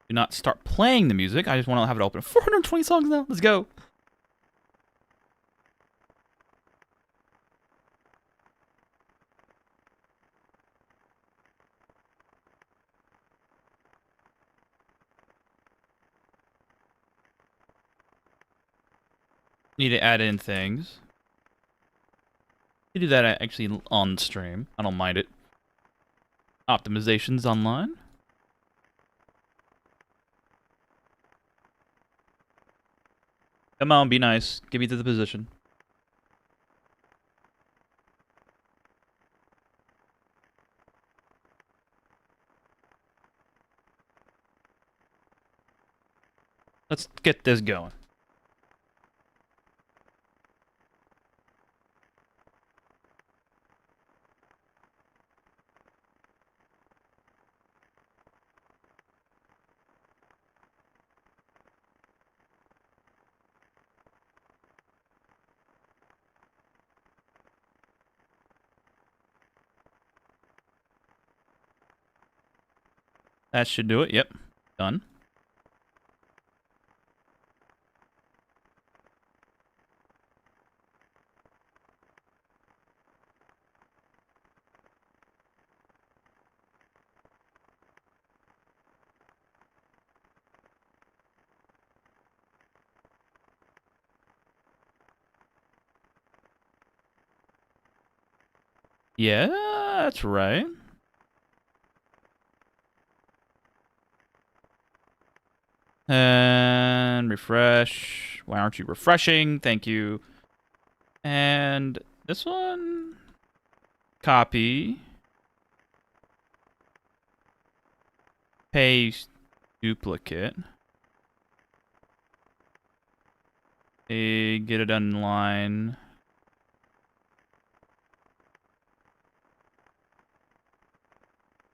do not start playing the music. I just want to have it open. 420 songs now. Let's go. Need to add in things. You do that actually on stream. I don't mind it. Optimizations online. Come on, be nice. Give me to the position. Let's get this going. That should do it. Yep. Done. Yeah, that's right. And refresh. Why aren't you refreshing? Thank you. And this one. Copy. Paste. Duplicate. Get it online.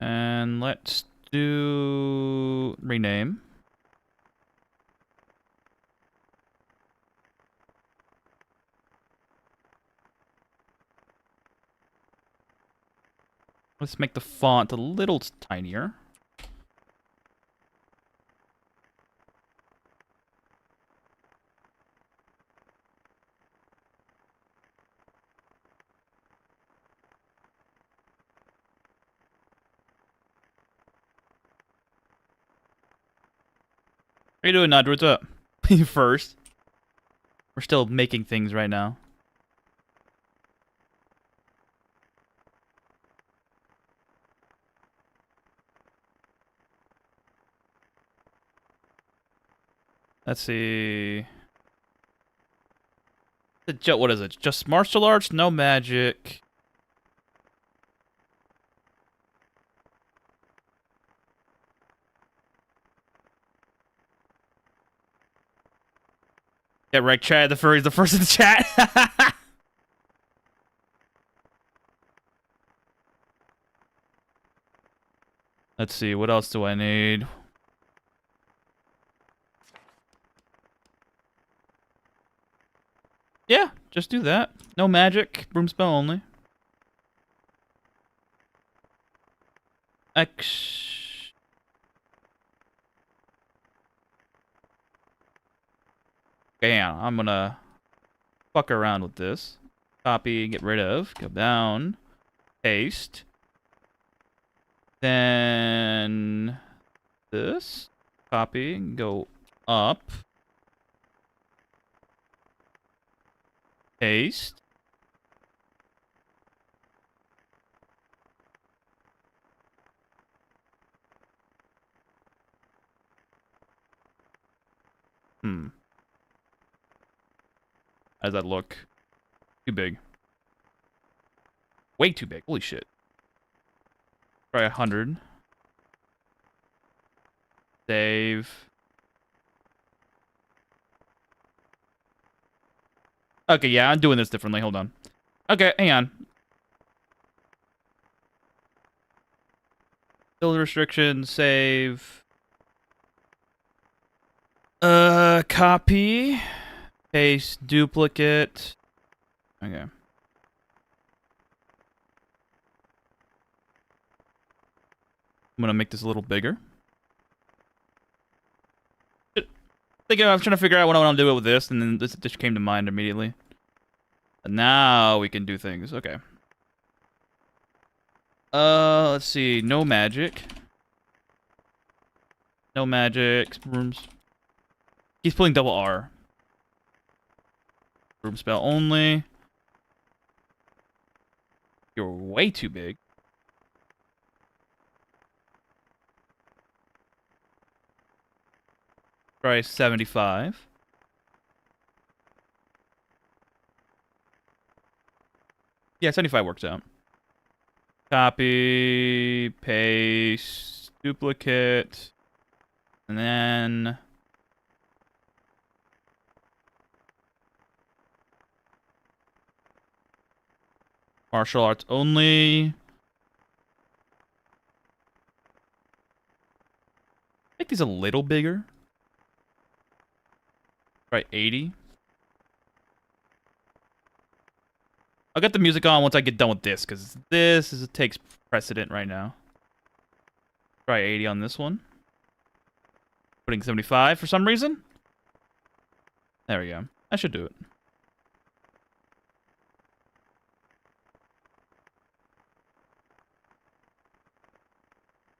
And let's do rename. Let's make the font a little tinier. How you doing, Nudge? What's up? First. We're still making things right now. Let's see. What is it? Just martial arts, no magic. Yeah, right, Chad. The furry's the first in the chat. Let's see. What else do I need? Yeah, just do that. No magic. Broom spell only. X. Okay, yeah, I'm gonna fuck around with this. Copy, get rid of, go down, paste. Then this, copy, go up, paste. How does that look? Too big. Way too big. Holy shit. Try 100. Save. Okay, yeah, I'm doing this differently. Hold on. Okay, hang on. Build restrictions, save. Copy. Paste, duplicate. Okay. I'm gonna make this a little bigger. thinking, I was trying to figure out what I want to do with this, and then this came to mind immediately. And now we can do things. Okay. Let's see. No magic. No magic. Rooms. He's pulling double R. Room spell only. You're way too big. Price 75. Yeah, 75 works out. Copy, paste, duplicate, and then martial arts only. Make these a little bigger. Right, 80. I'll get the music on once I get done with this, because this takes precedent right now. Try 80 on this one. Putting 75 for some reason. There we go. I should do it.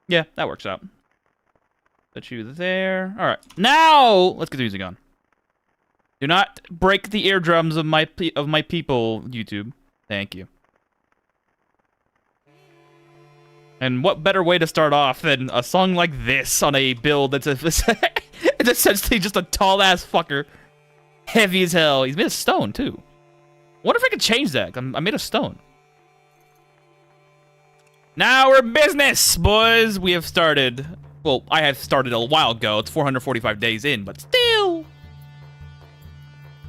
Yeah, that works out. Put you there. Alright. Now, let's get the music on. Do not break the eardrums of my people, YouTube. Thank you. And what better way to start off than a song like this on a build that's it's essentially just a tall-ass fucker. Heavy as hell. He's made of stone, too. What if I could change that? I'm made of stone. Now we're business, boys. We have started. Well, I have started a while ago. It's 445 days in, but still.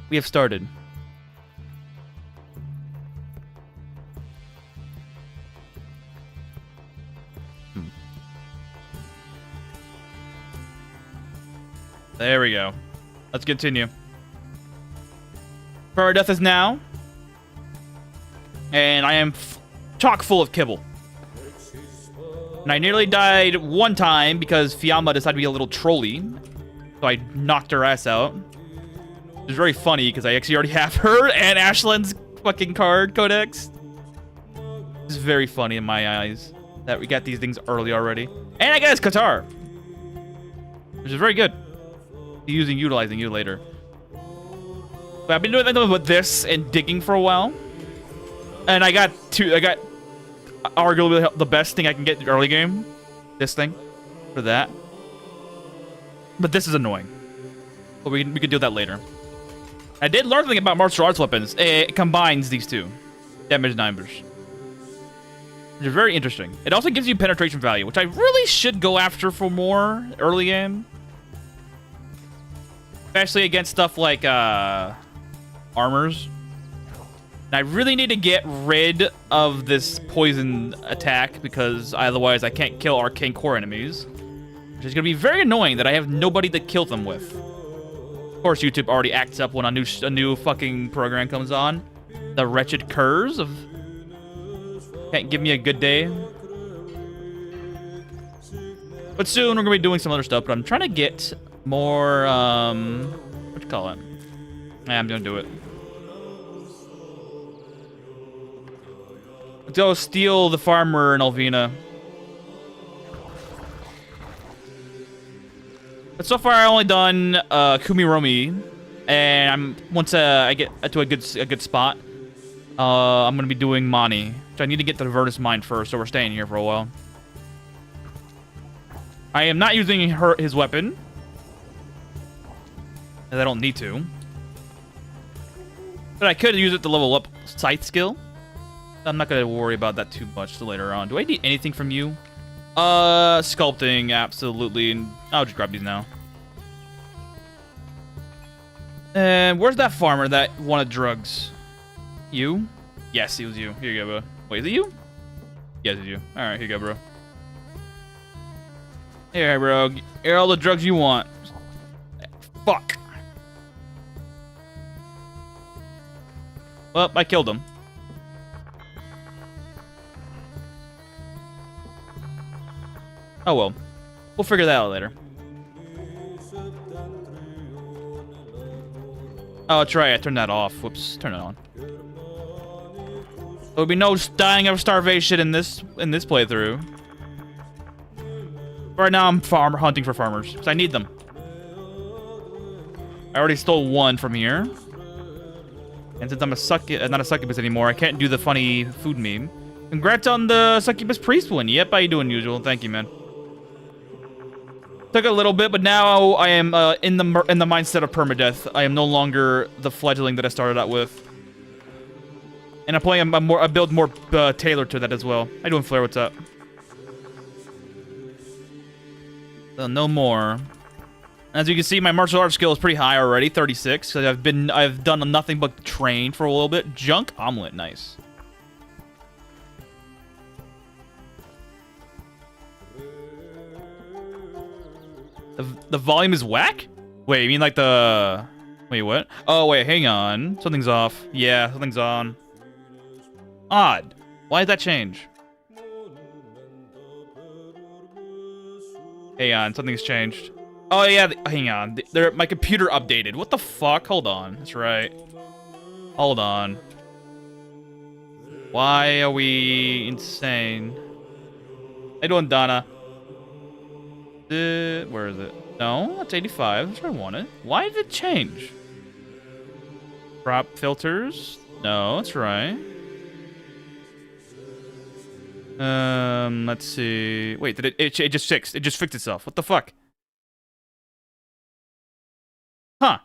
We have started. There we go. Let's continue. Permadeath is now. And I am chock full of kibble. And I nearly died one time because Fiamma decided to be a little trolly. So I knocked her ass out. Which is very funny because I actually already have her and Ashland's fucking card codex. It's very funny in my eyes that we got these things early already. And I got his Qatar. Which is very good. Utilizing you later. But I've been doing with this and digging for a while. And I got arguably the best thing I can get in the early game. This thing. For that. But this is annoying. But we can deal with that later. I did learn something about martial arts weapons. It combines these two. Damage numbers. Which is very interesting. It also gives you penetration value, which I really should go after for more early game. Especially against stuff like armors. And I really need to get rid of this poison attack because otherwise I can't kill arcane core enemies. Which is going to be very annoying that I have nobody to kill them with. Of course, YouTube already acts up when a new fucking program comes on. The wretched curs of... Can't give me a good day. But soon we're going to be doing some other stuff, but I'm trying to get more, what you call it? Yeah, I'm going to do it. Let's go steal the farmer in Alvina. But so far, I've only done Kumiromi, and once I get to a good spot, I'm gonna be doing Mani. So I need to get to the Verdus Mine first, so we're staying here for a while. I am not using his weapon, as I don't need to. But I could use it to level up Scythe skill. I'm not gonna worry about that too much till later on. Do I need anything from you? Sculpting, absolutely. I'll just grab these now. And where's that farmer that wanted drugs? You? Yes, it was you. Here you go, bro. Wait, is it you? Yes, it's you. Alright, here you go, bro. Here, bro. Here are all the drugs you want. Fuck. Well, I killed him. Oh well. We'll figure that out later. Oh, that's right. I turned that off. Whoops. Turn it on. There'll be no dying of starvation in this playthrough. Right now, I'm hunting for farmers because I need them. I already stole one from here, and since I'm not a succubus anymore, I can't do the funny food meme. Congrats on the succubus priest one. Yep, how you doing, usual? Thank you, man. Took a little bit, but now I am in the mindset of permadeath. I am no longer the fledgling that I started out with, and I'm playing a build more tailored to that as well. How you doing, Flair? What's up? No more. As you can see, my martial arts skill is pretty high already, 36. So I've done nothing but train for a little bit. Junk omelet, nice. The volume is whack? Wait, you mean like the... Wait, what? Oh, wait, hang on. Something's off. Yeah, something's on. Odd. Why did that change? Hang on, something's changed. Oh, yeah, hang on. My computer updated. What the fuck? Hold on. That's right. Hold on. Why are we insane? How you doing, Donna? Where is it? No, that's 85. That's where I want it. Why did it change? Crop filters? No, that's right. Let's see. Wait, did it just fixed? It just fixed itself. What the fuck? Huh.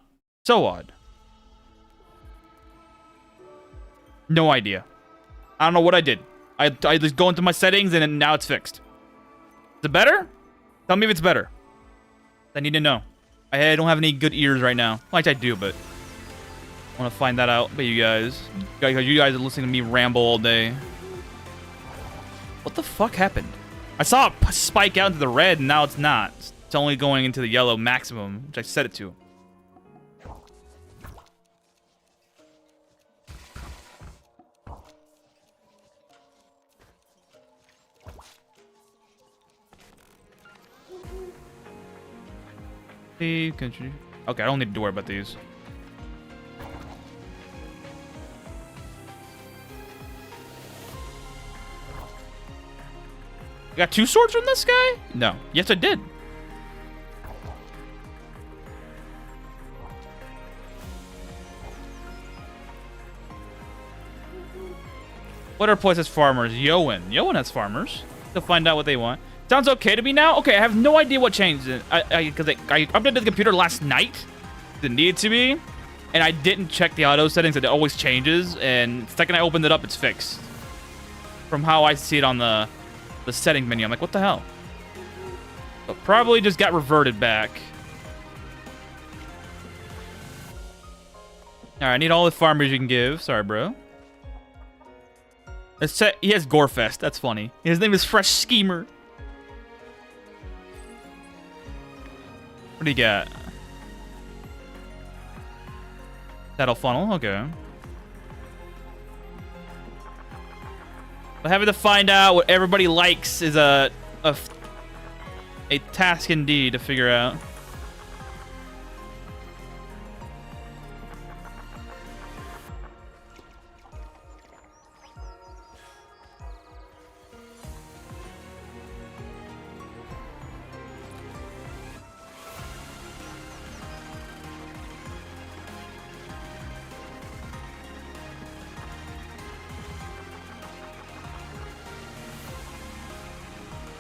So odd. No idea. I don't know what I did. I just go into my settings and now it's fixed. Is it better? Tell me if it's better. I need to know. I don't have any good ears right now. Like I do, but I want to find that out by you guys. You guys are listening to me ramble all day. What the fuck happened? I saw it spike out into the red, and now it's not. It's only going into the yellow maximum, which I set it to. Okay, I don't need to worry about these. You got 2 swords from this guy? No. Yes, I did. What are places farmers? Yowen. Yowen has farmers. To find out what they want. Sounds okay to me now? Okay, I have no idea what changed it. Because I updated the computer last night. It needed to be. And I didn't check the auto settings. It always changes. And the second I opened it up, it's fixed. From how I see it on the setting menu. I'm like, what the hell? So probably just got reverted back. Alright, I need all the farmers you can give. Sorry, bro. He has Gorefest. That's funny. His name is Fresh Schemer. What do you got? Saddle funnel. Okay. But having to find out what everybody likes is a task indeed to figure out.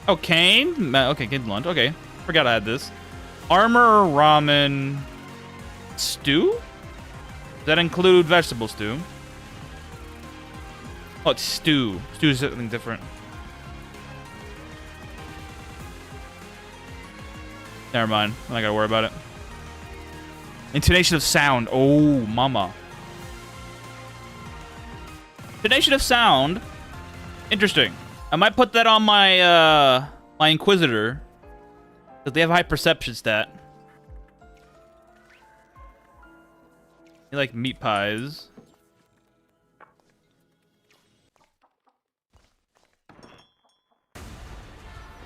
Oh, Kane? Okay, Kane lunch. Okay. Forgot I had this. Armor, ramen, stew? Does that include vegetable stew? Oh, it's stew. Stew is something different. Never mind. I'm not gotta worry about it. Intonation of sound. Oh, mama. Intonation of sound. Interesting. I might put that on my my Inquisitor, because they have a high perception stat. You like meat pies.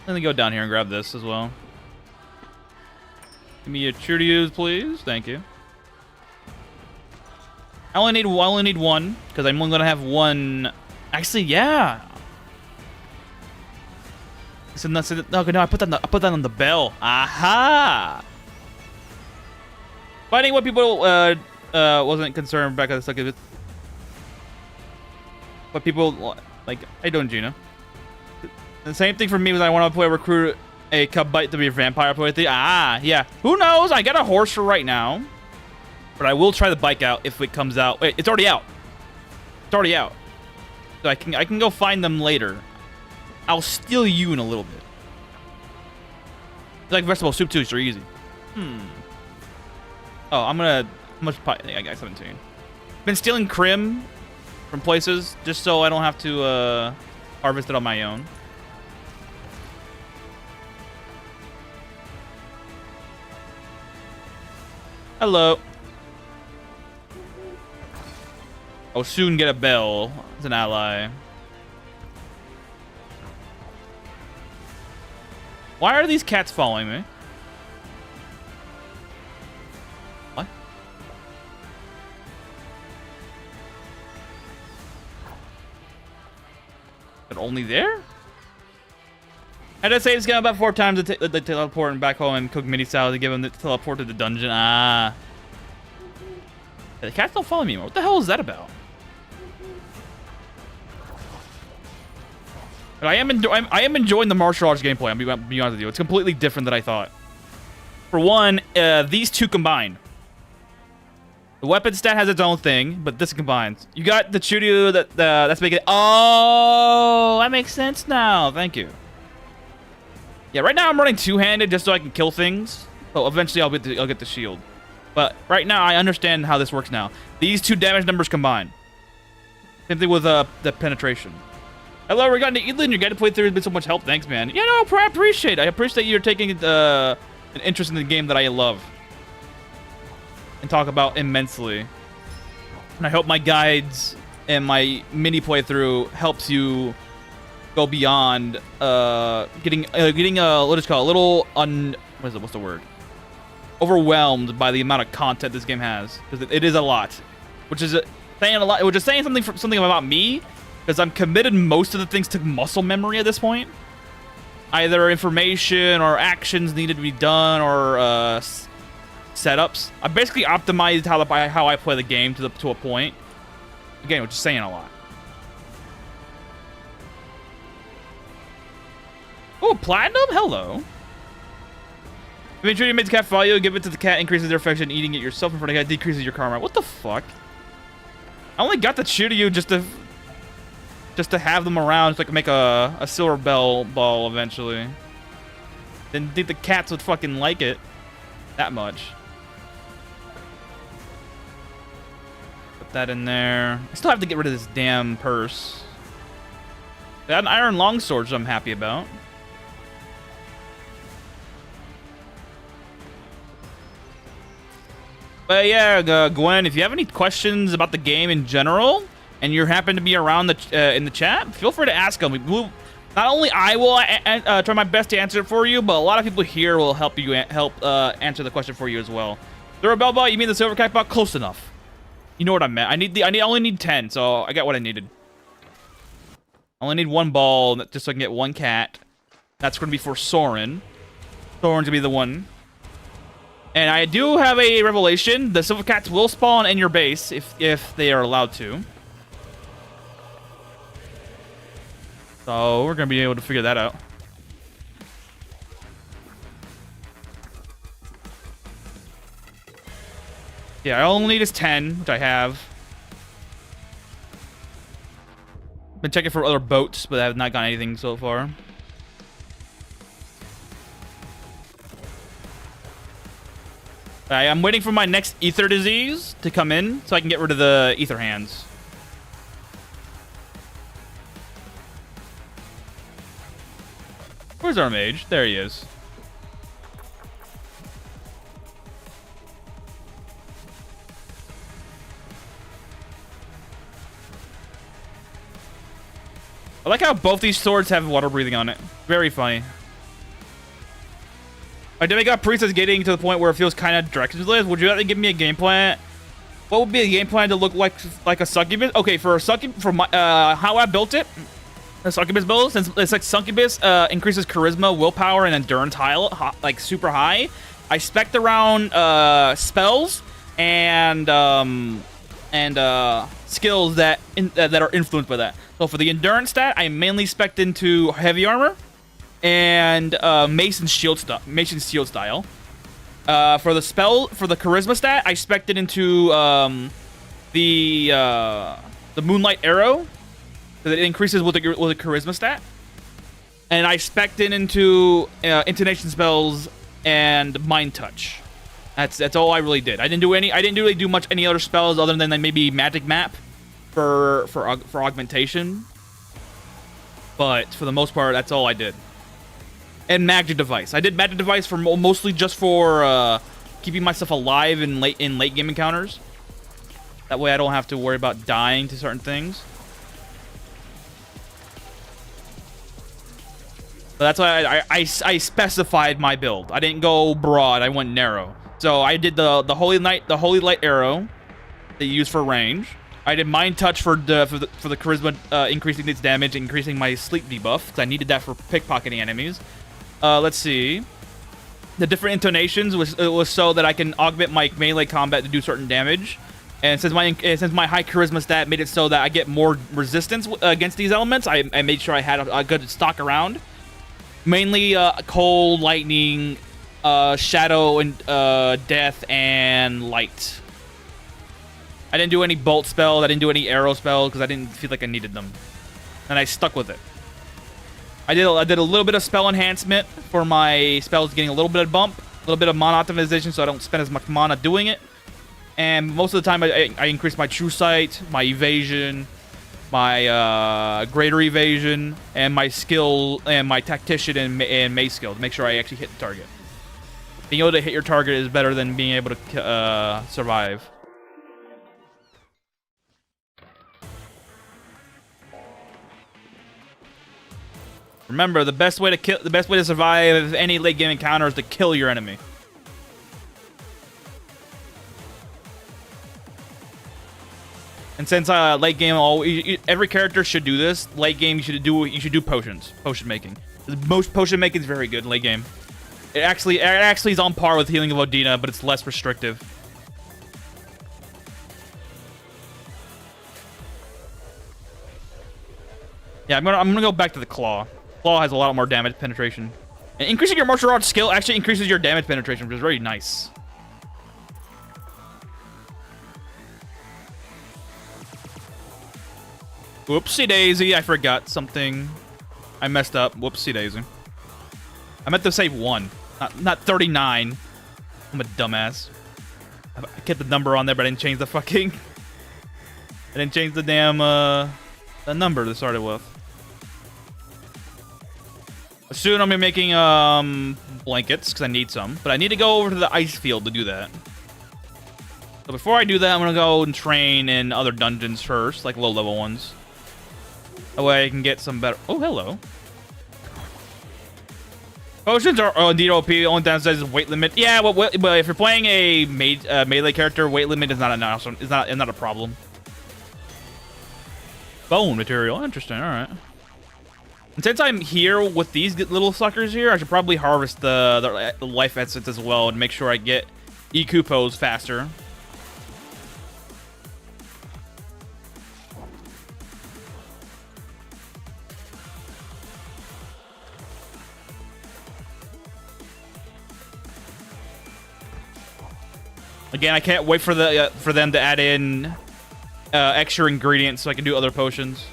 Let me go down here and grab this as well. Give me a Cheerios, please. Thank you. I only need one, because I'm only gonna have one. Actually, yeah. So no, I put that on the bell. Aha! Finding what people wasn't concerned back at the second. But people like, I don't, Gina. The same thing for me was I want to play recruit a cub bite to be a vampire play with the. Ah, yeah. Who knows? I got a horse for right now, but I will try the bike out if it comes out. Wait, it's already out. It's already out. So I can go find them later. I'll steal you in a little bit. It's like vegetable soup too, so easy. Oh, I'm gonna. How much pie? I got 17. Been stealing crim from places just so I don't have to harvest it on my own. Hello. I'll soon get a bell as an ally. Why are these cats following me? What? They're only there? I did say this game about 4 times to teleport and back home and cook mini salad to give him the teleport to the dungeon. Ah. The cats don't follow me anymore. What the hell is that about? But I am enjoying the martial arts gameplay. I'm gonna be honest with you. It's completely different than I thought. For one, these two combine. The weapon stat has its own thing, but this combines. You got the Chudio that's making it. Oh, that makes sense now. Thank you. Yeah, right now I'm running two-handed just so I can kill things. But eventually I'll get the shield. But right now I understand how this works now. These two damage numbers combine. Same thing with the penetration. Hello, we're going to Elin. Your guide to play through has been so much help. Thanks, man. Yeah, no, I appreciate it. I appreciate you're taking an interest in the game that I love and talk about immensely. And I hope my guides and my mini playthrough helps you go beyond getting let's call it a little what's the word? Overwhelmed by the amount of content this game has, because it is a lot, which is saying a lot. Which is saying something about me. Because I'm committed most of the things to muscle memory at this point. Either information or actions needed to be done or setups. I basically optimized how I play the game to a point. Again, which is saying a lot. Oh, platinum? Hello. If you treat your mate's cat follow you, give it to the cat, increases their affection. Eating it yourself in front of the cat decreases your karma. What the fuck? I only got the Chudio just to have them around so I can make a silver ball eventually. Didn't think the cats would fucking like it that much. Put that in there. I still have to get rid of this damn purse. I got an iron longsword, so I'm happy about. But yeah, Gwen, if you have any questions about the game in general, and you happen to be around in the chat, feel free to ask them. Not only I will try my best to answer it for you, but a lot of people here will help you answer the question for you as well. The rebel ball, you mean the silver cat ball? Close enough. You know what I meant. I only need 10, so I got what I needed. I only need one ball just so I can get one cat. That's going to be for Soren. Soren's going to be the one. And I do have a revelation. The silver cats will spawn in your base if they are allowed to. So we're going to be able to figure that out. Yeah, all I need is 10, which I have. Been checking for other boats, but I have not gotten anything so far. I'm waiting for my next ether disease to come in so I can get rid of the ether hands. Where's our mage? There he is. I like how both these swords have water breathing on it. Very funny. I did make a priest that's getting to the point where it feels kind of directionless. Would you have to give me a game plan What would be a game plan to look like a succubus? Okay, for a succubus, for my, how I built it, a succubus build, since it's like succubus increases charisma, willpower, and endurance high, like super high. I spec'd around spells and skills that are influenced by that. So for the endurance stat, I mainly spec'd into heavy armor and Mason's shield style. For the charisma stat, I spec'd it into the moonlight arrow, so that it increases with the charisma stat. And I spec'd it into intonation spells and mind touch. That's all I really did. I didn't really do much any other spells other than maybe magic map for augmentation. But for the most part, that's all I did. And magic device. I did magic device for mostly just for keeping myself alive in late game encounters. That way I don't have to worry about dying to certain things. So that's why I specified my build. I didn't go broad. I went narrow. So I did the holy light arrow that you use for range. I did mind touch for the charisma, increasing its damage, increasing my sleep debuff because I needed that for pickpocketing enemies. Let's see. The different intonations was so that I can augment my melee combat to do certain damage. And since my high charisma stat made it so that I get more resistance against these elements, I made sure I had a good stock around. Mainly cold, lightning, shadow, and death, and light. I didn't do any bolt spells. I didn't do any arrow spells because I didn't feel like I needed them, and I stuck with it. I did a little bit of spell enhancement for my spells, getting a little bit of bump, a little bit of mana optimization, so I don't spend as much mana doing it. And most of the time, I increase my true sight, my evasion, my greater evasion, and my skill, and my tactician and mace skill to make sure I actually hit the target. Being able to hit your target is better than being able to survive. Remember, the best way to survive any late game encounter is to kill your enemy. And since late game, every character should do this. Late game, you should do potion making. Most potion making is very good in late game. It actually is on par with Healing of Odina, but it's less restrictive. Yeah, I'm gonna go back to the claw. Claw has a lot more damage penetration. And increasing your martial arts skill actually increases your damage penetration, which is very nice. Whoopsie daisy, I forgot something. I messed up. Whoopsie daisy. I meant to say 1, not 39. I'm a dumbass. I kept the number on there, but I didn't change the fucking... I didn't change the damn, the number to start it with. Soon I'm gonna be making, blankets, because I need some. But I need to go over to the ice field to do that. So before I do that, I'm gonna go and train in other dungeons first, like low-level ones. That way I can get some better... Oh, hello. Potions are indeed OP. The only downside is weight limit. Yeah, but if you're playing a melee character, weight limit is not a problem. Bone material. Interesting. All right. And since I'm here with these little suckers here, I should probably harvest the life essence as well and make sure I get Ikupos faster. Again, I can't wait for them to add in extra ingredients so I can do other potions.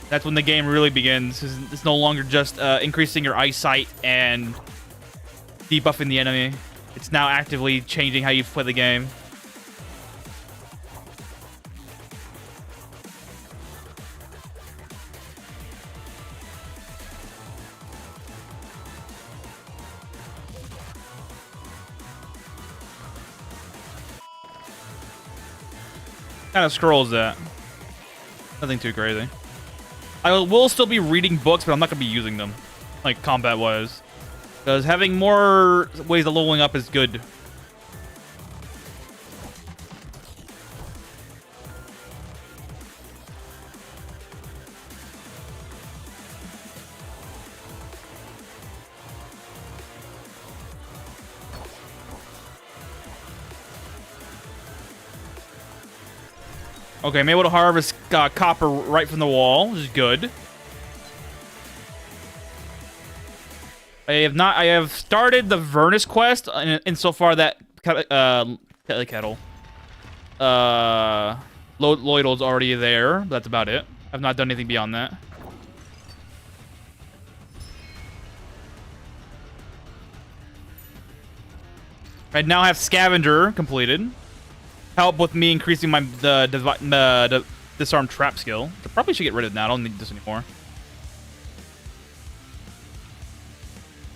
That's when the game really begins. It's no longer just increasing your eyesight and debuffing the enemy. It's now actively changing how you play the game. What kind of scroll is that? Nothing too crazy. I will still be reading books, but I'm not going to be using them, like combat-wise. Because having more ways of leveling up is good. Okay, I'm able to harvest copper right from the wall, which is good. I have started the Vernus quest insofar that kettle. Lloyd's already there. But that's about it. I've not done anything beyond that. I now have Scavenger completed. Help with me increasing my the disarm trap skill. I probably should get rid of that. I don't need this anymore.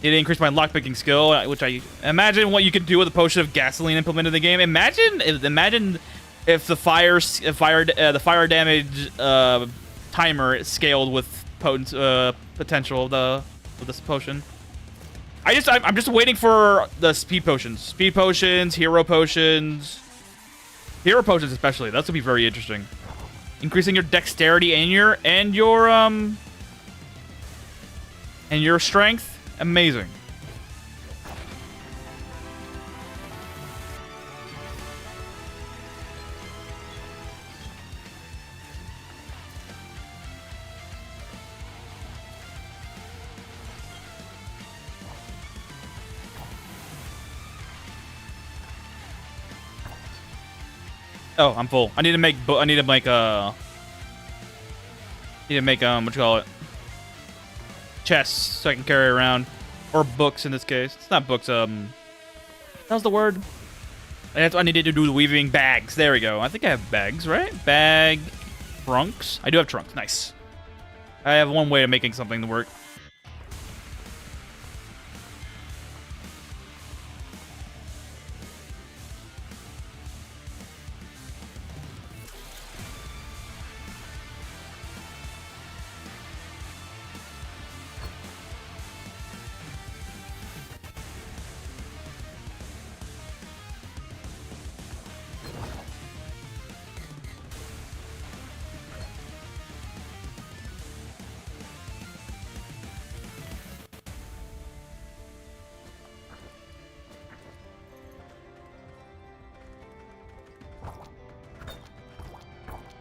It increased my lockpicking skill, which I imagine what you could do with a potion of gasoline implemented in the game. Imagine if the fire damage timer scaled with potential of this potion. I'm just waiting for the speed potions. Speed potions, hero potions. Hero potions especially. That's gonna be very interesting. Increasing your dexterity and your strength. Amazing. Oh, I'm full. I need to make what you call it? Chests so I can carry around. Or books in this case. It's not books, how's the word? I needed to do the weaving bags. There we go. I think I have bags, right? Bag, trunks. I do have trunks. Nice. I have one way of making something to work.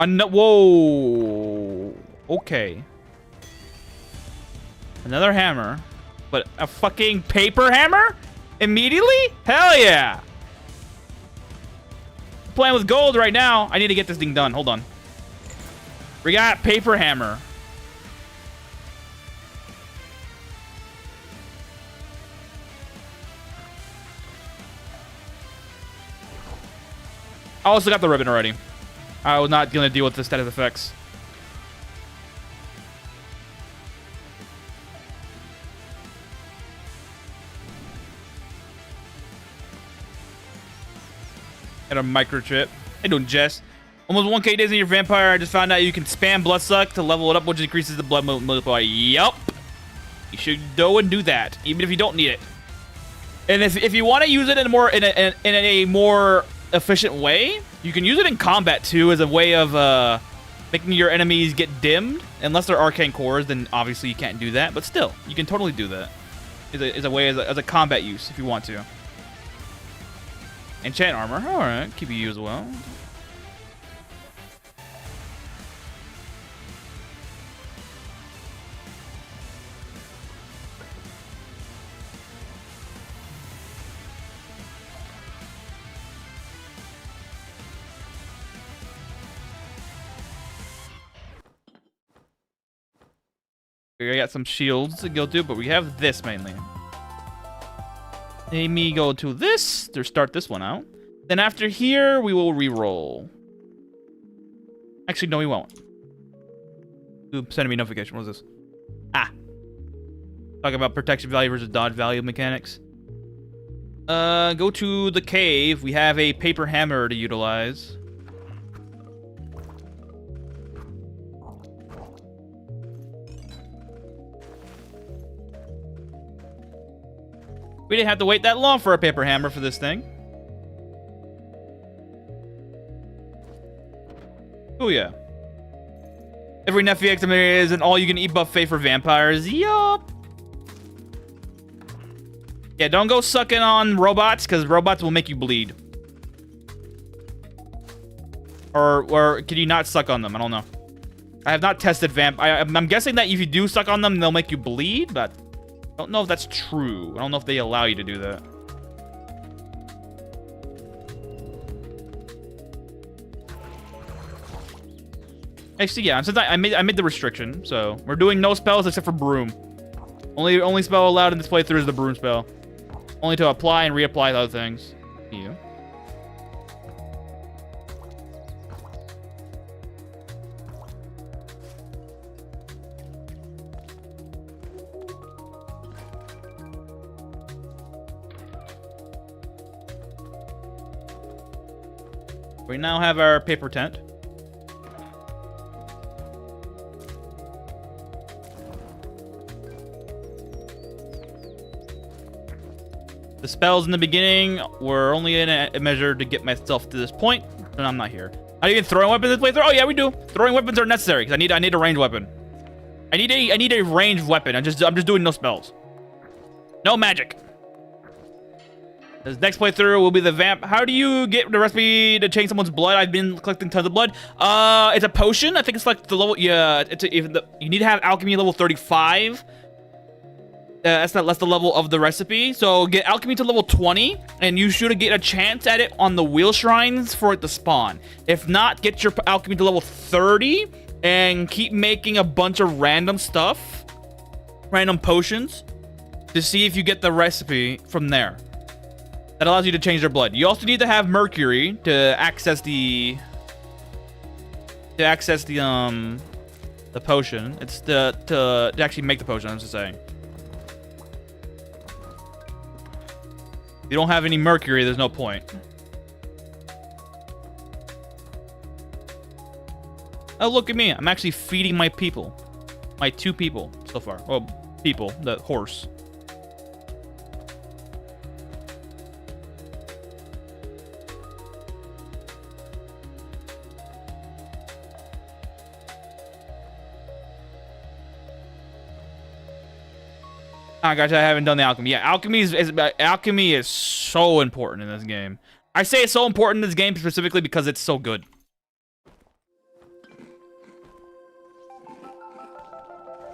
Whoa. Okay. Another hammer. But a fucking paper hammer? Immediately? Hell yeah. Playing with gold right now. I need to get this thing done. Hold on. We got paper hammer. I also got the ribbon already. I was not going to deal with the status effects. And a microchip. Hey, doing Jess. Almost 1k days in your vampire. I just found out you can spam Bloodsuck to level it up, which increases the blood multiplier. Yup. You should go and do that, even if you don't need it. And if you want to use it in a more efficient way, you can use it in combat too as a way of making your enemies get dimmed. Unless they're arcane cores, then obviously you can't do that. But still, you can totally do that. As a combat use if you want to. Enchant armor. All right, keep you as well. I got some shields to go to, but we have this mainly. Let me go to this to start this one out. Then after here, we will re-roll. Actually, no, we won't. Oops, sending me a notification. What is this? Ah. Talking about protection value versus dodge value mechanics. Go to the cave. We have a paper hammer to utilize. We didn't have to wait that long for a paper hammer for this thing. Oh yeah. Every Nephi is an all-you-can-eat buffet for vampires. Yup. Yeah, don't go sucking on robots, because robots will make you bleed. Or can you not suck on them? I don't know. I have not tested vamp. I'm guessing that if you do suck on them, they'll make you bleed, but I don't know if that's true. I don't know if they allow you to do that. Actually, yeah, since I made the restriction, so we're doing no spells except for broom. Only spell allowed in this playthrough is the broom spell. Only to apply and reapply the other things. You. We now have our paper tent. The spells in the beginning were only in a measure to get myself to this point, and I'm not here. Are you even throwing weapons in this playthrough? Oh yeah, we do. Throwing weapons are necessary because I need a ranged weapon. I need a ranged weapon. I'm just doing no spells. No magic. This next playthrough will be the vamp. How do you get the recipe to change someone's blood? I've been collecting tons of blood. It's a potion. I think it's like the level. Yeah, you need to have alchemy level 35. That's the level of the recipe. So get alchemy to level 20, and you should get a chance at it on the wheel shrines for it to spawn. If not, get your alchemy to level 30 and keep making a bunch of random stuff, random potions, to see if you get the recipe from there. That allows you to change their blood. You also need to have mercury to access the potion. It's to actually make the potion. I'm just saying. If you don't have any mercury, there's no point. Oh, look at me. I'm actually feeding my people. My 2 people so far. Well, people. The horse. Oh gosh, I haven't done the alchemy. Yeah, alchemy is so important in this game. I say it's so important in this game specifically because it's so good.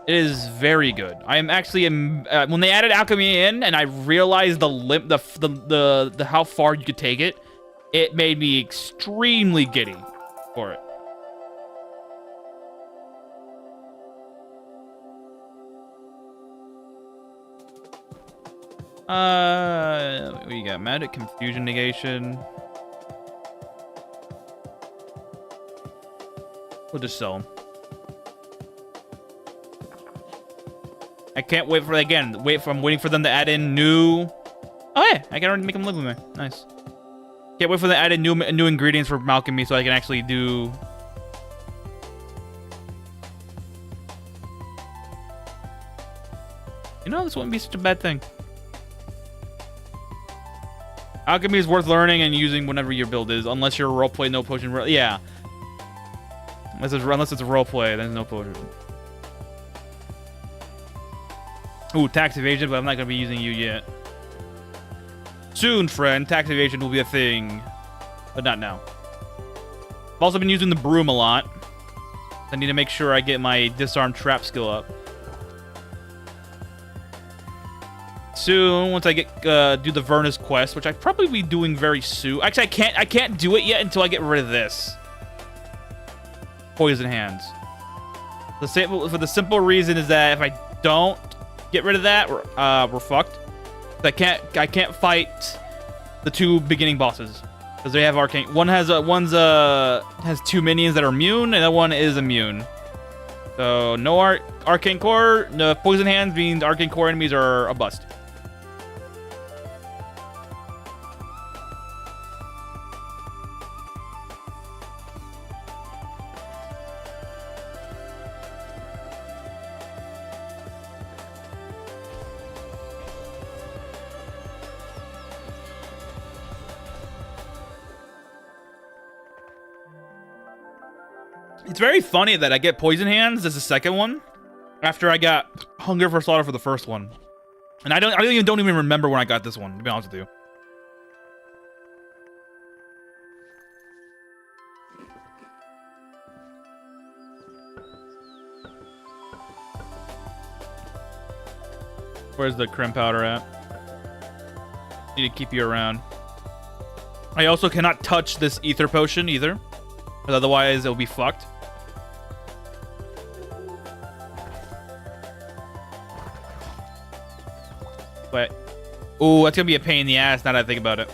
It is very good. I am actually when they added alchemy in, and I realized the how far you could take it, it made me extremely giddy for it. We got magic, confusion negation. We'll just sell them. I can't wait for I'm waiting for them to add in new. Oh yeah, I can already make them live with me. Nice. Can't wait for them to add in new ingredients for alchemy so I can actually do. You know, this wouldn't be such a bad thing. Alchemy is worth learning and using whenever your build is, unless you're a roleplay, no potion. Yeah. Unless it's a roleplay, there's no potion. Ooh, tax evasion, but I'm not going to be using you yet. Soon, friend, tax evasion will be a thing. But not now. I've also been using the broom a lot. I need to make sure I get my disarm trap skill up. Soon, once I get do the Vernus quest, which I'd probably be doing very soon. Actually, I can't do it yet until I get rid of this. Poison hands. For the simple reason is that if I don't get rid of that, we're fucked. I can't fight the 2 beginning bosses because they have arcane. One has 2 minions that are immune, and the one is immune. So no arcane core. No poison hands means arcane core enemies are a bust. It's very funny that I get poison hands as the second one after I got hunger for slaughter for the first one, and I don't even remember when I got this one, to be honest with you. Where's the crim powder at? Need to keep you around. I also cannot touch this ether potion either, because otherwise it'll be fucked. But, ooh, that's gonna be a pain in the ass now that I think about it.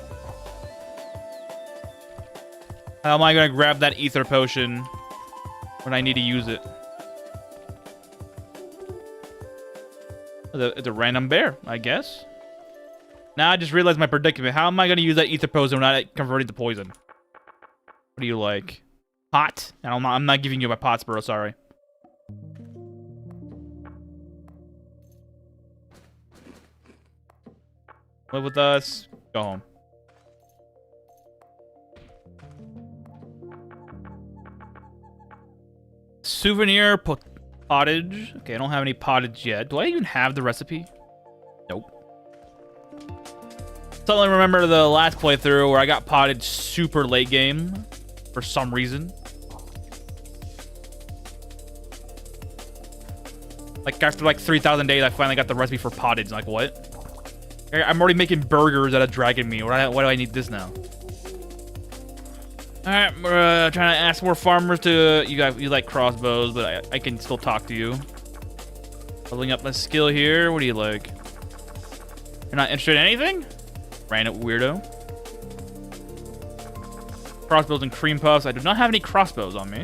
How am I gonna grab that ether potion when I need to use it? It's a random bear, I guess. Now I just realized my predicament. How am I gonna use that ether potion when I convert it to poison? What do you like? Pot? I'm not giving you my pots, bro. Sorry. Live with us. Go home. Souvenir pottage. Okay, I don't have any pottage yet. Do I even have the recipe? Nope. Suddenly remember the last playthrough where I got pottage super late game for some reason. Like after like 3,000 days, I finally got the recipe for pottage. Like what? I'm already making burgers out of dragon meat. Why do I need this now? Alright, we're trying to ask more farmers to... You like crossbows, but I can still talk to you. Leveling up my skill here. What do you like? You're not interested in anything? Random weirdo. Crossbows and cream puffs. I do not have any crossbows on me.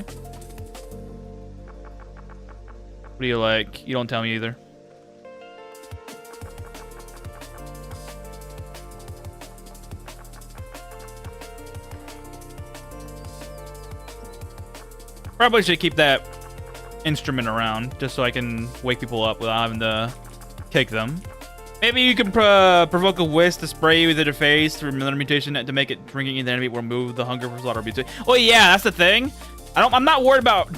What do you like? You don't tell me either. Probably should keep that instrument around just so I can wake people up without having to kick them. Maybe you can provoke a whisk to spray you with their face through another mutation to make it drinking the enemy will remove the hunger for slaughter. Oh yeah, that's the thing. I'm not worried about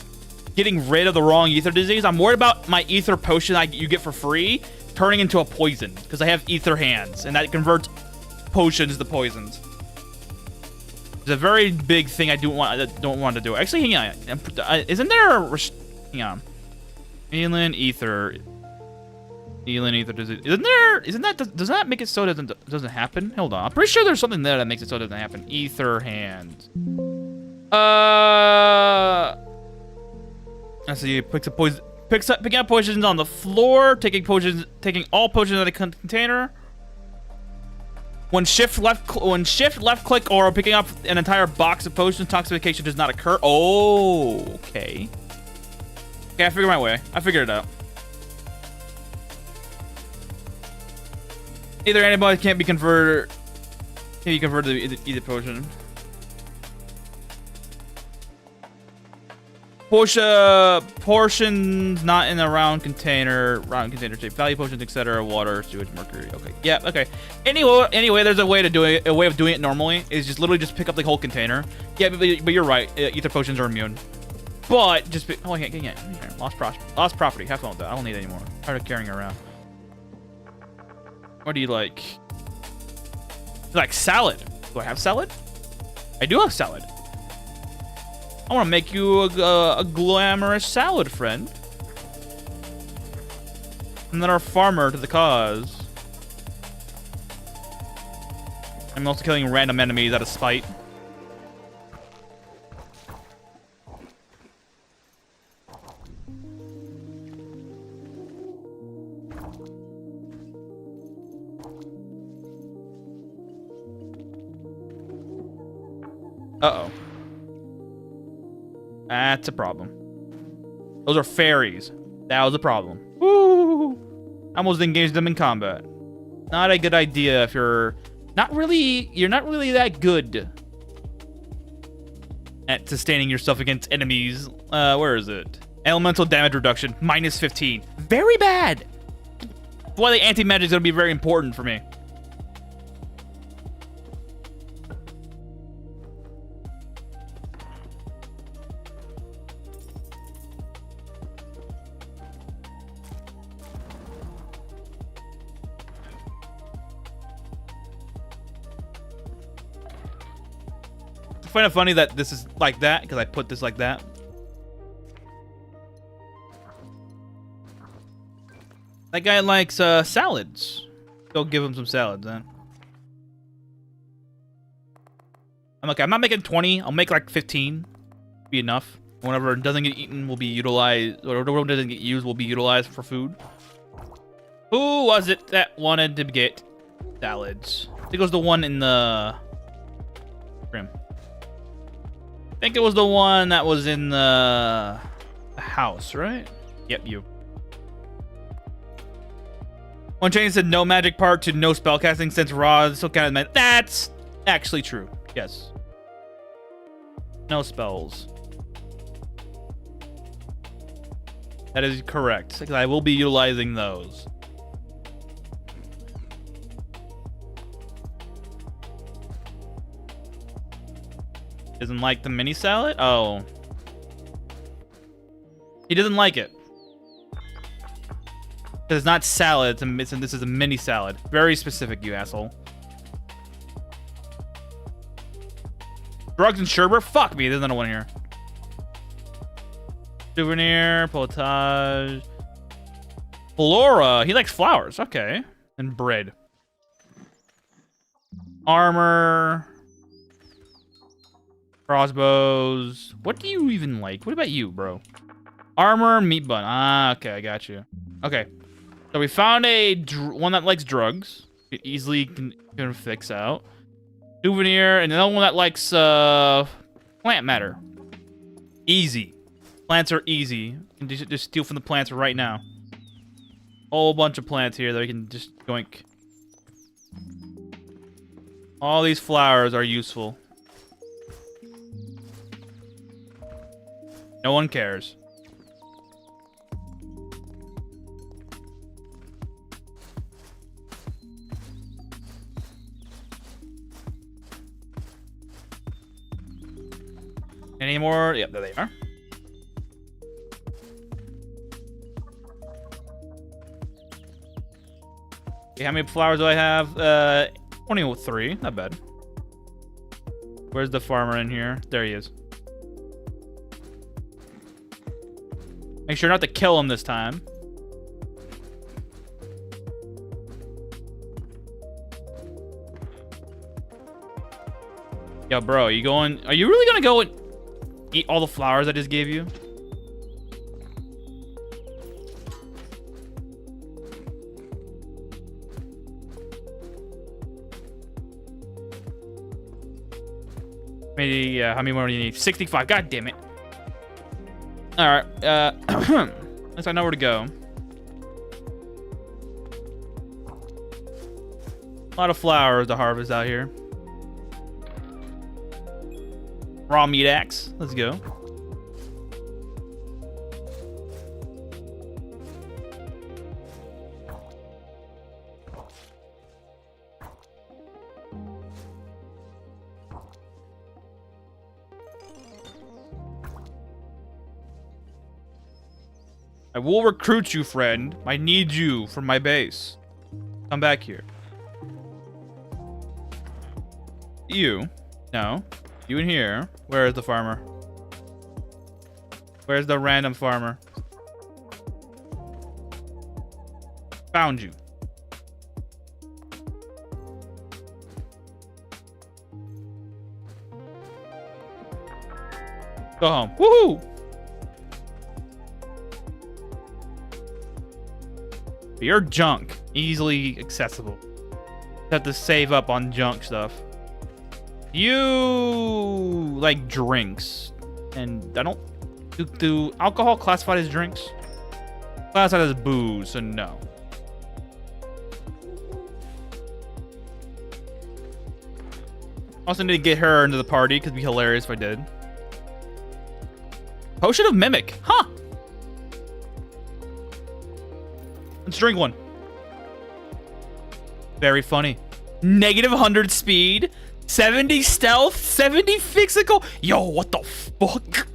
getting rid of the wrong ether disease. I'm worried about my ether potion you get for free turning into a poison because I have ether hands and that converts potions to poisons. It's a very big thing I don't want to do. Actually, hang on. Isn't there a... Hang on. Elin ether. Elin ether disease. Does that make it so it doesn't happen? Hold on. I'm pretty sure there's something there that makes it so it doesn't happen. Ether hand. Let's see. Picking up potions on the floor. Taking all potions out of the container. When shift left click or picking up an entire box of potions, toxification does not occur. Oh, okay. Okay, I figured my way. I figured it out. Either antibodies can't be converted to either potion. Portions not in a round container shape. Value potions, etc. Water, sewage, mercury. Okay. Yeah. Okay. Anyway, there's a way to do it. A way of doing it normally is just literally just pick up the whole container. Yeah, but you're right. Ether potions are immune. But just oh yeah. Lost property. Have fun with that. I don't need it anymore. I'm tired of carrying it around. What do you like? You like salad? Do I have salad? I do have salad. I want to make you a glamorous salad, friend. And then our farmer to the cause. I'm also killing random enemies out of spite. Uh-oh. That's a problem. Those are fairies. That was a problem. Woo! I almost engaged them in combat. Not a good idea if you're not really that good at sustaining yourself against enemies. Where is it? Elemental damage reduction, -15. Very bad. That's why the anti-magic is gonna be very important for me. I find it funny that this is like that because I put this like that. That guy likes salads. Go give him some salads, then. I'm okay. I'm not making 20. I'll make like 15. Be enough. Whatever doesn't get eaten will be utilized, or whatever doesn't get used will be utilized for food. Who was it that wanted to get salads? I think it was the one in the rim. I think it was the one that was in the house, right? Yep, you. One change said no magic part to no spellcasting since Raw still kind of meant that's actually true. Yes. No spells. That is correct. I will be utilizing those. Doesn't like the mini salad? Oh. He doesn't like it. It's not salad, this is a mini salad. Very specific, you asshole. Drugs and sherbet? Fuck me, there's another one here. Souvenir, potage. Flora, he likes flowers, okay. And bread. Armor. Crossbows. What do you even like? What about you, bro? Armor, meat bun. Ah, okay, I got you. Okay. So we found one that likes drugs. It easily can fix out. Souvenir, and another one that likes plant matter. Easy. Plants are easy. You can just steal from the plants right now. Whole bunch of plants here that we can just yoink. All these flowers are useful. No one cares. Any more? Yep, there they are. Okay, how many flowers do I have? 23. Not bad. Where's the farmer in here? There he is. Make sure not to kill him this time. Yo, bro, are you really gonna go and eat all the flowers I just gave you? Maybe, how many more do you need? 65, god damn it. Alright, at least I know where to go. A lot of flowers to harvest out here. Raw meat axe. Let's go. I will recruit you, friend. I need you for my base. Come back here. You. No. You in here. Where is the farmer? Where's the random farmer? Found you. Go home. Woohoo! You're junk. Easily accessible. Have to save up on junk stuff. You like drinks. And I don't... Do alcohol classified as drinks? Classified as booze, so no. Also need to get her into the party, because it'd be hilarious if I did. Potion of Mimic. Huh! Let's drink one. Very funny. Negative 100 speed, 70 stealth, 70 physical. Yo, what the fuck?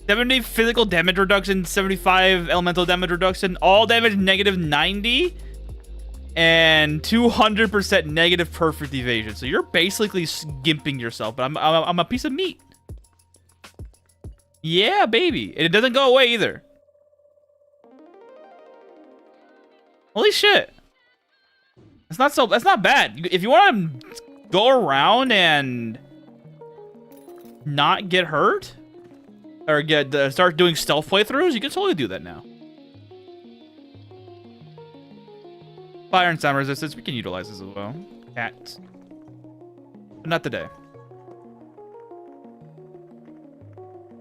70 physical damage reduction, 75 elemental damage reduction, all damage negative 90, and 200% negative perfect evasion. So you're basically skimping yourself, but I'm a piece of meat. Yeah, baby. And it doesn't go away either. Holy shit. That's not bad. If you want to go around and not get hurt or start doing stealth playthroughs, you can totally do that now. Fire and sound resistance, we can utilize this as well. Cats. But not today.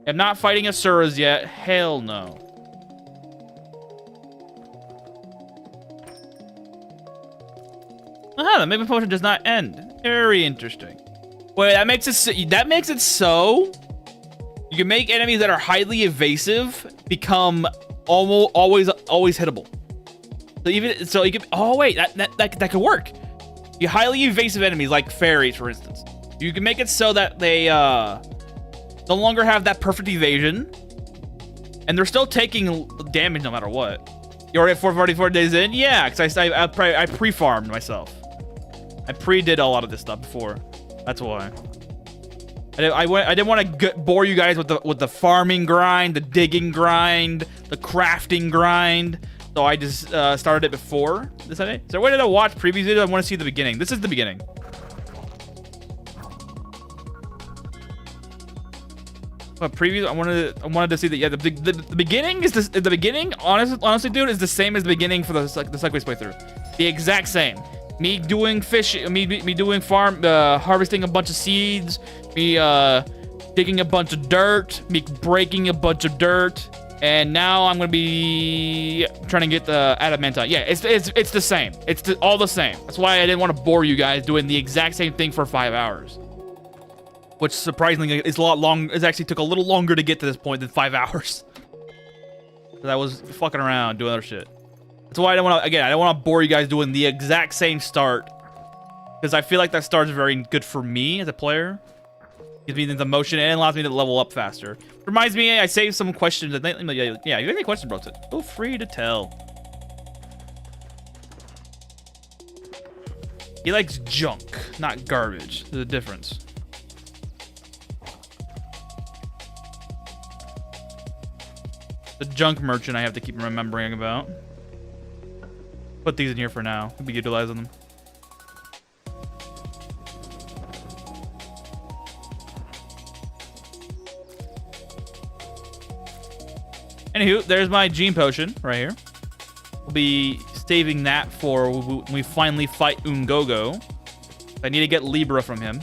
I'm not fighting Asuras yet. Hell no. The movement potion does not end. Very interesting. Wait, that makes it so you can make enemies that are highly evasive become always hittable. So you can. Oh wait, that could work. You highly evasive enemies like fairies, for instance. You can make it so that they no longer have that perfect evasion, and they're still taking damage no matter what. You're already at 444 days in? Yeah, because I pre-farmed myself. I pre-did a lot of this stuff before. That's why. I didn't want to bore you guys with the farming grind, the digging grind, the crafting grind. So I just started it before this Sunday. So when did I watch previous videos? I want to see the beginning. This is the beginning. But previous, I wanted to see that. Yeah, the beginning is the beginning. Honestly, dude, is the same as the beginning for the Sideways playthrough. The exact same. Me doing fish, me doing farm, harvesting a bunch of seeds, me digging a bunch of dirt, me breaking a bunch of dirt, and now I'm gonna be trying to get the adamantite. Yeah, it's the same. It's all the same. That's why I didn't want to bore you guys doing the exact same thing for 5 hours. Which surprisingly is a lot long. It actually took a little longer to get to this point than 5 hours. Because I was fucking around doing other shit. That's why I don't want to. Again, I don't want to bore you guys doing the exact same start. Because I feel like that start is very good for me as a player. Gives me the motion and allows me to level up faster. Reminds me, I saved some questions. Yeah, if you have any questions, bro, feel free to tell. He likes junk, not garbage. There's a difference. The junk merchant I have to keep remembering about. Put these in here for now. We'll be utilizing them. Anywho, there's my gene potion right here. We'll be saving that for when we finally fight Ungogo. I need to get Libra from him.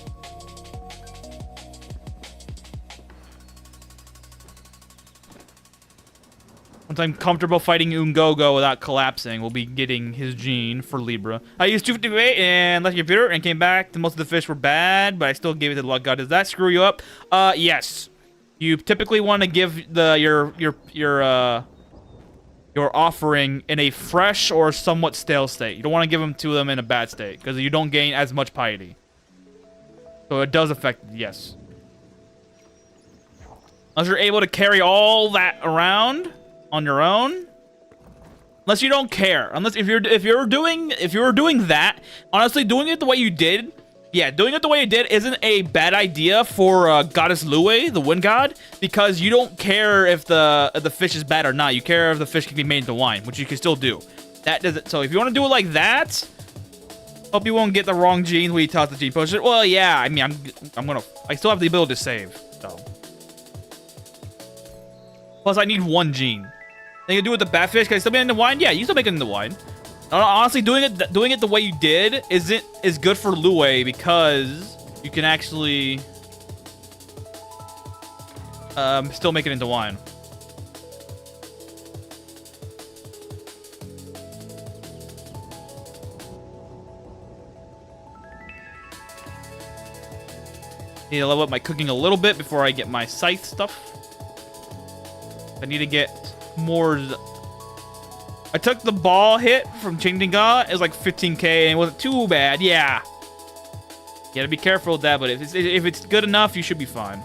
Once I'm comfortable fighting Ungogo without collapsing, we'll be getting his gene for Libra. I used 258 and left the computer and came back. Most of the fish were bad, but I still gave it to the luck god. Does that screw you up? Yes. You typically want to give your offering in a fresh or somewhat stale state. You don't want to give them to them in a bad state because you don't gain as much piety. So it does affect, yes. Unless you're able to carry all that around on your own, unless you don't care, unless if you're doing that, honestly, doing it the way you did, yeah, doing it the way you did isn't a bad idea for Goddess Lue, the wind god, because you don't care if the fish is bad or not. You care if the fish can be made into wine, which you can still do. That doesn't. So if you want to do it like that, hope you won't get the wrong genes when you toss the gene potion. Well, yeah, I mean, I still have the ability to save, so. Plus, I need one gene. Then you do it with the batfish. Can I still make it into wine? Yeah, you still make it into wine. Honestly, doing it the way you did is good for Lue because you can actually still make it into wine. Need to level up my cooking a little bit before I get my scythe stuff. I need to get more. I took the ball hit from Changing God. It was like 15k and it wasn't too bad. Yeah. You gotta be careful with that, but if it's good enough, you should be fine.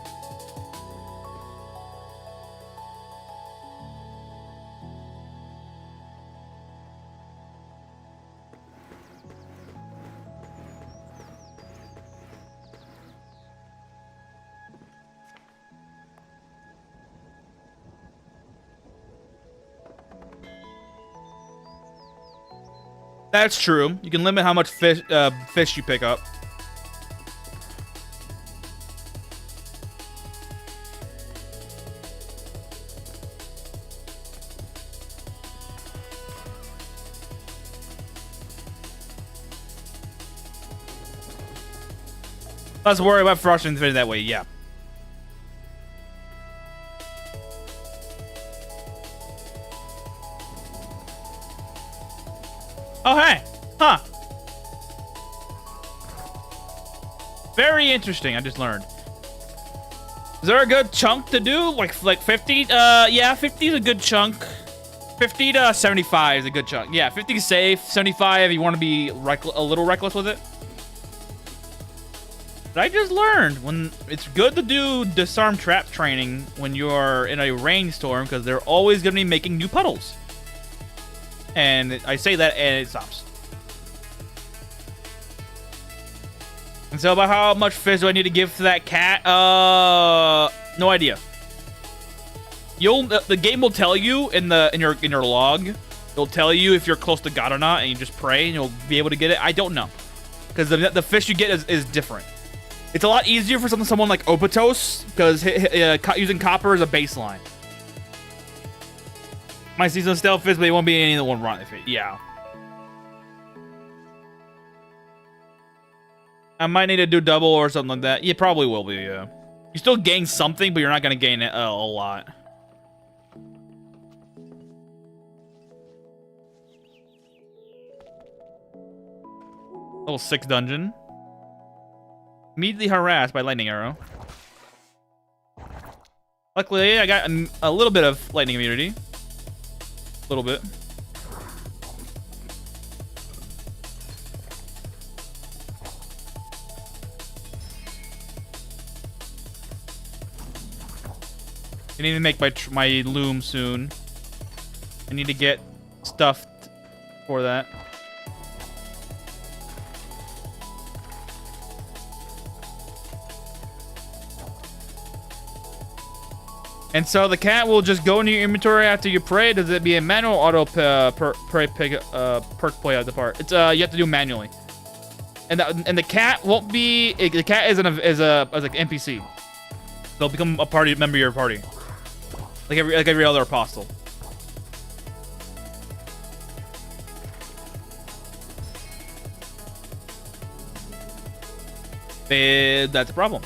That's true. You can limit how much fish you pick up. Let's worry about frustrating the fish that way, yeah. Oh, hey. Huh. Very interesting, I just learned. Is there a good chunk to do? Like 50? Yeah, 50 is a good chunk. 50 to 75 is a good chunk. Yeah, 50 is safe. 75 if you want to be a little reckless with it. But I just learned when it's good to do disarm trap training when you're in a rainstorm because they're always going to be making new puddles. And I say that and it stops. And so about how much fish do I need to give to that cat? No idea. The game will tell you in your log. It'll tell you if you're close to God or not, and you just pray and you'll be able to get it. I don't know, because the fish you get is different. It's a lot easier for someone like Opatos because using copper is a baseline. My season stealth fish, but they won't be any of the one run if it. Yeah. I might need to do double or something like that. You probably will be, yeah. You still gain something, but you're not going to gain a lot. Level 6 dungeon. Immediately harassed by lightning arrow. Luckily, I got a little bit of lightning immunity. A little bit. I need to make my loom soon. I need to get stuff for that. And so the cat will just go into your inventory after you pray. Does it be a manual auto perk play at the part? It's you have to do manually. And the cat won't be. The cat is like NPC. They'll become a party member of your party, like every other apostle. That's a problem.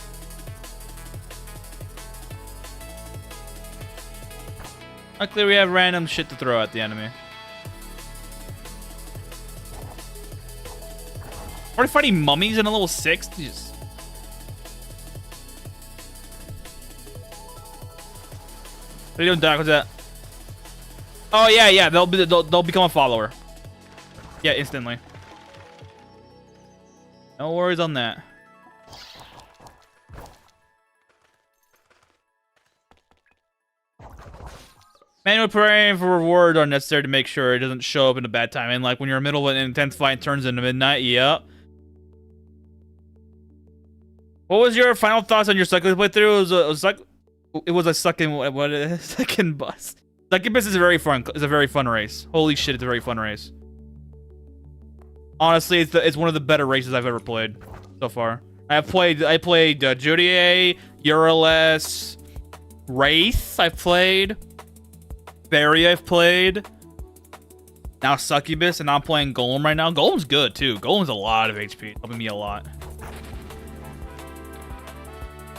Luckily, we have random shit to throw at the enemy. Already fighting mummies in a level 6? Jeez. What are you doing, Doc? What's that? Oh yeah. They'll become a follower. Yeah, instantly. No worries on that. Manual praying for reward are necessary to make sure it doesn't show up in a bad time. And like when you're in the middle of an intense fight and turns into midnight, yep. What was your final thoughts on your second playthrough? It was a second bus. Succ'nbus is a very fun race. Holy shit, it's a very fun race. Honestly, it's one of the better races I've ever played so far. I played Judier, Urales, Wraith. I've played. Barry I've played. Now Succ'nbus, and now I'm playing Golem right now. Golem's good too. Golem's a lot of HP, helping me a lot.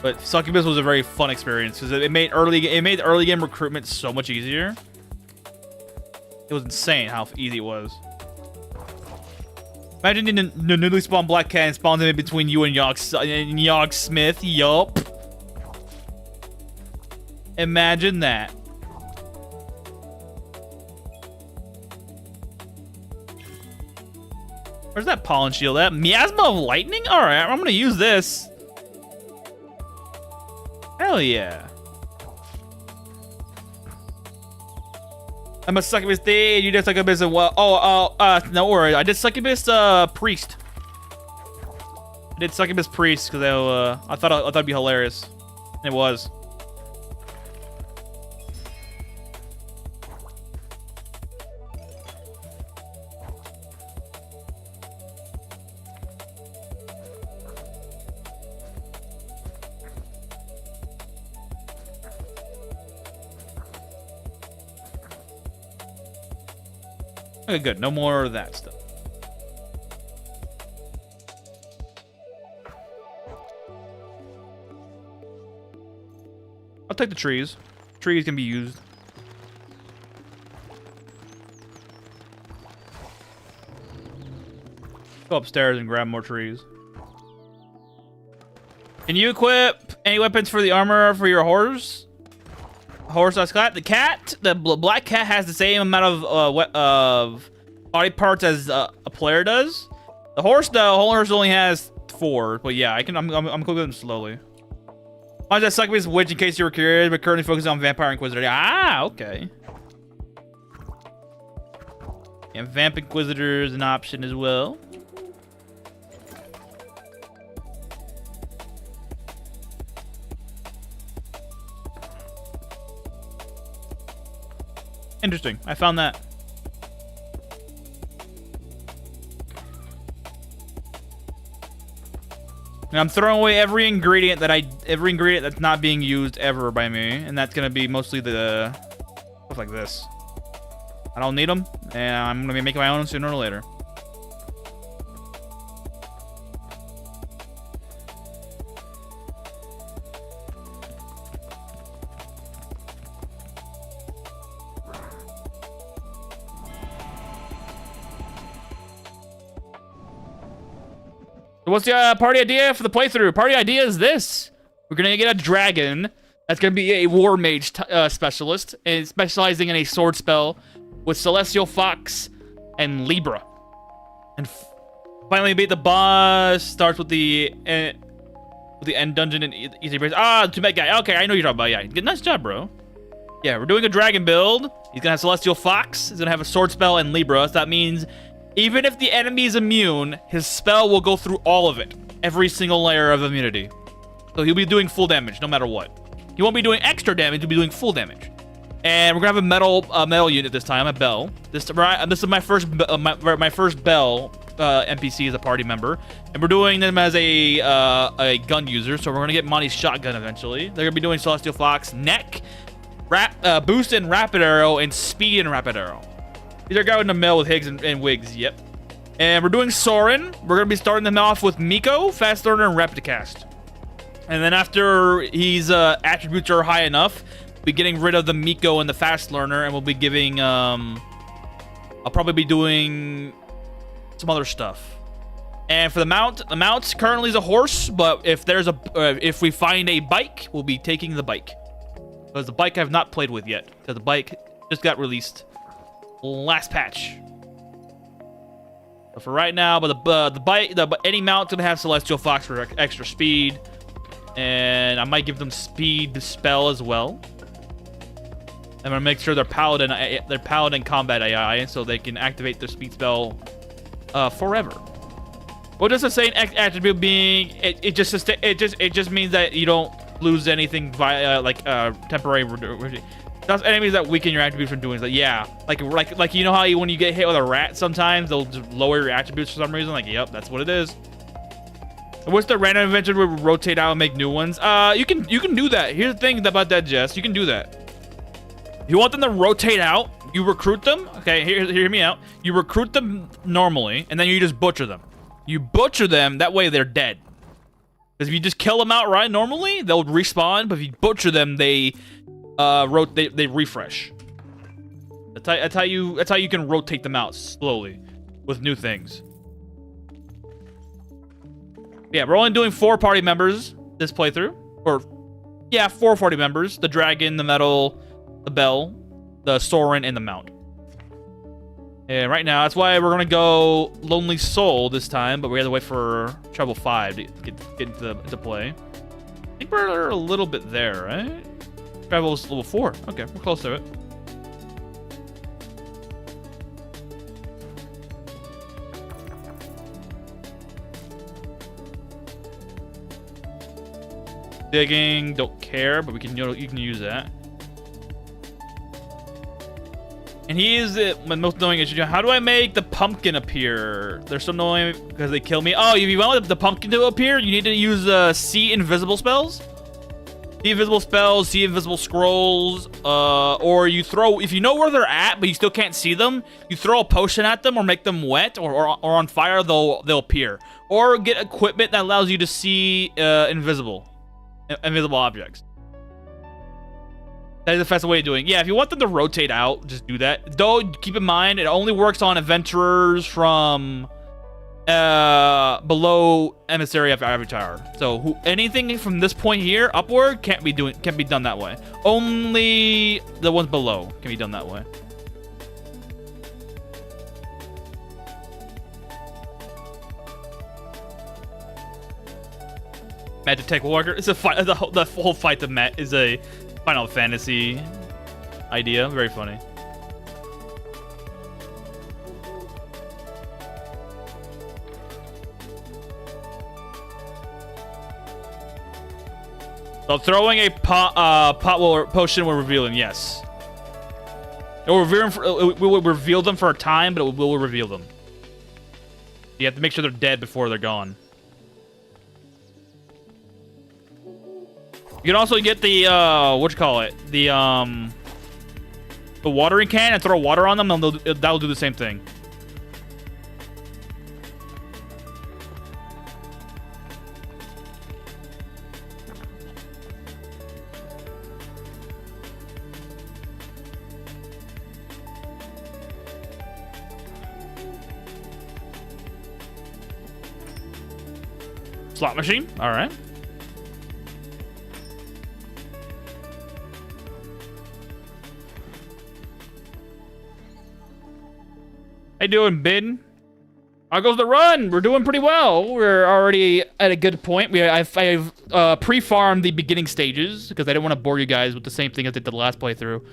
But Succ'nbus was a very fun experience because it made early game recruitment so much easier. It was insane how easy it was. Imagine the newly spawned black cat and spawns in between you and Yogg Smith. Yup. Imagine that. Where's that pollen shield at? Miasma of lightning? Alright, I'm gonna use this. Hell yeah. I'm a Succ'nbus dude. You did Succ'nbus as well. No worries. I did Succ'nbus priest. I did Succ'nbus priest because I thought it'd be hilarious. It was. Okay, good. No more of that stuff. I'll take the trees. Trees can be used. Go upstairs and grab more trees. Can you equip any weapons for the armor for your horse? Cat. The cat, the black cat, has the same amount of body parts as a player does. The horse, though, horse only has 4. But yeah, I'm cooking them slowly. I'm just sucking this witch in case you were curious, but currently focusing on vampire inquisitor. Ah, okay. Yeah, vamp inquisitor is an option as well. Interesting. I found that. And I'm throwing away every ingredient that's not being used ever by me, and that's gonna be mostly the stuff like this. I don't need them, and I'm gonna be making my own sooner or later. So what's the party idea for the playthrough? Party idea is this. We're going to get a dragon that's going to be a war mage specialist and specializing in a sword spell with Celestial Fox and Libra. And finally beat the boss. Starts with the end dungeon and easy breaks. Ah, too bad guy. Okay, I know you're talking about. Yeah, nice job, bro. Yeah, we're doing a dragon build. He's going to have Celestial Fox. He's going to have a sword spell and Libra. So that means even if the enemy is immune, his spell will go through all of it. Every single layer of immunity. So he'll be doing full damage no matter what. He won't be doing extra damage, he'll be doing full damage. And we're gonna have a metal unit this time, a bell. This is my first bell NPC as a party member. And we're doing them as a gun user, so we're gonna get Monty's shotgun eventually. They're gonna be doing Celestial Fox, neck, boost and rapid arrow, and speed and rapid arrow. These are guys in the mill with Higgs and Wigs, yep. And we're doing Soren. We're going to be starting them off with Miko, Fast Learner, and Repticast. And then after his attributes are high enough, we'll be getting rid of the Miko and the Fast Learner, and we'll be giving, I'll probably be doing some other stuff. And for the mount currently is a horse, but if we find a bike, we'll be taking the bike. Because the bike I've not played with yet, because the bike just got released last patch. But for right now, but any mount's gonna have Celestial Fox for extra speed, and I might give them speed to spell as well. I'm gonna make sure they're paladin combat AI, so they can activate their speed spell forever. What does the same attribute being? It just means that you don't lose anything via temporary. That's enemies that weaken your attributes from doing that. Yeah, like you know how when you get hit with a rat, sometimes they'll just lower your attributes for some reason. Like, yep, that's what it is. What's the random invention where we rotate out and make new ones? You can do that. Here's the thing about that, Jess. You can do that. If you want them to rotate out, you recruit them. Okay, hear me out. You recruit them normally, and then you just butcher them. You butcher them. That way, they're dead. Because if you just kill them outright normally, they'll respawn. But if you butcher them, they refresh. That's how you can rotate them out slowly with new things. Yeah, we're only doing 4 party members this playthrough. Or, yeah, 4 party members. The dragon, the metal, the bell, the Soren, and the mount. And right now, that's why we're going to go Lonely Soul this time, but we have to wait for Treble 5 to get into play. I think we're a little bit there, right? Treble level 4. Okay, we're close to it. Digging, don't care, but you can use that. And he is my most annoying issue. How do I make the pumpkin appear? They're so annoying because they kill me. Oh, if you want the pumpkin to appear, you need to use see invisible spells. See invisible spells, see invisible scrolls, or you throw, if you know where they're at, but you still can't see them, you throw a potion at them or make them wet or on fire, they'll appear. Or get equipment that allows you to see invisible objects. That is the fastest way of doing it. Yeah, if you want them to rotate out, just do that. Though, keep in mind, it only works on adventurers from below Emissary of Ivory Tower. So anything from this point here upward can't be done that way. Only the ones below can be done that way. Magic Tech Walker. It's a fight. The whole fight to Met is a Final Fantasy idea. Very funny. So throwing a potion will reveal them. Yes. It will reveal them for a time, but it will reveal them. You have to make sure they're dead before they're gone. You can also get the the watering can and throw water on them, and that'll do the same thing. Slot machine. All right. How you doing, Bin? How goes the run? We're doing pretty well. We're already at a good point. I've pre-farmed the beginning stages because I didn't want to bore you guys with the same thing as I did the last playthrough.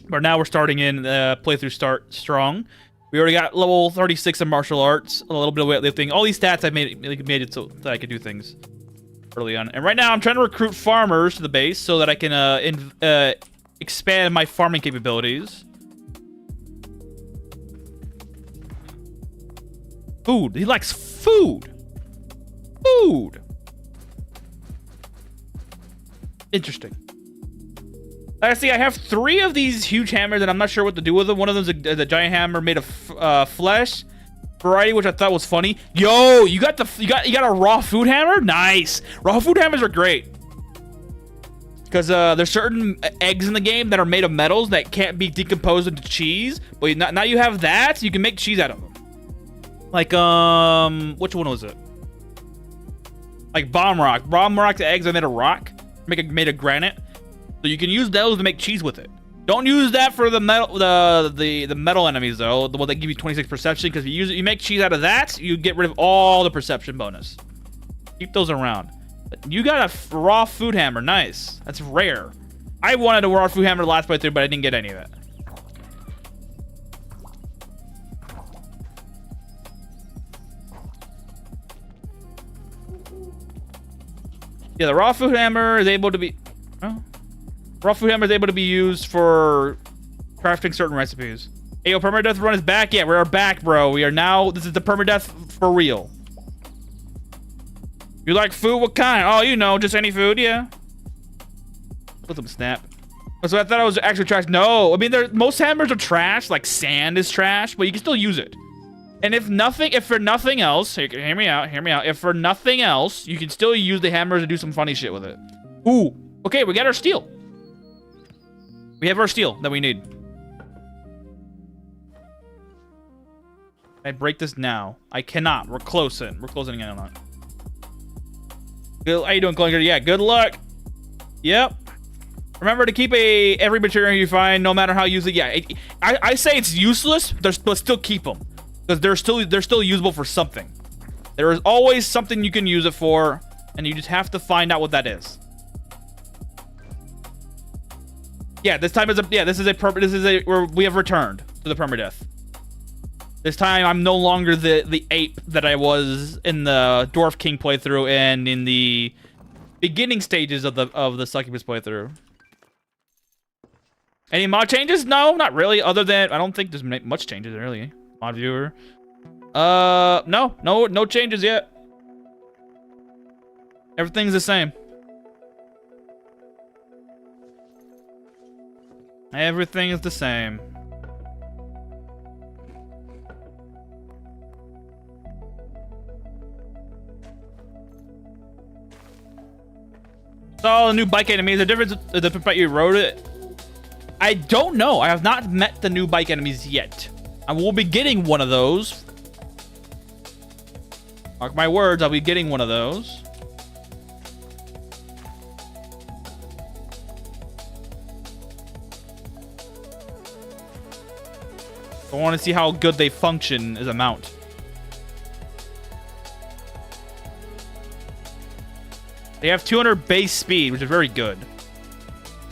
But now we're starting in playthrough start strong. We already got level 36 in martial arts, a little bit of weightlifting. All these stats I made it so that I could do things early on. And right now I'm trying to recruit farmers to the base so that I can expand my farming capabilities. Food. He likes food. Food. Interesting. I see. I have 3 of these huge hammers, and I'm not sure what to do with them. One of them's a giant hammer made of flesh variety, which I thought was funny. Yo, you got a raw food hammer? Nice. Raw food hammers are great because there's certain eggs in the game that are made of metals that can't be decomposed into cheese. But now you have that, so you can make cheese out of them. Like which one was it? Like bomb rock. Bomb rock eggs are made of rock, made of granite. So you can use those to make cheese with it. Don't use that for the metal, the metal enemies though. The one that give you 26 perception, because if you use it, you make cheese out of that, you get rid of all the perception bonus. Keep those around. But you got a raw food hammer, nice. That's rare. I wanted a raw food hammer last playthrough, but I didn't get any of it. Yeah, the raw food hammer is able to be. Oh. Raw food hammer is able to be used for crafting certain recipes. Hey, yo, Permadeath run is back. Yeah, we're back, bro. We are now. This is the Permadeath for real. You like food? What kind? Oh, you know, just any food. Yeah. Let them snap. So I thought I was actually trash. No, I mean, most hammers are trash. Like sand is trash, but you can still use it. And if for nothing else, hear me out. If for nothing else, you can still use the hammers to do some funny shit with it. Ooh. Okay, we got our steel. We have our steel that we need. Can I break this now? I cannot. We're closing. We're closing in on it. Good. How you doing, Clunker? Yeah, good luck. Yep. Remember to keep every material you find, no matter how useful. Yeah, I say it's useless, but still keep them. Because they're still usable for something. There is always something you can use it for, and you just have to find out what that is. Yeah, this time we have returned to the permadeath. This time I'm no longer the ape that I was in the Dwarf King playthrough and in the beginning stages of the Succ'nbus playthrough. Any mod changes? No, not really. Other than I don't think there's much changes really. Mod viewer. No changes yet. Everything's the same. Everything is the same. So the new bike enemy, is there difference the difference about you wrote it? I don't know. I have not met the new bike enemies yet. I will be getting one of those. Mark my words, I'll be getting one of those. I want to see how good they function as a mount. They have 200 base speed, which is very good.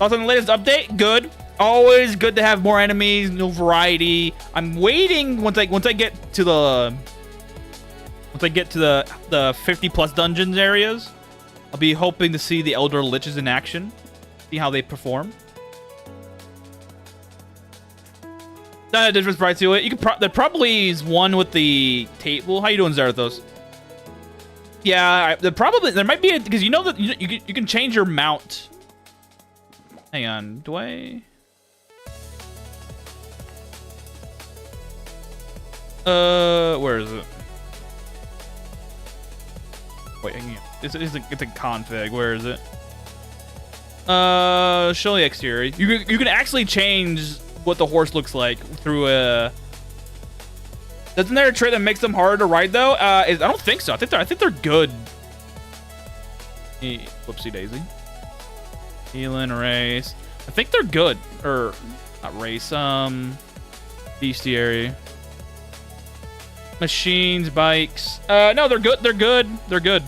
Also, in the latest update, good. Always good to have more enemies, no variety. I'm waiting once I get to the 50+ dungeons areas. I'll be hoping to see the Elder Liches in action, see how they perform. Not a difference right to it. You could there probably is one with the table. How you doing, Zarathos? Yeah, there might be because you know that you can change your mount. Hang on, do I? Where is it? Wait, hang on. It's a config. Where is it? Show the exterior. You can actually change what the horse looks like through a. Isn't there a trait that makes them harder to ride though? I don't think so. I think they're good. Whoopsie daisy. Elin race. I think they're good. Or not race. Bestiary. Machines, bikes. No, they're good. They're good. They're good.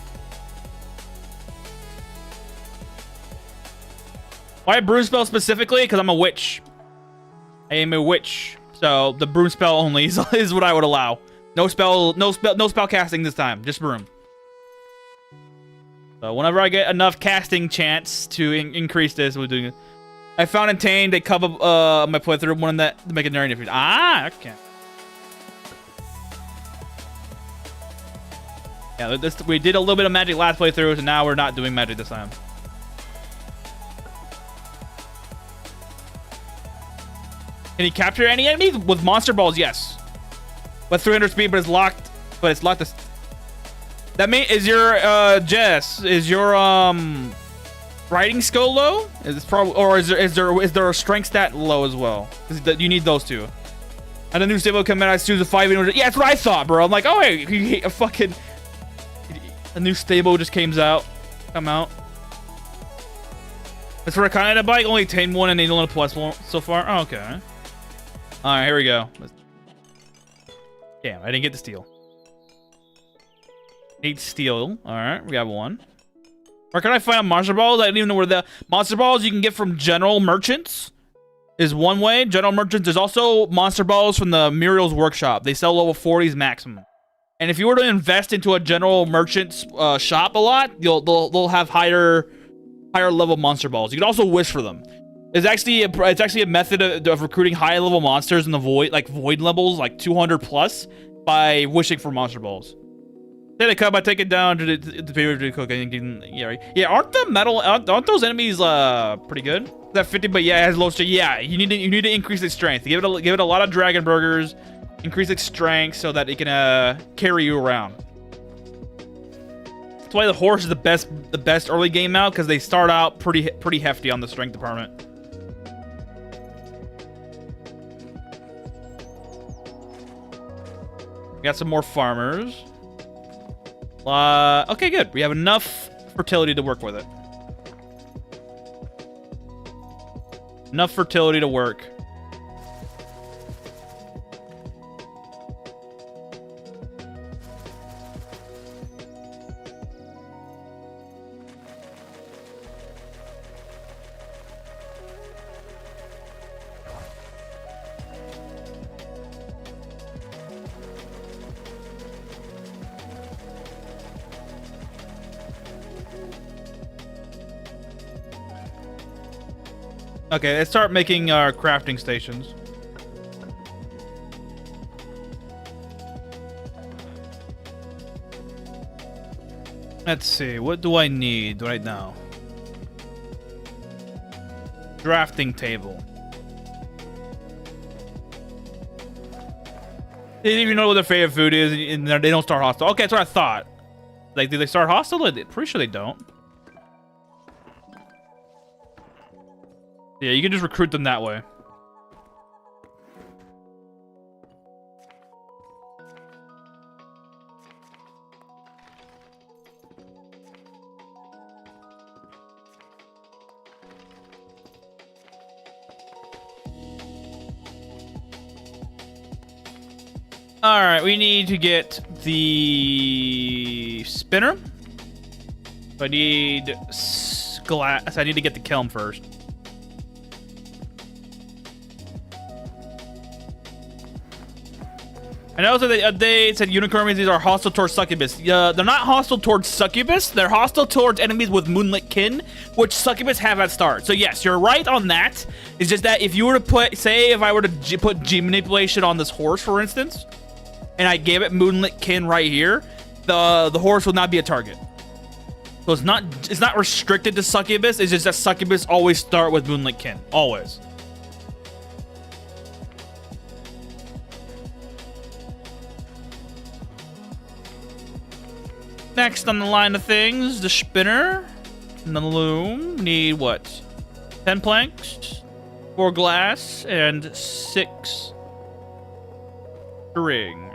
Why broom spell specifically? Because I'm a witch. I am a witch. So the broom spell only is what I would allow. No spell casting this time. Just broom. So whenever I get enough casting chance to increase this, we're doing it. I found in Tane they cover my playthrough one that to make a narrative. Ah, okay. Yeah, we did a little bit of magic last playthrough, so now we're not doing magic this time. Can you capture any enemies with monster balls? Yes. With 300 speed, but it's locked. That mean is your Jess? Is your riding skill low? Is probably, or is there a strength stat low as well? Because you need those two. And the new stable come out. I choose a 5. Yeah, that's what I thought, bro. I'm like, oh wait, a new stable just come out. As for a kind of bike, only Tane 1 and elonaplus so far. Oh, okay. All right, here we go. Damn, I didn't get the steel. 8 steel. All right, we got 1. Where can I find monster balls? I don't even know where the monster balls you can get from general merchants is one way. General merchants. There's also monster balls from the Muriel's workshop. They sell level 40s maximum. And if you were to invest into a general merchant's shop a lot, they'll have higher level monster balls. You can also wish for them. It's actually a method of recruiting high level monsters in the void levels like 200+ by wishing for monster balls. Take a cup, I take it down to the paper to cook. Yeah, right. Yeah, aren't those enemies pretty good? That 50, but yeah, it has low strength. Yeah, you need to increase its strength. Give it a lot of dragon burgers, increase its strength so that it can carry you around. That's why the horse is the best early game mount, because they start out pretty hefty on the strength department. Got some more farmers. Okay, good. We have enough fertility to work with it. Enough fertility to work. Okay, let's start making our crafting stations. Let's see, what do I need right now? Drafting table. They didn't even know what their favorite food is, and they don't start hostile. Okay, that's what I thought. Like, do they start hostile? Pretty sure they don't. Yeah, you can just recruit them that way. All right, we need to get the spinner. I need glass. I need to get the kiln first. And also, they said unicorn means these are hostile towards succubus. They're not hostile towards succubus. They're hostile towards enemies with moonlit kin, which succubus have at start. So yes, you're right on that. It's just that if you were to put, say, if I were to put G manipulation on this horse, for instance, and I gave it moonlit kin right here, the horse will not be a target. So it's not restricted to succubus. It's just that succubus always start with moonlit kin, always. Next on the line of things, the spinner and the loom need what? 10 planks, 4 glass, and 6 string.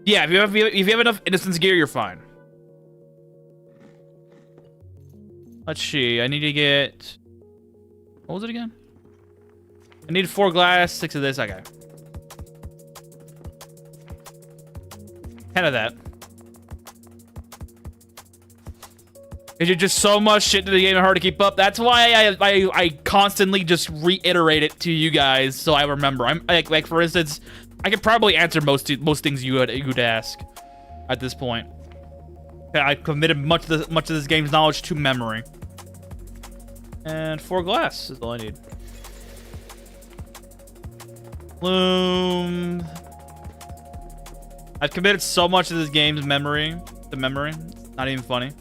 Yeah, if you have enough innocence gear, you're fine. Let's see. I need to get... What was it again? I need 4 glass, 6 of this. Okay. 10 of that. It's just so much shit to the game, hard to keep up. That's why I constantly just reiterate it to you guys so I remember. I'm like for instance, I could probably answer most things you'd ask at this point. I committed much of this game's knowledge to memory. And 4 glass is all I need. Loom. I've committed so much of this game's memory to memory. It's not even funny.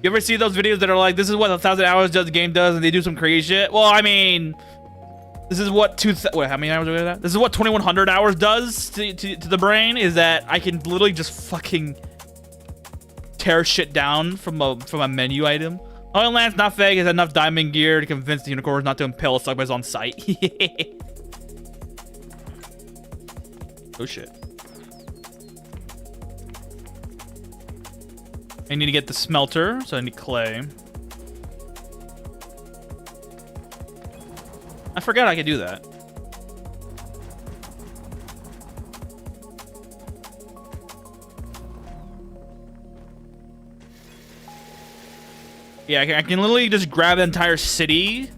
You ever see those videos that are like, this is what 1,000 hours the game does, and they do some crazy shit? Well, I mean, this is what wait, how many hours are we at? This is what 2,100 hours does to the brain. Is that I can literally just fucking tear shit down from a menu item. Oil Lance not fake has enough diamond gear to convince the unicorns not to impale succubus on sight. Oh shit. I need to get the smelter, so I need clay. I forgot I could do that. Yeah, I can literally just grab an entire city,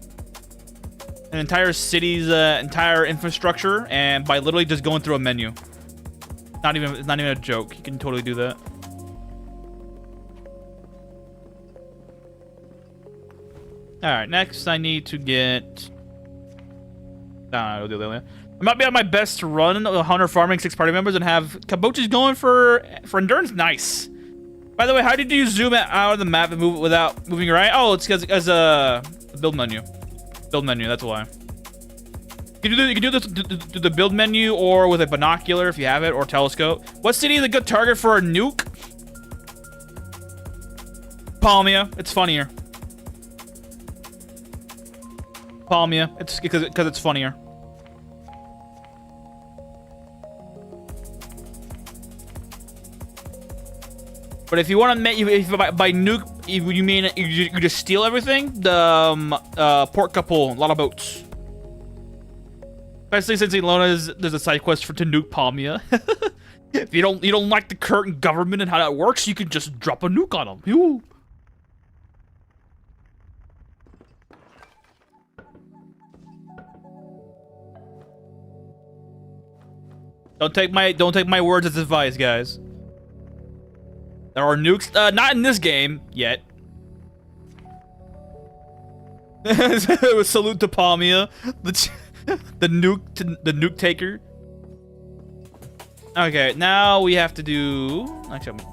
an entire city's entire infrastructure, and by literally just going through a menu. It's not even a joke. You can totally do that. All right, next I need to get. I might be on my best to run hunter farming 6 party members and have Kabochi's going for endurance. Nice. By the way, how did you zoom it out of the map and move it without moving right? Oh, it's because as a build menu. Build menu, that's why. You can do this to the build menu or with a binocular if you have it, or telescope. What city is a good target for a nuke? Palmia. It's funnier. Palmia. It's because it's funnier. But if you want to make, if by nuke, if you mean you just steal everything, the Port Capul, a lot of boats. Especially since elona there's a side quest to nuke Palmia. If you don't like the current government and how that works, you can just drop a nuke on them. Yoo. Don't take my words as advice, guys. There are nukes, not in this game yet. Salute to Palmia, the nuke taker. Okay, now we have to do. Actually,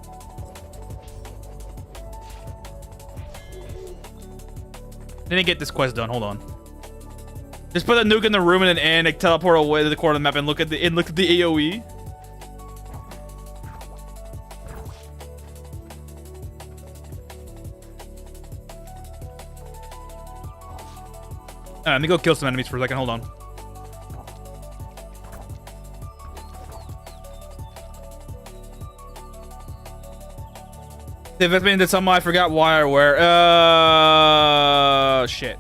Didn't get this quest done. Hold on. Just put a nuke in the room and then teleport away to the corner of the map and look at the AOE. Let me go kill some enemies for a second. Hold on. The investment into something I forgot why or where. Shit.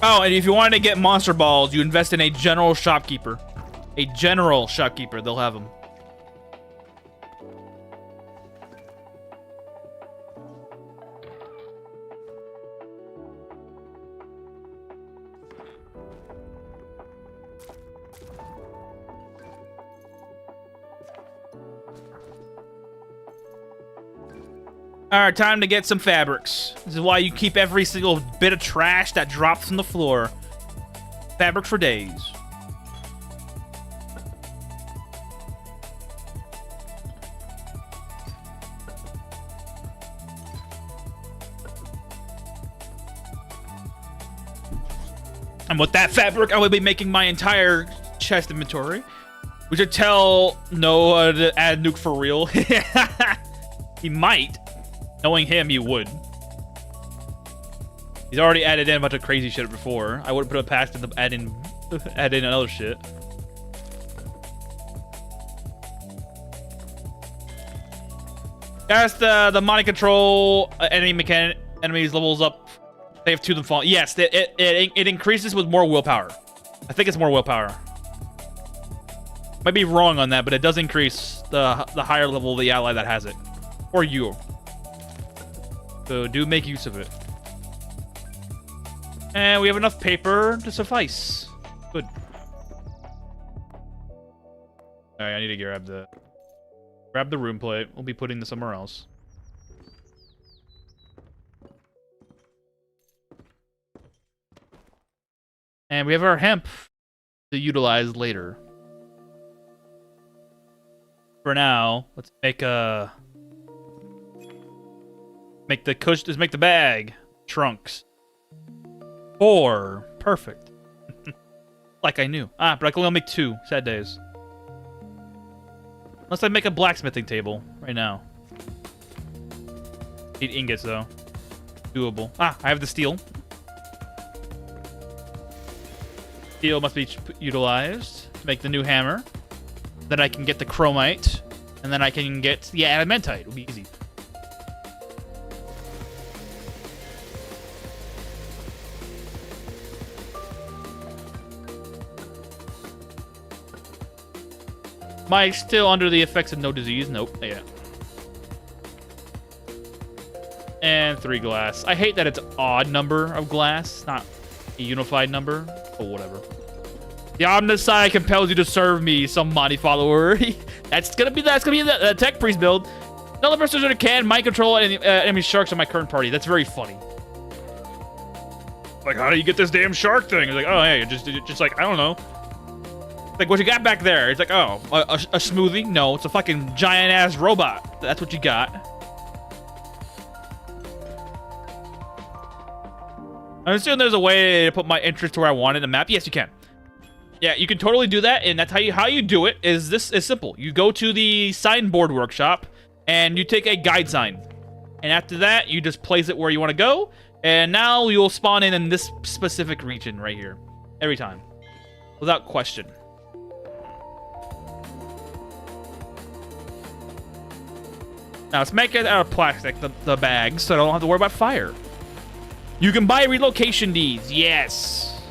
Oh, and if you wanted to get monster balls, you invest in a general shopkeeper. A general shopkeeper. They'll have them. Alright, time to get some fabrics. This is why you keep every single bit of trash that drops from the floor. Fabrics for days. And with that fabric, I will be making my entire chest inventory. We should tell Noah to add nuke for real. He might. Knowing him, he would. He's already added in a bunch of crazy shit before. I wouldn't put it past him to add in another shit. That's the money control enemies levels up. They have 2 of them fall. Yes, it increases with more willpower. I think it's more willpower. Might be wrong on that, but it does increase the higher level of the ally that has it. Or you. So do make use of it. And we have enough paper to suffice. Good. Alright, I need to grab the room plate. We'll be putting this somewhere else. And we have our hemp to utilize later. For now, let's make a... Make the bag. Trunks. 4. Perfect. Like I knew. But I can only make 2. Sad days. Unless I make a blacksmithing table right now. Need ingots though. Doable. I have the steel. Steel must be utilized to make the new hammer. Then I can get the chromite. And then I can get the adamantite. It'll be easy. Am I still under the effects of no disease? Nope. Yeah. And 3 glass. I hate that it's an odd number of glass, not a unified number. But whatever. The Omnisci compels you to serve me, some mighty follower. that's gonna be the tech priest build. Another person who can mind control enemy sharks on my current party. That's very funny. Like, how do you get this damn shark thing? It's like, oh hey, just like I don't know. Like, what you got back there? It's like, oh, a smoothie? No, it's a fucking giant-ass robot. That's what you got. I assume there's a way to put my interest to where I want it in the map. Yes, you can. Yeah, you can totally do that, and that's how you do it. This is simple. You go to the signboard workshop, and you take a guide sign. And after that, you just place it where you want to go, and now you'll spawn in this specific region right here. Every time. Without question. Now, let's make it out of plastic, the bags, so I don't have to worry about fire. You can buy relocation deeds. Yes.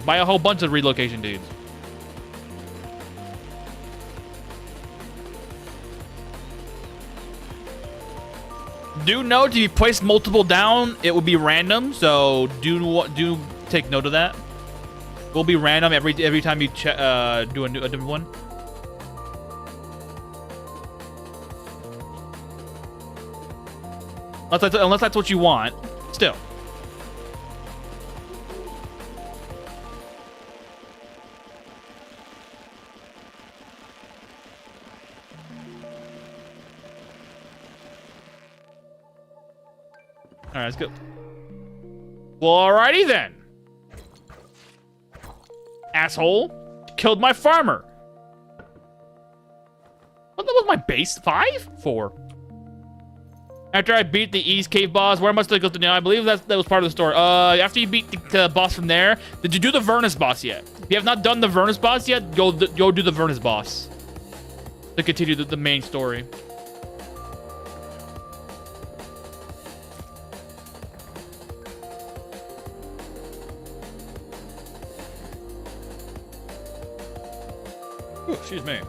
Buy a whole bunch of relocation deeds. Do note, if you place multiple down, it will be random, so do take note of that. It will be random every time you do a different one. Unless that's what you want. Still. Alright, let's go. Well, alrighty then. Asshole. Killed my farmer. What was my base? 5? 4. After I beat the East Cave boss, where must I go to now? I believe that was part of the story. After you beat the boss from there, did you do the Vernus boss yet? If you have not done the Vernus boss yet, go do the Vernus boss. To continue the main story. Ooh, excuse me.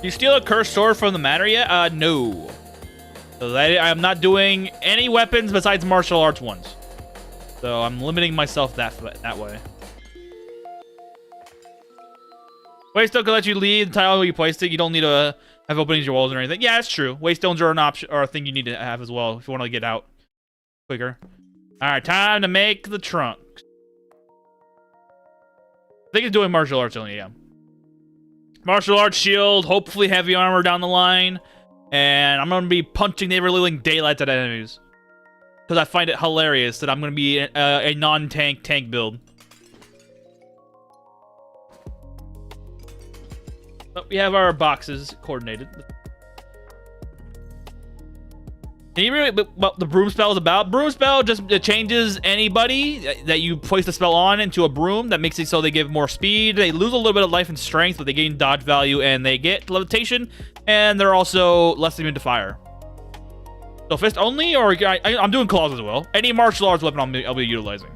You steal a cursed sword from the manor yet? No. So I'm not doing any weapons besides martial arts ones. So I'm limiting myself that way. Waystone can let you leave the tile where you placed it. You don't need to have openings your walls or anything. Yeah, that's true. Waystones are an option or a thing you need to have as well if you want to get out quicker. All right, time to make the trunks. I think it's doing martial arts only, yeah. Martial arts shield, hopefully heavy armor down the line. And I'm going to be punching the ever-living daylights at enemies. Because I find it hilarious that I'm going to be a non-tank tank build. But we have our boxes coordinated. Can you read what the broom spell is about? Broom spell just changes anybody that you place the spell on into a broom. That makes it so they give more speed. They lose a little bit of life and strength, but they gain dodge value and they get levitation. And they're also less immune to fire. So fist only, or I'm doing claws as well. Any martial arts weapon I'll be utilizing.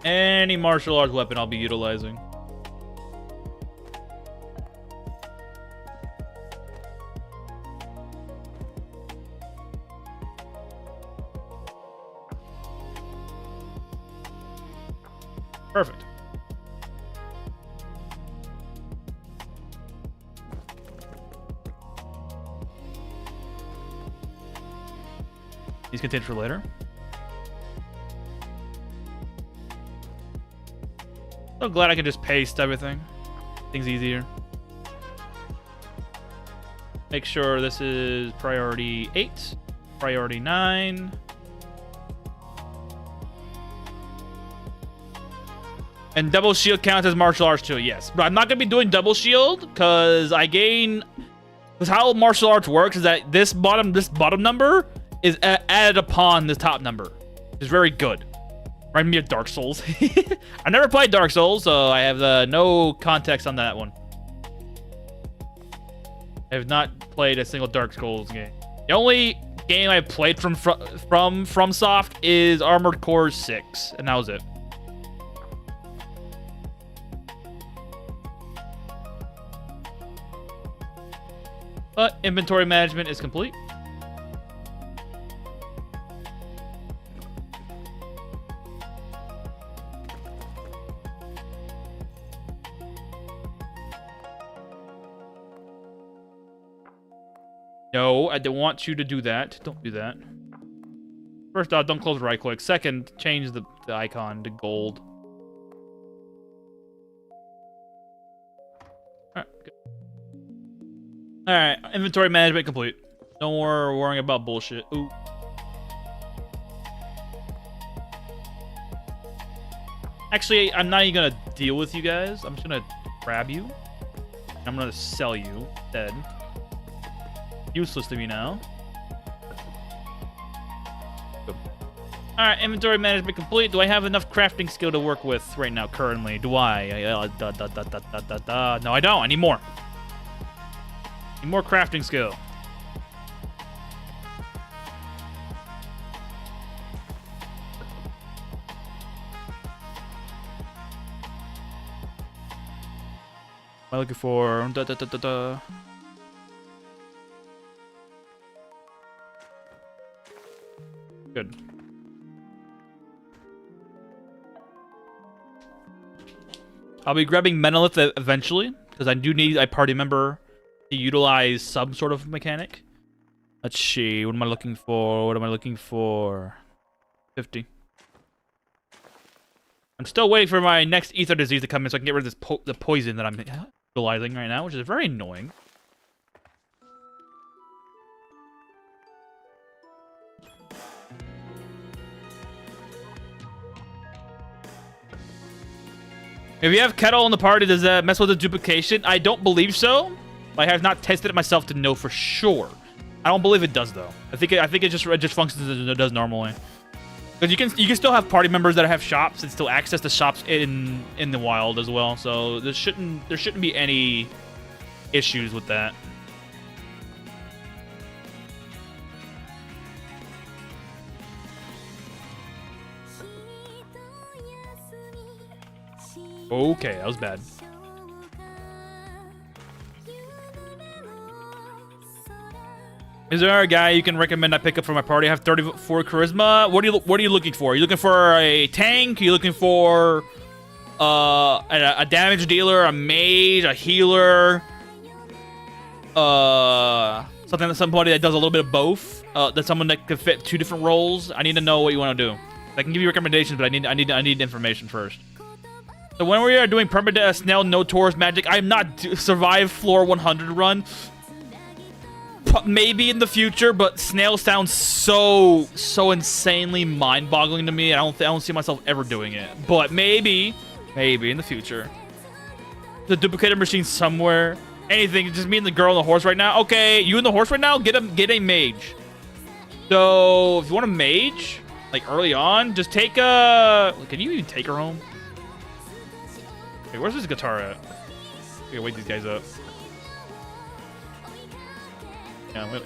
Any martial arts weapon I'll be utilizing. Perfect. These contained for later. So glad I can just paste everything. Things easier. Make sure this is priority 8, priority 9. And double shield counts as martial arts too, yes. But I'm not going to be doing double shield because I gain... Because how martial arts works is that this bottom number is added upon this top number. It's very good. Remind me of Dark Souls. I never played Dark Souls, so I have no context on that one. I have not played a single Dark Souls game. The only game I've played from FromSoft is Armored Core 6, and that was it. But inventory management is complete. No, I don't want you to do that. Don't do that. First off, don't close right click. Second, change the icon to gold. Alright, good. Alright, inventory management complete. No more worrying about bullshit. Ooh. Actually, I'm not even gonna deal with you guys. I'm just gonna grab you. I'm gonna sell you instead. Useless to me now. Alright, inventory management complete. Do I have enough crafting skill to work with right now, currently? Do I? No, I don't. I need more. Need more crafting skill. What am I looking for? Good. I'll be grabbing Monolith eventually, because I do need a party member to utilize some sort of mechanic. Let's see. What am I looking for? What am I looking for? 50. I'm still waiting for my next ether disease to come in so I can get rid of this the poison that I'm utilizing right now, which is very annoying. If you have Kettle in the party, does that mess with the duplication? I don't believe so. I have not tested it myself to know for sure. I don't believe it does though. I think it just functions as it does normally. Because you can still have party members that have shops and still access the shops in the wild as well. So there shouldn't be any issues with that. Okay, that was bad. Is there a guy you can recommend I pick up for my party? I have 34 charisma. What are you looking for? Are you looking for a tank? Are you looking for a damage dealer, a mage, a healer? Somebody that does a little bit of both. That's someone that could fit 2 different roles. I need to know what you want to do. I can give you recommendations, but I need information first. So when we are doing Permadeath, Snail, no Taurus magic, I'm not survive floor 100 run. Maybe in the future, but Snail sounds so insanely mind-boggling to me. I don't see myself ever doing it. But maybe in the future. The duplicator machine somewhere. Anything, just me and the girl and the horse right now. Okay, you and the horse right now. Get a mage. So if you want a mage, like early on, just take a. Can you even take her home? Hey, where's this guitar at? I gotta wake these guys up. Yeah,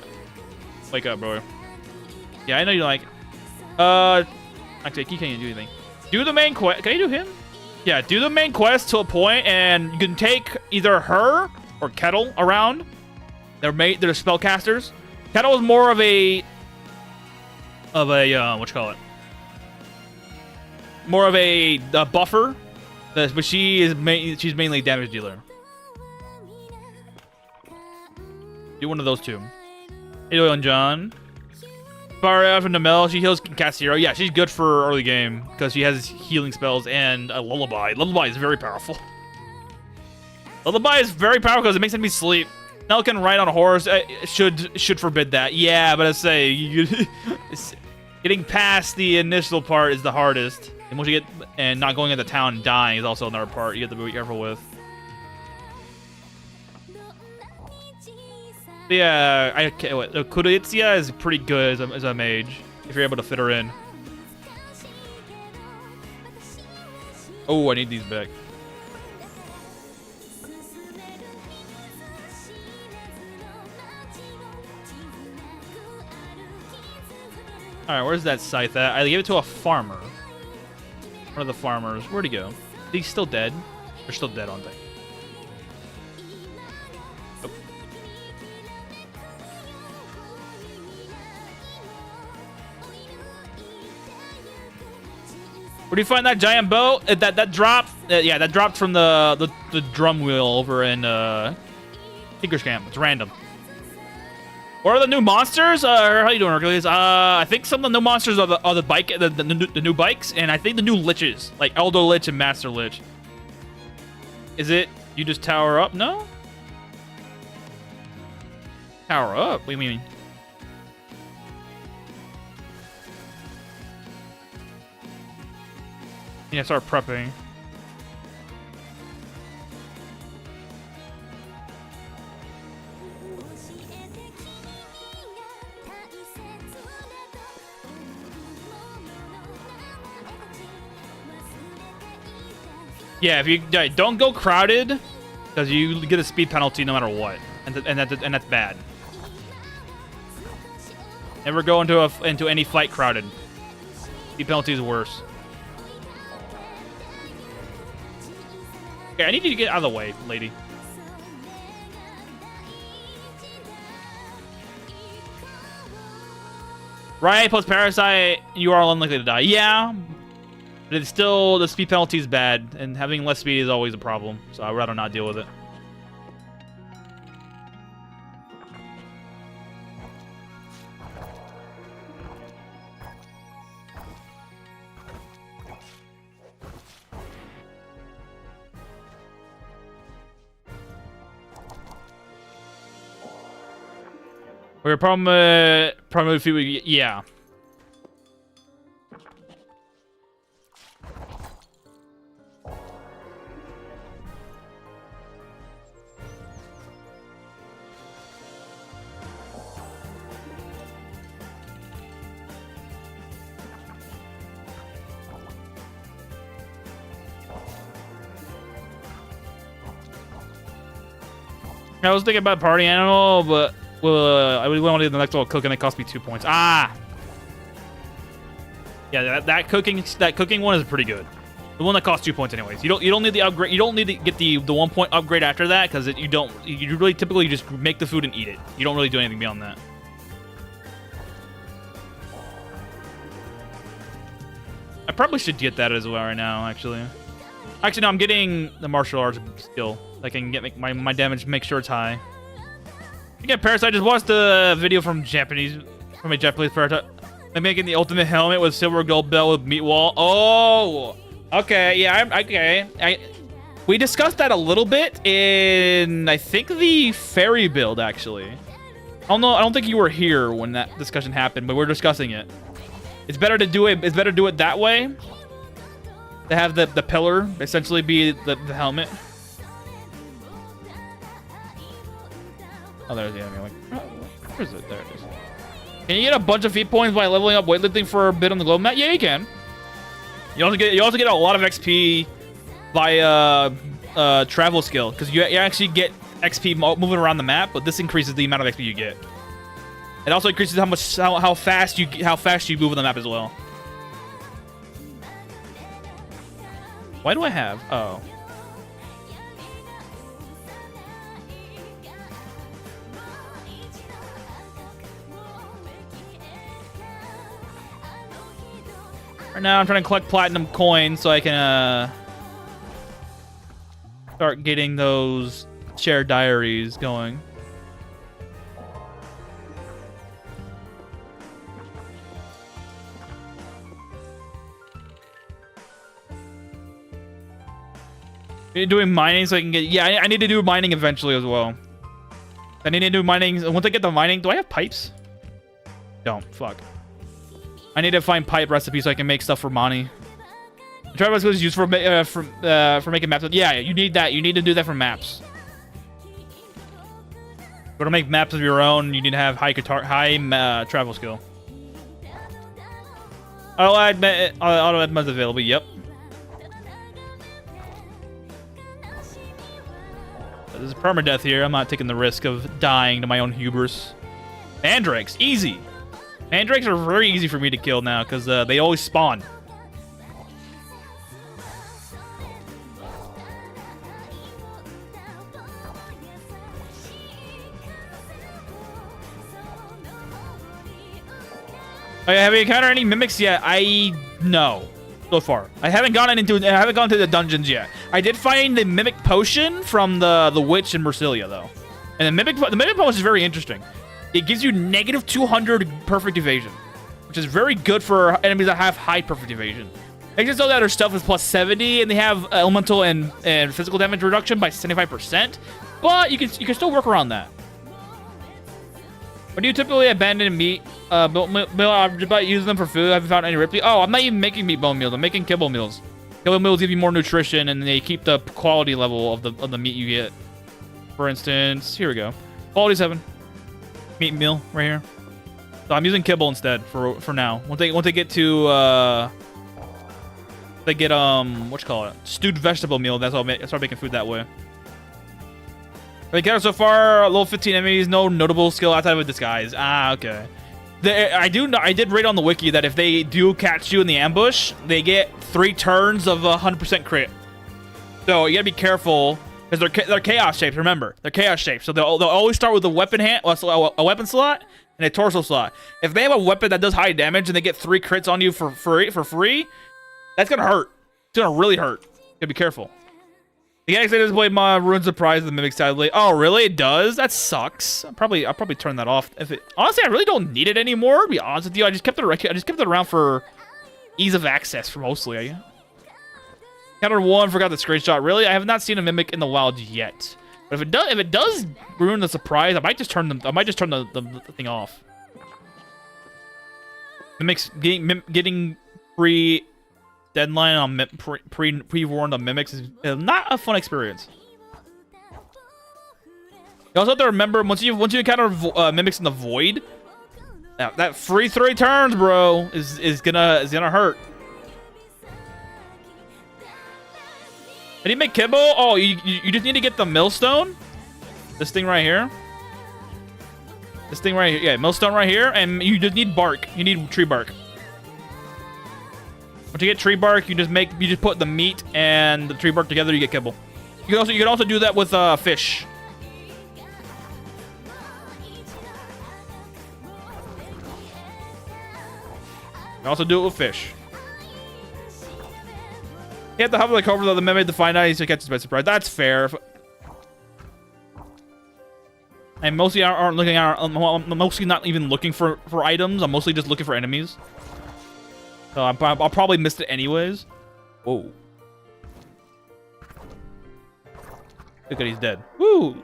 wake up, bro. Yeah, I know you like. Actually, he can't even do anything. Do the main quest. Can you do him? Yeah, do the main quest to a point, and you can take either her or Kettle around. They're spellcasters. Kettle is more of a what you call it? More of a buffer. But she's mainly a damage dealer. Do one of those two. Hey, Oil and John. Fire out from the Mel. She heals cast hero. Yeah, she's good for early game because she has healing spells and a lullaby. Lullaby is very powerful. Lullaby is very powerful because it makes enemies sleep. Nell can ride on a horse. Should forbid that. Yeah, but I say getting past the initial part is the hardest. And once you get and not going into town and dying is also another part you have to be careful with. Yeah, Kudoitsia is pretty good as a mage if you're able to fit her in. Oh, I need these back. All right, where's that scythe at? I gave it to a farmer. One of the farmers. Where'd he go? He's still dead. They're still dead, aren't they? Oh. Where do you find that giant bow? That dropped. Yeah, that dropped from the drum wheel over in Tinker's Camp. It's random. What are the new monsters? How you doing, Hercules? I think some of the new monsters are the new bikes, and I think the new liches, like Elder Lich and Master Lich. Is it you just tower up? No. Tower up? What do you mean? Yeah, start prepping. Yeah, if you don't go crowded, because you get a speed penalty no matter what, and that's bad. Never go into any fight crowded. Speed penalty is worse. Okay, I need you to get out of the way, lady. Right, plus Parasite, you are unlikely to die. Yeah. But it's still, the speed penalty is bad, and having less speed is always a problem, so I'd rather not deal with it. We're probably yeah. I was thinking about party animal, but I really want to do the next level cook, and it cost me 2 points. Ah, yeah, that cooking one is pretty good. The one that costs 2 points, anyways. You don't need the upgrade. You don't need to get the 1 point upgrade after that because you really typically just make the food and eat it. You don't really do anything beyond that. I probably should get that as well right now, actually. Actually, no, I'm getting the martial arts skill. I can get my damage, make sure it's high. Again, Parasite, just watched the video from a Japanese Parasite. They're making the ultimate helmet with silver gold belt with meat wall. Oh, okay, yeah, okay. We discussed that a little bit in, I think, the fairy build, actually. I don't think you were here when that discussion happened, but we're discussing it. It's better to do it that way. To have the pillar essentially be the helmet. Oh, there's the enemy. Where's it? There it is. Can you get a bunch of feat points by leveling up weightlifting for a bit on the globe map? Yeah, you can. You also get a lot of XP by travel skill because you actually get XP moving around the map, but this increases the amount of XP you get. It also increases how fast you move on the map as well. Why do I have? Oh. Right now, I'm trying to collect platinum coins so I can start getting those shared diaries going. Doing mining so I can get... Yeah, I need to do mining eventually as well. I need to do mining. Once I get the mining... Do I have pipes? Don't. Fuck. I need to find pipe recipes so I can make stuff for Mani. Travis was used for making maps. Yeah, you need that. You need to do that for maps. But to make maps of your own, you need to have high travel skill. Auto add mods available. Yep. There's a permadeath here. I'm not taking the risk of dying to my own hubris. Mandrakes, easy. Mandrakes are very easy for me to kill now because they always spawn. Have you encountered any mimics yet? No. So far, I haven't gone to the dungeons yet. I did find the mimic potion from the witch in Mercilia though, and the mimic potion is very interesting. It gives you negative 200 perfect evasion, which is very good for enemies that have high perfect evasion. Makes it so that their stuff is plus 70, and they have elemental and physical damage reduction by 75%. But you can still work around that. When do you typically abandon meat meal about using them for food? Have you found any Ripley? Oh, I'm not even making meat bone meals. I'm making kibble meals. Kibble meals give you more nutrition, and they keep the quality level of the meat you get. For instance, here we go. Quality 7. Meat meal right here. So I'm using kibble instead for now. Once they get to they get what you call it, stewed vegetable meal. That's I'll start making food that way. They got so far level 15 enemies, no notable skill outside of disguise. Ah, okay. I did read on the wiki that if they do catch you in the ambush, they get 3 turns of 100% crit. So you gotta be careful because they're chaos shapes. Remember, they're chaos shapes. So they'll always start with a weapon a weapon slot and a torso slot. If they have a weapon that does high damage and they get 3 crits on you for free, that's gonna hurt. It's gonna really hurt. You gotta be careful. The guy said this play my Ruin Surprise the Mimic sadly. Oh, really? It does? That sucks. I'll probably turn that off. Honestly, I really don't need it anymore. To be honest with you, I just kept it around for ease of access for mostly. Counter 1 forgot the screenshot. Really? I have not seen a Mimic in the wild yet. But if it does ruin the surprise, I might just turn the thing off. It makes getting pre-deadline on pre-warned on mimics is not a fun experience. You also have to remember once you encounter mimics in the void, that free 3 turns, bro, is gonna hurt. Did he make kibble? Oh, you just need to get the millstone. This thing right here. This thing right here. Yeah, millstone right here, and you just need bark. You need tree bark. Once you get tree bark, you just put the meat and the tree bark together. You get kibble. You can also do that with fish. You can also do it with fish. You have to hover like over the mimic to find out he's to catch us by surprise. That's fair. And mostly aren't looking at. I'm mostly not even looking for items. I'm mostly just looking for enemies. So I'll probably miss it anyways. Whoa. Look at he's dead. Woo.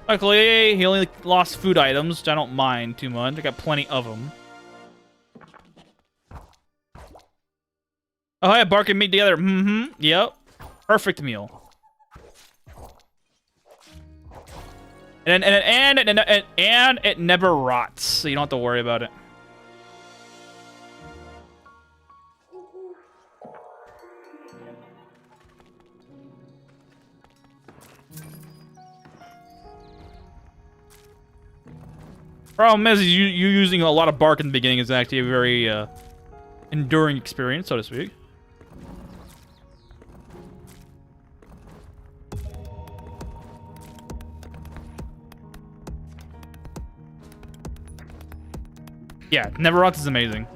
Luckily, he only lost food items, which I don't mind too much. I got plenty of them. Oh, yeah, bark and meat together. Mm-hmm. Yep. Perfect meal. And it never rots, so you don't have to worry about it. Problem is, you using a lot of bark in the beginning is actually a very enduring experience, so to speak. Yeah, never rots is amazing.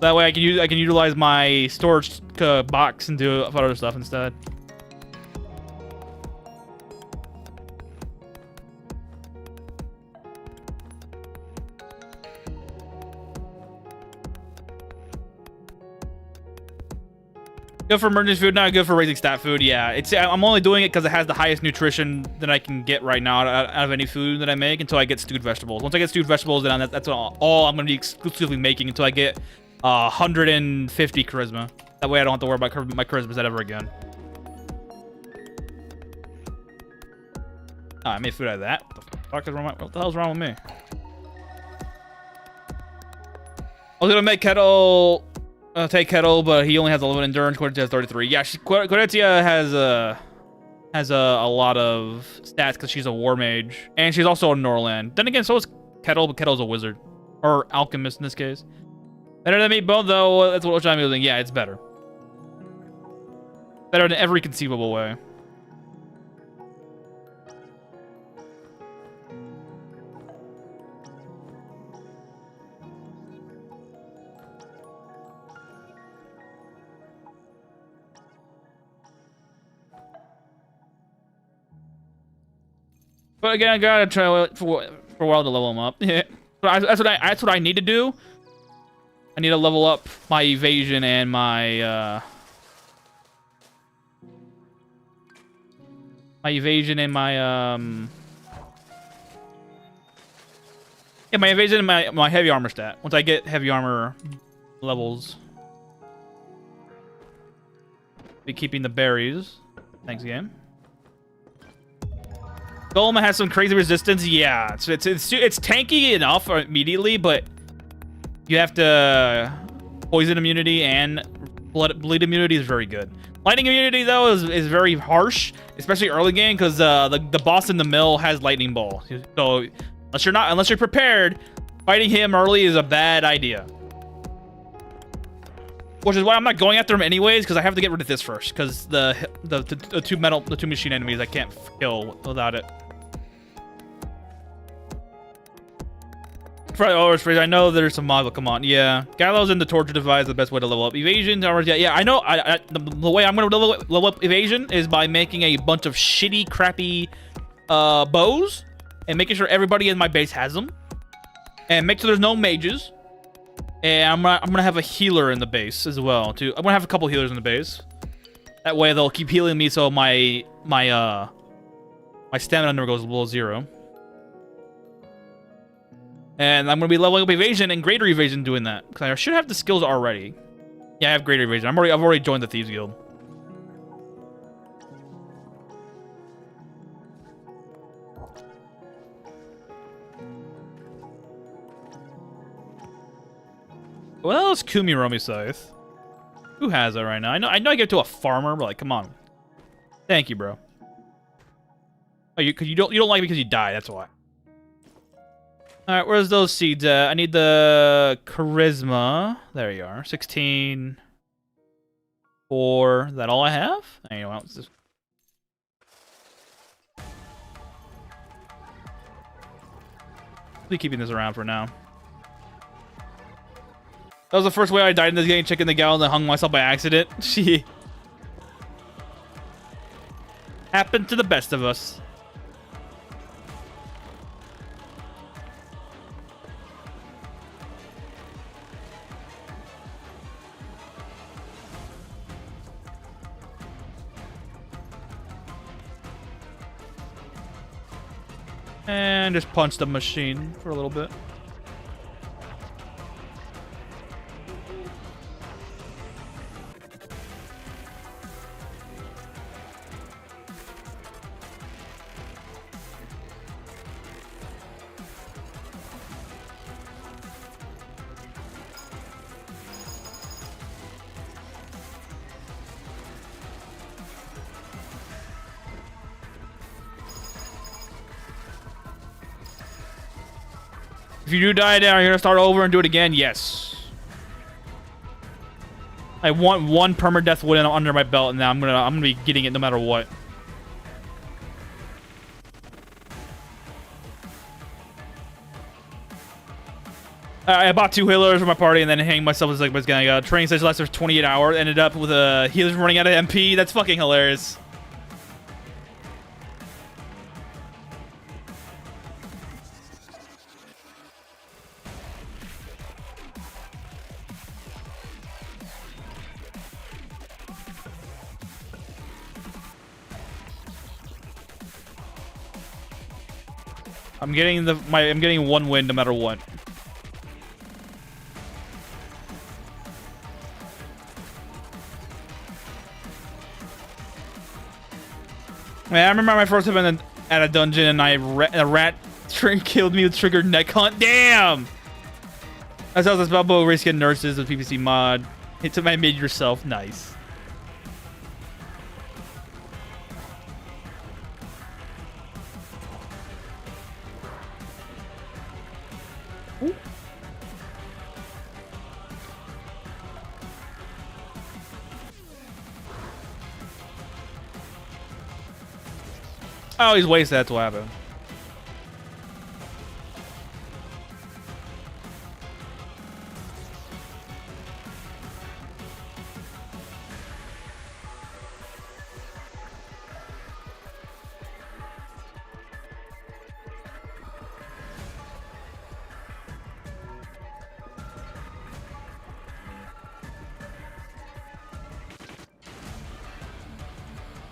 That way I can utilize my storage box and do other stuff instead. Good for emergency food, not good for raising stat food. Yeah, I'm only doing it because it has the highest nutrition that I can get right now out of any food that I make until I get stewed vegetables. Once I get stewed vegetables, then that's all I'm going to be exclusively making until I get 150 charisma. That way I don't have to worry about my charisma set ever again. Oh, I made food out of that. What the hell's wrong with me? I was going to make kettle... take Kettle, but he only has 11 endurance. Cordetia has 33. Yeah, Cordetia has a lot of stats because she's a war mage, and she's also a Norland. Then again, so is Kettle, but Kettle's a wizard or alchemist in this case. Better than me both, though. That's what I'm using. Yeah, it's better. Better in every conceivable way. But again, I gotta try for a while to level him up. Yeah, that's what I need to do. I need to level up my evasion and my my evasion and my heavy armor stat. Once I get heavy armor levels, be keeping the berries. Thanks, game. Golem has some crazy resistance. Yeah, it's tanky enough immediately, but you have to poison immunity and bleed immunity is very good. Lightning immunity though is very harsh, especially early game because the boss in the mill has lightning ball. So unless you're prepared, fighting him early is a bad idea. Which is why I'm not going after him anyways, because I have to get rid of this first. Because the two machine enemies I can't kill without it. I know there's some mods. Come on, yeah. Gallows and the torture device is the best way to level up evasion. Yeah, I know. The way I'm gonna level up evasion is by making a bunch of shitty, crappy bows and making sure everybody in my base has them, and make sure there's no mages. And I'm gonna have a healer in the base as well too. I'm gonna have a couple healers in the base. That way they'll keep healing me so my stamina never goes below 0. And I'm gonna be leveling up evasion and greater evasion doing that. Because I should have the skills already. Yeah, I have greater evasion. I've already joined the Thieves Guild. What else? Kumi Romy Scythe. Who has that right now? I know I give it to a farmer, but like, come on. Thank you, bro. Oh, you don't like it because you died, that's why. Alright, where's those seeds at? I need the charisma. There you are. 16. 4. Is that all I have? Anyway, what's this? I'll be keeping this around for now. That was the first way I died in this game, checking the gal and then hung myself by accident. She happened to the best of us. And just punch the machine for a little bit. If you do die down, you're gonna start over and do it again? Yes. I want 1 permadeath win under my belt, and now I'm gonna be getting it no matter what. I bought 2 healers for my party and then hanged myself as like was gonna training session lasted for 28 hours. Ended up with healers running out of MP. That's fucking hilarious. I'm getting 1 win no matter what. Man, I remember my first event at a dungeon and a rat killed me with triggered neck hunt. Damn! That's how this Balboa reskin nurses with PPC mod. It's what I made yourself. Nice. Ooh. I always waste that to happen.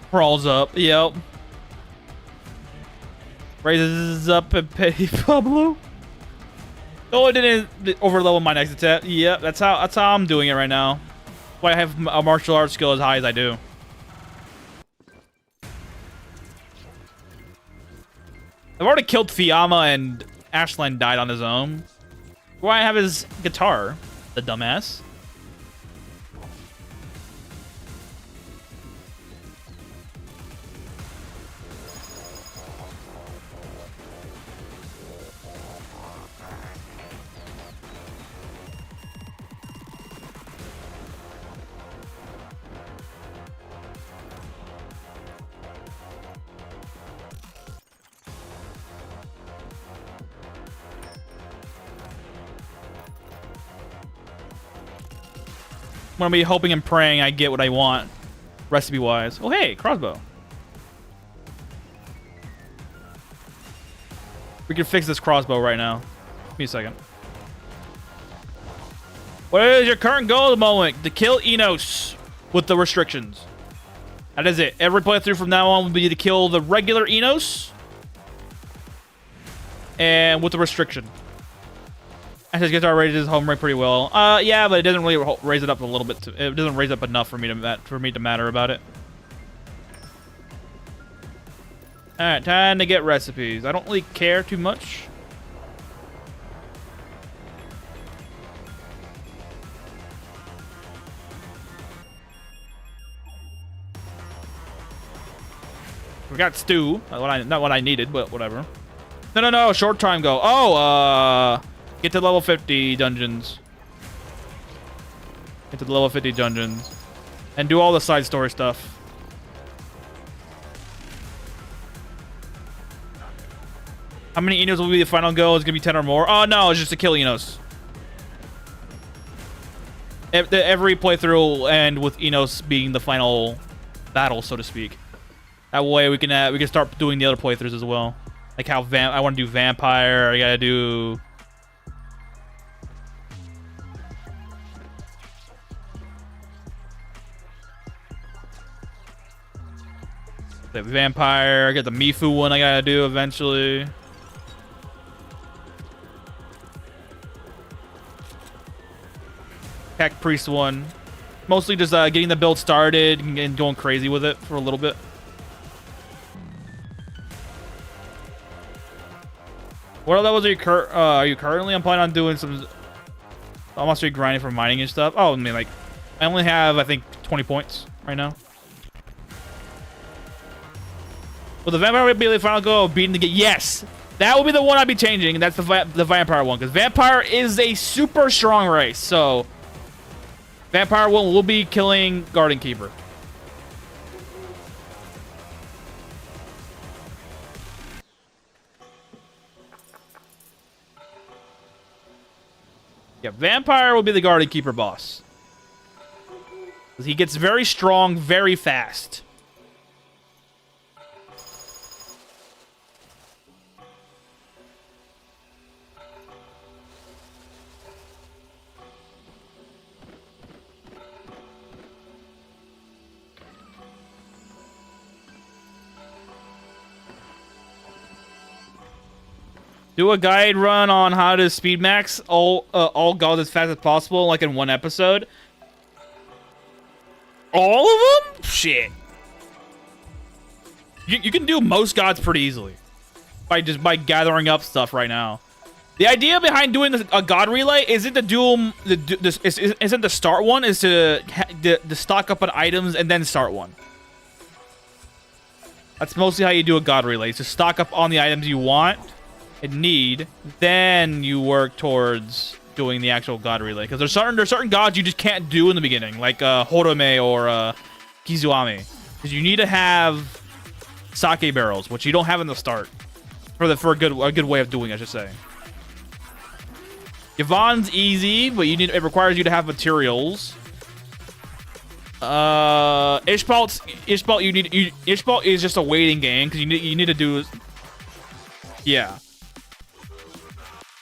Crawls up. Yep. Raises up a petty Pablo. Oh, I didn't overlevel my next attack. Yep, that's how I'm doing it right now. Why I have a martial arts skill as high as I do. I've already killed Fiamma and Ashland died on his own. Why I have his guitar, the dumbass. I'm gonna be hoping and praying I get what I want, recipe-wise. Oh, hey, crossbow. We can fix this crossbow right now. Give me a second. What is your current goal at the moment? To kill Innos with the restrictions. That is it. Every playthrough from now on will be to kill the regular Innos. And with the restriction. And his guitar raises home rate pretty well. Yeah, but it doesn't really raise it up a little bit. It doesn't raise up enough for me to matter about it. All right, time to get recipes. I don't really care too much. We got stew. Not what I needed, but whatever. No. Short time go. Oh, get to level 50 dungeons. Get to the level 50 dungeons. And do all the side story stuff. How many Innos will be the final goal? It's going to be 10 or more. Oh, no. It's just to kill Innos. Every playthrough will end with Innos being the final battle, so to speak. That way we can start doing the other playthroughs as well. Like how I want to do vampire. I gotta do. The vampire. I got the Mifu one. I gotta do eventually. Pack Priest one. Mostly just getting the build started and going crazy with it for a little bit. What levels are you currently? I'm planning on doing some. I'm also grinding for mining and stuff. Oh, I mean, like, I only have, I think, 20 points right now. Well, the vampire would be the final goal of beating the game. Yes, that will be the one I'd be changing. And that's the vampire one, because vampire is a super strong race. So, vampire one will be killing Garden Keeper. Yeah, vampire will be the Garden Keeper boss. He gets very strong very fast. Do a guide run on how to speed max all gods as fast as possible, like in one episode. All of them? Shit. You can do most gods pretty easily by gathering up stuff right now. The idea behind doing a god relay isn't to do them. Isn't the start one? Is to stock up on items and then start one. That's mostly how you do a god relay. Is to stock up on the items you want and need, then you work towards doing the actual god relay. Because there's certain gods you just can't do in the beginning, like Horome or Kizuame, because you need to have sake barrels, which you don't have in the start. For a good way of doing it, I should say. Yvonne's easy, but it requires you to have materials. Ishpalt is just a waiting game because you need to do. Yeah.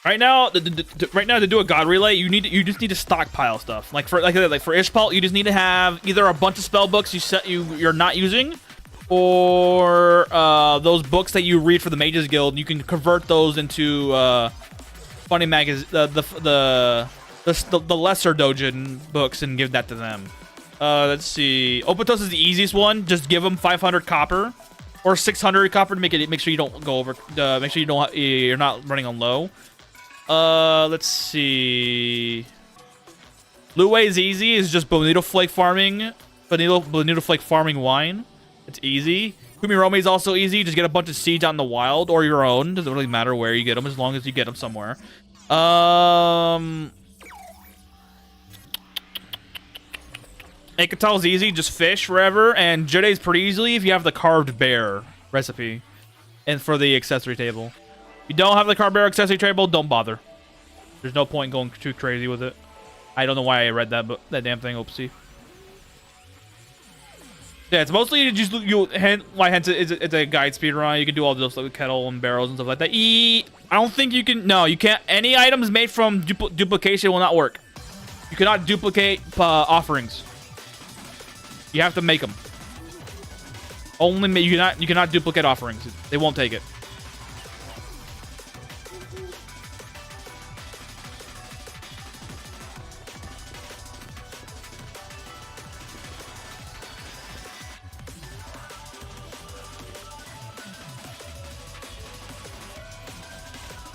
Right now, to do a god relay, you just need to stockpile stuff. Like for Ishpalt, you just need to have either a bunch of spell books you're not using, or those books that you read for the Mages Guild. You can convert those into funny the lesser dojin books and give that to them. Let's see. Opetos is the easiest one. Just give them 500 copper or 600 copper to make sure you don't go over. Make sure you're not running on low. Let's see. Lue is easy. It's just bonito flake farming. Bonito flake farming wine. It's easy. Kumiromi is also easy. Just get a bunch of seeds out in the wild or your own. Doesn't really matter where you get them as long as you get them somewhere. Ekatal is easy. Just fish forever. And Jode is pretty easily if you have the carved bear recipe. And for the accessory table. If you don't have the carved bear accessory table, don't bother. There's no point going too crazy with it. I don't know why I read that damn thing. Oopsie. Yeah, it's mostly just hence it's a guide speed run. You can do all those like kettle and barrels and stuff like that. I don't think you can. No, you can't. Any items made from duplication will not work. You cannot duplicate offerings. You have to make them. Only you cannot duplicate offerings. They won't take it.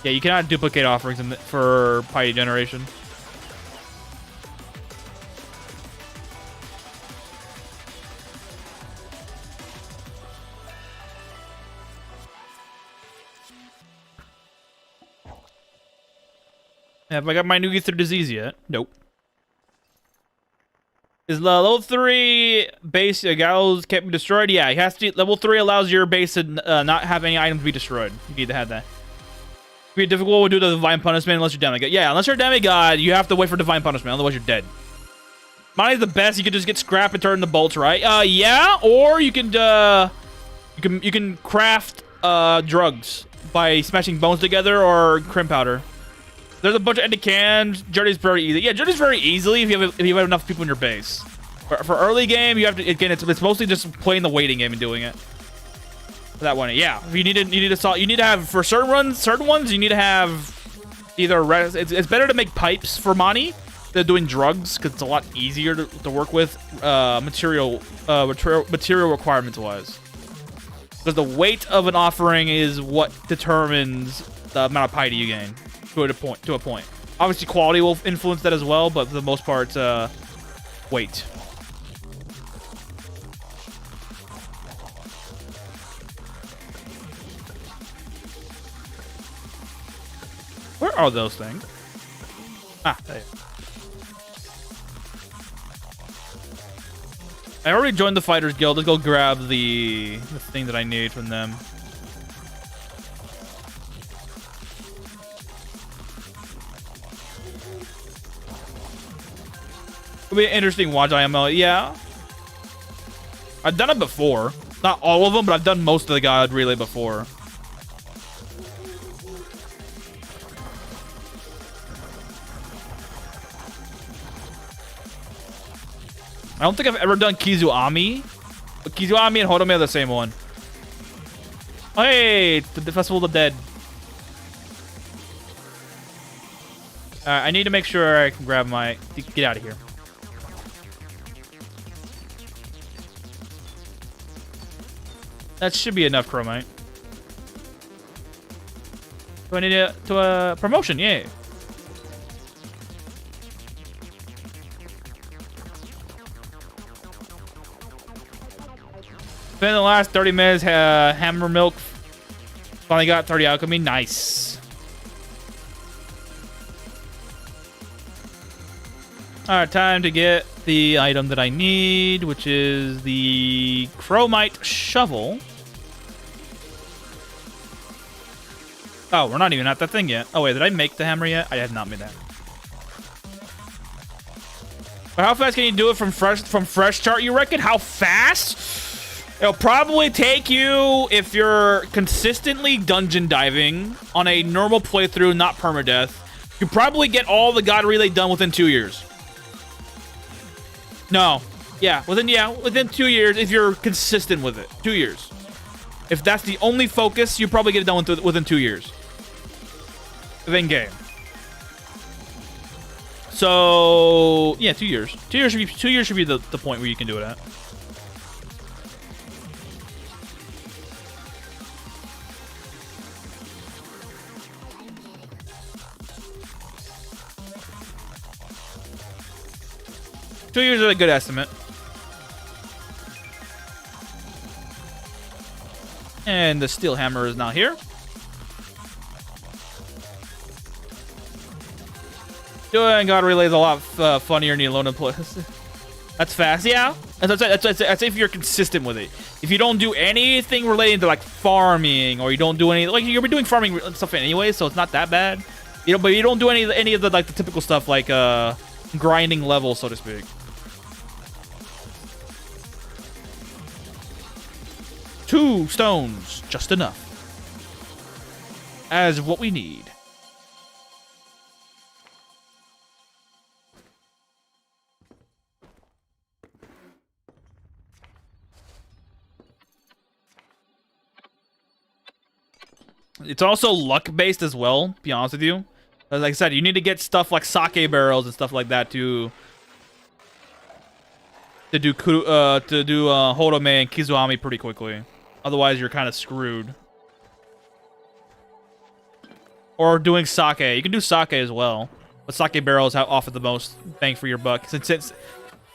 Yeah, you cannot duplicate offerings for piety generation. Have I got my new ether disease yet? Nope. Is level 3 base gallows can't be destroyed? Yeah, it has to. Level 3 allows your base to not have any items be destroyed. You need to have that. Be difficult to do the divine punishment unless you're demigod. Yeah, unless you're a demigod, you have to wait for divine punishment. Otherwise, you're dead. Mine's the best. You can just get scrap and turn into bolts, right? Yeah. Or you can craft drugs by smashing bones together or crim powder. There's a bunch of empty cans. Journey's very easy. Yeah, journey's very easily if you have enough people in your base. For early game, you have to again. It's mostly just playing the waiting game and doing it. For that one, yeah. You need to have for certain ones. You need to have either it's better to make pipes for money than doing drugs because it's a lot easier to work with material requirements wise. Because the weight of an offering is what determines the amount of piety you gain. To a point. Obviously, quality will influence that as well, but for the most part, weight. Where are those things? Ah, there. I already joined the Fighters Guild. Let's go grab the thing that I need from them. It'll be an interesting watch IML. Yeah. I've done it before. Not all of them, but I've done most of the God Relay before. I don't think I've ever done Kizuami. But Kizuami and Hodome are the same one. Oh, hey, it's the Festival of the Dead. Alright, I need to make sure I can grab my... Get out of here. That should be enough chromite. Do I need a promotion? Yay. Spent the last 30 minutes, hammer milk. Finally got 30 alchemy. Nice. Alright, time to get the item that I need, which is the chromite shovel. Oh, we're not even at that thing yet. Oh, wait, did I make the hammer yet? I have not made that. But how fast can you do it from fresh chart, you reckon? How fast? It'll probably take you, if you're consistently dungeon diving on a normal playthrough, not permadeath, you probably get all the God Relay done within 2 years. No. Yeah, within 2 years if you're consistent with it. 2 years. If that's the only focus, you probably get it done within 2 years. Within game. So, yeah, 2 years. 2 years should be the point where you can do it at. Two years is a good estimate. And the steel hammer is now here. Doing God Relay is a lot funnier in the elonaplus. That's fast, yeah. That's if you're consistent with it. If you don't do anything related to like farming, or you don't do any, like you'll be doing farming stuff anyway, so it's not that bad. You know, but you don't do any of the like the typical stuff like grinding level, so to speak. Two stones, just enough. As what we need. It's also luck-based as well, to be honest with you. Like I said, you need to get stuff like sake barrels and stuff like that to do Horome and Kizuami pretty quickly. Otherwise, you're kind of screwed. Or doing sake. You can do sake as well. But sake barrels have offer the most bang for your buck. Since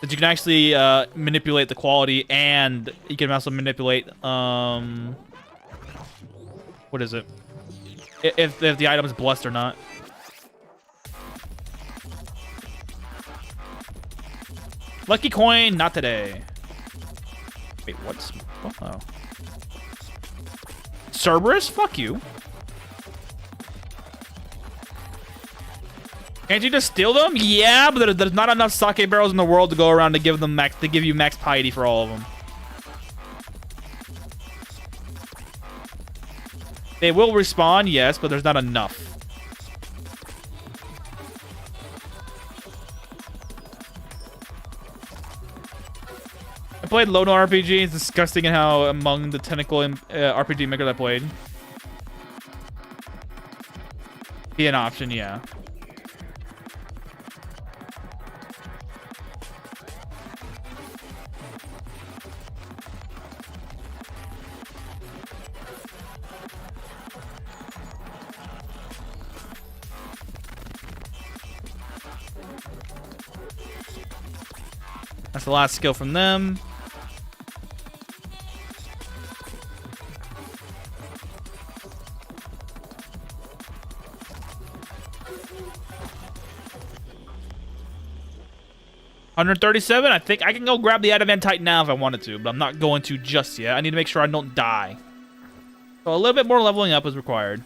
you can actually manipulate the quality, and you can also manipulate what is it? If the item is blessed or not. Lucky coin, not today. Wait, what's... Oh. Cerberus? Fuck you. Can't you just steal them? Yeah, but there's not enough sake barrels in the world to go around to give them max, to give you max piety for all of them. They will respawn, yes, but there's not enough. I played Lono RPG. It's disgusting in how among the tentacle RPG makers I played. Be an option, yeah. That's the last skill from them. $137. I think I can go grab the Adamantite now if I wanted to, but I'm not going to just yet. I need to make sure I don't die. So a little bit more leveling up is required.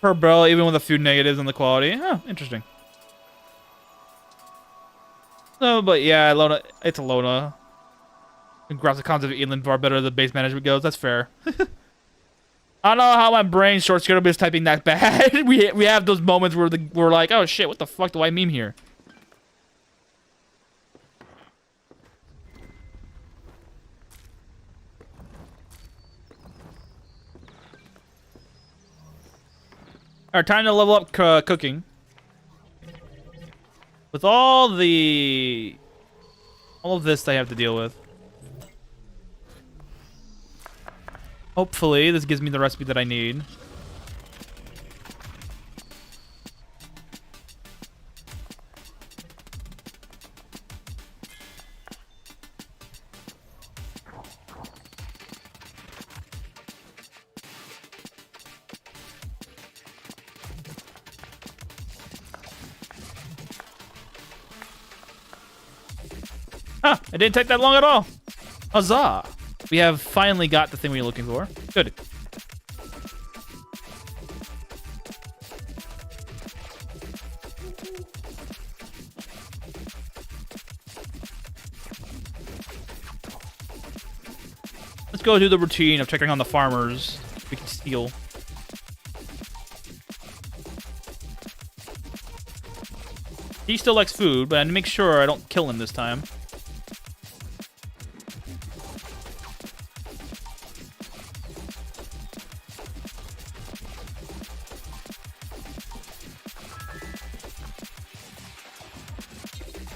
Per barrel, even with a few negatives on the quality. Oh, interesting. No, but yeah, Elona, it's Elona. And grasp the concept of Elin far better than the base management goes. That's fair. I don't know how my brain short-circuited is typing that bad. we have those moments where we're like, oh shit, what the fuck do I meme here? Alright, time to level up cooking. With all of this I have to deal with. Hopefully, this gives me the recipe that I need. Huh, it didn't take that long at all. Huzzah. We have finally got the thing we were looking for. Good. Let's go do the routine of checking on the farmers we can steal. He still likes food, but I need to make sure I don't kill him this time.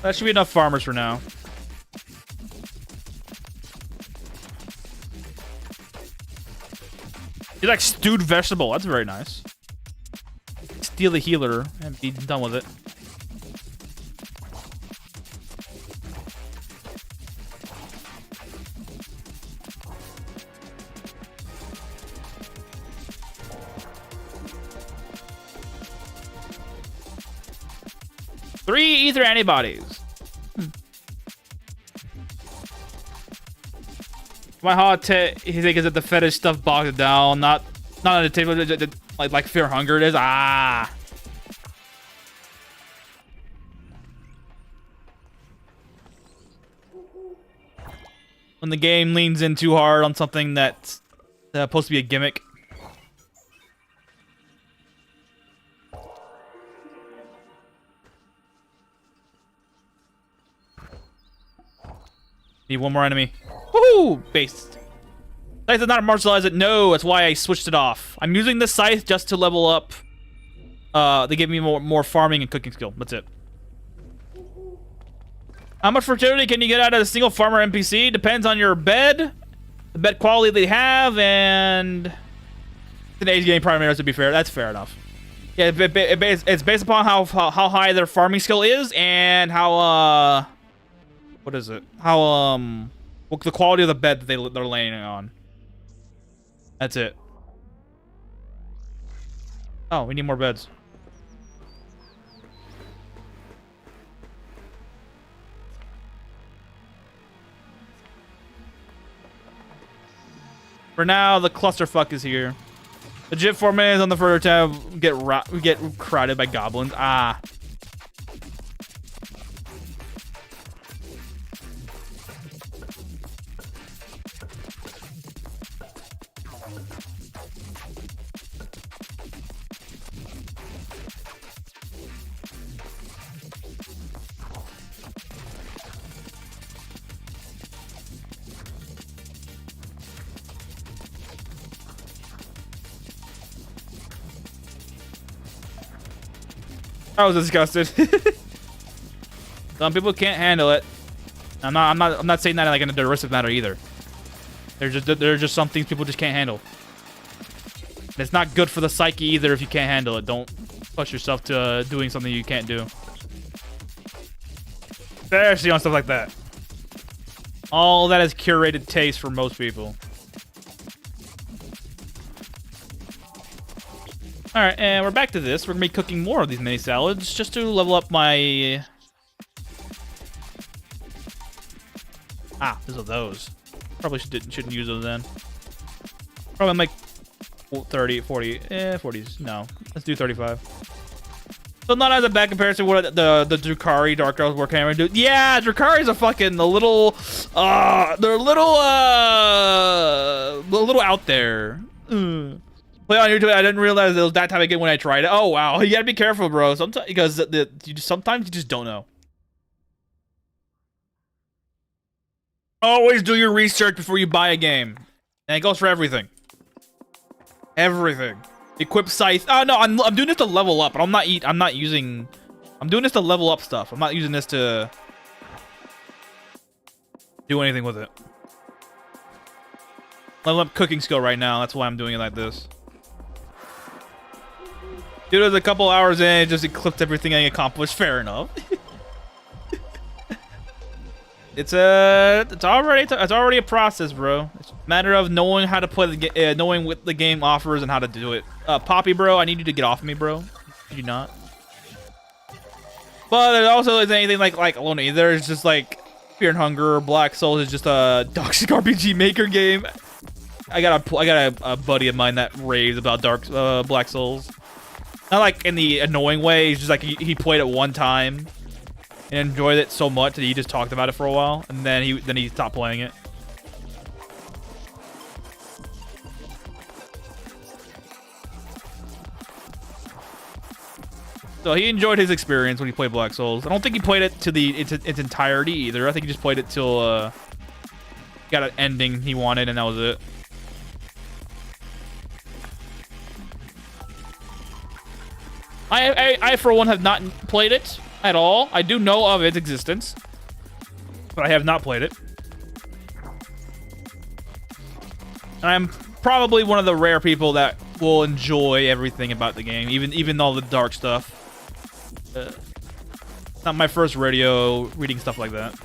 That should be enough farmers for now. You like stewed vegetable. That's very nice. Steal the healer and be done with it. Three ether antibodies. My hot take is that the fetish stuff bogs it down, not on the table like fear hunger it is. Ah. when the game leans in too hard on something that's supposed to be a gimmick. Need one more enemy. Woohoo! Based. Scythe is not a martial it. No, that's why I switched it off. I'm using this scythe just to level up. They give me more farming and cooking skill. That's it. How much fertility can you get out of a single farmer NPC? Depends on your bed, the bed quality they have, and today's game primaries, to be fair. That's fair enough. Yeah, it's based upon how high their farming skill is and how what is it? How well, the quality of the bed that they're laying on. That's it. Oh, we need more beds. For now, the clusterfuck is here. Legit 4 minutes on the further tab. We get crowded by goblins. Ah. I was disgusted. Some people can't handle it. I'm not saying that like in a derisive manner either. There's just some things people just can't handle. And it's not good for the psyche either if you can't handle it. Don't push yourself to doing something you can't do. Especially on stuff like that. All that is curated taste for most people. Alright, and we're back to this. We're gonna be cooking more of these mini salads just to level up my... Ah, these are those. Probably shouldn't use those then. Probably make 30, 40, 40s. No, let's do 35. So not as a bad comparison to what the Drukhari Dark Elves Warhammer do. Yeah, Drukhari's a fucking they're a little out there. Play on YouTube. I didn't realize it was that time again when I tried it. Oh wow, you gotta be careful, bro. Sometimes because sometimes you just don't know. Always do your research before you buy a game, and it goes for everything. Everything. Equip scythe. Oh no, I'm doing this to level up, but I'm not using. I'm doing this to level up stuff. I'm not using this to do anything with it. Level up cooking skill right now. That's why I'm doing it like this. Dude, it was a couple hours in, it just eclipsed everything I accomplished. Fair enough. It's already a process, bro. It's a matter of knowing how to play the game, knowing what the game offers and how to do it. Poppy, bro, I need you to get off of me, bro. Did you not? But there also isn't anything like Elona either. It's just like Fear and Hunger or Black Souls is just a toxic RPG maker game. I got a buddy of mine that raves about Black Souls. Not like in the annoying way. He's just like he played it one time and enjoyed it so much that he just talked about it for a while, and then he stopped playing it. So he enjoyed his experience when he played Black Souls. I don't think he played it to its entirety either. I think he just played it till got an ending he wanted, and that was it. I for one have not played it at all. I do know of its existence, but I have not played it. And I'm probably one of the rare people that will enjoy everything about the game, even all the dark stuff. Not my first radio reading stuff like that.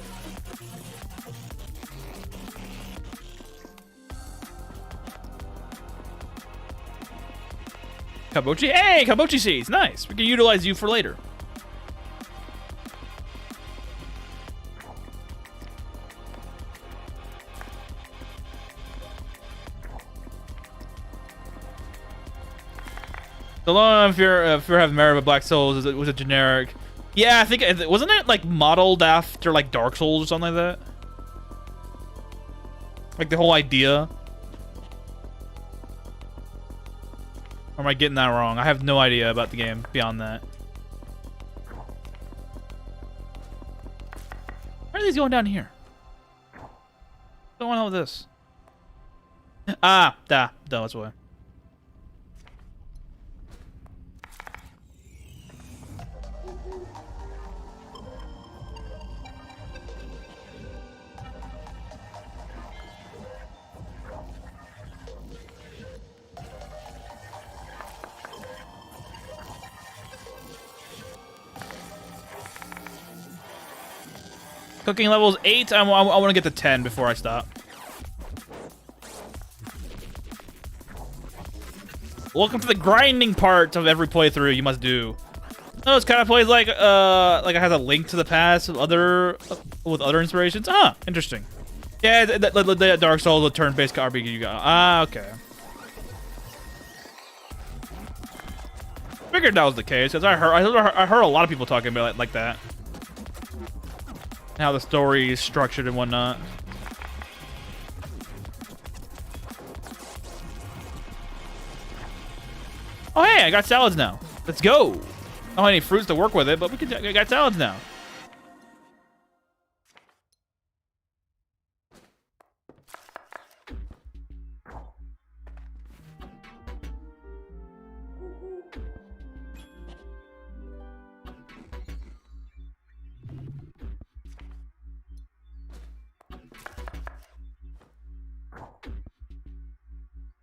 Kabochi, hey, Kabochi seeds, nice. We can utilize you for later. The long fear have merit of Black Souls was a generic. Yeah, I think wasn't it like modeled after like Dark Souls or something like that. Like the whole idea. Or am I getting that wrong? I have no idea about the game beyond that. Why are these going down here? What's going on with this? That's why. Cooking level is 8. I want to get to 10 before I stop. Welcome to the grinding part of every playthrough you must do. Oh, it's kind of plays like it has a link to the past with other inspirations. Ah, interesting. Yeah, the Dark Souls, the turn-based RPG you got. Ah, okay. Figured that was the case because I heard a lot of people talking about it like that. How the story is structured and whatnot. Oh hey, I got salads now. Let's go. I don't have any fruits to work with it, but I got salads now.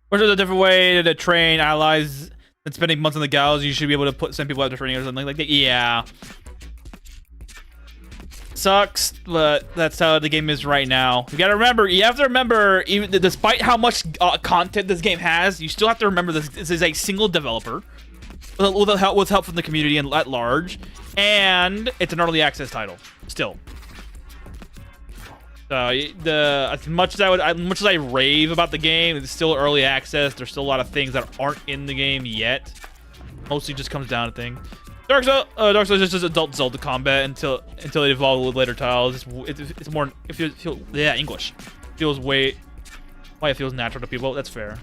Which is a different way to train allies than spending months on the gallows. You should be able to send people out to training or something like that. Yeah. Sucks, but that's how the game is right now. You have to remember, even despite how much content this game has, you still have to remember this is a single developer with help from the community and at large, and it's an early access title still. As much as I rave about the game, it's still early access. There's still a lot of things that aren't in the game yet. Mostly just comes down to things. Dark Souls is just adult Zelda combat until it evolves with later titles. It's more English. Feels why it feels natural to people. That's fair.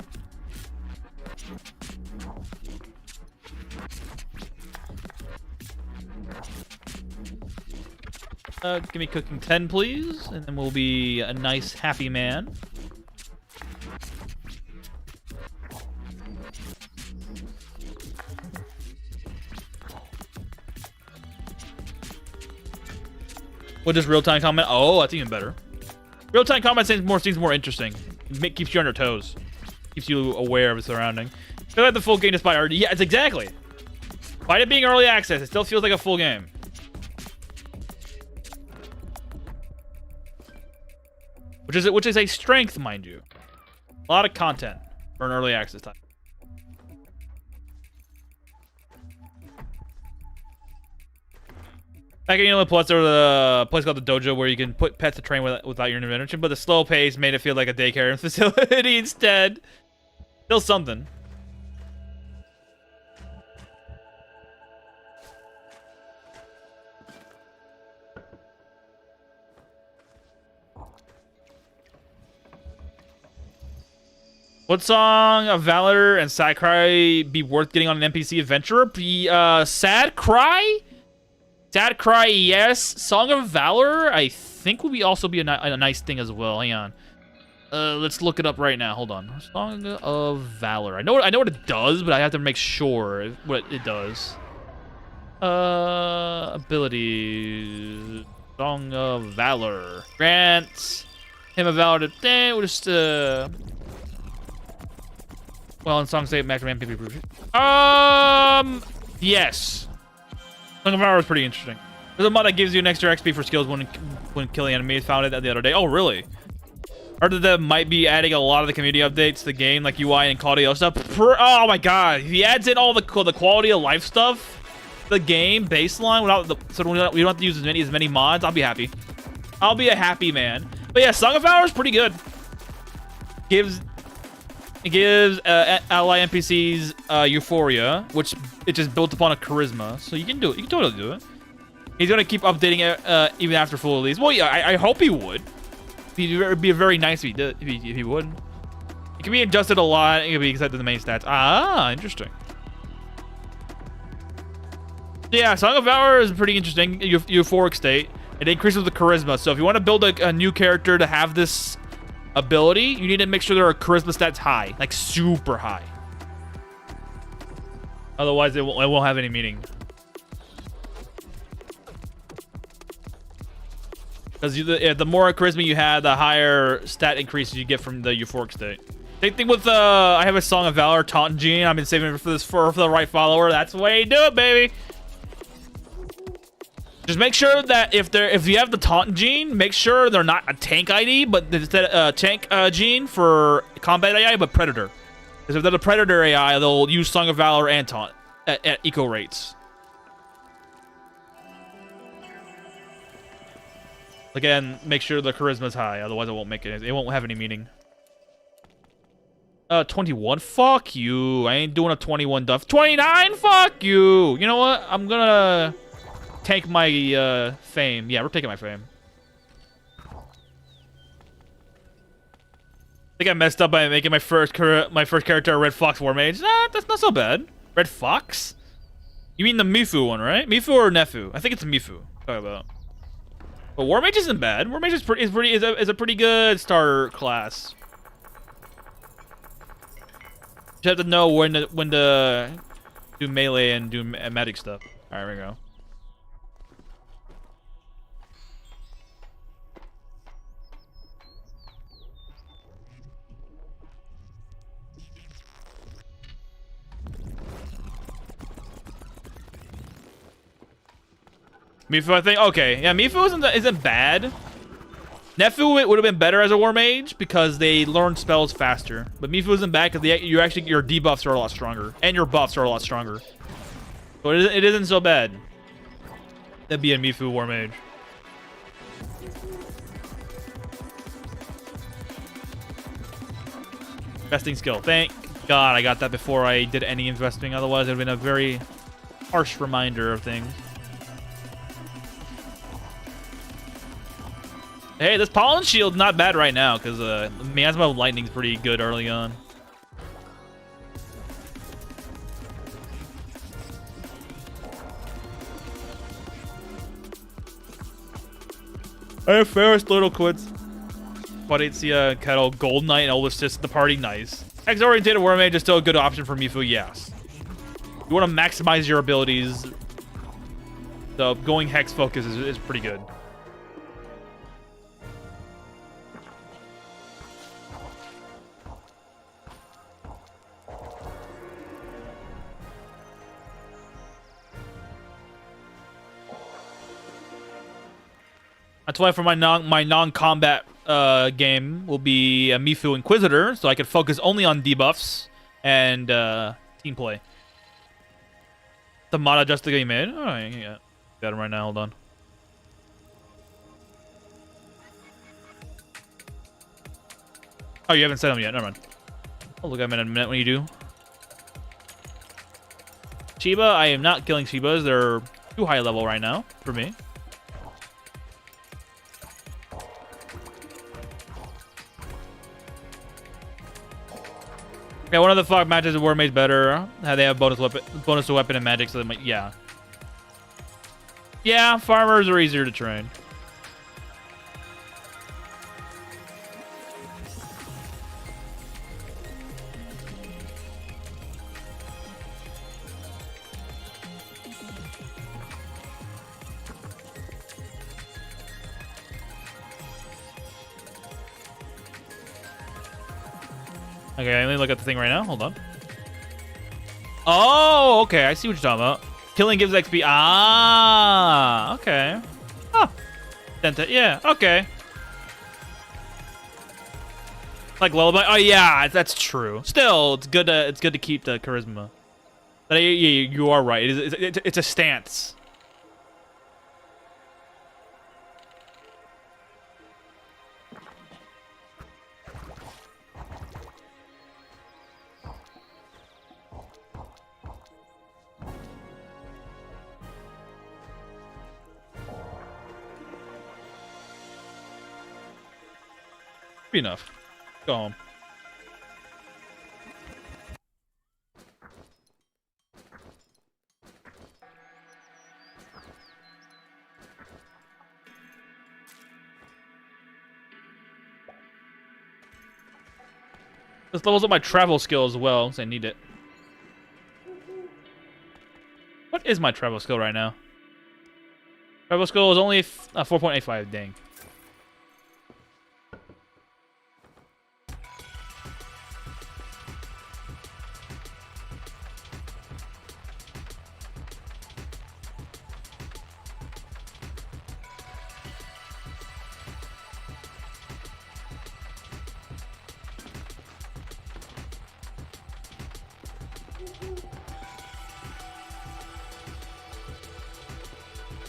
Give me cooking 10, please, and then we'll be a nice, happy man. What is real-time combat? Oh, that's even better. Real-time combat seems more interesting. It keeps you on your toes. Keeps you aware of the surrounding. I feel like the full game just by already. Yeah, it's exactly. By it being early access, it still feels like a full game. Which is a strength, mind you. A lot of content for an early access time. Back in elonaplus, there was a place called the Dojo where you can put pets to train without your intervention, but the slow pace made it feel like a daycare facility instead. Still something. What song of Valor and Sad Cry be worth getting on an NPC adventurer? Sad Cry? Sad Cry, yes. Song of Valor, I think would also be a nice thing as well. Hang on. Let's look it up right now. Hold on. Song of Valor. I know what it does, but I have to make sure what it does. Abilities. Song of Valor. Grant him a Valor to... We'll just... Well, in Song State, Maximum MVP proof. Yes. Song of Valor is pretty interesting. There's a mod that gives you an extra XP for skills when killing enemies. Found it the other day. Oh, really? Heard that they might be adding a lot of the community updates to the game, like UI and quality of stuff. Oh my god, if he adds in all the quality of life stuff, the game baseline, so we don't have to use as many mods, I'll be happy. I'll be a happy man. But yeah, Song of Valor is pretty good. It gives ally NPCs euphoria, which it just built upon a charisma. So you can do it. You can totally do it. He's gonna keep updating it even after full release. Well, yeah, I hope he would. It'd be very nice if he would. It can be adjusted a lot. It can be accepted the main stats. Ah, interesting. Yeah, Song of Valor is pretty interesting. Euphoric state. It increases the charisma. So if you want to build a new character to have this ability, you need to make sure their charisma stats high, like super high. Otherwise, it won't have any meaning. Because the more charisma you have, the higher stat increases you get from the euphoric state. Same thing with I have a Song of Valor taunt gene. I've been saving it for this for the right follower. That's the way you do it, baby. Just make sure that if you have the taunt gene, make sure they're not a tank ID, but instead tank gene for combat AI, but predator. Because if they're the predator AI, they'll use Song of Valor and taunt at equal rates. Again, make sure the charisma's high, otherwise it won't make it. It won't have any meaning. 21. Fuck you. I ain't doing a 21 duff. 29. Fuck you. You know what? I'm gonna tank my fame. Yeah, we're taking my fame. I think I messed up by making my first character a Red Fox War Mage. Nah, that's not so bad. Red Fox? You mean the Mifu one, right? Mifu or Nefu? I think it's a Mifu. Talk about. But War Mage isn't bad. War Mage is a pretty good starter class. You have to know when to do melee and do magic stuff. All right, here we go. Mifu, I think. Okay, yeah, Mifu isn't bad. Nefu would have been better as a War Mage because they learn spells faster. But Mifu isn't bad because your debuffs are a lot stronger and your buffs are a lot stronger. So it isn't so bad. That'd be a Mifu War Mage. Investing skill. Thank God I got that before I did any investing. Otherwise, it would have been a very harsh reminder of things. Hey, this Pollen Shield's not bad right now, because Miasma Lightning's pretty good early on. Hey, Ferris, little quids. Quadratia, Kettle, Gold Knight, and Oldest Assist the party, nice. Hex-orientated War Mage is still a good option for Mifu, yes. You want to maximize your abilities, so going Hex focus is pretty good. That's why for my non-combat game will be a Mifu Inquisitor, so I could focus only on debuffs and team play. The mod adjust the game made. Oh, yeah. Got him right now. Hold on. Oh, you haven't set him yet. Never mind. I'll look at him in a minute when you do. Shiba, I am not killing Shibas. They're too high level right now for me. Yeah, one of the fog matches War Mage better. How they have bonus to weapon and magic, so they might, yeah. Yeah, farmers are easier to train. Okay, let me look at the thing right now. Hold on. Oh, okay. I see what you're talking about. Killing gives XP. Ah, okay. Huh. Yeah, okay. Like lullaby. Oh yeah, that's true. Still, it's good to keep the charisma. But yeah, you are right. It's a stance. Be enough. Go home. This levels up my travel skill as well, because I need it. What is my travel skill right now? Travel skill is only 4.85, dang.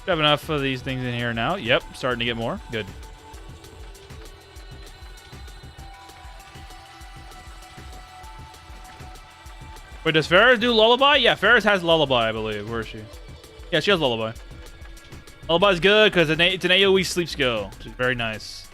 Have enough of these things in here now. Yep, starting to get more. Good. Wait, does Ferris do Lullaby? Yeah, Ferris has Lullaby, I believe. Where is she? Yeah, she has Lullaby. Lullaby's good because it's an AoE sleep skill, which is very nice.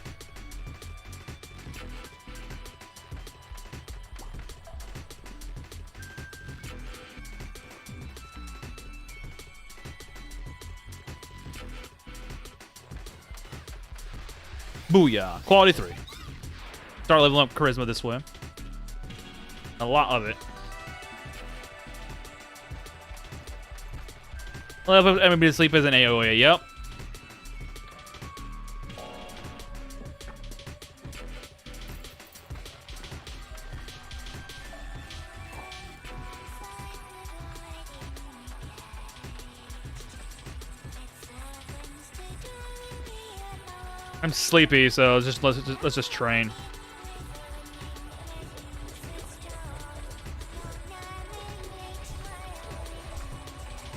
Booyah. Quality 3. Start leveling up charisma this way. A lot of it. Level everybody to sleep as an AoE. Yep. I'm sleepy, so let's just train.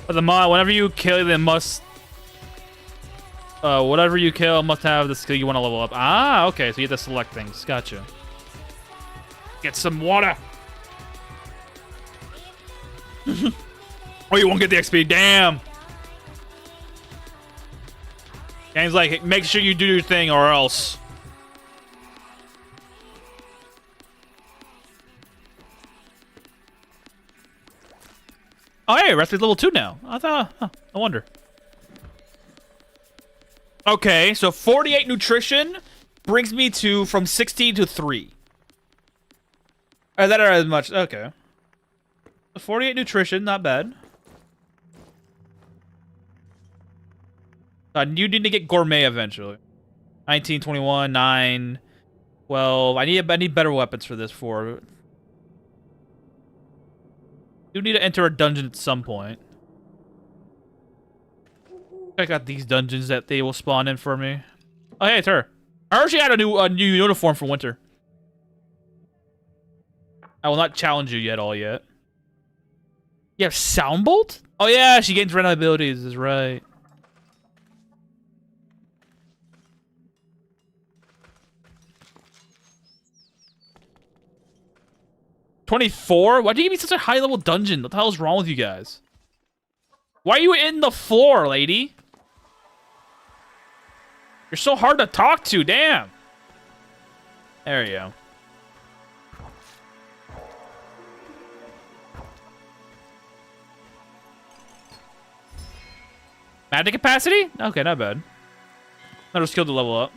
But the mod, whenever you kill, they must. Whatever you kill must have the skill you want to level up. Ah, okay, so you have to select things. Gotcha. Get some water. Oh, you won't get the XP. Damn. Game's like, make sure you do your thing or else. Oh, hey, Recipe's level 2 now. I thought, I wonder. Okay, so 48 nutrition brings me to from 16 to 3. That are as much. Okay. 48 nutrition, not bad. You need to get gourmet eventually. 19, 21, 9, 12. I need better weapons for this 4. You need to enter a dungeon at some point. Check out these dungeons that they will spawn in for me. Oh, hey, it's her. I heard she had a new uniform for winter. I will not challenge you yet, all yet. You have Soundbolt? Oh yeah, she gains random abilities, is right. $24? Why'd you give me such a high level dungeon? What the hell is wrong with you guys? Why are you in the floor, lady? You're so hard to talk to, damn. There you go. Magic capacity? Okay, not bad. Another skill to level up.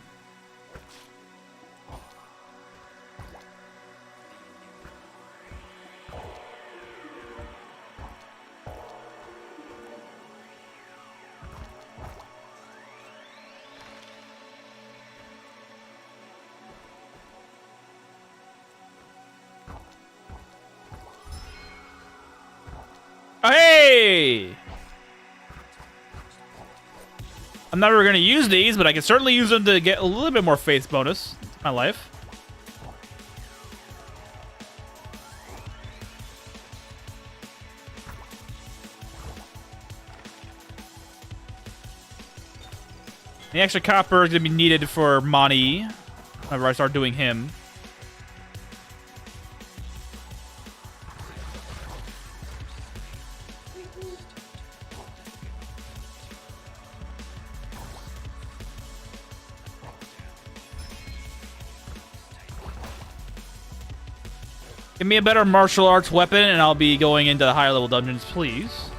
Oh, hey! I'm never going to use these, but I can certainly use them to get a little bit more faith bonus in my life. The extra copper is going to be needed for Monty whenever I start doing him. Give me a better martial arts weapon, and I'll be going into the higher level dungeons, please.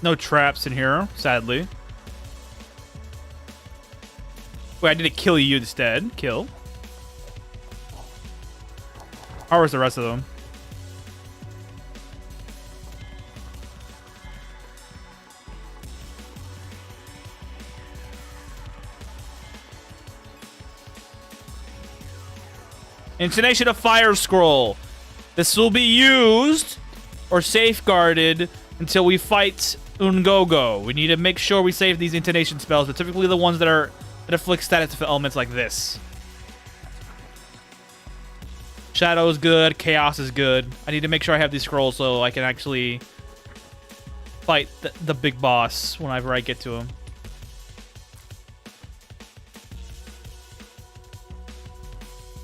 No traps in here, sadly. Wait, I need to kill you instead. Kill. How was the rest of them? Intonation of Fire Scroll. This will be used or safeguarded until we fight Ungogo. We need to make sure we save these intonation spells, but typically the ones that afflict status elements like this. Shadow is good. Chaos is good. I need to make sure I have these scrolls so I can actually fight the big boss whenever I get to him.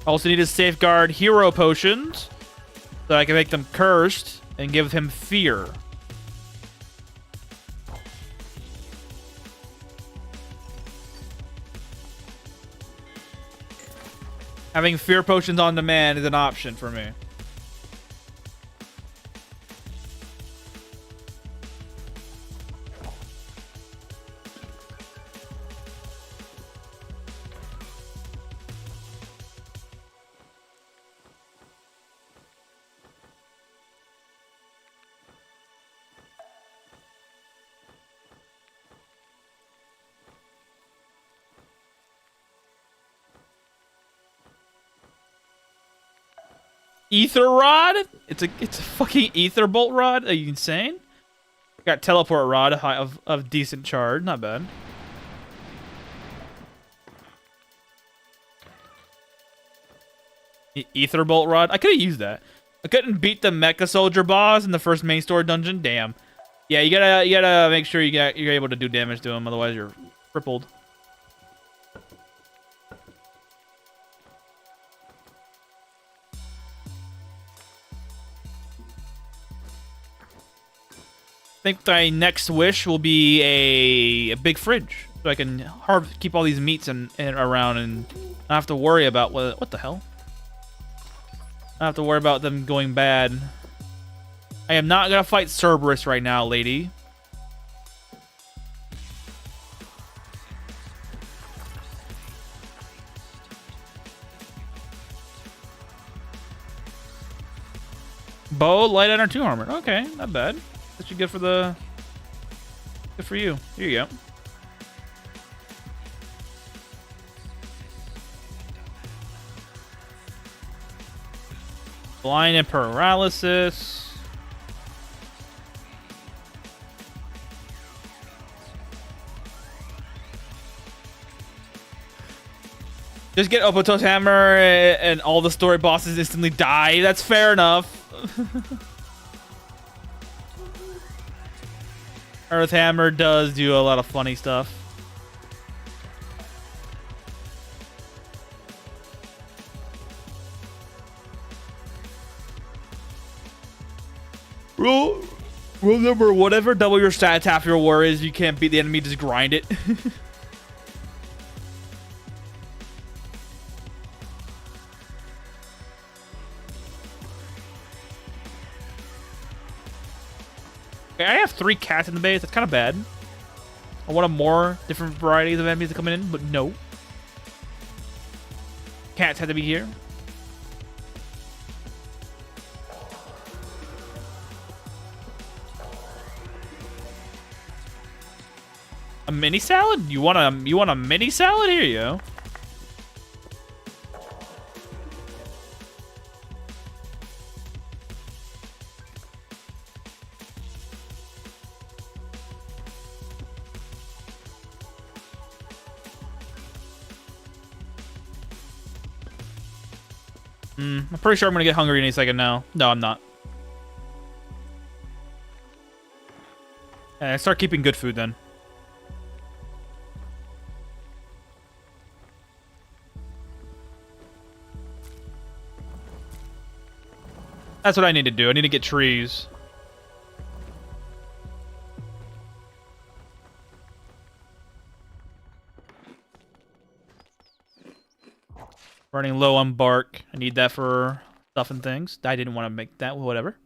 Also need to safeguard hero potions so I can make them cursed and give him fear. Having fear potions on demand is an option for me. Ether rod? It's a fucking ether bolt rod? Are you insane? Got teleport rod of decent charge, not bad. Ether bolt rod? I could have used that. I couldn't beat the mecha soldier boss in the first main story dungeon. Damn. Yeah, you gotta make sure you're able to do damage to him, otherwise you're crippled. I think my next wish will be a big fridge, so I can keep all these meats around and not have to worry about what the hell. I have to worry about them going bad. I am not gonna fight Cerberus right now, lady. Bow, light iron, 2 armor. Okay, not bad. That should good for you. Here you go. Blind and paralysis. Just get Oboto's hammer and all the story bosses instantly die. That's fair enough. Earth Hammer does do a lot of funny stuff. Rule number, whatever double your stats half your war is, you can't beat the enemy, just grind it. Okay, I have 3 cats in the base. That's kind of bad. I want a more different varieties of enemies to come in, but no. Cats had to be here. A mini salad? You want a mini salad? Here you go. I'm pretty sure I'm gonna get hungry any second now. No, I'm not. Yeah, start keeping good food then. That's what I need to do. I need to get trees. Running low on bark. I need that for stuff and things. I didn't want to make that. Whatever.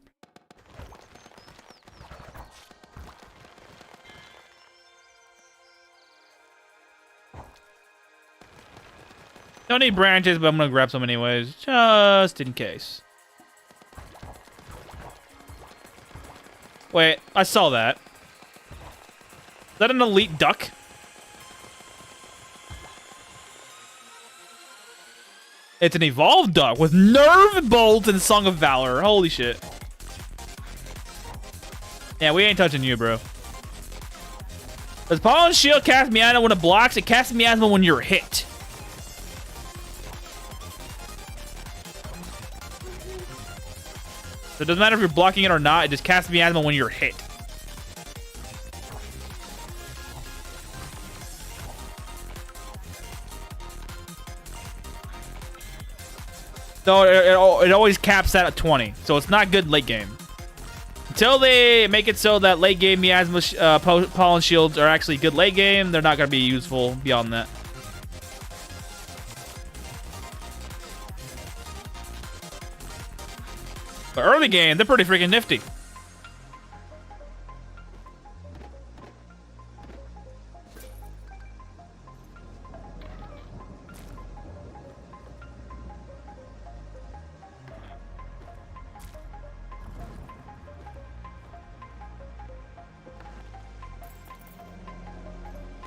Don't need branches, but I'm going to grab some anyways. Just in case. Wait, I saw that. Is that an elite duck? It's an evolved duck with Nerve Bolt and Song of Valor. Holy shit. Yeah, we ain't touching you, bro. Does Pollen Shield cast Miasma when it blocks? It casts Miasma when you're hit. So it doesn't matter if you're blocking it or not. It just casts Miasma when you're hit. So it always caps that at 20. So it's not good late game. Until they make it so that late game Miasma Pollen Shields are actually good late game, they're not going to be useful beyond that. But early game, they're pretty freaking nifty.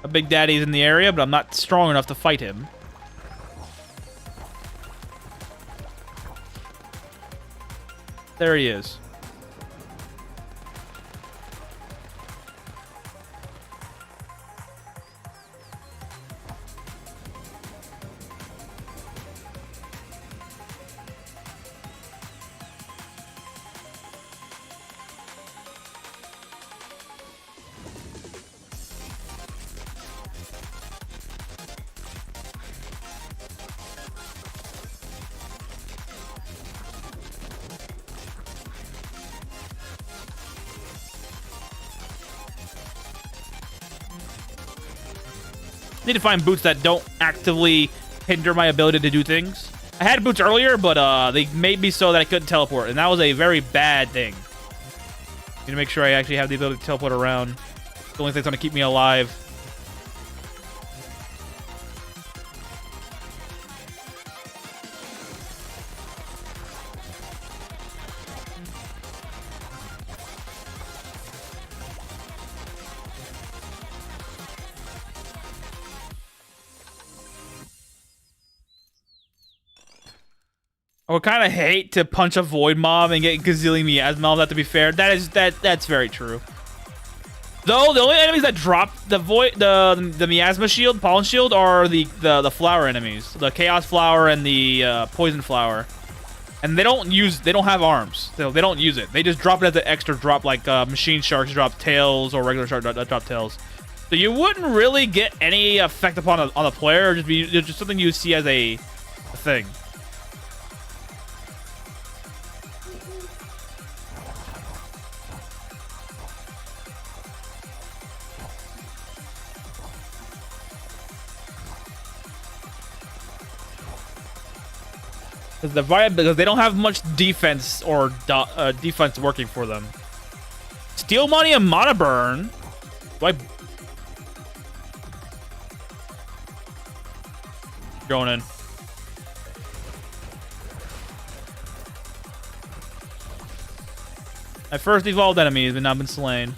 A Big Daddy's in the area, but I'm not strong enough to fight him. There he is. Need to find boots that don't actively hinder my ability to do things. I had boots earlier, but they made me so that I couldn't teleport, and that was a very bad thing. Need to make sure I actually have the ability to teleport around. It's the only thing that's going to keep me alive. I would kind of hate to punch a void mob and get gazillion miasma. That, to be fair, that's very true. Though the only enemies that drop the miasma shield, pollen shield, are the flower enemies, the chaos flower and the poison flower, and they don't have arms, so they don't use it. They just drop it as an extra drop, like machine sharks drop tails or regular sharks drop tails. So you wouldn't really get any effect upon on the player. It'd just something you see as a thing. Because they don't have much defense or defense working for them. Steal money and mana burn. Going in. My first evolved enemy has now been slain.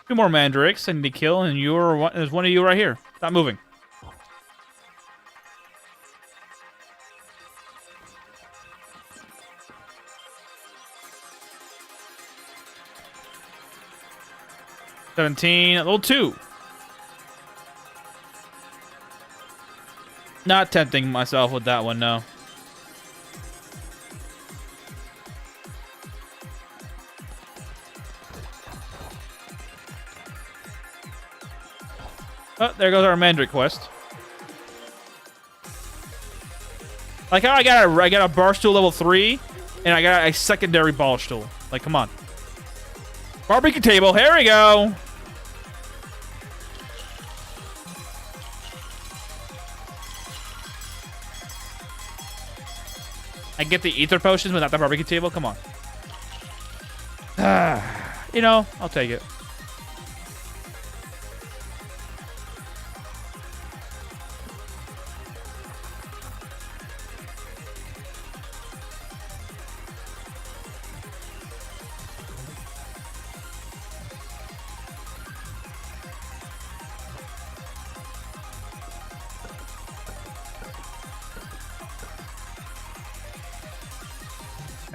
2 more mandrakes I need to kill, and there's one of you right here. Stop moving. $17, level 2. Not tempting myself with that one, no. Oh, there goes our Mandrake quest. Like how I got a bar stool level 3, and I got a secondary ball stool. Like, come on. Barbecue table, here we go. I get the ether potions without the barbecue table? Come on. You know, I'll take it.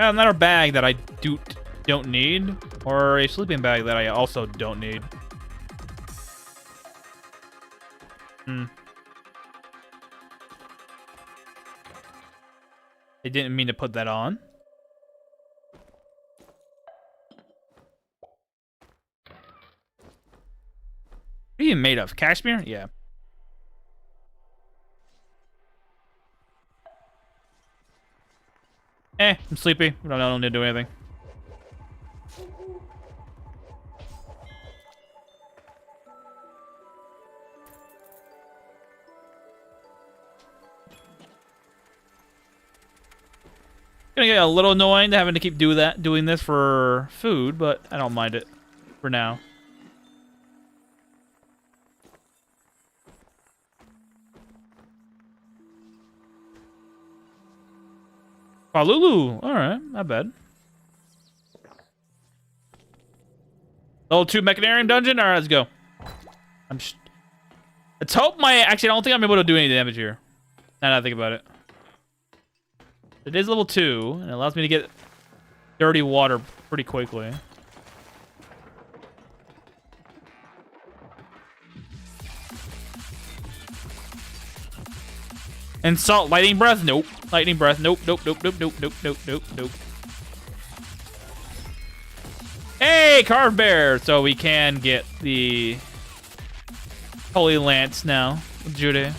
Another bag that I don't need, or a sleeping bag that I also don't need. I didn't mean to put that on. What are you made of? Cashmere? Yeah. I'm sleepy. I don't need to do anything. Gonna get a little annoying to having to keep doing this for food, but I don't mind it for now. Palulu. Alright, not bad. Level 2 Mechanarian dungeon? Alright, let's go. Let's hope actually, I don't think I'm able to do any damage here. Now that I think about it. It is level 2, and it allows me to get dirty water pretty quickly. And salt lightning breath? Nope. Lightning breath. Nope, nope, nope, nope, nope, nope, nope, nope, nope. Hey, carved bear! So we can get the Holy Lance now with Jude.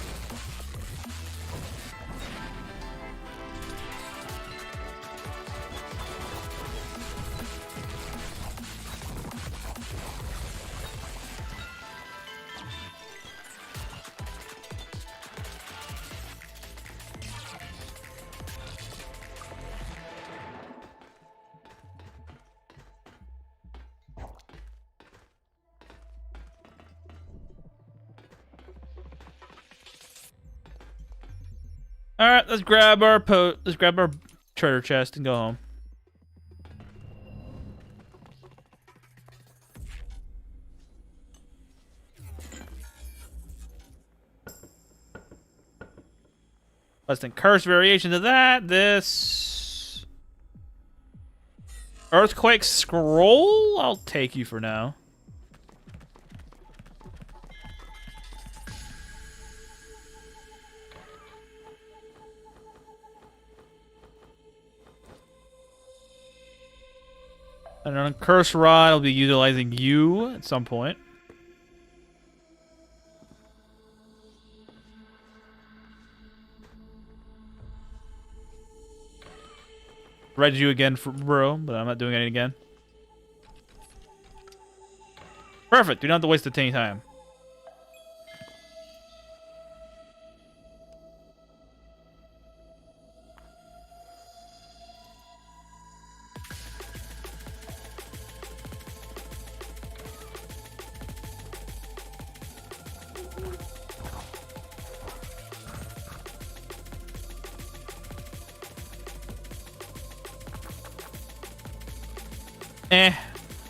All right, let's grab our treasure chest and go home. Less than curse variations of that. This earthquake scroll. I'll take you for now. And on Curse Rod, I'll be utilizing you at some point. Read you again, bro, but I'm not doing it again. Perfect. Do not have to waste any time.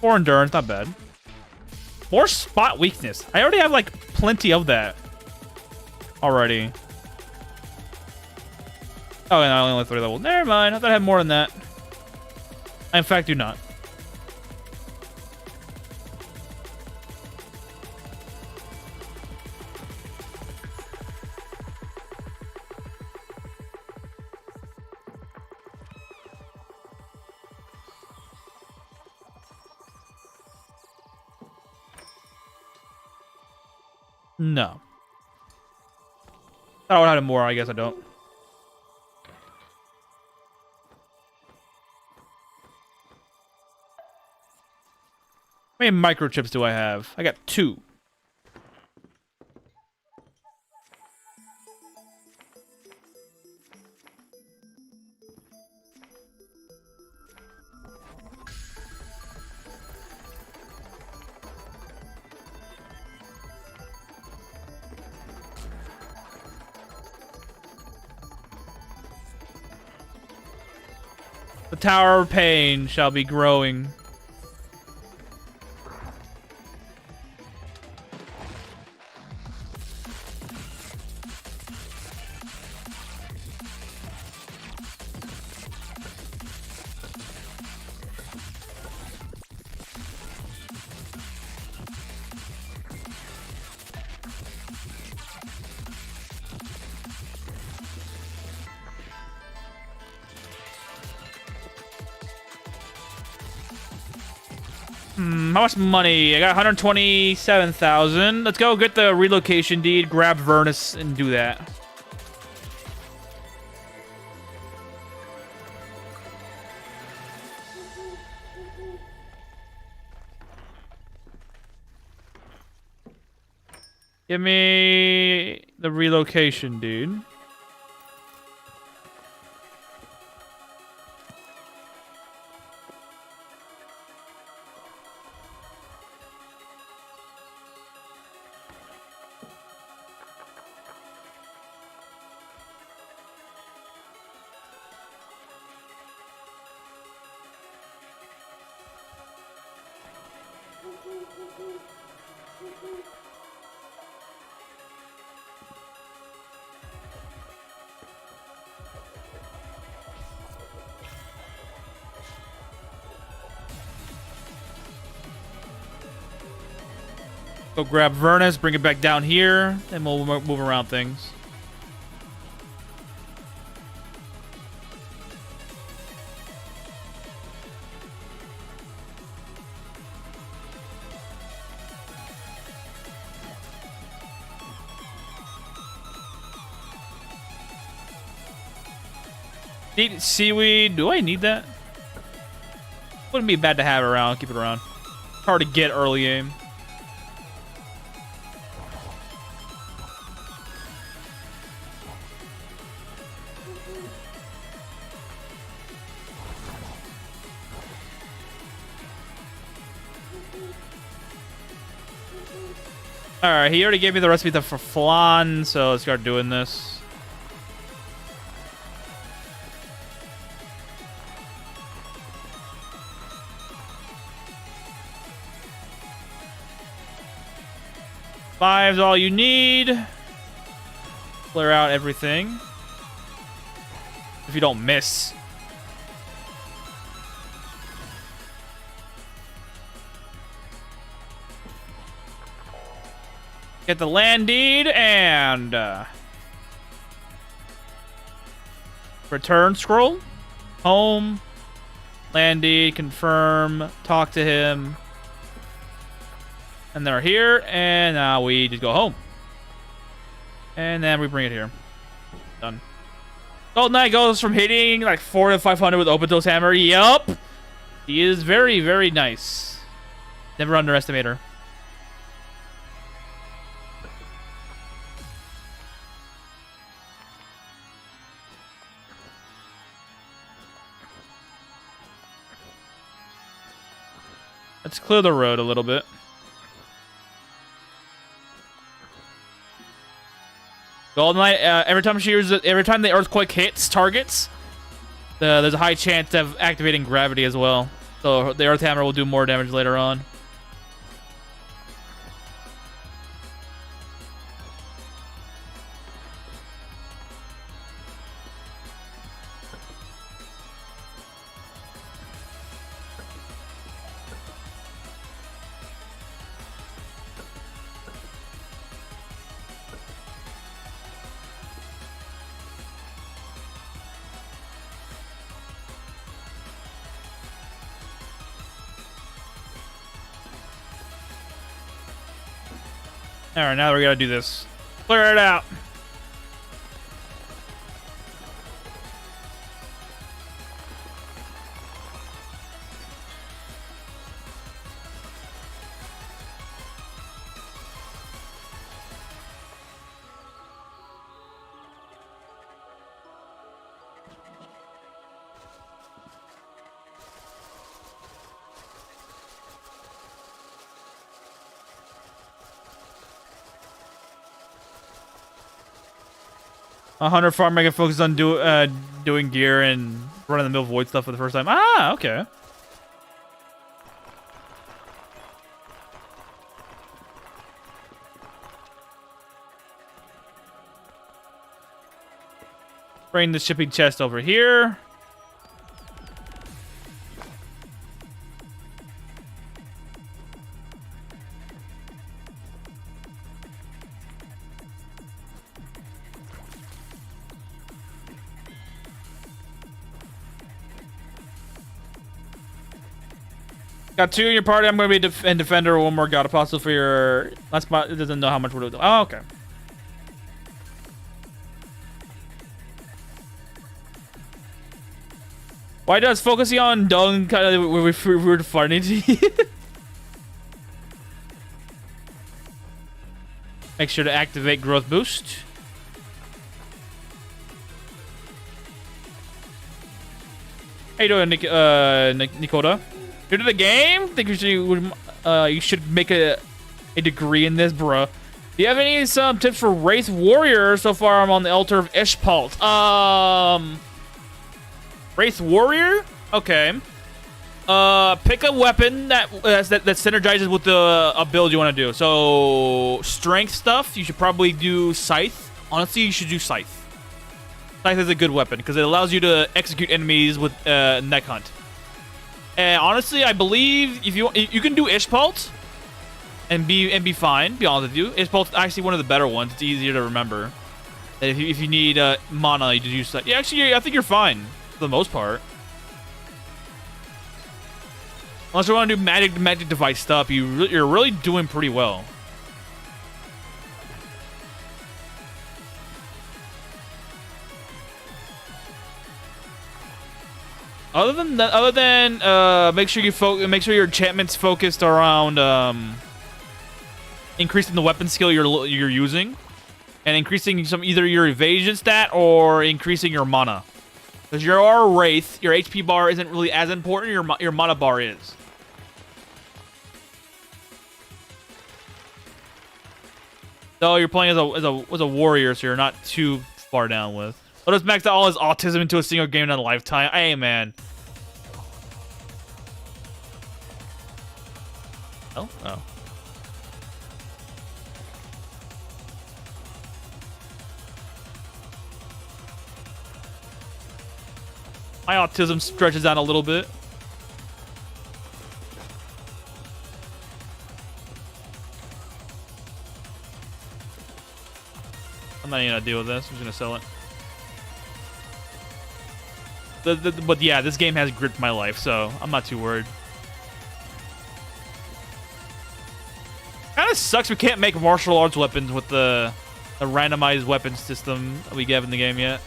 For endurance, not bad. More spot weakness. I already have, like, plenty of that. Already. Oh, and I only have 3 levels. Never mind. I thought I had more than that. I, in fact, do not. No. I would have more. I guess I don't. How many microchips do I have? I got 2. The Tower of Pain shall be growing. How much money? I got 127,000. Let's go get the relocation deed, grab Vernus, and do that. Give me the relocation deed. Go grab Vernus, bring it back down here, and we'll move around things. Need seaweed. Do I need that? Wouldn't be bad to have around. Keep it around. Hard to get early game. Alright, he already gave me the recipe for flan, so let's start doing this. Five's all you need. Clear out everything. If you don't miss. Get the land deed and return scroll. Home. Land deed. Confirm. Talk to him. And they're here. And now we just go home. And then we bring it here. Done. Golden Knight goes from hitting like 400 to 500 with open toes hammer. Yup. He is very, very nice. Never underestimate her. Let's clear the road a little bit. Golden Knight, every time the earthquake hits targets, there's a high chance of activating gravity as well. So the Earth Hammer will do more damage later on. All right, now we gotta do this. Clear it out. A hunter farmer can focus on doing gear and running the mill void stuff for the first time. Ah, okay. Bring the shipping chest over here. Got 2 in your party. I'm going to be defender. One more god apostle for your last spot. It doesn't know how much we're doing. Oh, okay. Why does focusing on dung kind of refer to farting? Make sure to activate growth boost. How you doing, Nicoda? New to the game? Think you should make a degree in this, bruh. Do you have any tips for Wraith Warrior? So far, I'm on the altar of Ishpalt. Wraith Warrior? Okay. Pick a weapon that synergizes with the build you want to do. So, strength stuff, you should probably do Scythe. Honestly, you should do Scythe. Scythe is a good weapon because it allows you to execute enemies with neck hunt. And honestly, I believe if you can do Ishpalt and be fine. Be honest with you, Ishpalt's actually one of the better ones. It's easier to remember. And if you need mana, you just use that. Yeah, actually, I think you're fine for the most part. Unless you want to do magic device stuff, you're really doing pretty well. Other than make sure your enchantment's focused around increasing the weapon skill you're using, and increasing either your evasion stat or increasing your mana. Because you're a wraith, your HP bar isn't really as important. Your mana bar is. So you're playing as a warrior, so you're not too far down with. Let us max out all his autism into a single game in a lifetime. Hey, man. Oh? Oh. My autism stretches out a little bit. I'm not even gonna deal with this. I'm just gonna sell it. But yeah, this game has gripped my life, so I'm not too worried. Kinda sucks we can't make martial arts weapons with the randomized weapon system that we have in the game yet.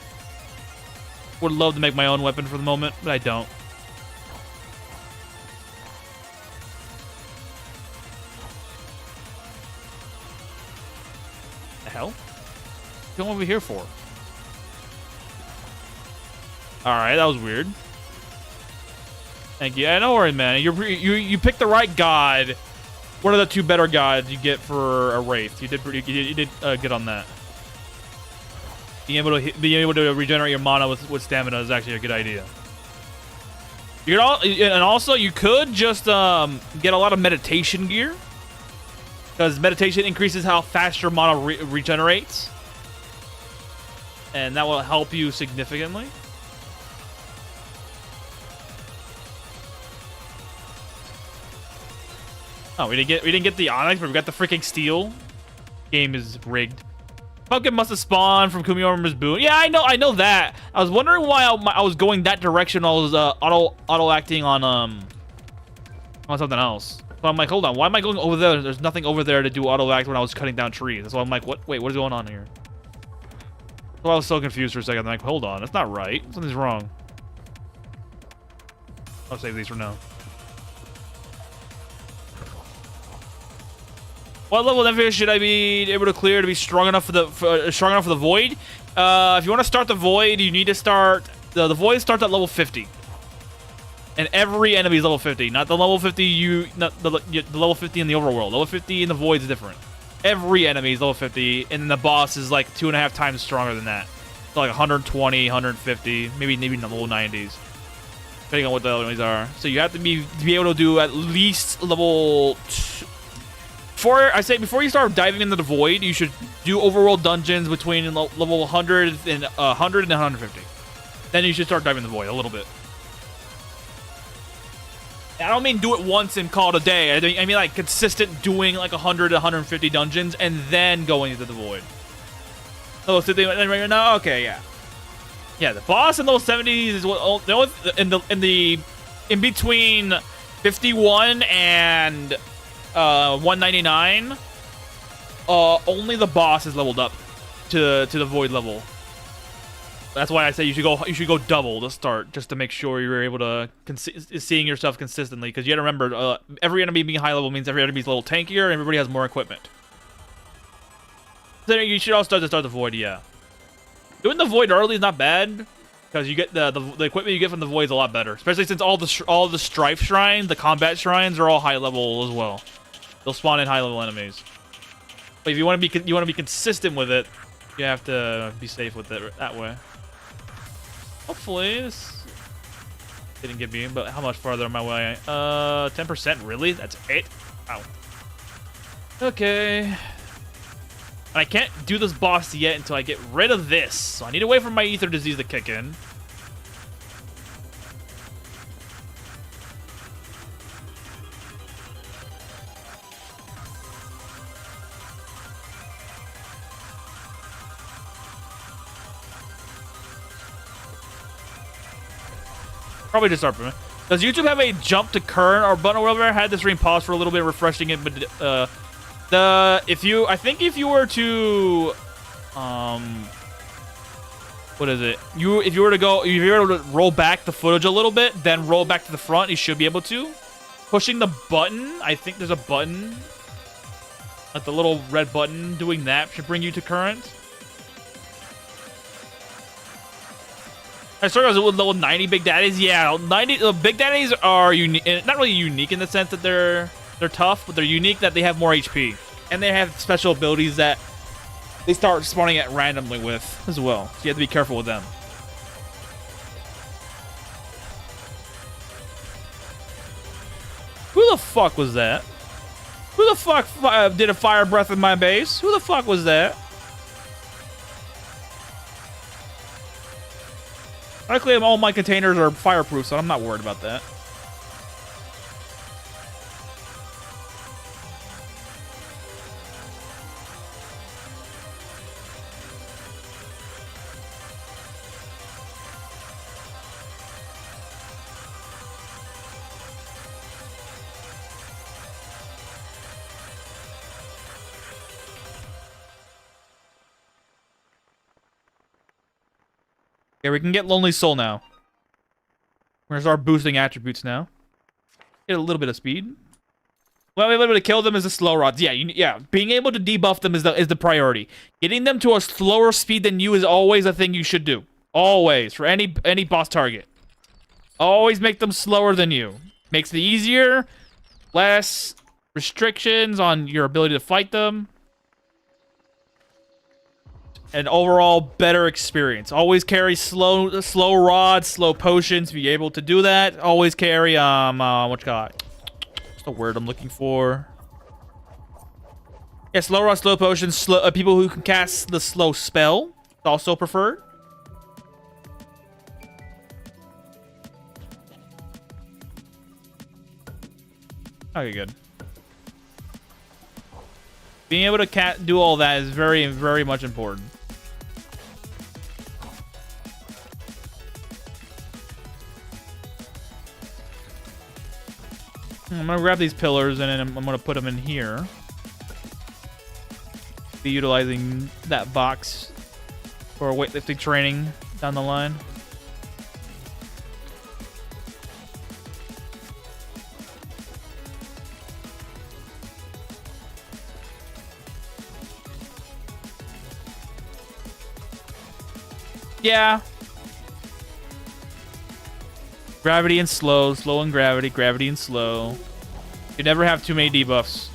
Would love to make my own weapon for the moment, but I don't. The hell? What are we here for? Alright, that was weird. Thank you. I know, Oren, man. You picked the right god. One of the 2 better gods you get for a wraith. You did good on that. Being able to regenerate your mana with stamina is actually a good idea. And also you could just get a lot of meditation gear, because meditation increases how fast your mana regenerates, and that will help you significantly. Oh, we didn't get the onyx, but we got the freaking steel. Game is rigged. Pumpkin must have spawned from Kumiorma's boon. Yeah, I know that. I was wondering why I was going that direction. I was auto acting on something else. So I'm like, hold on, why am I going over there? There's nothing over there to do auto act when I was cutting down trees. So I'm like, what? Wait, what is going on here? So I was so confused for a second. I'm like, hold on, that's not right. Something's wrong. I'll save these for now. What level of Endfield should I be able to clear to be strong enough for the void? If you want to start the void, you need to start the void starts at level 50. And every enemy is level 50, not the level 50 not the level 50 in the overworld. Level 50 in the void is different. Every enemy is level 50, and then the boss is like 2.5 times stronger than that. So like 120, 150, maybe in the low 90s, depending on what the enemies are. So you have to be able to do at least level. Before you start diving into the void, you should do overworld dungeons between level 100 and 150. Then you should start diving the void a little bit. I don't mean do it once and call it a day. I mean like consistent doing like 100 to 150 dungeons and then going into the void. Level 50 right now? Okay, yeah. Yeah, the boss in level 70s is what in between 51 and 199. Only the boss is leveled up to the void level. That's why I say you should go double to start, just to make sure you're able to seeing yourself consistently. Because you got to remember, every enemy being high level means every enemy is a little tankier and everybody has more equipment. So you should all start the void. Yeah, doing the void early is not bad because you get the equipment you get from the void is a lot better, especially since all the strife shrines, the combat shrines are all high level as well. They'll spawn in high level enemies. But if you want to be consistent with it, you have to be safe with it that way. Hopefully this didn't get beamed, but how much farther am I away? 10%, really? That's it? Wow. Okay. And I can't do this boss yet until I get rid of this. So I need to wait for my ether disease to kick in. Probably just start from it. Does YouTube have a jump to current or button or whatever? I had this stream pause for a little bit, refreshing it, but I think if you were to what is it? If you were to roll back the footage a little bit, then roll back to the front, you should be able to. Pushing the button, I think there's a button, like the little red button, doing that should bring you to current. I started with level 90 Big Daddies. Yeah, 90 Big Daddies are unique, not really unique in the sense that they're tough, but they're unique that they have more HP and they have special abilities that they start spawning at randomly with as well. So you have to be careful with them. Who the fuck was that? Who the fuck did a fire breath in my base? Who the fuck was that? Luckily, all my containers are fireproof, so I'm not worried about that. Okay, we can get Lonely Soul now. We're gonna start boosting attributes now. Get a little bit of speed. Well, we're able to kill them is the slow rods. Yeah, being able to debuff them is the priority. Getting them to a slower speed than you is always a thing you should do. Always, for any boss target. Always make them slower than you. Makes it easier, less restrictions on your ability to fight them. An overall better experience. Always carry slow rods, slow potions. Be able to do that. Always carry what you got? What's the word I'm looking for? Yeah, slow rods, slow potions. People who can cast the slow spell also preferred. Okay, good. Being able to do all that is very, very much important. I'm gonna grab these pillars and then I'm gonna put them in here. Be utilizing that box for weightlifting training down the line. Yeah. Gravity and slow, slow and gravity, gravity and slow. You never have too many debuffs.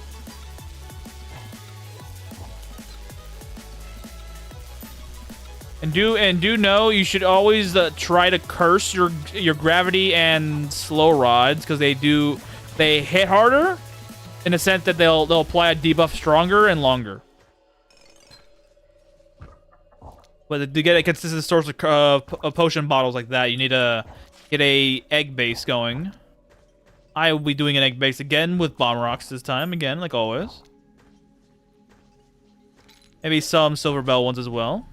And do know you should always try to curse your gravity and slow rods because they hit harder in the sense that they'll apply a debuff stronger and longer. But to get a consistent source of potion bottles like that, you need to get a egg base going. I will be doing an egg base again with bomb rocks this time, again, like always. Maybe some silver bell ones as well.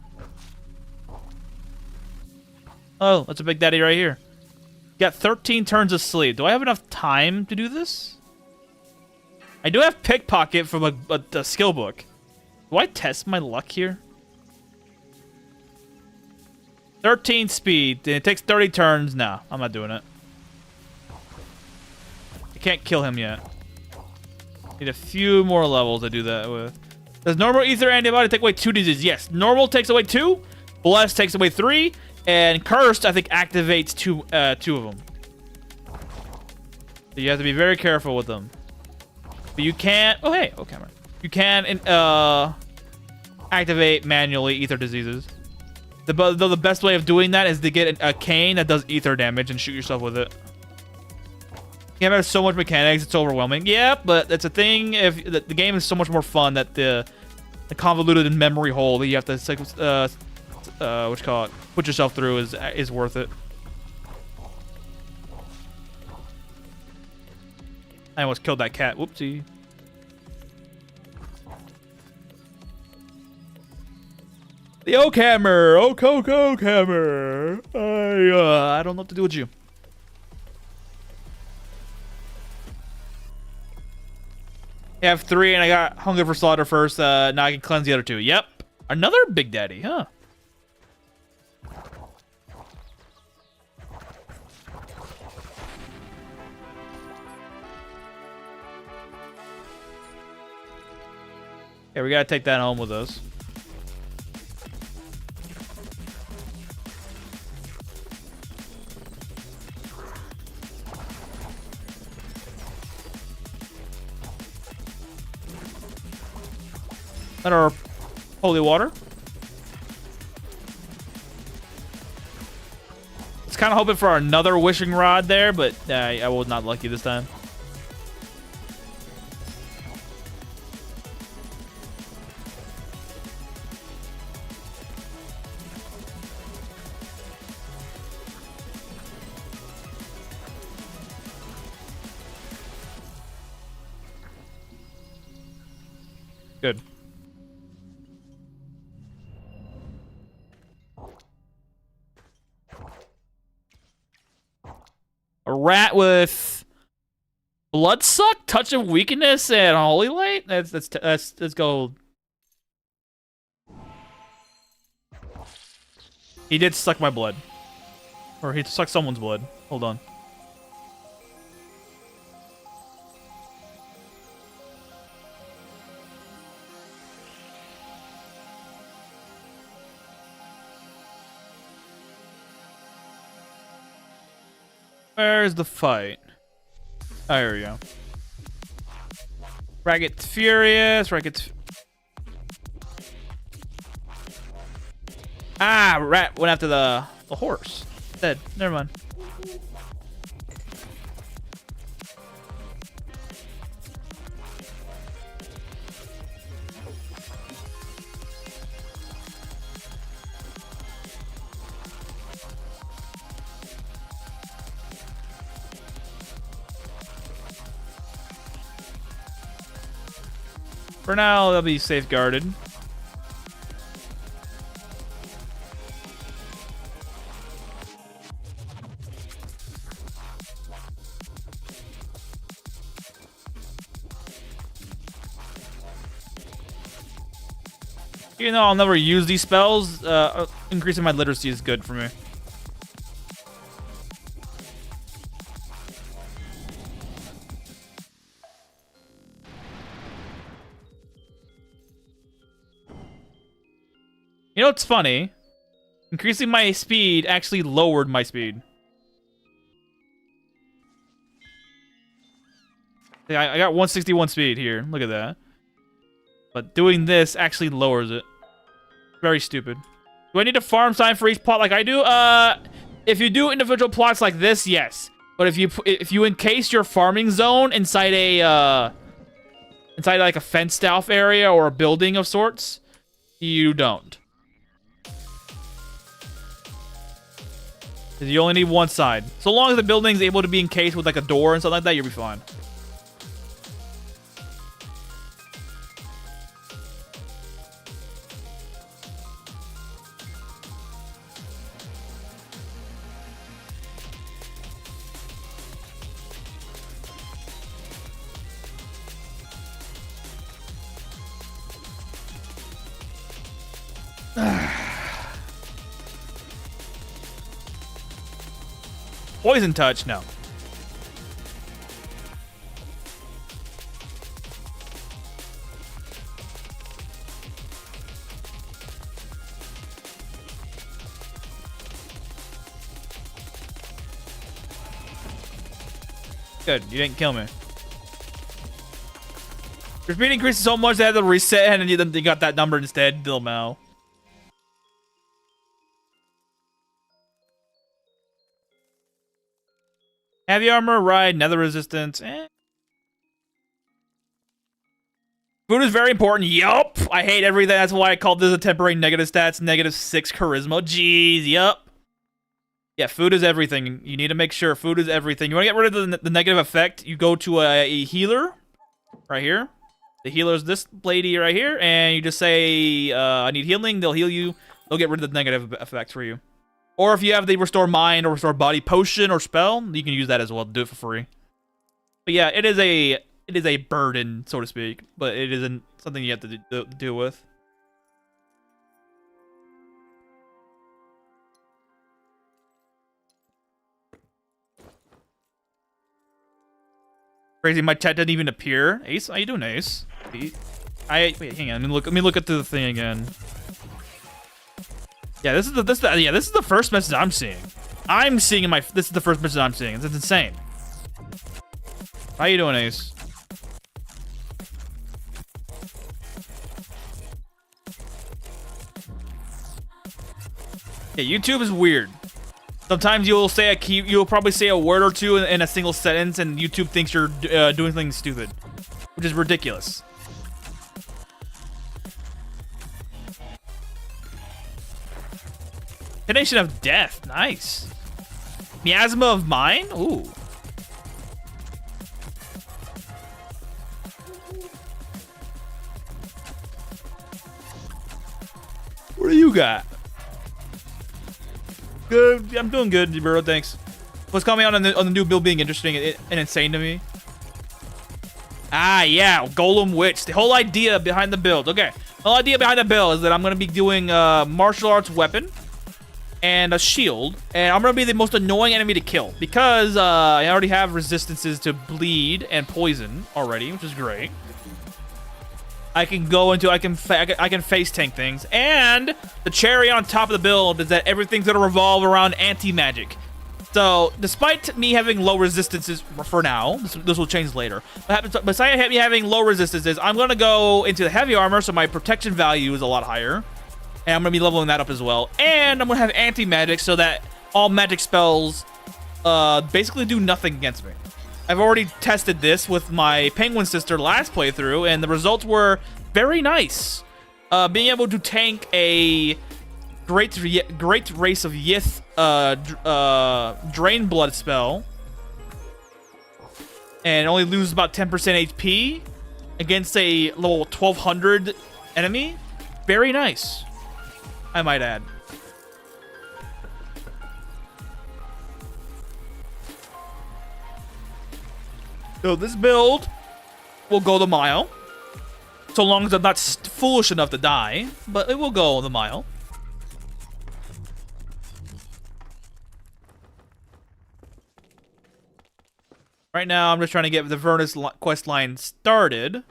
Oh, that's a big daddy right here. Got 13 turns of sleep. Do I have enough time to do this? I do have pickpocket from a skill book. Do I test my luck here? 13 speed. It takes 30 turns. Nah, I'm not doing it. I can't kill him yet. Need a few more levels to do that with. Does normal ether antibody take away 2 diseases? Yes. Normal takes away 2. Blessed takes away 3. And cursed, I think, activates two of them. So you have to be very careful with them. But you can't... Oh, hey. Oh, camera. You can activate manually ether diseases. The best way of doing that is to get a cane that does ether damage and shoot yourself with it. The game has so much mechanics, it's overwhelming. Yeah, but that's a thing. If the game is so much more fun that the convoluted memory hole that you have to what you call it, put yourself through is worth it. I almost killed that cat. Whoopsie. The Oak Hammer! Oak Hammer! I don't know what to do with you. I have 3 and I got Hunger for Slaughter first. Now I can cleanse the other 2. Yep. Another Big Daddy, huh? Yeah, we gotta take that home with us. Let our holy water. It's kind of hoping for another wishing rod there, but I was not lucky this time. Good. A rat with blood suck, touch of weakness, and holy light. Let's go. He did suck my blood, or he sucked someone's blood. Hold on. Where's the fight? Oh, here we go. Rat gets furious. Rat gets... Ah, rat went after the horse. Dead. Never mind. For now, they'll be safeguarded. Even though I'll never use these spells, increasing my literacy is good for me. You know what's funny? Increasing my speed actually lowered my speed. Yeah, I got 161 speed here. Look at that. But doing this actually lowers it. Very stupid. Do I need to farm sign for each plot like I do? If you do individual plots like this, yes. But if you encase your farming zone inside like a fenced off area or a building of sorts, you don't. You only need one side. So long as the building's able to be encased with like a door and stuff like that, you'll be fine. Poison touch? No. Good, you didn't kill me. Your speed increases so much they had to reset and you got that number instead, Dilmao. Heavy armor, ride, nether resistance. Food is very important. Yup. I hate everything. That's why I called this a temporary negative stats. -6 charisma. Jeez. Yup. Yeah, food is everything. You need to make sure food is everything. You want to get rid of the negative effect, you go to a healer. Right here. The healer is this lady right here. And you just say, I need healing. They'll heal you. They'll get rid of the negative effect for you. Or if you have the Restore Mind or Restore Body potion or spell, you can use that as well to do it for free. But yeah, it is a burden, so to speak, but it isn't something you have to deal with. Crazy, my chat didn't even appear. Ace, how you doing, Ace? Wait, hang on. Let me look at the thing again. Yeah, this is the first message I'm seeing. This is the first message I'm seeing. It's insane. How you doing, Ace? Yeah, YouTube is weird. Sometimes you'll probably say a word or two in a single sentence, and YouTube thinks you're doing something stupid, which is ridiculous. Nation of Death, nice. Miasma of Mine, ooh. What do you got? Good, I'm doing good, bro. Thanks. What's coming out on the new build being interesting and insane to me? Ah, yeah, Golem Witch. The whole idea behind the build. Okay, the whole idea behind the build is that I'm gonna be doing martial arts weapon and a shield, and I'm gonna be the most annoying enemy to kill because I already have resistances to bleed and poison already, which is great. I can face tank things, and the cherry on top of the build is that everything's gonna revolve around anti-magic. So, despite me having low resistances for now, this will change later. But besides me having low resistances, I'm gonna go into the heavy armor, so my protection value is a lot higher. And I'm going to be leveling that up as well. And I'm going to have anti-magic so that all magic spells basically do nothing against me. I've already tested this with my penguin sister last playthrough, and the results were very nice. Being able to tank a great race of Yith drain blood spell and only lose about 10% HP against a level 1200 enemy. Very nice, I might add. So this build will go the mile. So long as I'm not foolish enough to die, but it will go the mile. Right now, I'm just trying to get the Vernus quest line started.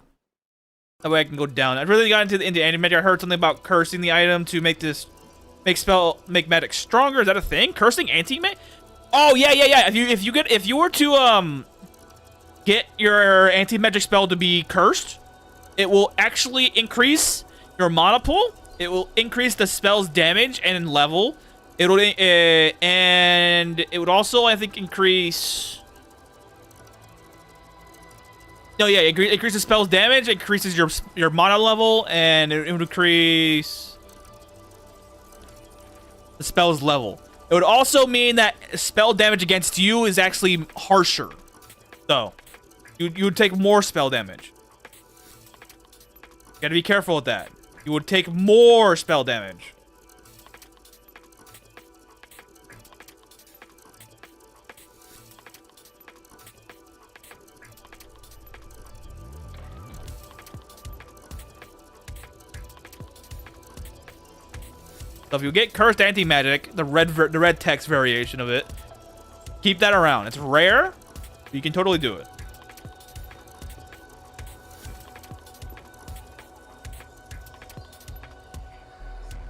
That way I can go down. I really got into anti-magic. I heard something about cursing the item to make magic stronger. Is that a thing? Cursing anti-magic? Oh yeah. If you were to get your anti-magic spell to be cursed, it will actually increase your mana pool. It will increase the spell's damage and level. It'll and it would also, I think, increase. No, yeah, it increases the spell's damage, increases your mana level, and it would increase the spell's level. It would also mean that spell damage against you is actually harsher. So, you would take more spell damage. You gotta be careful with that. You would take more spell damage. So if you get cursed anti-magic, the red text variation of it, keep that around. It's rare, but you can totally do it.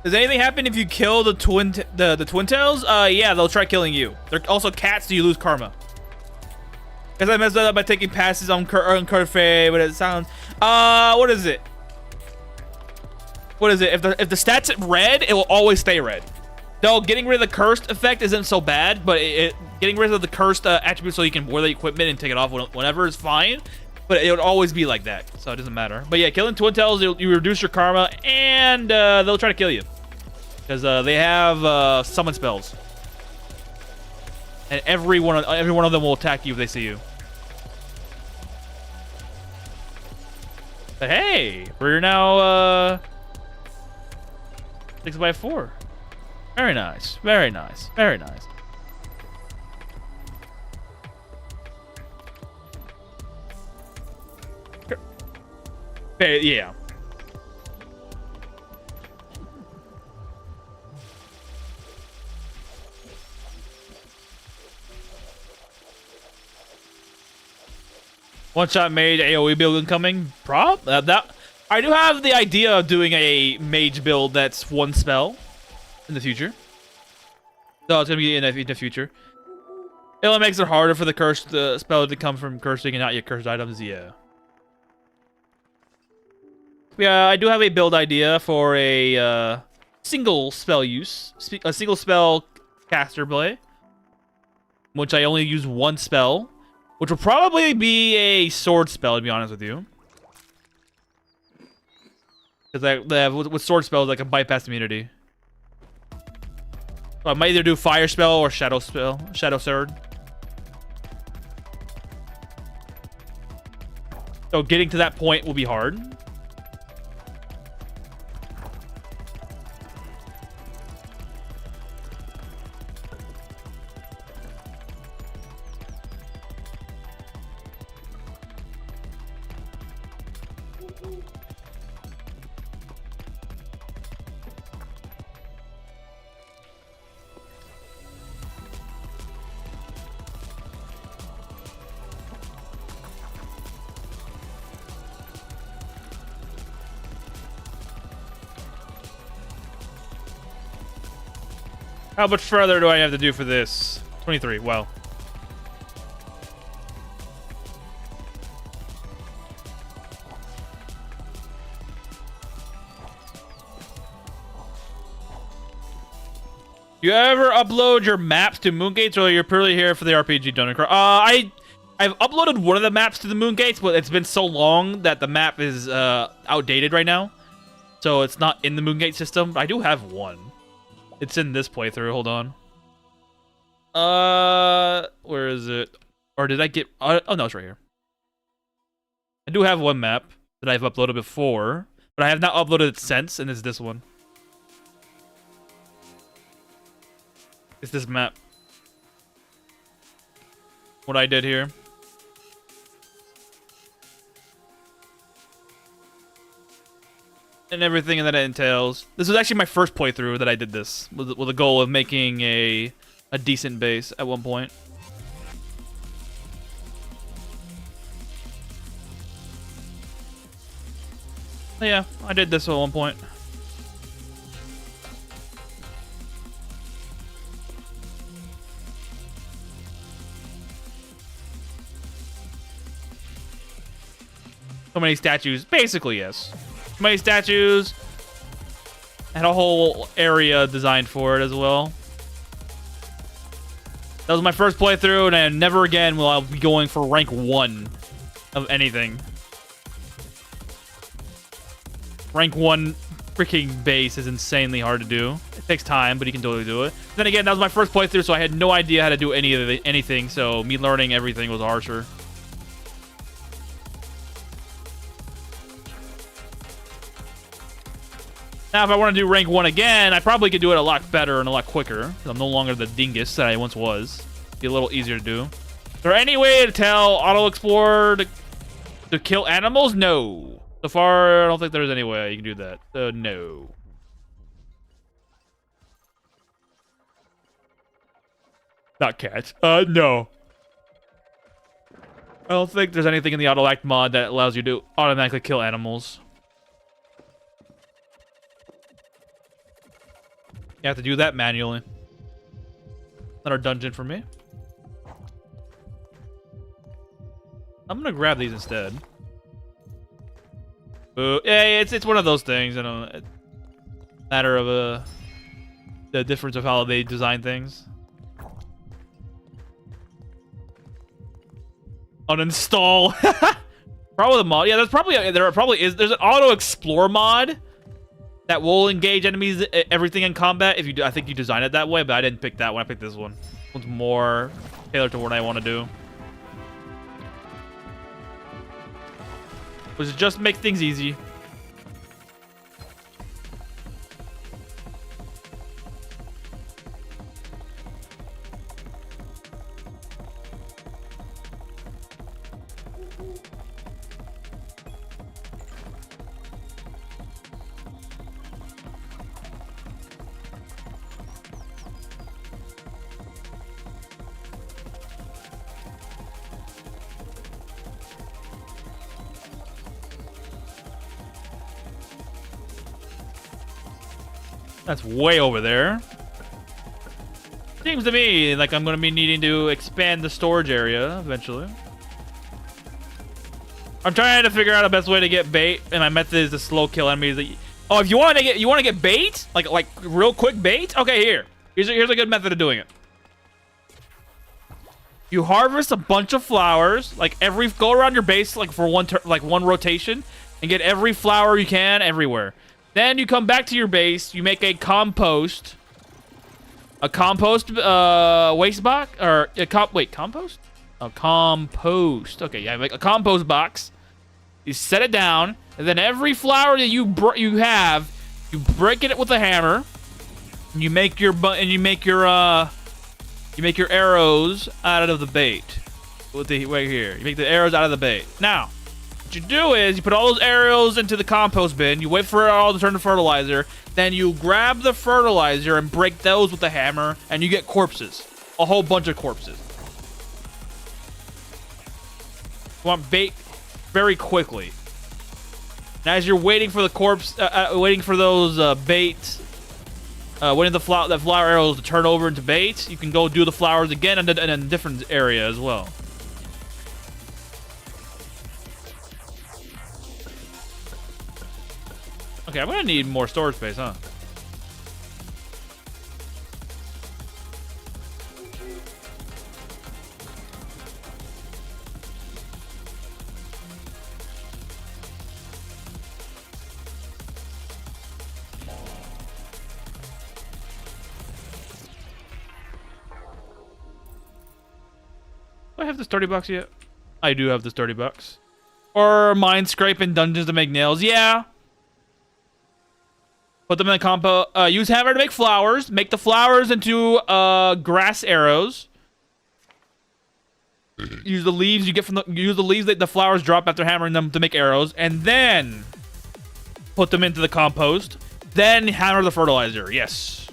Does anything happen if you kill the twin tails? Yeah, they'll try killing you. They're also cats, so you lose karma. Because I messed that up by taking passes on Curfe, but it sounds. What is it? What is it? If the stat's red, it will always stay red. Though getting rid of the cursed effect isn't so bad, but getting rid of the cursed attribute so you can wear the equipment and take it off whenever is fine. But it would always be like that, so it doesn't matter. But yeah, killing twin tails, you reduce your karma, and they'll try to kill you because they have summon spells, and every one of them will attack you if they see you. But hey, we're now 6x4. Very nice. Very nice. Very nice. Yeah. One shot mage AoE build incoming. That I do have the idea of doing a mage build that's one spell in the future. So it's gonna be in the future. It only makes it harder for the cursed spell to come from cursing and not your cursed items. Yeah. Yeah, I do have a build idea for a single spell use, a single spell caster play, which I only use one spell, which will probably be a sword spell, to be honest with you. Because with sword spells, I can bypass immunity. So I might either do fire spell or shadow sword. So getting to that point will be hard. How much further do I have to do for this? 23, well. You ever upload your maps to Moongates, or you're purely here for the RPG donor? I've uploaded one of the maps to the Moongates, but it's been so long that the map is outdated right now. So it's not in the Moongate system. I do have one. It's in this playthrough. Hold on. Where is it? Or did I get? Oh no, it's right here. I do have one map that I've uploaded before, but I have not uploaded it since, and it's this one. It's this map. What I did here. and everything that it entails. This was actually my first playthrough that I did this, with a goal of making a decent base at one point. But yeah, I did this at one point. So many statues. Basically, yes. So many statues. And a whole area designed for it as well. That was my first playthrough, and never again will I be going for rank 1 of anything. Rank 1 freaking base is insanely hard to do. It takes time, but you can totally do it. Then again, that was my first playthrough, so I had no idea how to do anything, so me learning everything was harsher. Now, if I want to do rank 1 again, I probably could do it a lot better and a lot quicker. I'm no longer the dingus that I once was. Be a little easier to do. Is there any way to tell Auto Explorer to kill animals? No. So far, I don't think there's any way you can do that. No. Not cats. No. I don't think there's anything in the Auto Act mod that allows you to automatically kill animals. You have to do that manually. Another dungeon for me. I'm gonna grab these instead. Yeah, it's one of those things. I don't know. Matter of the difference of how they design things. Uninstall. Probably the mod. Yeah, there's an auto explore mod that will engage enemies, everything in combat. If you do, I think you designed it that way, but I didn't pick that one. I picked this one. This one's more tailored to what I want to do. Which just makes things easy. That's way over there. Seems to me like I'm going to be needing to expand the storage area eventually. I'm trying to figure out the best way to get bait, and my method is to slow kill enemies. Oh, if you want to get bait, like real quick bait. Okay, here's a good method of doing it. You harvest a bunch of flowers, go around your base for one rotation, and get every flower you can everywhere. Then you come back to your base, you make a compost waste box, or compost? A compost. Okay, yeah, make a compost box. You set it down, and then every flower that you have, you break it with a hammer. And you make your arrows out of the bait. Right here, you make the arrows out of the bait. Now, what you do is you put all those arrows into the compost bin. You wait for it all to turn to fertilizer. Then you grab the fertilizer and break those with the hammer, and you get corpses. A whole bunch of corpses. You want bait very quickly. And as you're waiting for the corpse, waiting for those bait, waiting the flower arrows to turn over into bait, you can go do the flowers again in a different area as well. Okay, I'm gonna need more storage space, huh? Do I have the sturdy box yet? I do have the sturdy box. Or mine scrape in dungeons to make nails. Yeah. Put them in the compo. Use hammer to make flowers. Make the flowers into grass arrows. Use the leaves you get from use the leaves that the flowers drop after hammering them to make arrows, and then put them into the compost, then hammer the fertilizer. Yes.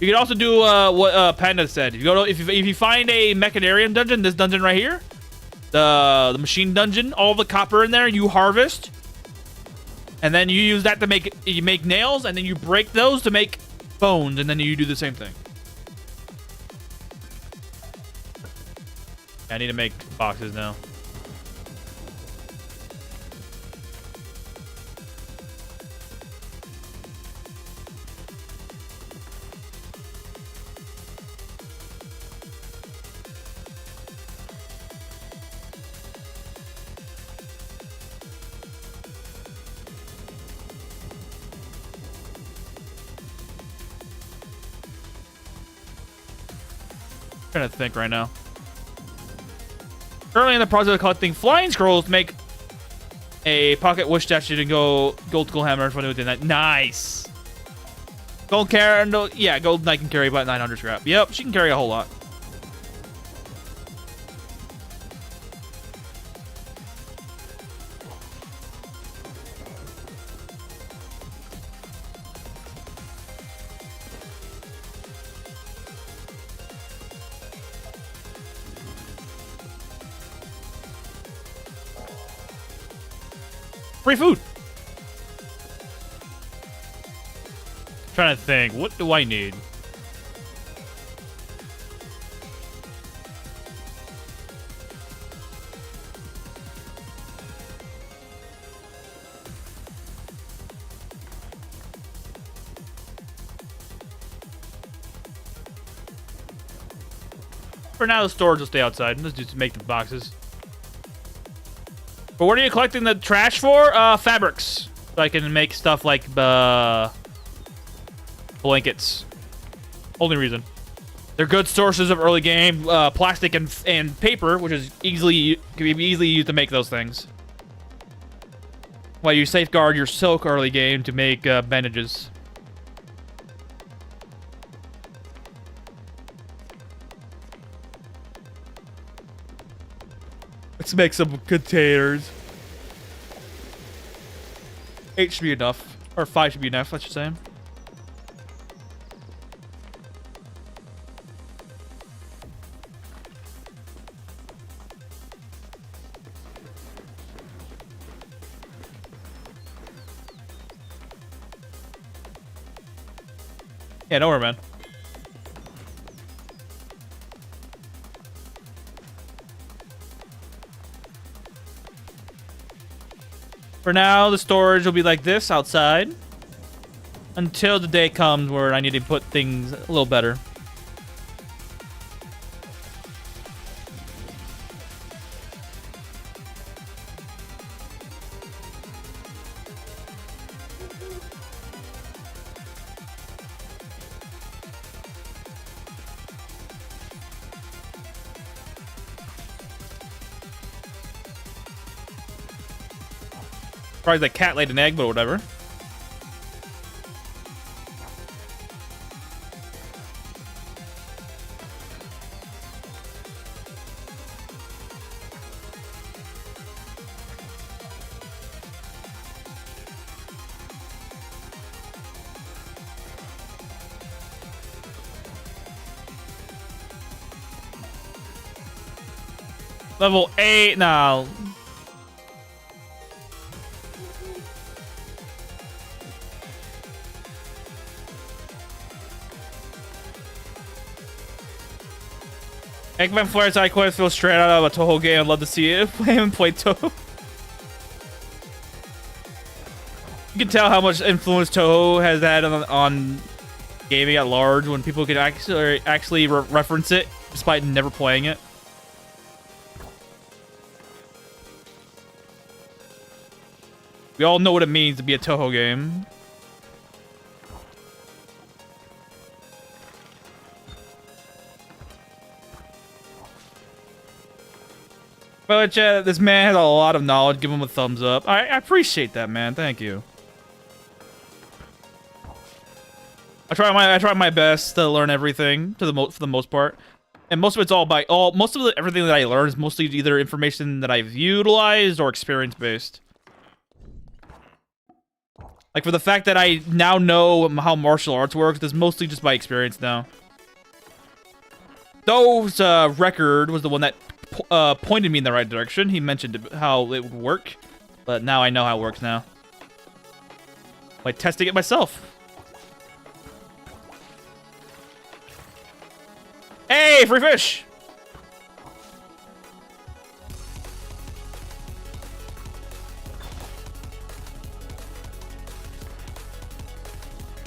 You can also do what Panda said. If you go to, if you find a Mechanarium dungeon, this dungeon right here, the machine dungeon, all the copper in there, you harvest, and then you use that to make nails, and then you break those to make bones, and then you do the same thing. I need to make boxes now. Trying to think right now. Currently in the process of collecting flying scrolls to make a pocket wish statue to go gold skull hammer for doing that. Nice. Gold carry, no, yeah, gold I can carry about 900 scrap. Yep, she can carry a whole lot. Free food. Trying to think, what do I need? For now, the storage will stay outside. Let's just make the boxes. But what are you collecting the trash for? Fabrics. So I can make stuff like blankets. Only reason. They're good sources of early game plastic and paper, which is can be easily used to make those things. While you safeguard your silk early game to make bandages. Let's make some containers. 8 should be enough. Or 5 should be enough, I should say. Yeah, don't worry, man. For now, the storage will be like this outside until the day comes where I need to put things a little better. Probably the cat laid an egg, but whatever. Level 8 now. Eggman Flare side quest feels straight out of a Toho game. I'd love to see it. I haven't played Toho. You can tell how much influence Toho has had on gaming at large when people can actually reference it despite never playing it. We all know what it means to be a Toho game. But this man has a lot of knowledge. Give him a thumbs up. I appreciate that, man. Thank you. I try my best to learn everything for the most part, and most of it's everything that I learn is mostly either information that I've utilized or experience based. Like, for the fact that I now know how martial arts works, that's mostly just by experience now. Dove's record was the one that pointed me in the right direction. He mentioned how it would work, but now I know how it works now. By testing it myself. Hey, free fish!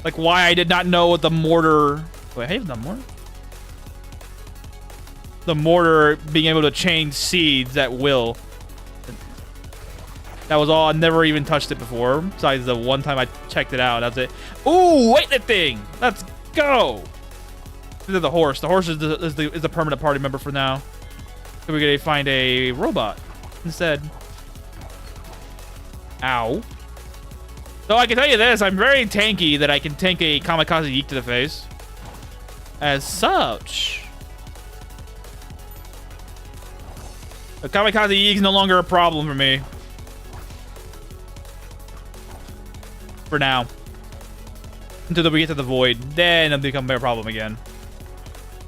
Like, why I did not know what the mortar... Wait, I have the mortar? The mortar being able to change seeds at will. That was all. I never even touched it before. Besides the one time I checked it out. That's it. Ooh, wait that thing! Let's go! This is the horse. The horse is the permanent party member for now. So we're gonna find a robot instead. Ow. So I can tell you this, I'm very tanky that I can tank a kamikaze yeek to the face. As such. The kamikaze yeek is no longer a problem for me. For now. Until we get to the void. Then it'll become a problem again.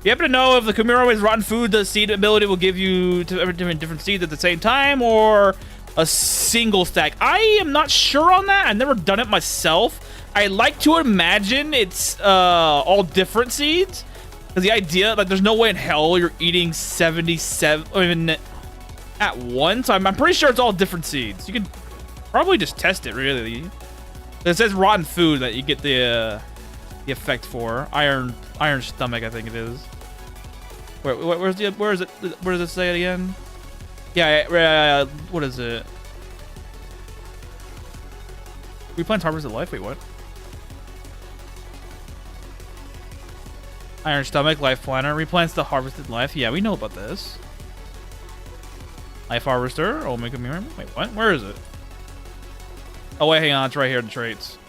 You happen to know if the Kumiromi's rotten food, the seed ability will give you different seeds at the same time, or a single stack? I am not sure on that. I've never done it myself. I like to imagine it's all different seeds. Because the idea, like, there's no way in hell you're eating 77 at once. I'm pretty sure it's all different seeds. You could probably just test it, really. It says rotten food that you get the effect for. Iron stomach, I think it is. Where is it? Where does it say it again? Yeah, what is it? Replants harvested life? Wait, what? Iron stomach, life planner. Replants the harvested life. Yeah, we know about this. Life harvester. Oh, make a mirror. Wait, what? Where is it? Oh, wait, hang on. It's right here in the traits.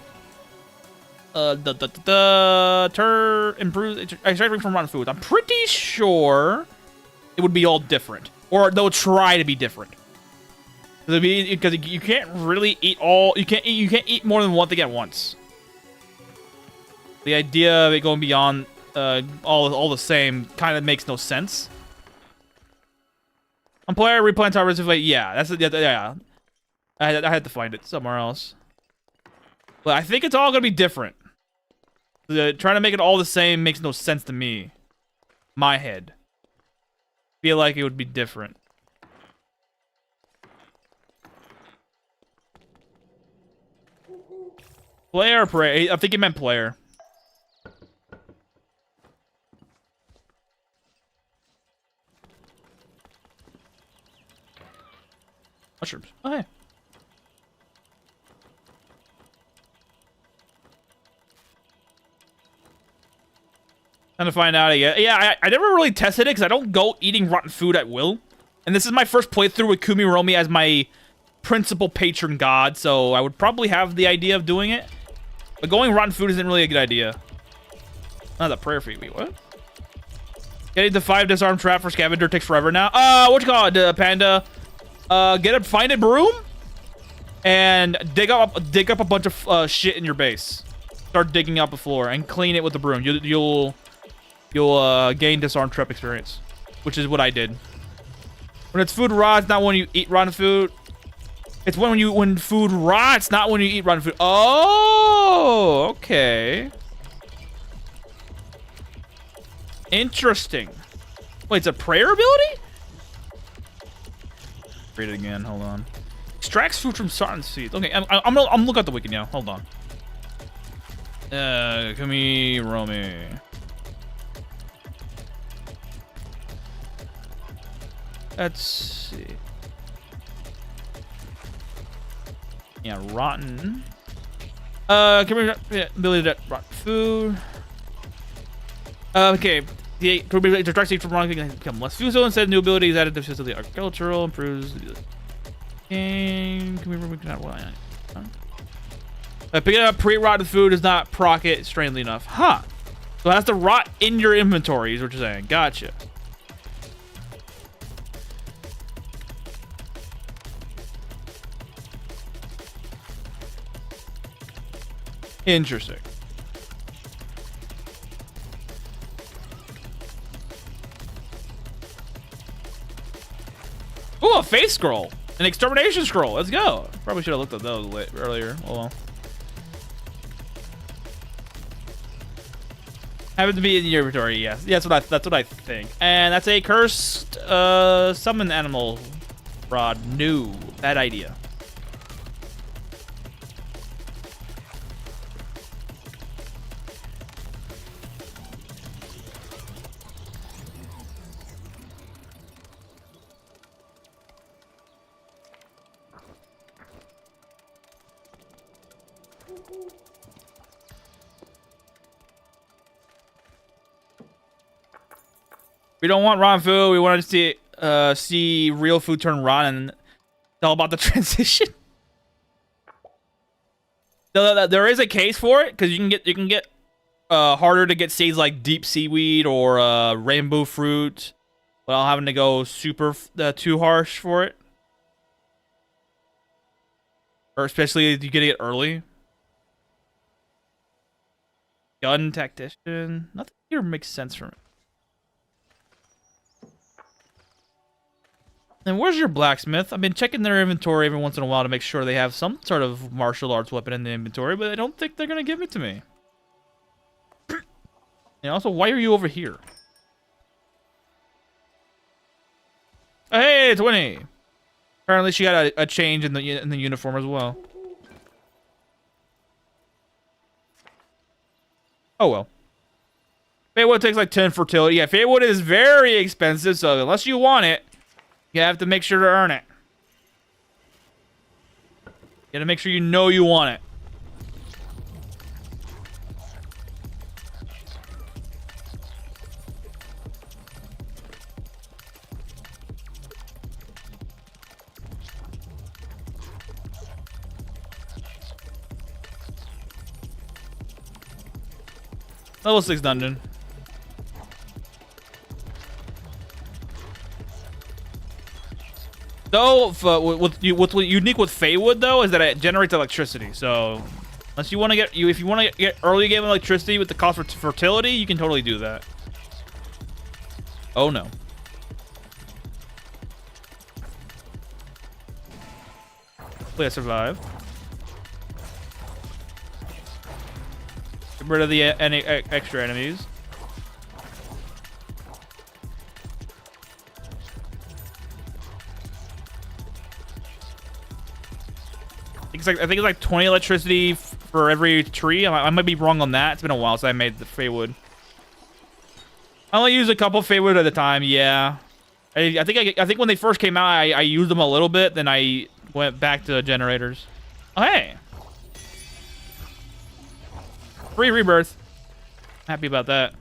Improves extracting from rotten foods. I'm pretty sure it would be all different, or they'll try to be different. Because you can't really eat all. You can't eat more than one thing at once. The idea of it going beyond all the same kind of makes no sense. On player replants harvest. Yeah, that's yeah. I had to find it somewhere else. But I think it's all gonna be different. Trying to make it all the same makes no sense to me. My head. Feel like it would be different. Player or prey? I think he meant player. Mushrooms. Oh, hey. Trying to find out again. Yeah, I never really tested it because I don't go eating rotten food at will. And this is my first playthrough with Kumiromi as my principal patron god, so I would probably have the idea of doing it. But going rotten food isn't really a good idea. Oh, the prayer feat. Wait, what? Getting the 5 disarm trap for scavenger takes forever now. What you call it, Panda? Find a broom and dig up a bunch of shit in your base. Start digging up the floor and clean it with the broom. You'll gain disarm trap experience, which is what I did. When it's food rots, not when you eat rotten food. It's when food rots, not when you eat rotten food. Oh, okay. Interesting. Wait, it's a prayer ability? Read it again. Hold on. Extracts food from certain seeds. Okay, I'm looking at the wiki now. Hold on. Kumiromi. Let's see. Yeah, rotten. Ability to rotten food. Okay. The extract seed from rotten can become less fuso. Instead, new abilities added to the agricultural improves. Game. Kumiromi cannot rely on it. Picking up pre-rotted food does not proc it, strangely enough. Huh. So it has to rot in your inventory, is what you're saying. Gotcha. Interesting. Ooh, a face scroll. An extermination scroll. Let's go. Probably should have looked at those earlier. Oh well. Happens to be in your inventory, yes. Yeah, that's what I think. And that's a cursed summon animal rod. No. Bad idea. We don't want rotten food. We want to see real food turn rotten. And it's all about the transition. There is a case for it because you can get harder to get seeds like deep seaweed or rainbow fruit without having to go super too harsh for it, or especially if you get it early. Gun tactician. Nothing here makes sense for me. And where's your blacksmith? I've been checking their inventory every once in a while to make sure they have some sort of martial arts weapon in the inventory, but I don't think they're gonna give it to me. And also, why are you over here? Oh, hey, it's Winnie. Apparently, she got a change in the uniform as well. Oh well. Feywood takes like 10 fertility. Yeah, Feywood is very expensive, so unless you want it, you have to make sure to earn it. You gotta make sure you know you want it. Level 6 dungeon. Though, what's unique with Feywood though is that it generates electricity. So, unless you want to if you want to get early game electricity with the cost for fertility, you can totally do that. Oh no. Hopefully I survive. Get rid of the any extra enemies. I think it's like 20 electricity for every tree. I might be wrong on that. It's been a while since I made the Feywood. I only use a couple Feywood at a time. Yeah, I think when they first came out, I used them a little bit. Then I went back to generators. Oh hey, free rebirth. Happy about that.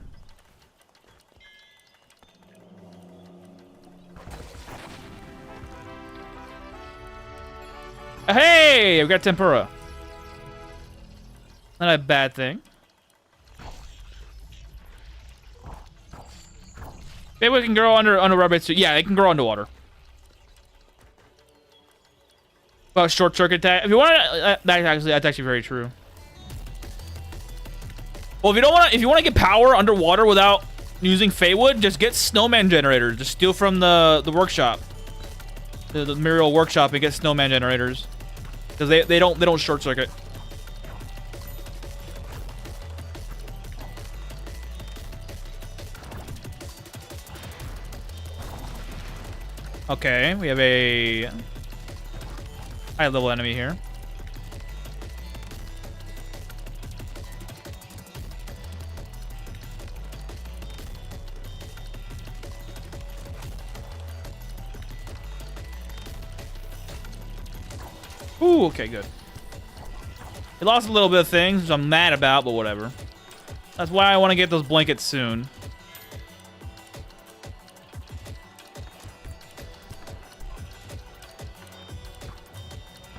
Hey, we got tempura. Not a bad thing. Maybe we can grow under rubber suit. Yeah, it can grow underwater. Well, short circuit attack. If you want to, that's actually very true. Well, if you want to get power underwater without using Feywood, just get snowman generators. Just steal from the workshop. The Muriel workshop and get snowman generators, because they don't short circuit. Okay, we have a high level enemy here. Ooh, okay, good. He lost a little bit of things, which I'm mad about, but whatever. That's why I want to get those blankets soon.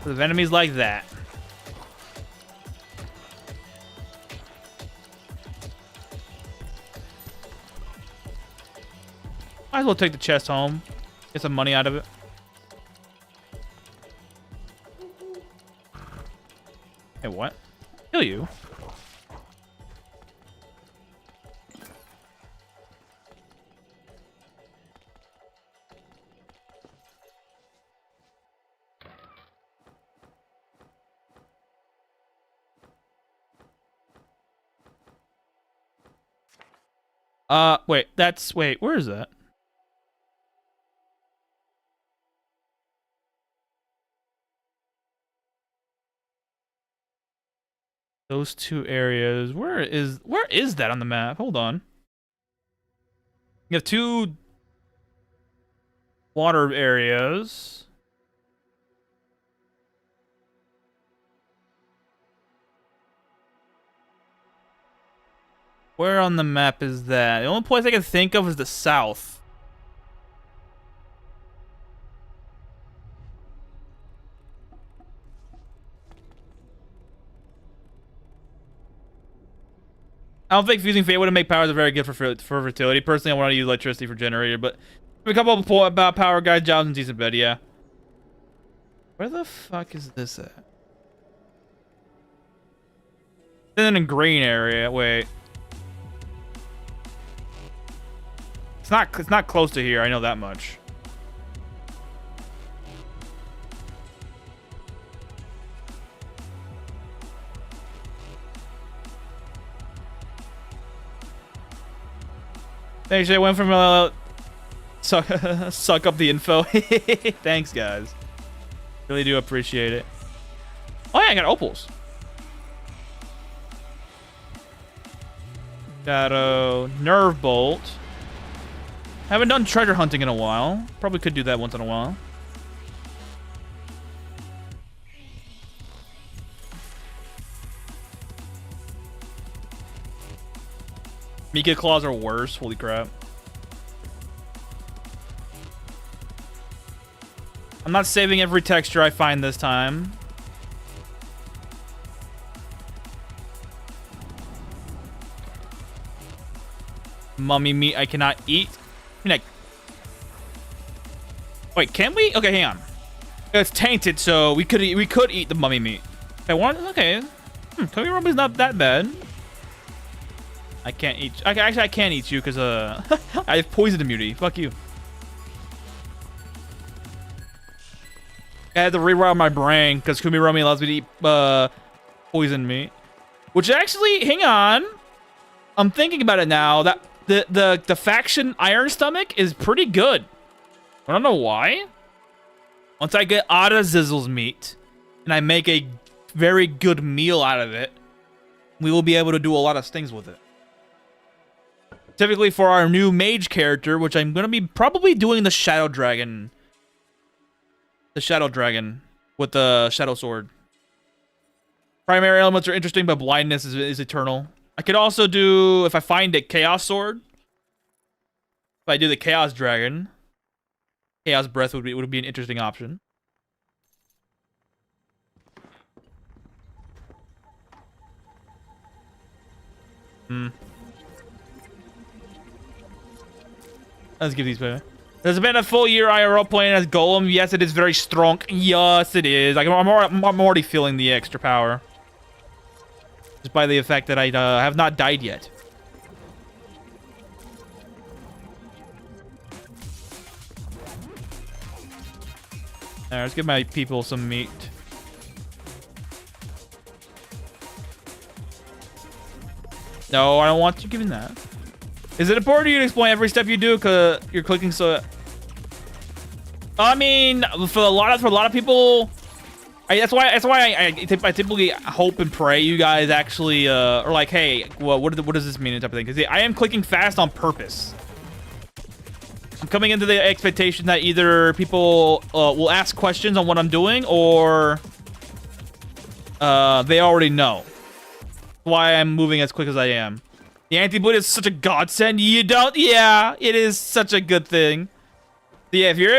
With enemies like that. Might as well take the chest home. Get some money out of it. Hey, what? Kill you? Wait, where is that? Those two areas. Where is that on the map? Hold on. You have two water areas. Where on the map is that? The only place I can think of is the south. I don't think fusing fate would make powers are very good for fertility. Personally, I want to use electricity for generator, but a couple of about power guide jobs and decent bed, yeah. Where the fuck is this at? In a green area. Wait. It's not close to here. I know that much. Thanks, I went from suck up the info. Thanks, guys. Really do appreciate it. Oh yeah, I got opals. Shadow, nerve bolt. Haven't done treasure hunting in a while. Probably could do that once in a while. Mika claws are worse. Holy crap. I'm not saving every texture I find this time. Mummy meat I cannot eat. Wait, can we? Okay, hang on. It's tainted, so we could eat the mummy meat. Okay. Tommy Ruby's not that bad. I can't eat. Actually, I can't eat you because I have poison immunity. Fuck you. I had to rewire my brain because Kumirami allows me to eat poison meat. Which actually, hang on. I'm thinking about it now. That the faction Iron Stomach is pretty good. I don't know why. Once I get out of Zizzle's meat and I make a very good meal out of it, we will be able to do a lot of things with it. Typically for our new mage character, which I'm going to be probably doing the Shadow Dragon. The Shadow Dragon with the Shadow Sword. Primary elements are interesting, but blindness is eternal. I could also do, if I find it, Chaos Sword. If I do the Chaos Dragon, Chaos Breath would be an interesting option. Let's give these back. There's been a full year IRL playing as Golem. Yes, it is very strong. Yes, it is. Like, I'm already feeling the extra power. Just by the effect that I have not died yet. Alright, let's give my people some meat. No, I don't want you giving that. Is it important to you to explain every step you do because you're clicking so... I mean, for a lot of people... that's why I typically hope and pray you guys actually are like, hey, well, what does this mean, type of thing? Because I am clicking fast on purpose. I'm coming into the expectation that either people will ask questions on what I'm doing, or they already know why I'm moving as quick as I am. The anti-bleed is such a godsend. You don't? Yeah, it is such a good thing. Yeah, if you're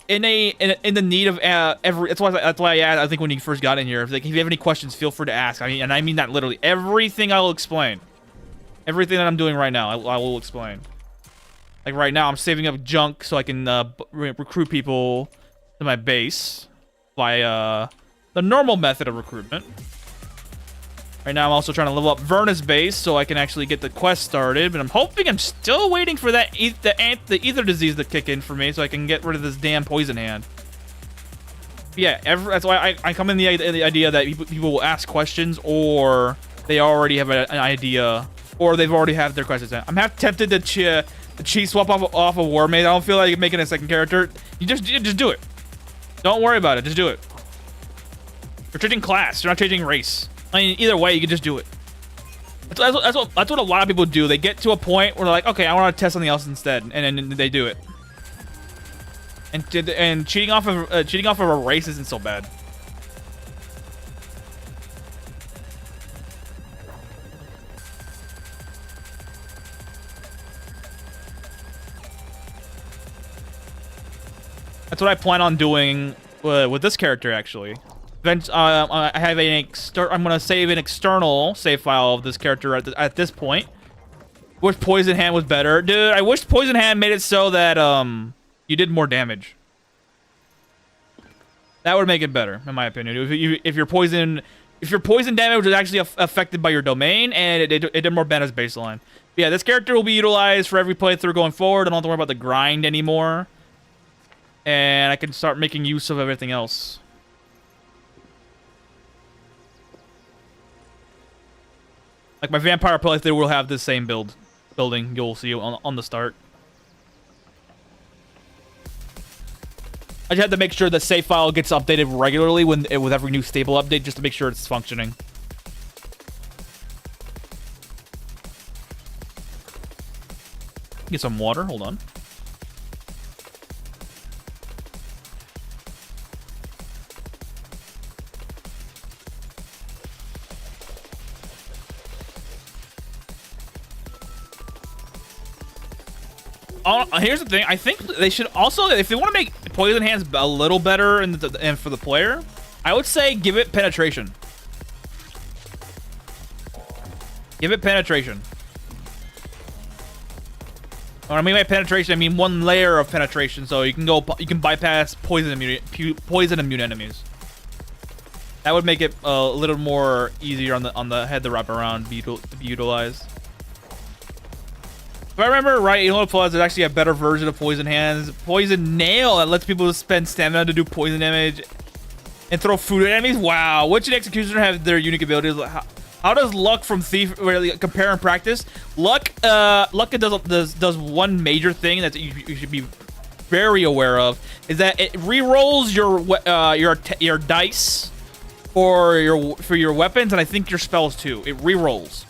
in the need of that's why I think when you first got in here, if you have any questions, feel free to ask. I mean that literally. Everything I will explain. Everything that I'm doing right now, I will explain. Like right now, I'm saving up junk so I can recruit people to my base by the normal method of recruitment. Right now, I'm also trying to level up Verna's base so I can actually get the quest started. But I'm still waiting for that the ether disease to kick in for me so I can get rid of this damn poison hand. But yeah, that's why I come in the idea that people will ask questions, or they already have an idea or they've already have their quests sent. I'm half tempted to cheat swap off a War Mage. I don't feel like making a second character. You just do it. Don't worry about it. Just do it. You're changing class. You're not changing race. I mean, either way, you can just do it. That's what a lot of people do. They get to a point where they're like, okay, I want to test something else instead, and then they do it. And cheating off of a race isn't so bad. That's what I plan on doing with this character, actually. I have I'm gonna save an external save file of this character at this point. Wish Poison Hand was better, dude. I wish Poison Hand made it so that you did more damage. That would make it better, in my opinion. If your poison damage was actually affected by your domain and it did more damage baseline. But yeah, this character will be utilized for every playthrough going forward. I don't have to worry about the grind anymore, and I can start making use of everything else. Like my vampire playthrough will have this same building. You'll see on the start. I just had to make sure the save file gets updated regularly with every new stable update, just to make sure it's functioning. Get some water. Hold on. Here's the thing. I think they should also, if they want to make Poison Hands a little better and for the player, I would say give it penetration. Give it penetration. When I mean by penetration, I mean one layer of penetration, so you can bypass poison immune enemies. That would make it a little more easier on the head to wrap around to be utilized. If I remember right, elonaplus is actually a better version of Poison Hands. Poison Nail that lets people spend stamina to do poison damage and throw food at enemies. Wow, which executioner have their unique abilities? How does Luck from Thief really compare in practice? Luck does one major thing that you should be very aware of, is that it re-rolls your dice for your weapons, and I think your spells too. It re-rolls.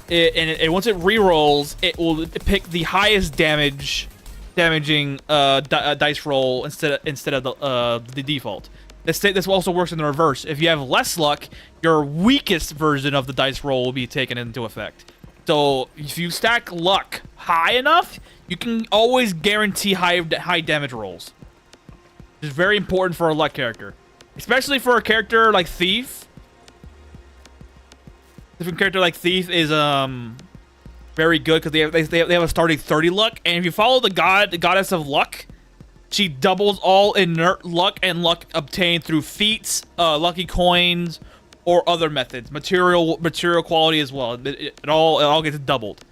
And once it re-rolls, it will pick the highest damaging dice roll instead of the default. This also works in the reverse. If you have less luck, your weakest version of the dice roll will be taken into effect. So if you stack luck high enough, you can always guarantee high damage rolls. Which is very important for a luck character, especially for a character like Thief. Different character like Thief is very good because they have a starting 30 luck, and if you follow the goddess of luck, she doubles all inert luck and luck obtained through feats, lucky coins, or other methods. Material quality as well. It all gets doubled.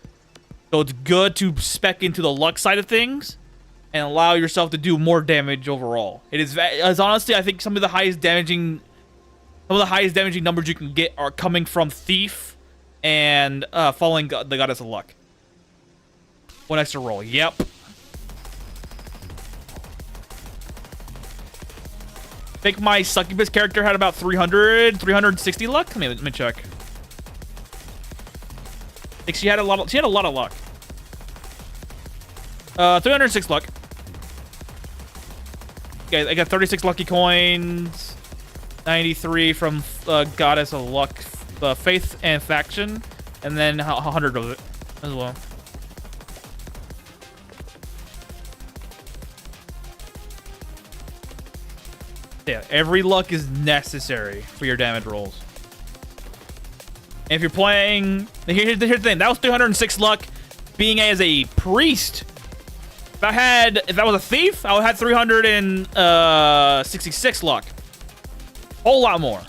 So it's good to spec into the luck side of things and allow yourself to do more damage overall. It is honestly, I think some of the highest damaging numbers you can get are coming from Thief and following the Goddess of Luck. One extra roll. Yep. I think my Succ'nbus character had about 360 luck. Let me check. I think she had a lot of luck. 306 luck. Okay, I got 36 lucky coins. 93 from Goddess of Luck, Faith and Faction, and then 100 of it as well. Yeah, every luck is necessary for your damage rolls. And if you're playing, here's the thing. That was 306 luck. Being as a priest, if that was a thief, I would have had 366 luck. Whole lot more.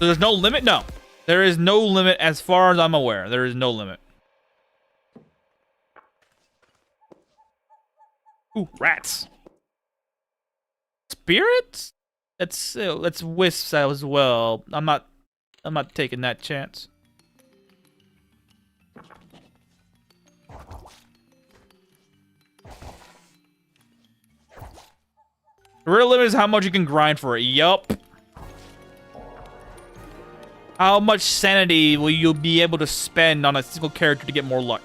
So there's no limit? No. There is no limit as far as I'm aware. There is no limit. Ooh, rats. Spirits? Let's wisps as well. I'm not taking that chance. The real limit is how much you can grind for it. Yup. How much sanity will you be able to spend on a single character to get more luck?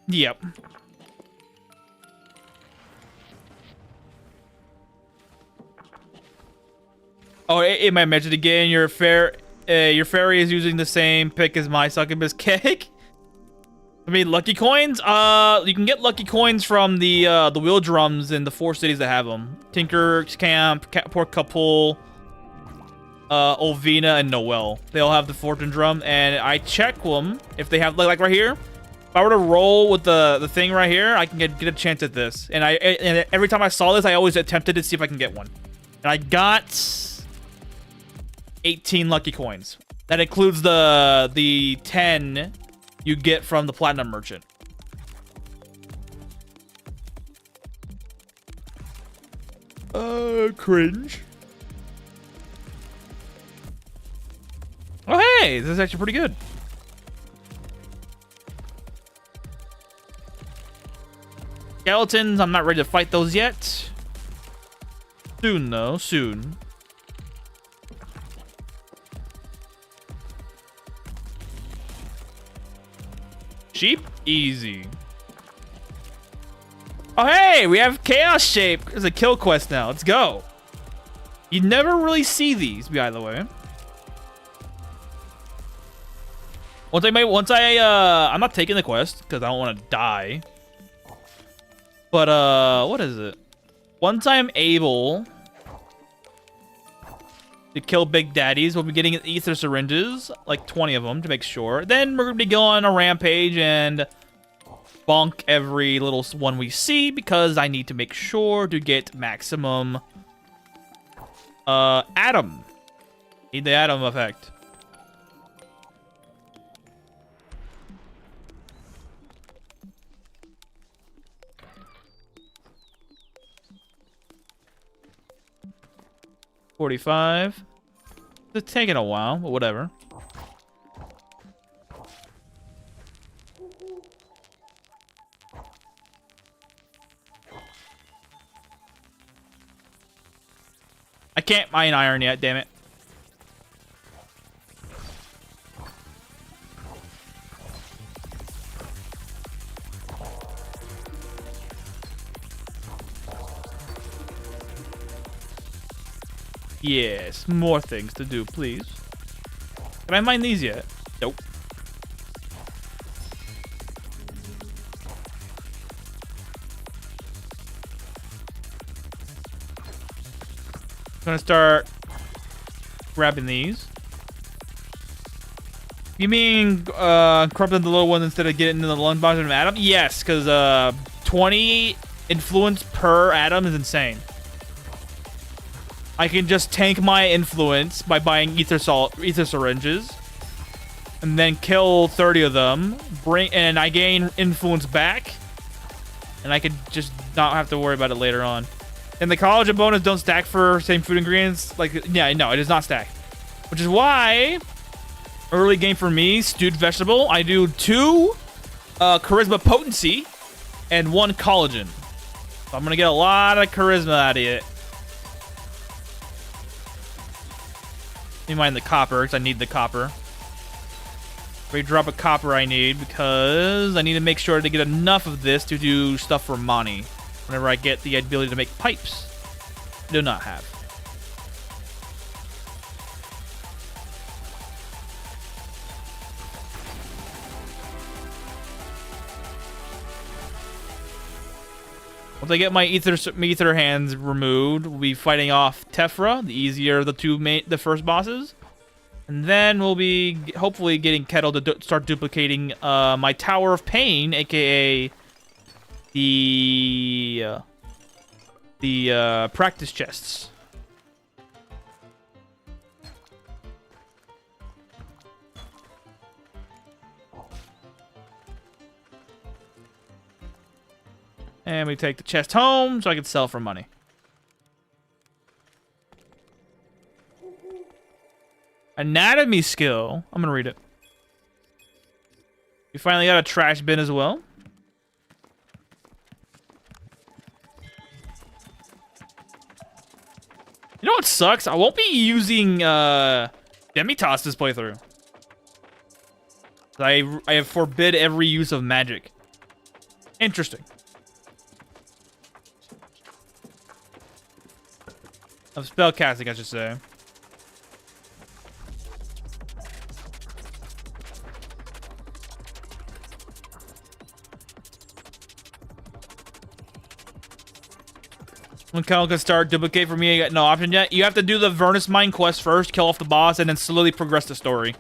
Yep. Oh, it might mention again. Your fairy is using the same pick as my succubus cake. I mean, lucky coins. You can get lucky coins from the wheel drums in the 4 cities that have them: Tinker's Camp, Port Couple, Olvina, and Noel. They all have the fortune drum, and I check them if they have like right here. If I were to roll with the thing right here, I can get a chance at this. And every time I saw this, I always attempted to see if I can get one. And I got 18 lucky coins. That includes the 10 you get from the platinum merchant. Cringe. Oh, hey, this is actually pretty good. Skeletons, I'm not ready to fight those yet. Soon, though, soon. Sheep? Easy. Oh, hey, we have Chaos Shape. There's a kill quest now. Let's go. You never really see these, by the way. I'm not taking the quest because I don't want to die. But, what is it? Once I'm able to kill big daddies, we'll be getting ether syringes, like 20 of them to make sure. Then we're going to be going on a rampage and bonk every little one we see because I need to make sure to get maximum atom. Need the atom effect. $45. It's taking a while, but whatever. I can't mine iron yet, damn it. Yes, more things to do, please. Can I mine these yet? Nope. I'm gonna start grabbing these. You mean corrupting the little ones instead of getting into the lung bombs of atom? Yes, because 20 influence per atom is insane. I can just tank my influence by buying ether syringes, and then kill 30 of them. And I gain influence back, and I could just not have to worry about it later on. And the collagen bonus don't stack for same food ingredients. Like, yeah, no, it does not stack, which is why early game for me, stewed vegetable, I do 2 charisma potency and 1 collagen. So I'm gonna get a lot of charisma out of it. Let me mine the copper, because I need the copper. Every drop of copper I need, because I need to make sure to get enough of this to do stuff for money. Whenever I get the ability to make pipes. I do not have. Once I get my ether hands removed, we'll be fighting off Tephra, the easier of the first bosses. And then we'll be hopefully getting Kettle to start duplicating my Tower of Pain, aka the practice chests. And we take the chest home so I can sell for money. Anatomy skill. I'm gonna read it. We finally got a trash bin as well. You know what sucks? I won't be using Demitas this playthrough. I have forbid every use of magic. Interesting. Of spell casting, I should say. When Cal can start duplicate for me, I got no option yet. You have to do the Vernus Mine quest first, kill off the boss, and then slowly progress the story.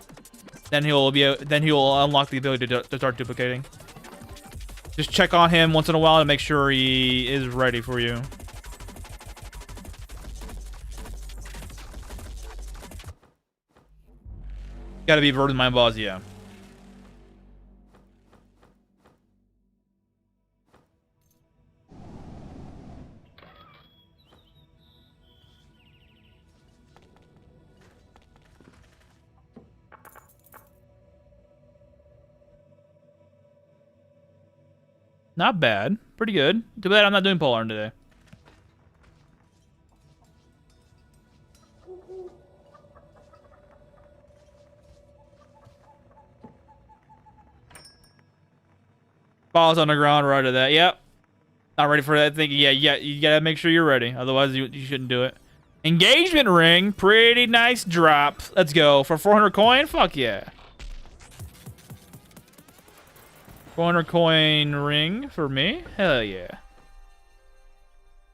Then he'll unlock the ability to start duplicating. Just check on him once in a while to make sure he is ready for you. Gotta be Vernus Mine boss, yeah. Not bad. Pretty good. Too bad I'm not doing polearm today. Balls on the ground, right to that. Yep. Not ready for that thing. Yeah, you gotta make sure you're ready. Otherwise, you shouldn't do it. Engagement ring. Pretty nice drop. Let's go. For 400 coin? Fuck yeah. 400 coin ring for me? Hell yeah.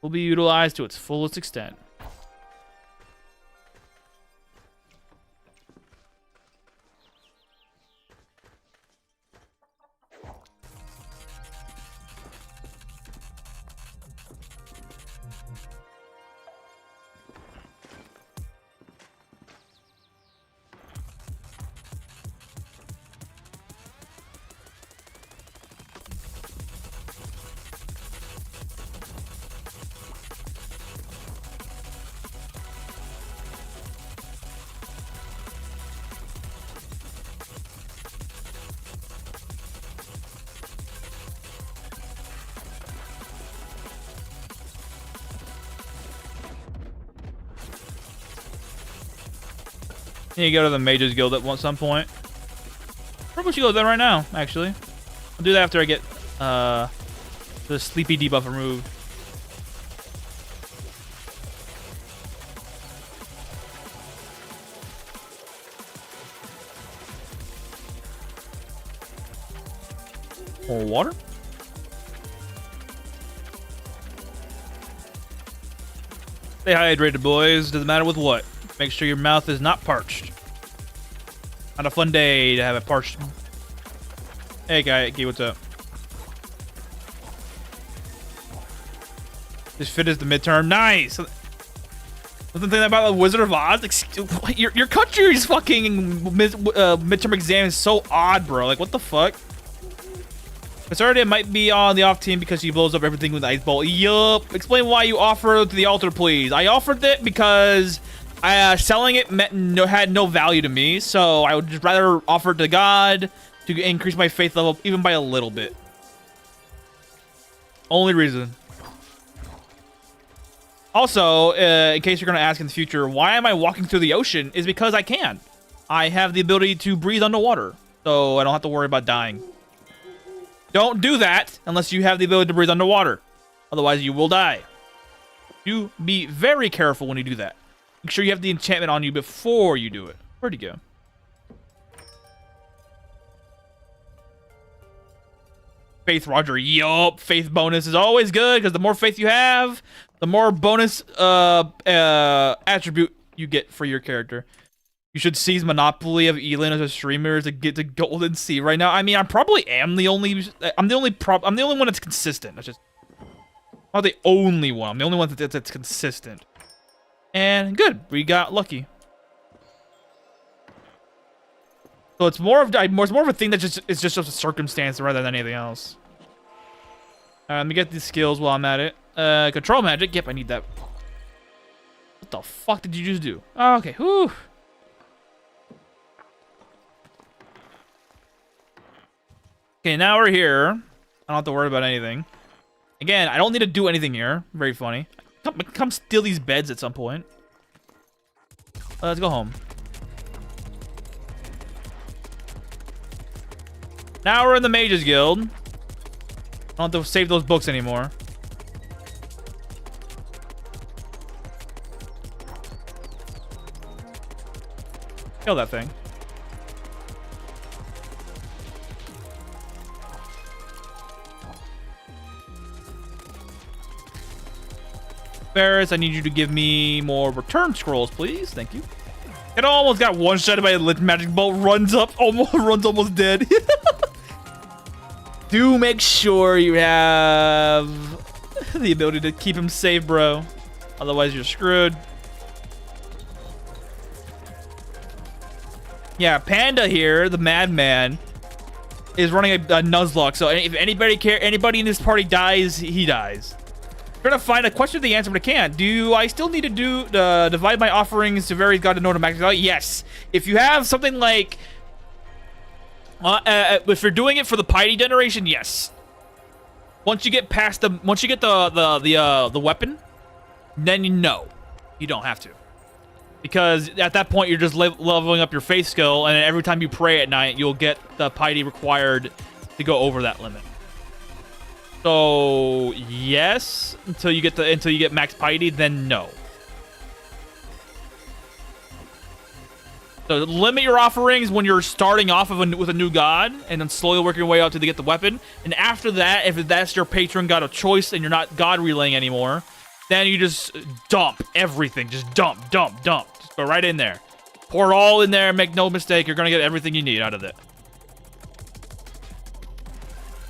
Will be utilized to its fullest extent. You go to the Mages Guild at some point. Probably should go there right now, actually. I'll do that after I get the sleepy debuff removed. More water? Stay hydrated, boys. Doesn't matter with what. Make sure your mouth is not parched. Not a fun day to have it parched. Hey, guy, what's up? Just fit as the midterm. Nice. Wasn't thinking about the Wizard of Oz. Your country's fucking midterm exam is so odd, bro. Like, what the fuck? Conservative might be on the off team because he blows up everything with the ice ball. Yup. Explain why you offered to the altar, please. I offered it because selling it had no value to me, so I would just rather offer it to God to increase my faith level even by a little bit. Only reason. Also, in case you're going to ask in the future, why am I walking through the ocean, is because I can. I have the ability to breathe underwater, so I don't have to worry about dying. Don't do that unless you have the ability to breathe underwater. Otherwise, you will die. You be very careful when you do that. Make sure you have the enchantment on you before you do it. Where'd he go? Faith, Roger. Yup. Faith bonus is always good because the more faith you have, the more bonus attribute you get for your character. You should seize monopoly of Elin as a streamer to get to Golden Sea right now. I mean, I probably am the only. I'm the only one that's consistent. That's just not the only one. I'm the only one that's consistent. And good, we got lucky. So it's more of a thing that it's just a circumstance rather than anything else. Let me get these skills while I'm at it. Control magic. Yep, I need that. What the fuck did you just do? Oh, okay. Whew. Okay, now we're here. I don't have to worry about anything. Again, I don't need to do anything here. Very funny. Come steal these beds at some point. Let's go home. Now we're in the Mages Guild. I don't have to save those books anymore. Kill that thing. Ferris, I need you to give me more return scrolls, please. Thank you. It almost got one-shotted by a lit magic bolt. Runs almost dead. Do make sure you have the ability to keep him safe, bro. Otherwise, you're screwed. Yeah, Panda here, the madman, is running a Nuzlocke. So if anybody in this party dies, he dies. I'm trying to find a question the answer, but I can't. Do I still need to divide my offerings to various god and order max value? Yes. If you have something like, if you're doing it for the piety generation, yes. Once you get past the weapon, then you know you don't have to, because at that point you're just leveling up your faith skill, and every time you pray at night, you'll get the piety required to go over that limit. So yes, until you get max piety, then no. So limit your offerings when you're starting off with a new god, and then slowly working your way up to get the weapon. And after that, if that's your patron god of choice and you're not god relaying anymore, then you just dump everything. Just dump. Just go right in there. Pour it all in there. Make no mistake, you're gonna get everything you need out of it.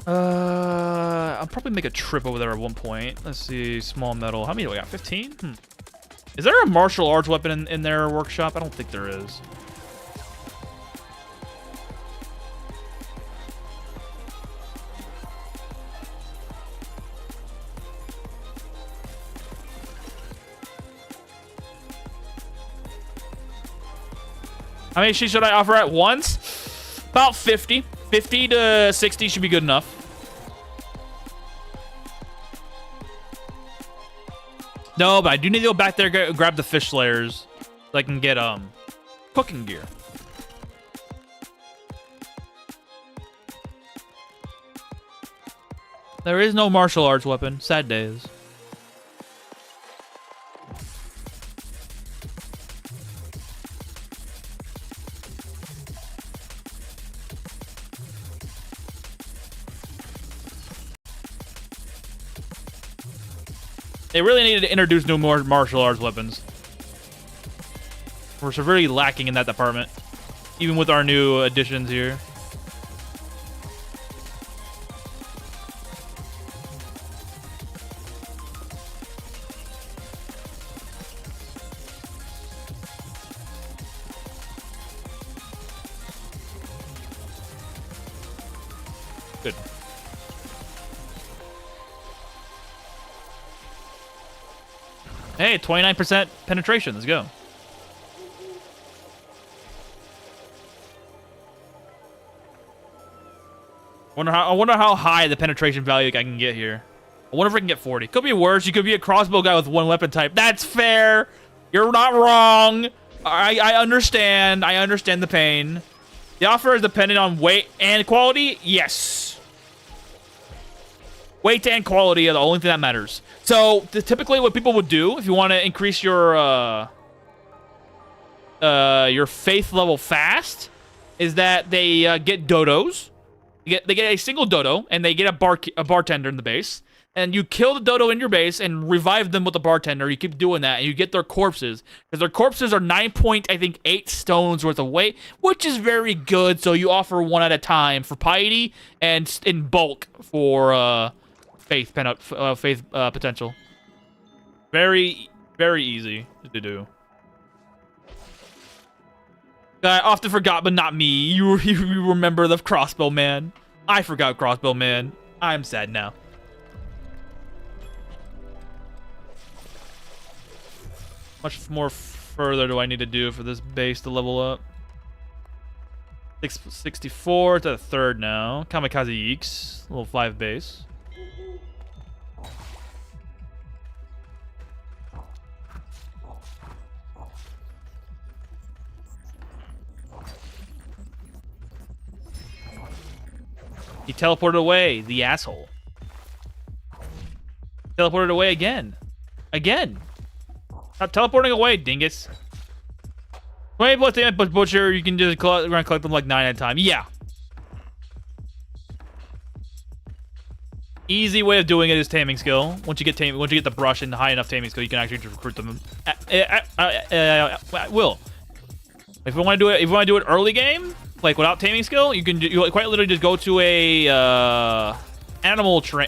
I'll probably make a trip over there at one point. Let's see, small metal. How many do we got? 15? Is there a martial arts weapon in their workshop? I don't think there is. How many should I offer at once? About 50. 50 to 60 should be good enough. No, but I do need to go back there and grab the fish slayers so I can get cooking gear. There is no martial arts weapon. Sad days. They really needed to introduce new more martial arts weapons. We're severely lacking in that department, even with our new additions here. Good. Hey, 29% penetration. Let's go. I wonder how high the penetration value I can get here. I wonder if I can get 40. Could be worse. You could be a crossbow guy with one weapon type. That's fair. You're not wrong. I understand. I understand the pain. The offer is dependent on weight and quality. Yes. Weight and quality are the only thing that matters. So typically, what people would do if you want to increase your faith level fast is that they get dodos. They get a single dodo, and they get a bartender in the base. And you kill the dodo in your base and revive them with the bartender. You keep doing that, and you get their corpses. Because their corpses are 9.8 stones worth of weight, which is very good. So you offer one at a time for piety and in bulk for faith potential. Very, very easy to do. I often forgot, but not me. You remember the crossbow man. I forgot crossbow man. I'm sad now. Much more further do I need to do for this base to level up? 64 to the 3rd now. Kamikaze Yeeks. Little 5 base. He teleported away, the asshole. Teleported away again. Again. Stop teleporting away, dingus. 20 plus damage plus butcher, you can just collect, we're gonna collect them like 9 at a time. Yeah. Easy way of doing it is taming skill. Once you get the brush and high enough taming skill, you can actually just recruit them. Will. If you want to do it early game, like without taming skill, you quite literally just go to a animal tamer.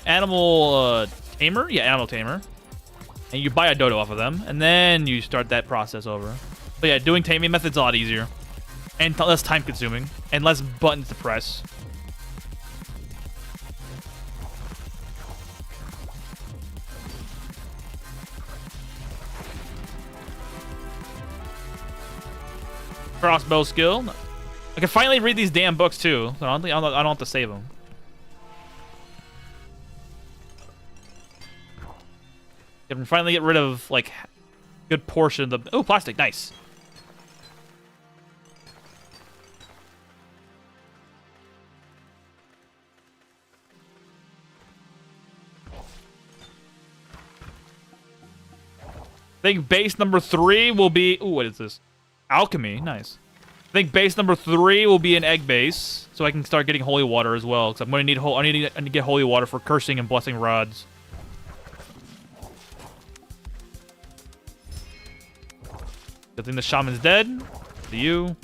Yeah, animal tamer. And you buy a dodo off of them, and then you start that process over. But yeah, doing taming method's a lot easier. And less time consuming. And less buttons to press. Crossbow skill. I can finally read these damn books too. So I don't have to save them. I can finally get rid of like a good portion of the. Oh, plastic, nice. I think base number 3 will be. Ooh, what is this? Alchemy, nice. I think base number 3 will be an egg base, so I can start getting holy water as well. Because I'm gonna need I need to get holy water for cursing and blessing rods. Good thing the shaman's dead. To you.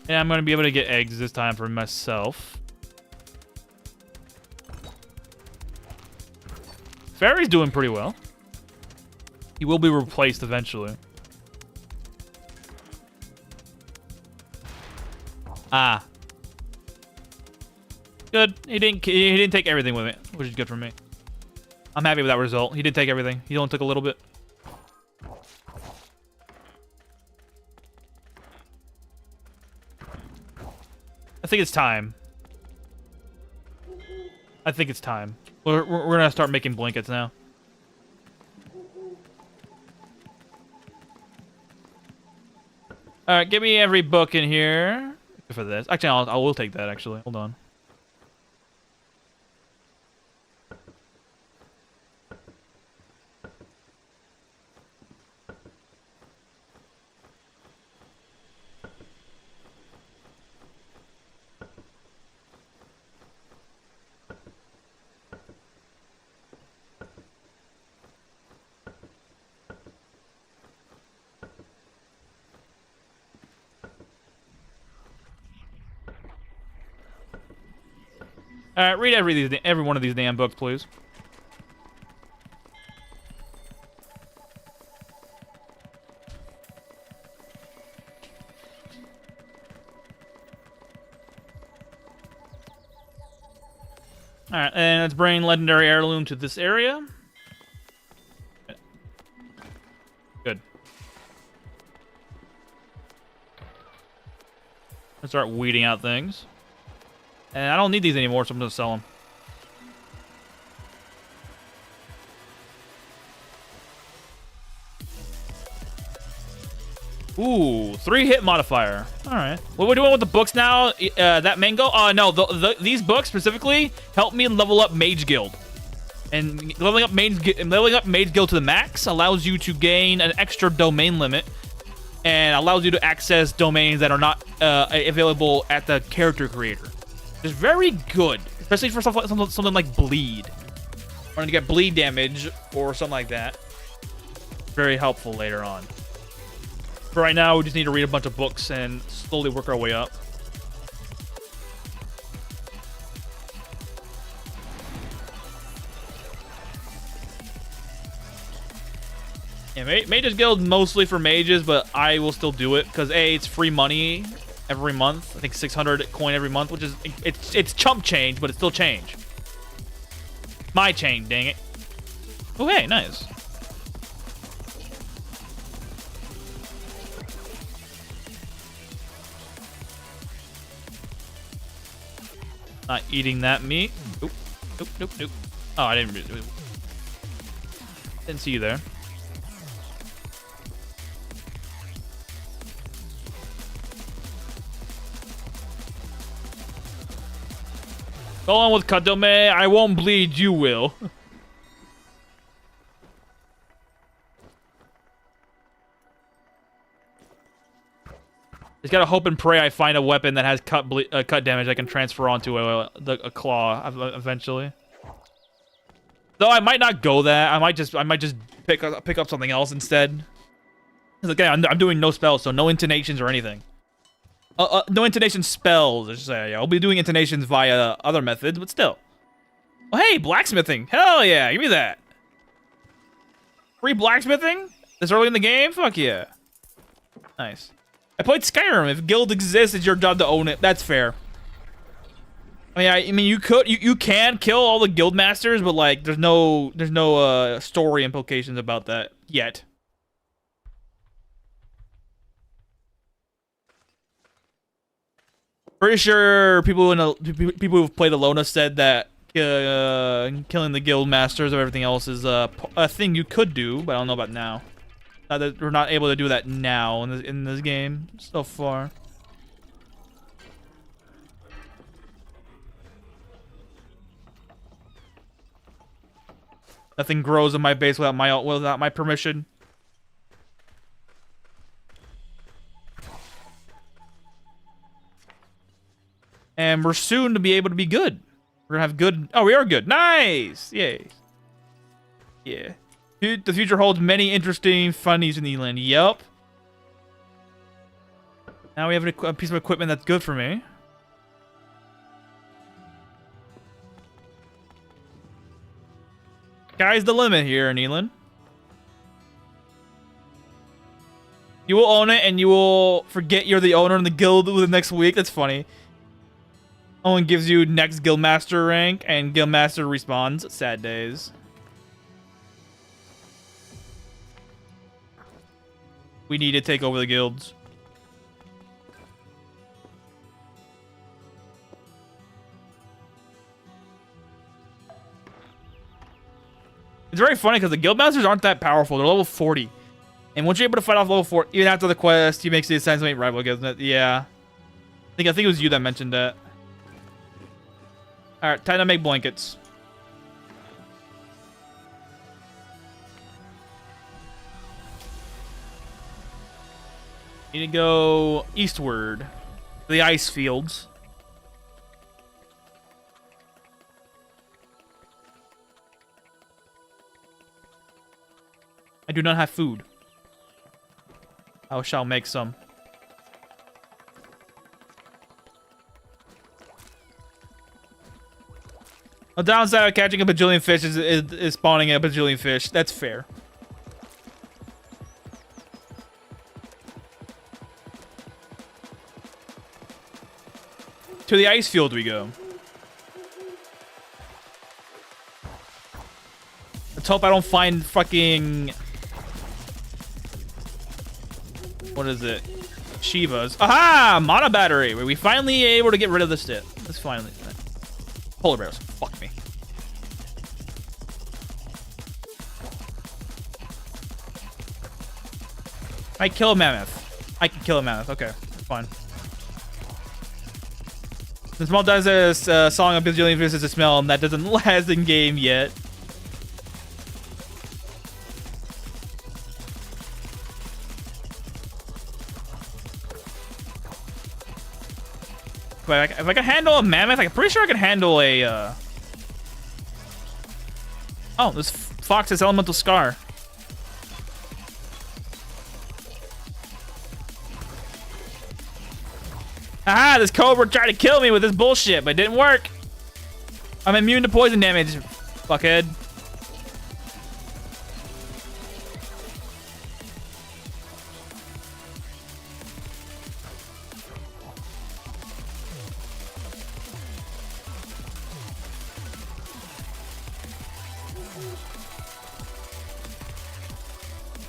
And I'm gonna be able to get eggs this time for myself. Fairy's doing pretty well. He will be replaced eventually. Ah. Good. He didn't take everything with it, which is good for me. I'm happy with that result. He didn't take everything. He only took a little bit. I think it's time. I think it's time. We're gonna start making blankets now. All right, give me every book in here for this. Actually, I will take that. Actually, hold on. All right, read every one of these damn books, please. All right, and let's bring legendary heirloom to this area. Good. Let's start weeding out things. And I don't need these anymore, so I'm going to sell them. Ooh, 3-hit modifier. All right. What we're doing with the books now, that mango? No, these books specifically help me level up Mage Guild. And leveling up Mage Guild to the max allows you to gain an extra domain limit and allows you to access domains that are not available at the character creator. It's very good, especially for something like bleed. Wanting to get bleed damage or something like that. Very helpful later on. For right now, we just need to read a bunch of books and slowly work our way up. Yeah, Mages Guild mostly for mages, but I will still do it because A, it's free money every month. I think 600 coin every month, which is it's chump change, but it's still change. My change, dang it. Oh, hey, nice. Not eating that meat. Nope. Nope, nope, nope. Oh, I didn't see you there. Go on with Kadome. I won't bleed, you will. Just gotta hope and pray I find a weapon that has cut damage I can transfer onto a claw eventually. Though I might not go that. I might just pick up something else instead. Cause again, I'm doing no spells, so no intonations or anything. No intonation spells, I should say. I'll be doing intonations via other methods, but still. Oh, hey, blacksmithing. Hell yeah, give me that. Free blacksmithing? This early in the game? Fuck yeah. Nice. I played Skyrim. If guild exists, it's your job to own it. That's fair. I mean, you can kill all the guild masters, but like, there's no story implications about that yet. Pretty sure people who've played Elona said that killing the guild masters or everything else is a thing you could do, but I don't know about now. That we're not able to do that now in this game so far. Nothing grows in my base without my permission. And we're soon to be able to be good. We're gonna have good. Oh, we are good. Nice. Yay. Yeah. Dude, the future holds many interesting funnies in Elin. Yup. Now we have a piece of equipment that's good for me. Sky's the limit here in Elin. You will own it and you will forget you're the owner in the guild the next week. That's funny. Owen gives you next guildmaster rank and guildmaster respawns. Sad days. We need to take over the guilds. It's very funny because the guildmasters aren't that powerful. They're level 40. And once you're able to fight off level 4, even after the quest, you make the sense to make rival guilds, doesn't it? Yeah. I think it was you that mentioned that. Alright, time to make blankets. Need to go eastward to the ice fields. I do not have food. I shall make some. The downside of catching a bajillion fish is spawning a bajillion fish. That's fair. To the ice field we go. Let's hope I don't find fucking... What is it? Shivas. Aha! Mana battery. We finally able to get rid of this shit. Let's finally... Polar bears. Fuck me. I kill a mammoth. I can kill a mammoth. Okay, fine. The small does a song of bajillion fish is a smell, and that doesn't last in game yet. But if I can handle a mammoth, I'm pretty sure I can handle a. Oh, this fox has elemental scar. Aha! This cobra tried to kill me with this bullshit, but it didn't work. I'm immune to poison damage, fuckhead.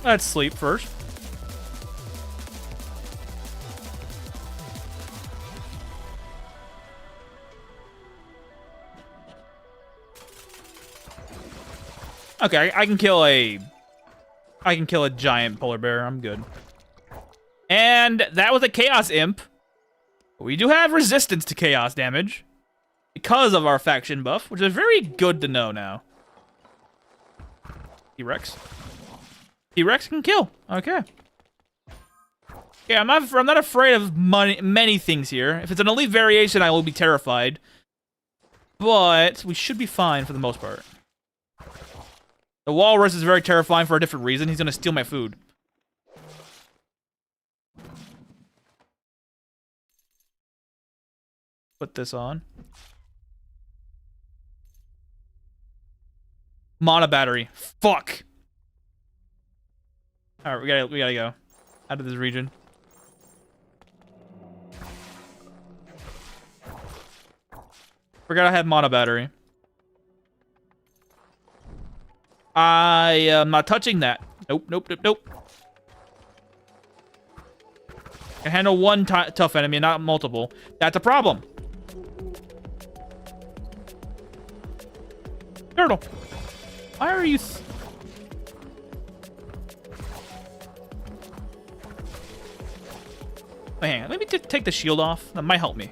Let's sleep first. Okay, I can kill a giant polar bear. I'm good. And that was a Chaos Imp. We do have resistance to chaos damage because of our faction buff, which is very good to know now. T-Rex. T-Rex can kill. Okay. Yeah, I'm not afraid of many things here. If it's an elite variation, I will be terrified. But we should be fine for the most part. The walrus is very terrifying for a different reason. He's gonna steal my food. Put this on. Mana battery. Fuck. All right, we gotta go out of this region. Forgot I had mana battery. I am not touching that. Nope, nope, nope, nope. I handle one tough enemy, not multiple. That's a problem. Turtle. Why are you... Wait, hang on. Let me take the shield off. That might help me.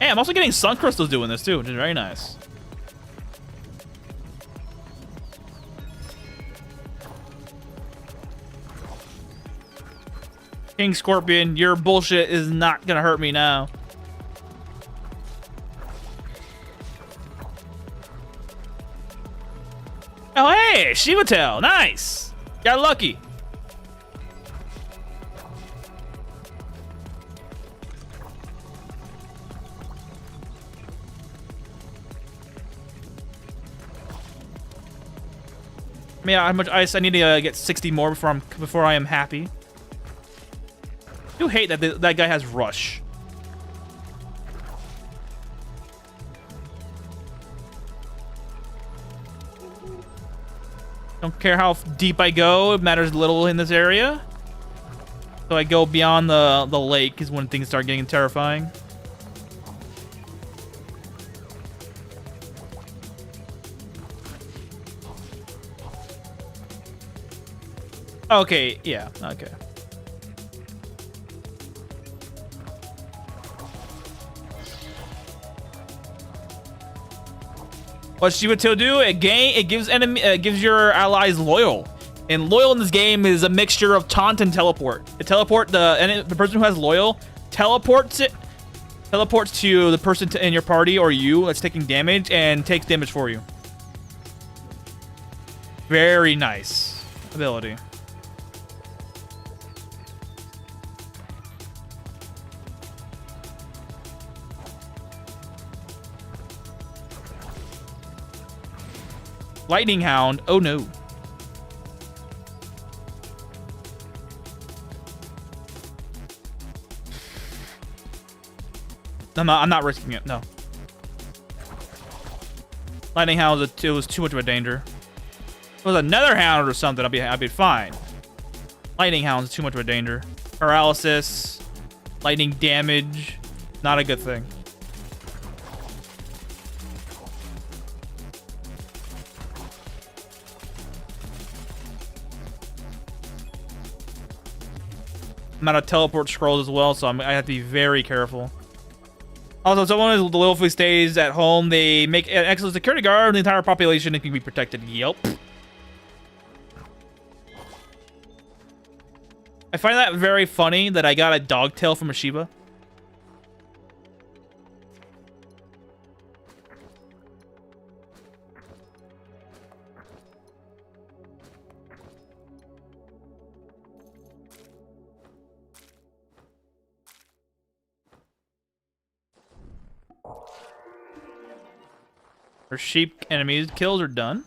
Hey, I'm also getting sun crystals doing this too, which is very nice. King Scorpion, your bullshit is not gonna hurt me now. Oh, hey, Shiva Tail, nice. Got lucky. Yeah, how much ice I need to get 60 more before I am happy. I do hate that that guy has rush. Don't care how deep I go, it matters little in this area. So I go beyond the lake is when things start getting terrifying. Okay, yeah, okay. What Shiva Tail do? It gives your allies loyal. And loyal in this game is a mixture of taunt and teleport. It the person who has loyal teleports to the person in your party or you that's taking damage and takes damage for you. Very nice ability. Lightning Hound. Oh no. I'm not risking it. No. Lightning Hound was too much of a danger. If it was another hound or something, I'd be fine. Lightning Hound's too much of a danger. Paralysis, lightning damage, not a good thing. I'm out of teleport scrolls as well, so I have to be very careful. Also, if someone who loyalfully stays at home, they make an excellent security guard and the entire population can be protected. Yep. I find that very funny that I got a dog tail from a Shiva. Our sheep enemies kills are done.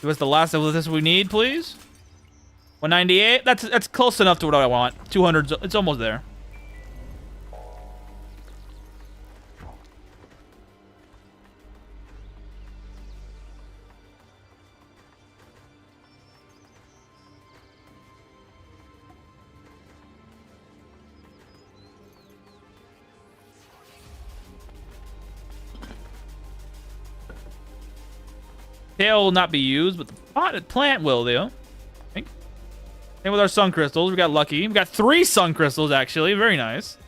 Give us the last of this we need, please. 198. That's close enough to what I want. 200. It's almost there. Tail will not be used, but the potted plant will, though. I think. And with our sun crystals, we got lucky. We got 3 sun crystals, actually. Very nice.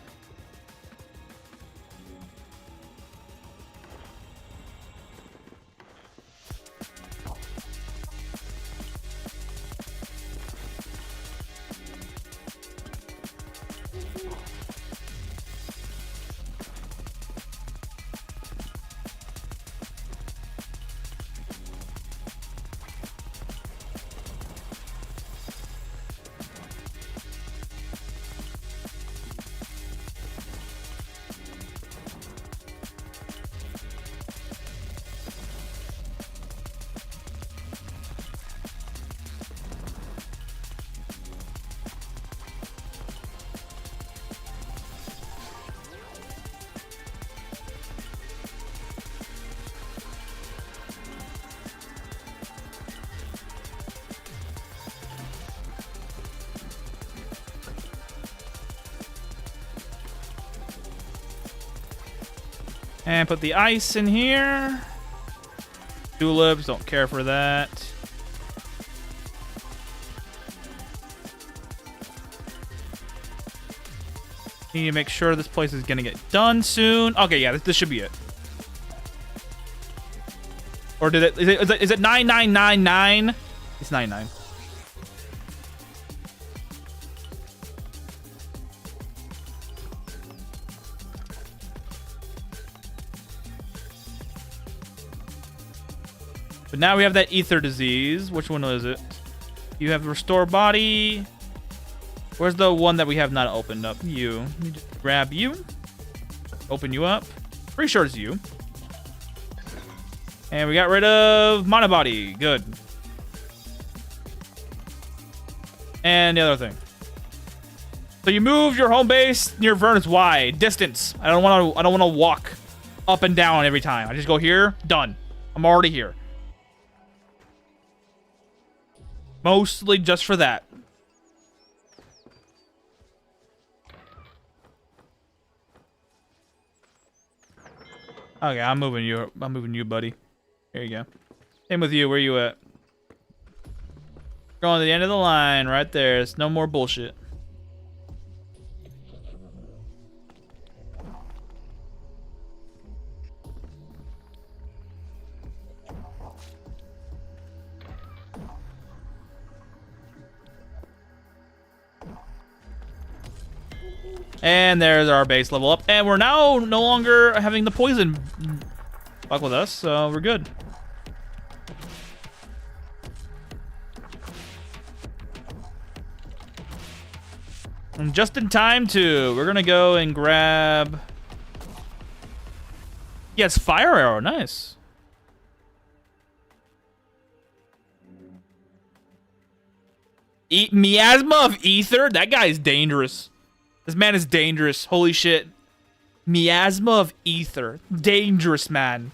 And put the ice in here. Tulips, don't care for that. Need to make sure this place is gonna get done soon. Okay, yeah, this should be it. Or did it? Is it 9999? It's 99. But now we have that ether disease. Which one is it? You have restore body. Where's the one that we have not opened up? You. Let me just grab you. Open you up. Pretty sure it's you. And we got rid of monobody. Good. And the other thing. So you move your home base near Vernus. Why? Distance. I don't want to walk up and down every time. I just go here. Done. I'm already here. Mostly just for that. Okay, I'm moving you. I'm moving you, buddy. There you go. Same with you. Where you at? Going to the end of the line, right there. It's no more bullshit. And there's our base level up. And we're now no longer having the poison fuck with us, so we're good. And just in time, too. We're going to go and grab... Yes, fire arrow. Nice. Miasma of Ether? That guy is dangerous. This man is dangerous. Holy shit. Miasma of Ether. Dangerous, man.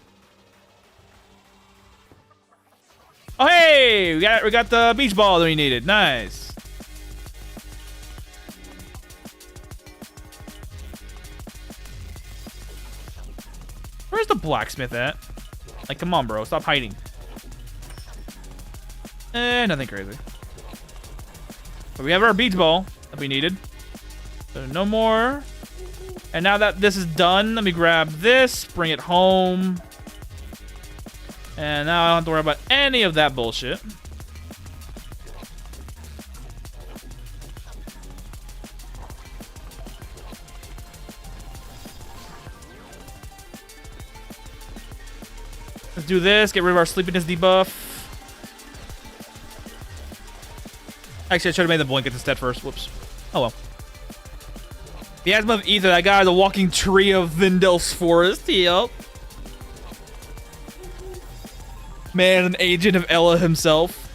Oh, hey! We got the beach ball that we needed. Nice. Where's the blacksmith at? Like, come on, bro. Stop hiding. Nothing crazy. But we have our beach ball that we needed. So no more. And now that this is done, let me grab this, bring it home. And now I don't have to worry about any of that bullshit. Let's do this, get rid of our sleepiness debuff. Actually, I should have made the blanket instead first. Whoops. Oh well. Miasma of Ether, that guy, the walking tree of Vindel's forest. Yep. Man, an agent of Ella himself.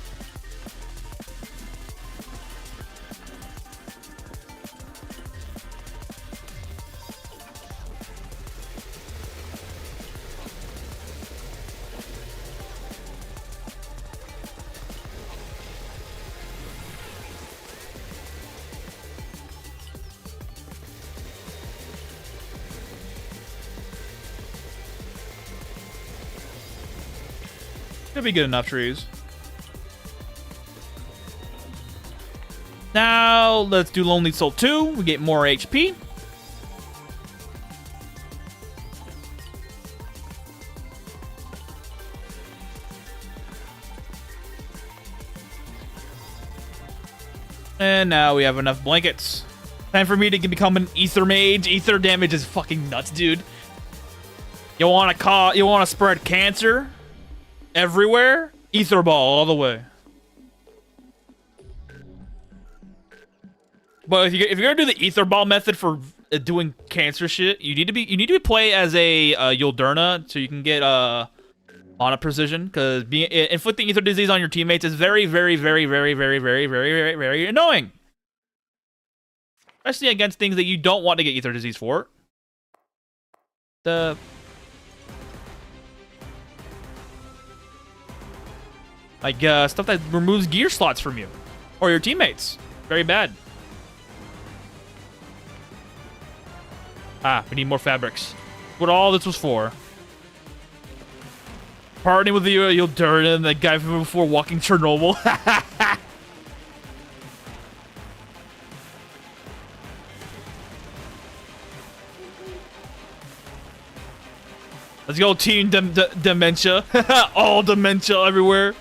Should be good enough trees. Now, let's do Lonely Soul 2. We get more HP. And now we have enough blankets. Time for me to become an ether mage. Ether damage is fucking nuts, dude. You want to spread cancer everywhere? Ether ball all the way. But if you're gonna do the ether ball method for doing cancer shit, you need to play as a Yulderna so you can get mana precision, because inflicting ether disease on your teammates is very, very, very, very, very, very, very, very, very annoying. Especially against things that you don't want to get ether disease for. Like, stuff that removes gear slots from you. Or your teammates. Very bad. Ah, we need more fabrics. What all this was for. Partying with the Yulderna and that guy from before walking Chernobyl. Let's go, team dementia. All dementia everywhere.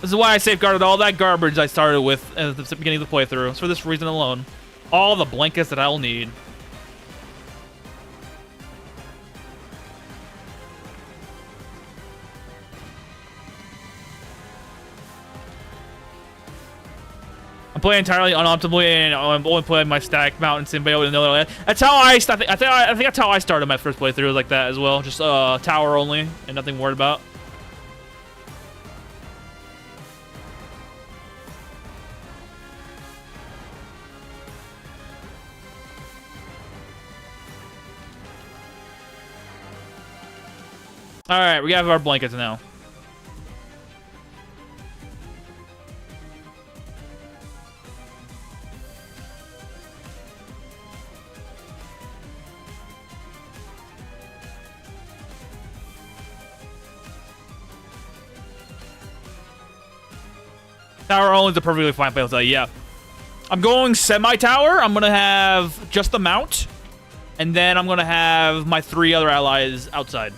This is why I safeguarded all that garbage I started with at the beginning of the playthrough. It's for this reason alone. All the blankets that I'll need. I'm playing entirely unoptimally, and I'm only playing my stack Moutain symbiote in the other land. That's how I think that's how I started my first playthrough, like that as well. Just tower only and nothing worried about. All right, we have our blankets now. Tower only is a perfectly fine place. Yeah. I'm going semi-tower. I'm going to have just the mount. And then I'm going to have my 3 other allies outside.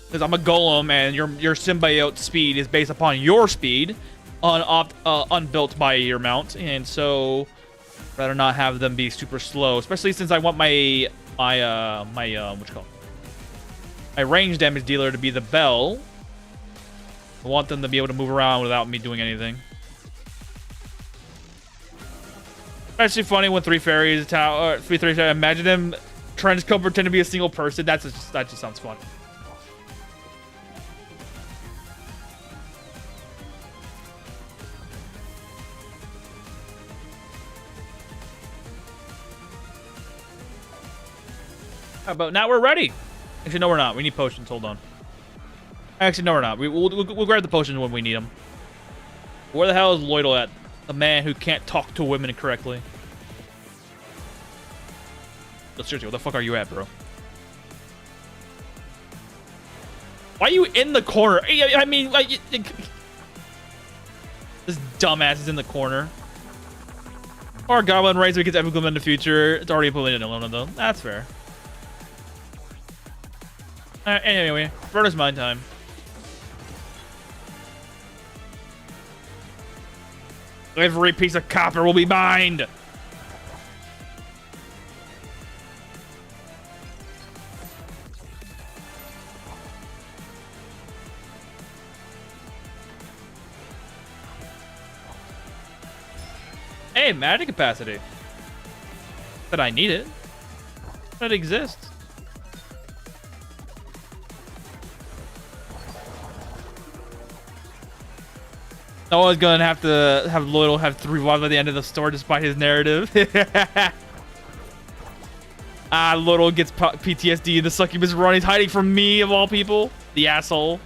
Because I'm a golem, and your symbiote speed is based upon your speed, unbuilt by your mount, and so rather not have them be super slow. Especially since I want my range damage dealer to be the bell. I want them to be able to move around without me doing anything. Especially funny when 3 fairies tower, 3 fairies. Imagine them trench coat pretend to be a single person. That just sounds fun. But now we're ready. Actually, no, we're not. We need potions. Hold on. Actually, no, we're not. We'll grab the potions when we need them. Where the hell is Lloydel at? The man who can't talk to women correctly. But seriously, what the fuck are you at, bro? Why are you in the corner? I mean, like... This dumbass is in the corner. Our goblin race gets epic in the future. It's already implemented in Elona, though. That's fair. Anyway, Verna's mine time. Every piece of copper will be mined. Hey, magic capacity. But I need it. It exists. Noah's gonna have to have Lloyd have 3 revive by the end of the story despite his narrative. Lloyd gets PTSD. The succubus run. He's hiding from me of all people. The asshole.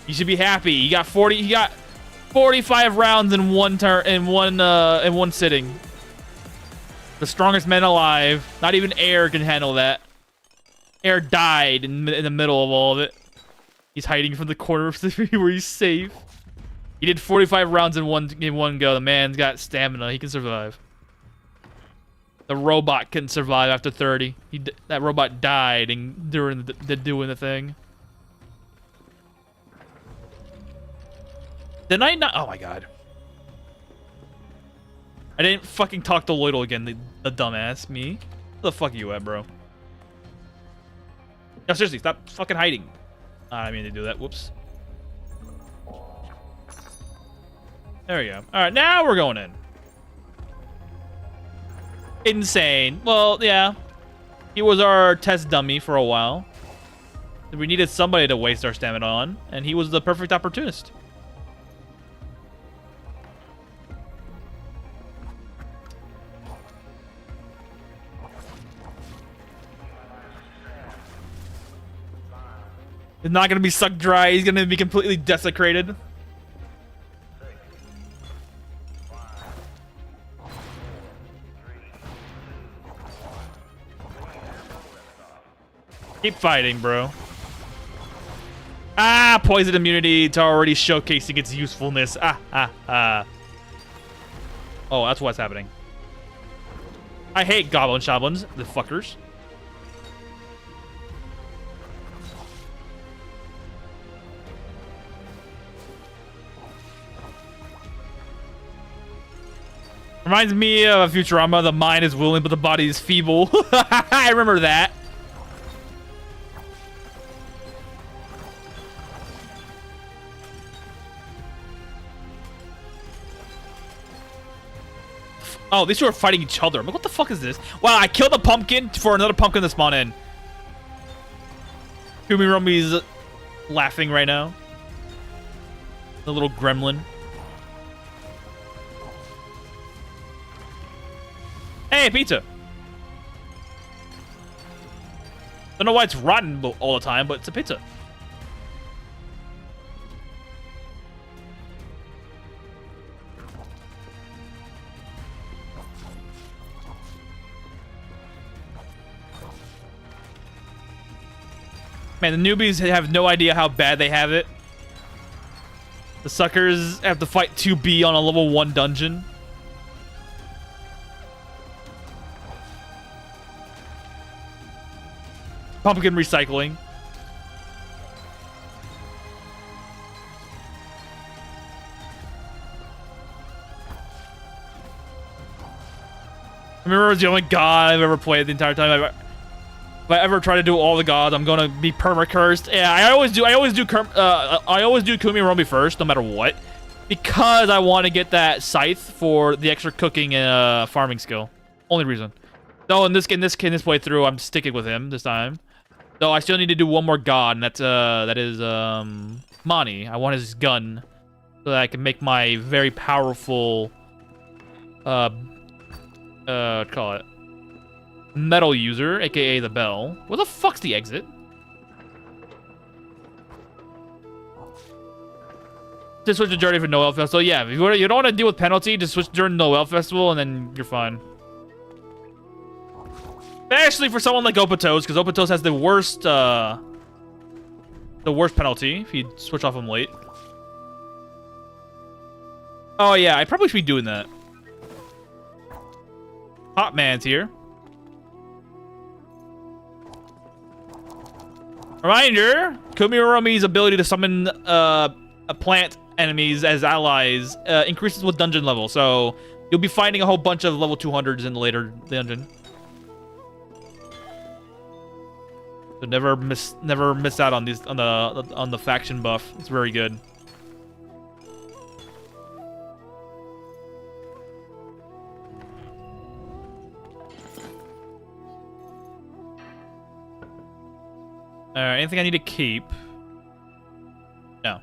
You should be happy. He got 45 rounds in one turn, in one sitting. The strongest man alive. Not even Air can handle that. Air died in the middle of all of it. He's hiding from the corner of the where he's safe. He did 45 rounds in one go. The man's got stamina. He can survive. The robot couldn't survive after 30. That robot died during doing the thing. Didn't I not? Oh my god. I didn't fucking talk to Lloyd again, the dumbass. Me? Where the fuck are you at, bro? No, seriously, stop fucking hiding. I didn't mean to do that. Whoops. There we go. Alright, now we're going in. Insane. Well, yeah. He was our test dummy for a while. We needed somebody to waste our stamina on, and he was the perfect opportunist. He's not going to be sucked dry. He's going to be completely desecrated. Keep fighting, bro. Ah, poison immunity. It's already showcasing its usefulness. Oh, that's what's happening. I hate goblin shablins, the fuckers. Reminds me of Futurama. The mind is willing, but the body is feeble. I remember that. Oh, these two are fighting each other. I'm like, what the fuck is this? Wow, I killed a pumpkin for another pumpkin to spawn in. Rummy's laughing right now. The little gremlin. Hey, pizza. Don't know why it's rotten all the time, but it's a pizza. Man, the newbies have no idea how bad they have it. The suckers have to fight 2B on a level 1 dungeon. Pumpkin recycling. I remember it was the only god I've ever played the entire time. If I ever try to do all the gods, I'm gonna be perma-cursed. Yeah, I always do Kumi Romy first, no matter what, because I want to get that scythe for the extra cooking and farming skill. Only reason. Though in this playthrough, I'm sticking with him this time. Though I still need to do one more god, and that is Mani. I want his gun so that I can make my very powerful call it metal user, aka the bell. Where the fuck's the exit? Just switch to Journey for Noel Festival. Yeah, if you don't want to deal with penalty, just switch during Noel Festival, and then you're fine. Especially for someone like Opatos, because Opatos has the worst penalty if you switch off him late. Oh yeah, I probably should be doing that. Hot Man's here. Reminder, Kumiromi's ability to summon plant enemies as allies increases with dungeon level, so you'll be finding a whole bunch of level 200s in the later dungeon. So never miss out on these on the faction buff. It's very good. Alright, anything I need to keep? No.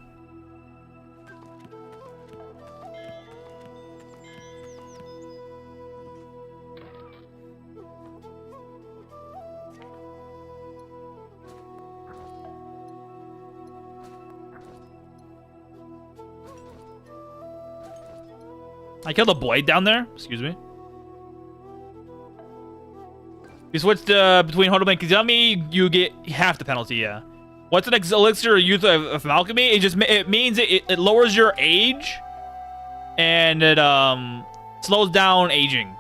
I killed a blade down there? Excuse me. You switched between Hodel and Kizami, you get half the penalty, yeah. What's the next elixir of youth of alchemy? It means it lowers your age and it slows down aging.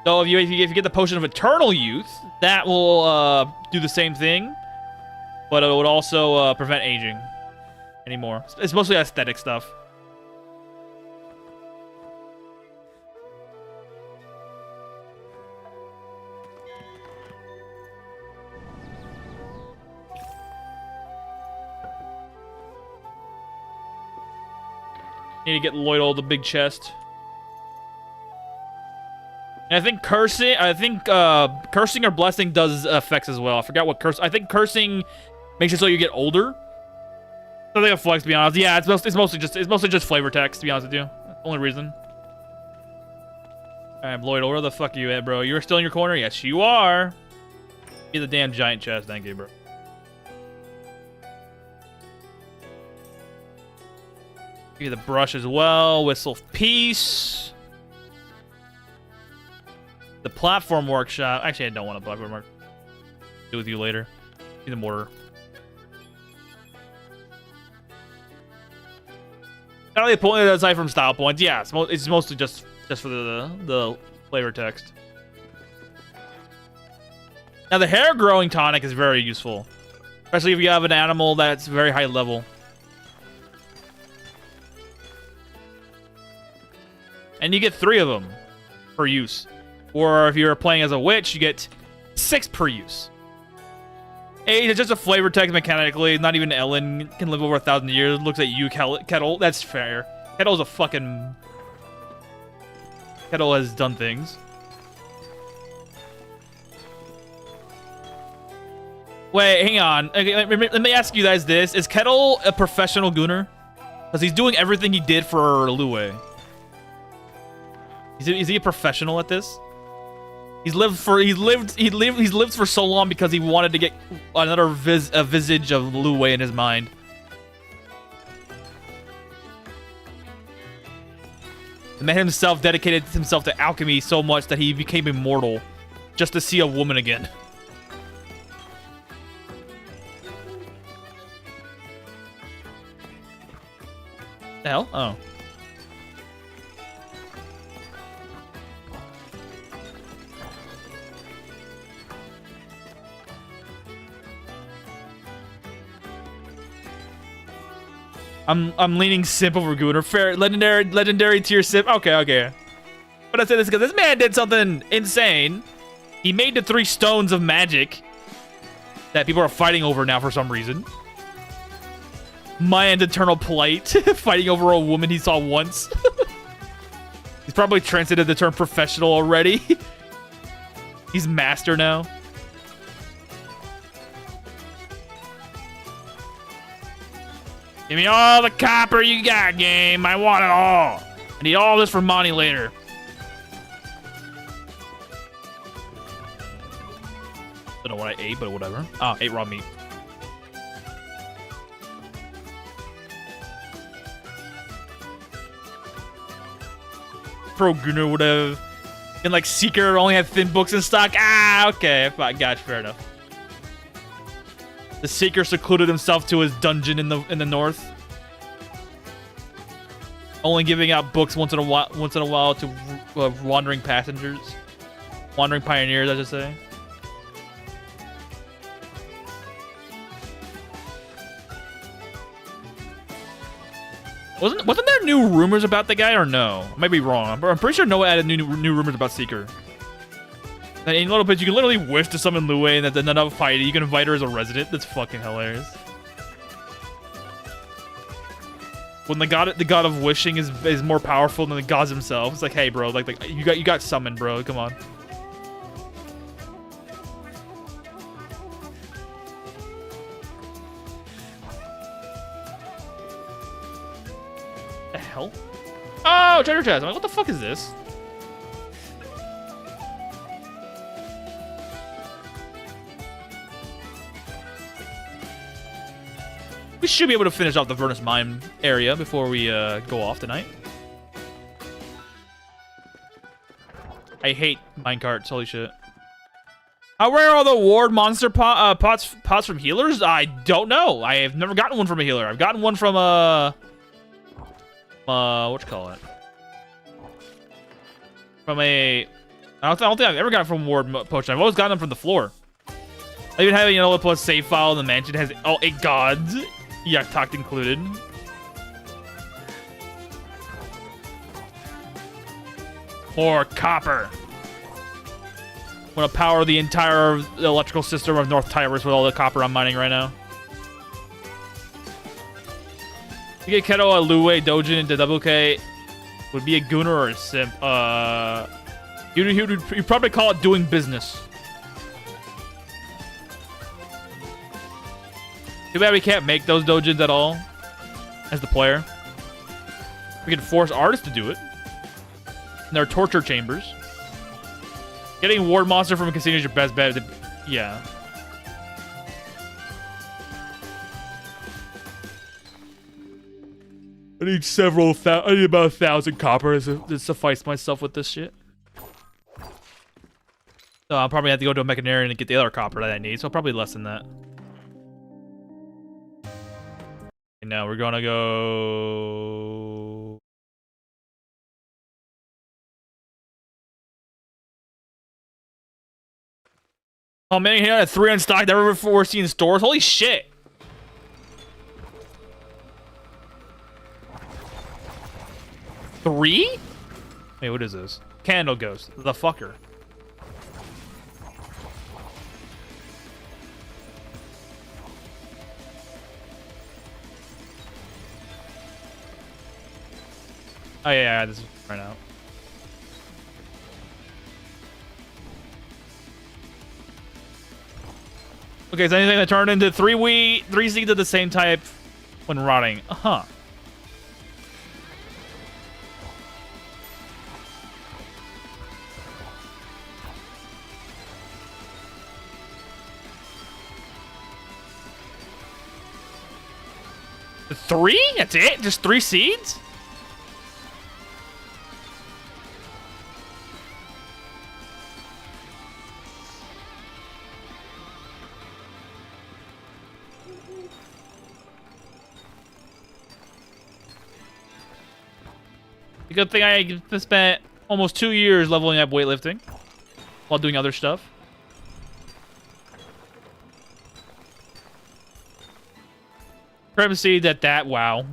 So if you get the potion of eternal youth, that will do the same thing, but it would also prevent aging anymore. It's mostly aesthetic stuff. Need to get Lloydal the big chest. And I think cursing or blessing does effects as well. I forgot what curse. I think cursing makes it so you get older. Something a flex, to be honest. Yeah, it's mostly just flavor text, to be honest with you. That's the only reason. Alright, Lloydal, where the fuck are you at, bro? You're still in your corner? Yes, you are. Get the damn giant chest, thank you, bro. Give you the brush as well. Whistle of Peace. The platform workshop. Actually, I don't want a platform workshop. Do with you later. Need the mortar. Not really a point aside from style points. Yeah, it's mostly just for the flavor text. Now the hair growing tonic is very useful, especially if you have an animal that's very high level. And you get 3 of them per use. Or if you're playing as a witch, you get 6 per use. Age is just a flavor text mechanically. Not even Elin can live over 1,000 years. Looks at you, Kettle. That's fair. Kettle's a fucking... Kettle has done things. Wait, hang on. Okay, let me ask you guys this. Is Kettle a professional gooner? Because he's doing everything he did for Lue. Is he a professional at this? He's lived for so long because he wanted to get another visage of Lue in his mind. The man himself dedicated himself to alchemy so much that he became immortal just to see a woman again. The hell? Oh. I'm leaning simp over Gooner. Fair, legendary tier simp. Okay. But I say this because this man did something insane. He made the 3 stones of magic that people are fighting over now for some reason. Mayan's eternal plight, fighting over a woman he saw once. He's probably translated the term professional already. He's master now. Give me all the copper you got, game. I want it all. I need all this for money later. Don't know what I ate, but whatever. Oh, ate raw meat. Pro Gunner would have. And like Seeker only had thin books in stock. Ah, okay. Gotcha, fair enough. The Seeker secluded himself to his dungeon in the north, only giving out books once in a while to wandering passengers, wandering pioneers, I should say. Wasn't there new rumors about the guy or no? I might be wrong. I'm pretty sure Noah added new rumors about Seeker. And in little bits, you can literally wish to summon Lue and then not fight it. You can invite her as a resident. That's fucking hilarious. When the god of wishing is more powerful than the gods themselves. It's like, hey, bro, like you got summoned, bro. Come on. The hell? Oh, treasure chest. I'm like, what the fuck is this? We should be able to finish off the Vernus Mine area before we go off tonight. I hate minecarts. Holy shit. How rare are the ward monster pots from healers? I don't know. I have never gotten one from a healer. I've gotten one from whatchamacallit? From a... I don't think I've ever gotten it from ward potion. I've always gotten them from the floor. I even have a elonaplus save file in the mansion. It has all 8 gods. Yaktacht included. More copper. I'm gonna power the entire electrical system of North Tyrus with all the copper I'm mining right now. You get Keto, a Lue, Dojin, and the WK would be a gooner or a simp. You'd probably call it doing business. Too bad we can't make those dojins at all as the player. We can force artists to do it. And there are torture chambers. Getting ward monster from a casino is your best bet. Yeah. I need I need about 1,000 copper to suffice myself with this shit. So I'll probably have to go to a mechanarian and get the other copper that I need. So probably less than that. And now we're gonna go. Oh man, he had 3 in stock never before seen in stores. Holy shit! Three? Wait, what is this? Candle Ghost, the fucker. Oh yeah, this is right now. Okay, so anything that turned into 3 seeds of the same type when rotting. Uh-huh. The 3? That's it? Just 3 seeds? Good thing I spent almost 2 years leveling up weightlifting while doing other stuff. Primacy that wow.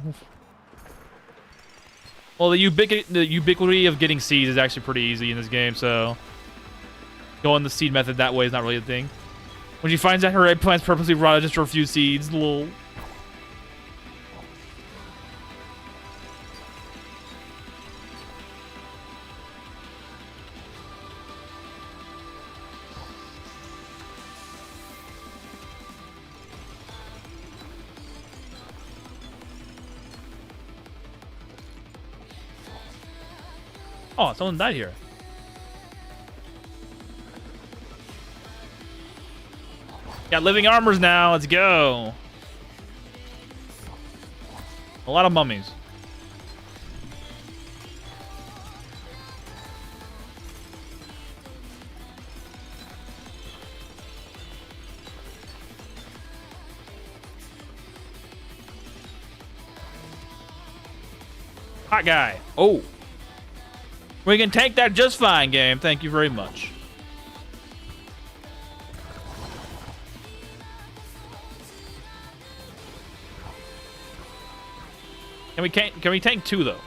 Well, the ubiquity of getting seeds is actually pretty easy in this game, so going the seed method that way is not really a thing. When she finds out her eggplants purposely rotted just for a few seeds, lol. Oh, someone died here. Got living armors now. Let's go. A lot of mummies. Hot guy. Oh. We can take that just fine, game. Thank you very much. Can we tank 2 though?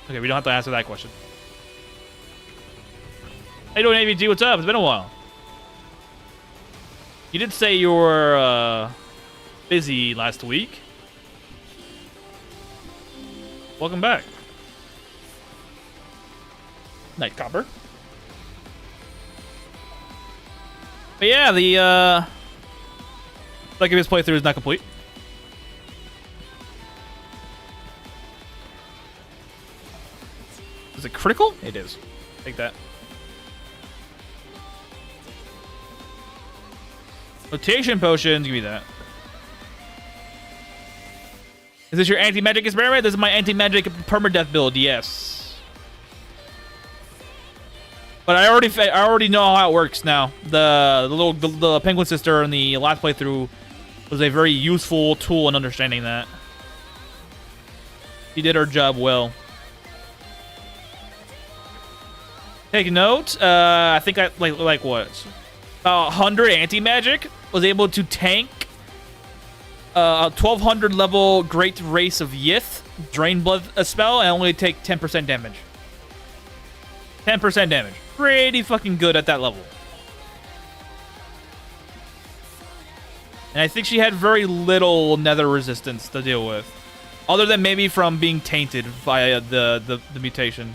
Okay, we don't have to answer that question. How you doing, AVG? What's up? It's been a while. You did say you were busy last week. Welcome back. Night Copper. But yeah, the Succ'nbus playthrough is not complete. Is it critical? It is. Take that. Rotation potions, give me that. Is this your anti-magic experiment? This is my anti-magic permadeath build, yes. But I already know how it works now. The penguin sister in the last playthrough was a very useful tool in understanding that. She did her job well. Take note. I think I like what? About 100 anti-magic. Was able to tank a 1200 level Great Race of Yith Drain Blood spell and only take 10% damage. 10% damage. Pretty fucking good at that level. And I think she had very little nether resistance to deal with. Other than maybe from being tainted via the mutation.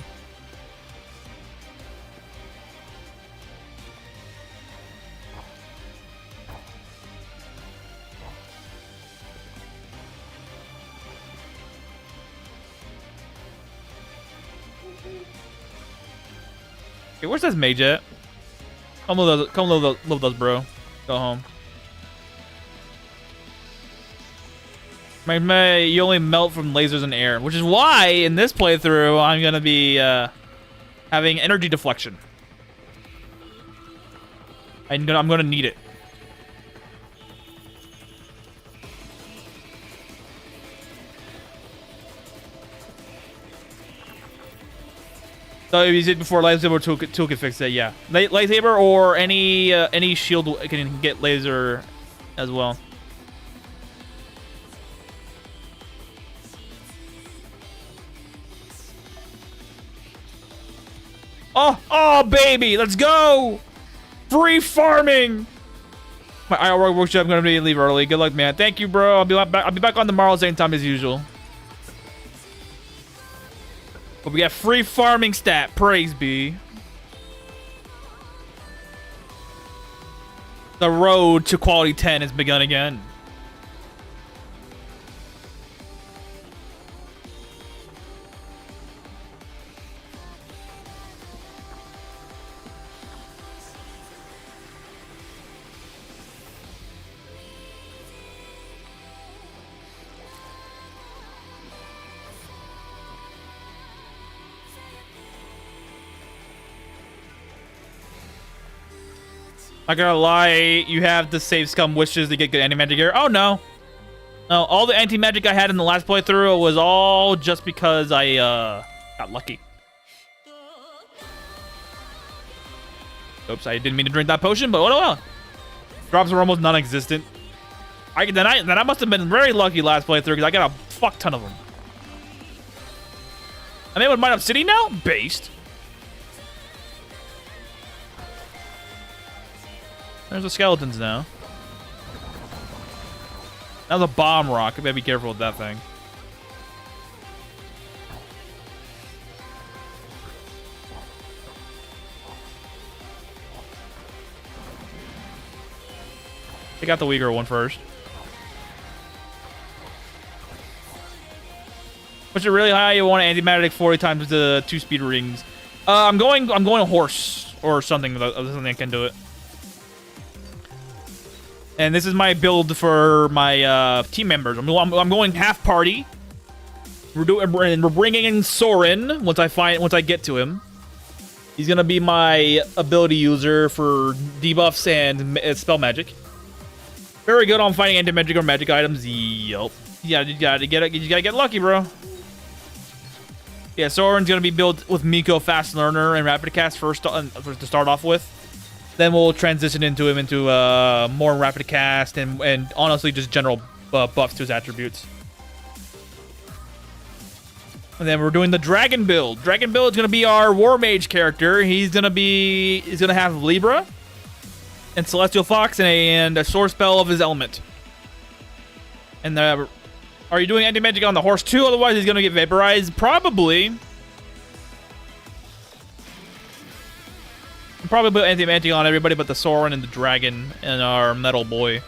Okay, where's this mage at? Come live those, bro. Go home. You only melt from lasers and air, which is why in this playthrough I'm gonna be having energy deflection. I'm gonna need it. So if you did before lightsaber tool can fix it, yeah. Lightsaber or any shield can get laser as well. Oh baby, let's go! Free farming. My IRL workshop, I'm gonna leave early. Good luck, man. Thank you, bro. I'll be back on tomorrow same time as usual. But we got free farming stat. Praise be. The road to quality 10 has begun again. Not gonna lie, you have to save scum wishes to get good anti-magic gear. Oh no. No, all the anti-magic I had in the last playthrough was all just because I got lucky. Oops, I didn't mean to drink that potion, but what the hell? Drops were almost non-existent. Then I must have been very lucky last playthrough because I got a fuck ton of them. I'm able to mine up city now? Based. There's the skeletons now. That was a bomb rock. I better be careful with that thing. Take out the weaker one first. Push it really high. You want an anti-magic 40 times the 2 speed rings. I'm going a horse or something. Something that can do it. And this is my build for my team members. I'm going half party. We're bringing in Soren once I get to him. He's gonna be my ability user for debuffs and spell magic. Very good on finding anti-magic or magic items. Yup. Yeah, you gotta get lucky, bro. Yeah, Soren's gonna be built with Miko, Fast Learner, and Rapid Cast first to start off with. Then we'll transition into him into more Rapid Cast and honestly just general buffs to his attributes. And then we're doing the dragon build. Dragon build is gonna be our war mage character. He's gonna have Libra and Celestial Fox and a source spell of his element. And are you doing anti-magic on the horse too? Otherwise he's gonna get vaporized. Probably. Probably anti-magic on everybody but the Soren and the dragon and our metal boy.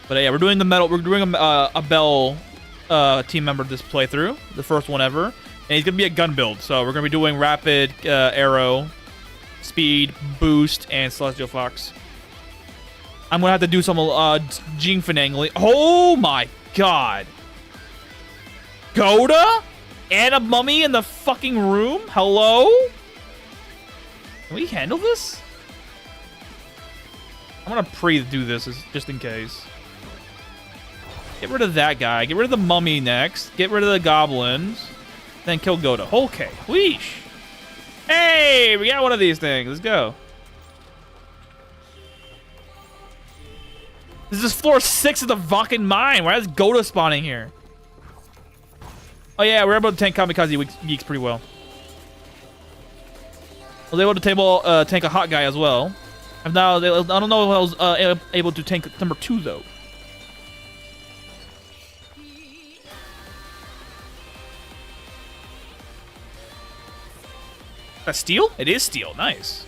But yeah, we're doing the metal. We're doing a Bell team member this playthrough, the first one ever, and he's gonna be a gun build. So we're gonna be doing rapid arrow, speed, boost, and Celestial Fox. I'm gonna have to do some Jing finagling. Oh my god, Goda and a mummy in the fucking room. Hello, can we handle this? I'm gonna pre-do this just in case. Get rid of that guy. Get rid of the mummy next. Get rid of the goblins. Then kill Goda. Okay. Weesh. Hey, we got one of these things. Let's go. This is floor 6 of the fucking mine. Why is Goda spawning here? Oh yeah, we're able to tank Kamikaze geeks pretty well. I was able to tank a hot guy as well. I don't know if I was able to tank number 2 though. That's steel? It is steel. Nice.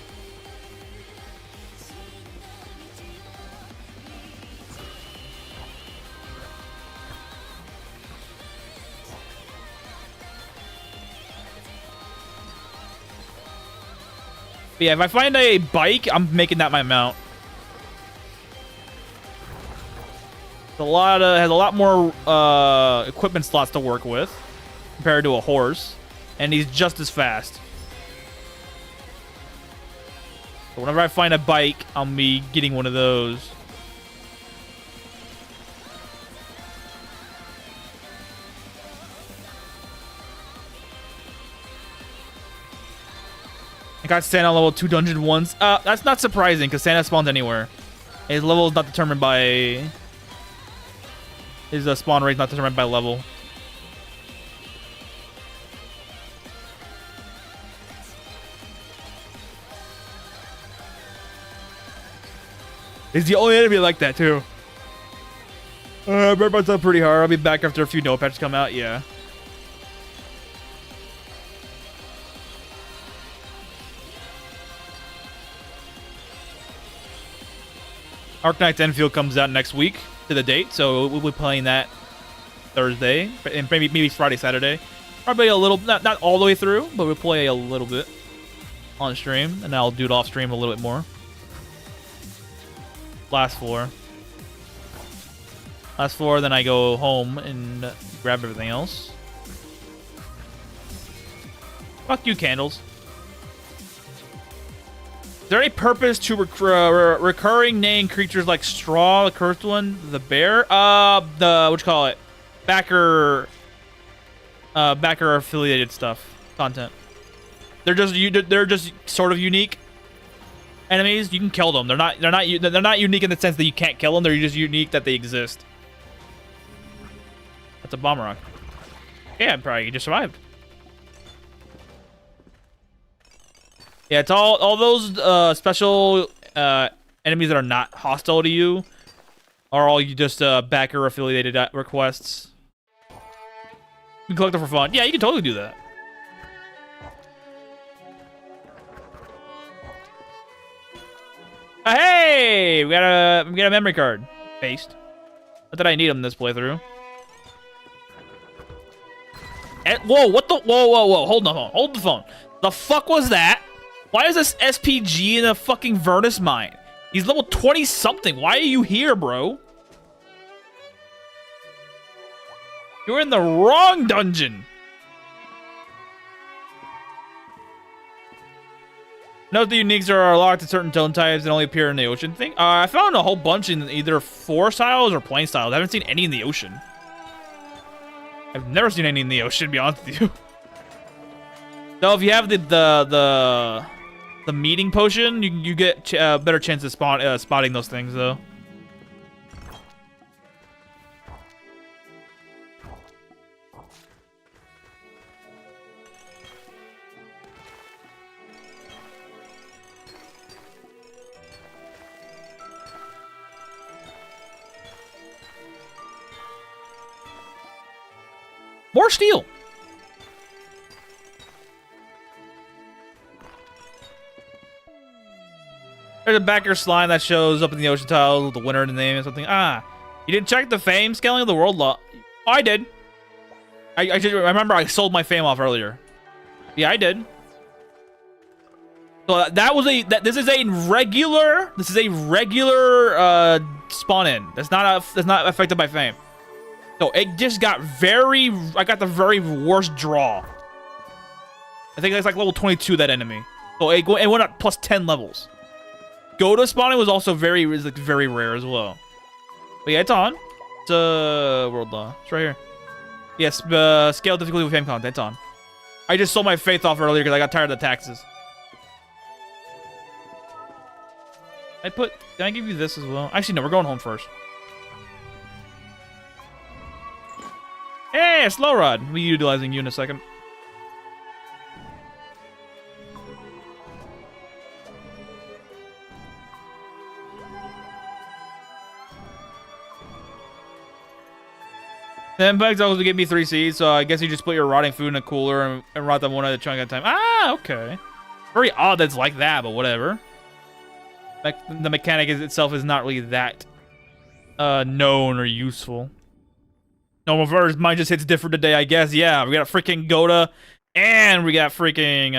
But yeah, if I find a bike, I'm making that my mount. It's has a lot more equipment slots to work with compared to a horse, and he's just as fast. So whenever I find a bike, I'll be getting one of those. I got Santa level 2 dungeon once. That's not surprising because Santa spawns anywhere. His level is not determined by... His spawn rate is not determined by level. He's the only enemy like that, too. Birdbug's up pretty hard. I'll be back after a few no patches come out, yeah. Arknights Endfield comes out next week to the date, so we'll be playing that Thursday, and maybe Friday, Saturday. Probably a little, not all the way through, but we'll play a little bit on stream, and I'll do it off stream a little bit more. Last floor, then I go home and grab everything else. Fuck you, candles. Is there any purpose to recurring name creatures like Straw, the cursed one, the bear? What you call it? Backer affiliated stuff, content. They're just sort of unique enemies. You can kill them. They're not unique in the sense that you can't kill them. They're just unique that they exist. That's a bomb rock. Yeah, probably you just survived. Yeah, it's all those special enemies that are not hostile to you are all you just backer affiliated requests. You can collect them for fun. Yeah, you can totally do that. Hey, we got a memory card. Paste. Not that I need them this playthrough. Whoa, what the? Whoa. Hold the phone. The fuck was that? Why is this SPG in a fucking Vernus mine? He's level 20 something. Why are you here, bro? You're in the wrong dungeon. Note the uniques are locked to certain tone types and only appear in the ocean thing. I found a whole bunch in either 4 styles or plain styles. I haven't seen any in the ocean. I've never seen any in the ocean, to be honest with you. Though if you have the meeting potion, you get a better chance of spotting those things, though. More steel. There's a backer slime that shows up in the ocean tile with the winner in the name or something. Ah, you didn't check the fame scaling of the world law. Oh, I did. I remember I sold my fame off earlier. Yeah, I did. So that was this is a regular spawn in. That's not affected by fame. So it just got I got the very worst draw. I think that's like level 22, that enemy. So it went up plus 10 levels. Go to spawning was also very rare as well. But yeah, it's on. It's world law. It's right here. Yes, scale difficulty with fame content. It's on. I just sold my faith off earlier because I got tired of the taxes. Did I give you this as well? Actually, no, we're going home first. Hey, slow rod. We'll be utilizing you in a second. Then bugs always give me 3 seeds, so I guess you just put your rotting food in a cooler and rot them one at a chunk at a time. Ah, okay. Very odd that's like that, but whatever. The mechanic itself is not really that known or useful. Normal verse, mine just hits different today, I guess. Yeah, we got a freaking Goda, and we got freaking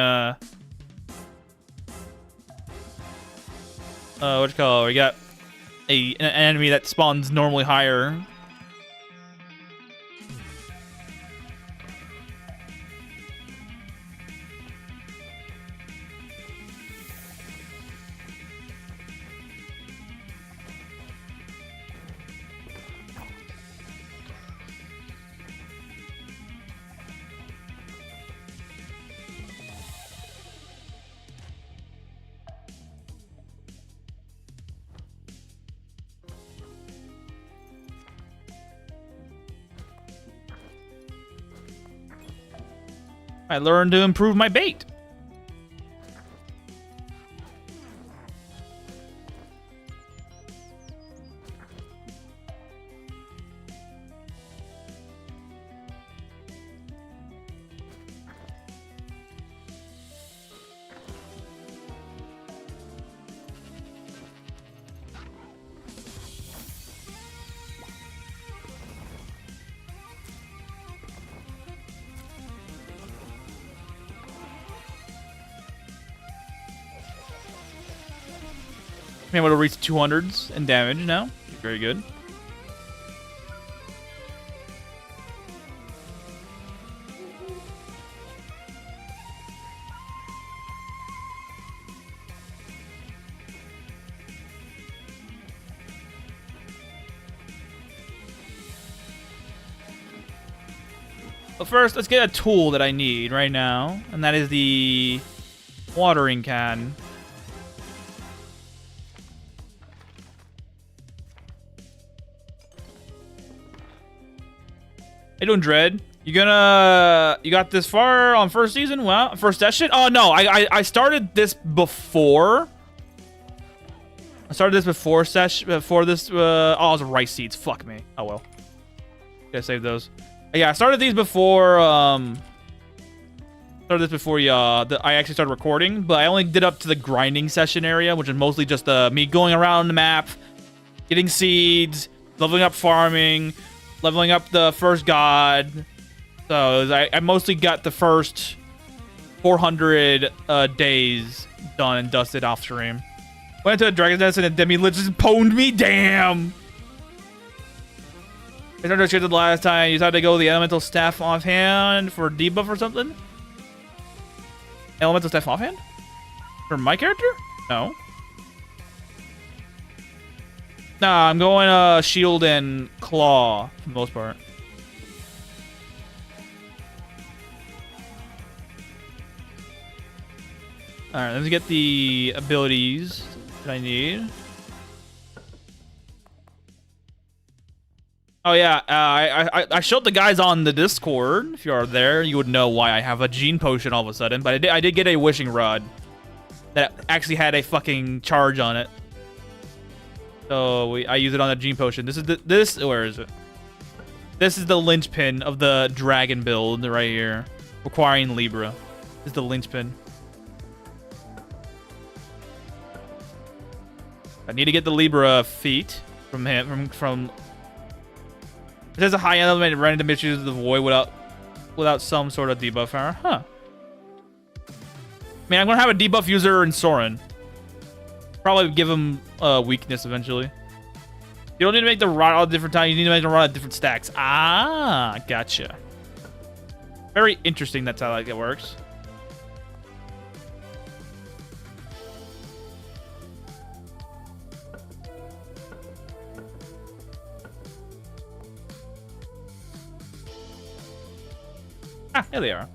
what you call it? We got an enemy that spawns normally higher. I learned to improve my bait. I'm able to reach 200s in damage now. Very good. But first, let's get a tool that I need right now, and that is the watering can. How you doing, Dread? You got this far on first season? Well, first session? Oh no, I started this before. I started this before this. Oh, it was rice seeds. Fuck me. Oh well. Gotta save those. Yeah, I started these before. I actually started recording, but I only did up to the grinding session area, which is mostly just me going around the map, getting seeds, leveling up farming, leveling up the first god. So I mostly got the first 400 days done and dusted off stream. Went to a Dragon's Nest and a Demi-Lich just pwned me. Damn. I started to shit the last time. You decided to go with the elemental staff offhand for debuff or something? Elemental staff offhand? For my character? No. Nah, I'm going shield and claw for the most part. Alright, let's get the abilities that I need. Oh yeah, I showed the guys on the Discord. If you are there, you would know why I have a gene potion all of a sudden. But I did get a wishing rod that actually had a fucking charge on it. So I use it on the gene potion. This is where is it? This is the linchpin of the dragon build right here. Requiring Libra. This is the linchpin. I need to get the Libra feat from him. From it has a high element random issues of the void without some sort of debuff power. Huh. Man, I'm gonna have a debuff user in Soren. Probably give him weakness eventually. You don't need to make the rod all different times. You need to make the rod at different stacks. Ah, gotcha. Very interesting. That's how it works. Ah, here they are.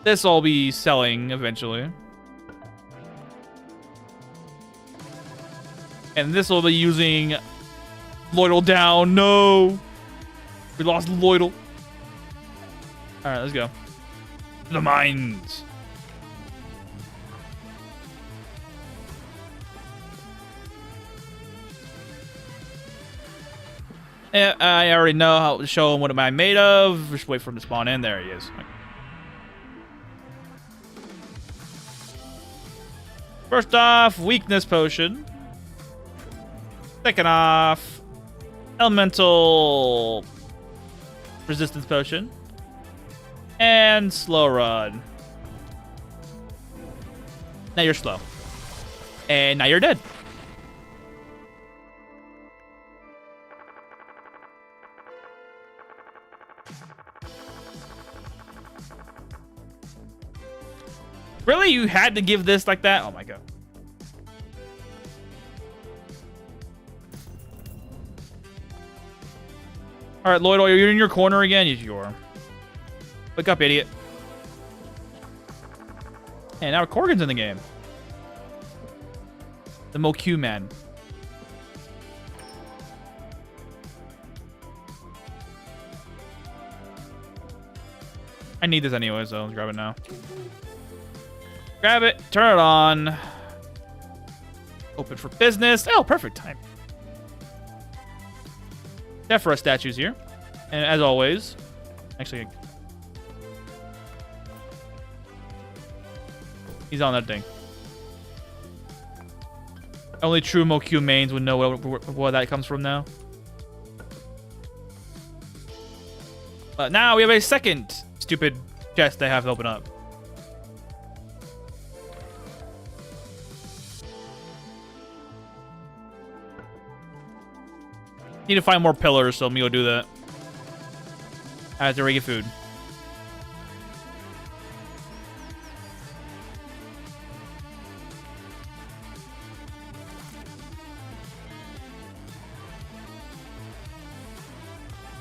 This I'll be selling eventually. And this will be using Lloydle down. No! We lost Lloydle. Alright, let's go. The mines. Yeah, I already know how to show him what am I made of. Just wait for him to spawn in. There he is. First off, weakness potion. Second off, elemental resistance potion. And slow run. Now you're slow. And now you're dead. Really? You had to give this like that? Oh my god. Alright, Lloyd, you're in your corner again? Yes, you are. Wake up, idiot. And now Corgan's in the game. The MoQ man. I need this anyway, so let's grab it now. Grab it, turn it on. Open for business. Oh, perfect time. Tephra statues here. And as always, actually, he's on that thing. Only true MoQ mains would know where that comes from now. But now we have a second stupid chest they have to open up. Need to find more pillars, so let me go do that. I have to get food.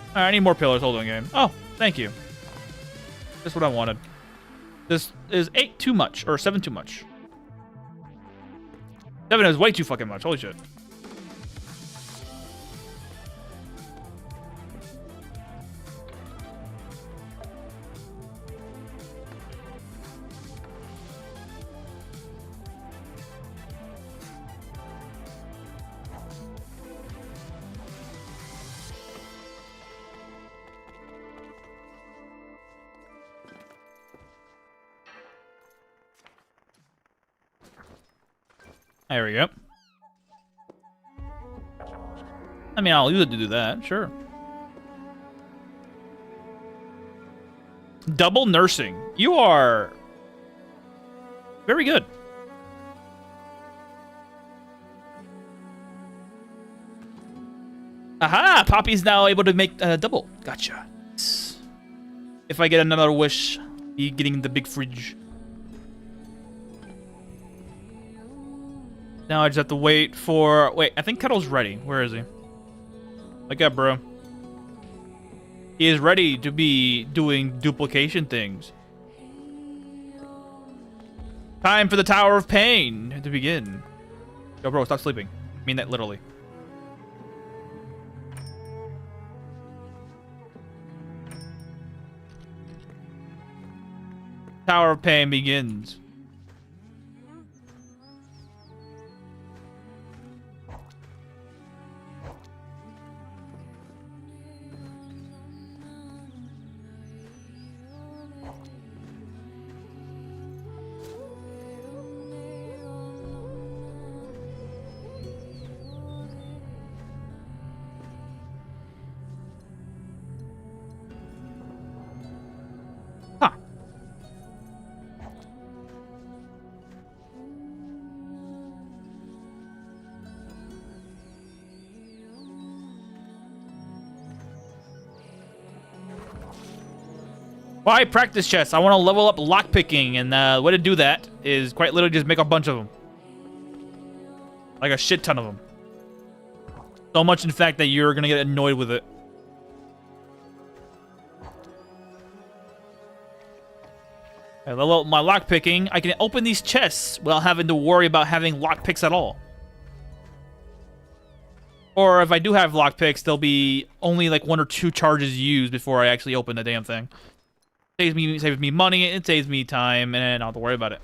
Alright, I need more pillars. Hold on, game. Oh, thank you. That's what I wanted. This is 8 too much, or 7 too much. 7 is way too fucking much. Holy shit. There we go. I mean, I'll use it to do that, sure. Double nursing. You are very good. Aha! Poppy's now able to make double. Gotcha. If I get another wish, be getting the big fridge. Now I just have to wait for... Wait, I think Kettle's ready. Where is he? Wake up, bro. He is ready to be doing duplication things. Time for the Tower of Pain to begin. Yo, bro, stop sleeping. I mean that literally. Tower of Pain begins. Why practice chests? I want to level up lockpicking, and the way to do that is quite literally just make a bunch of them. Like a shit ton of them. So much, in fact, that you're going to get annoyed with it. I level up my lockpicking. I can open these chests without having to worry about having lockpicks at all. Or if I do have lockpicks, there'll be only like 1 or 2 charges used before I actually open the damn thing. Saves me money, it saves me time, and I don't have to worry about it.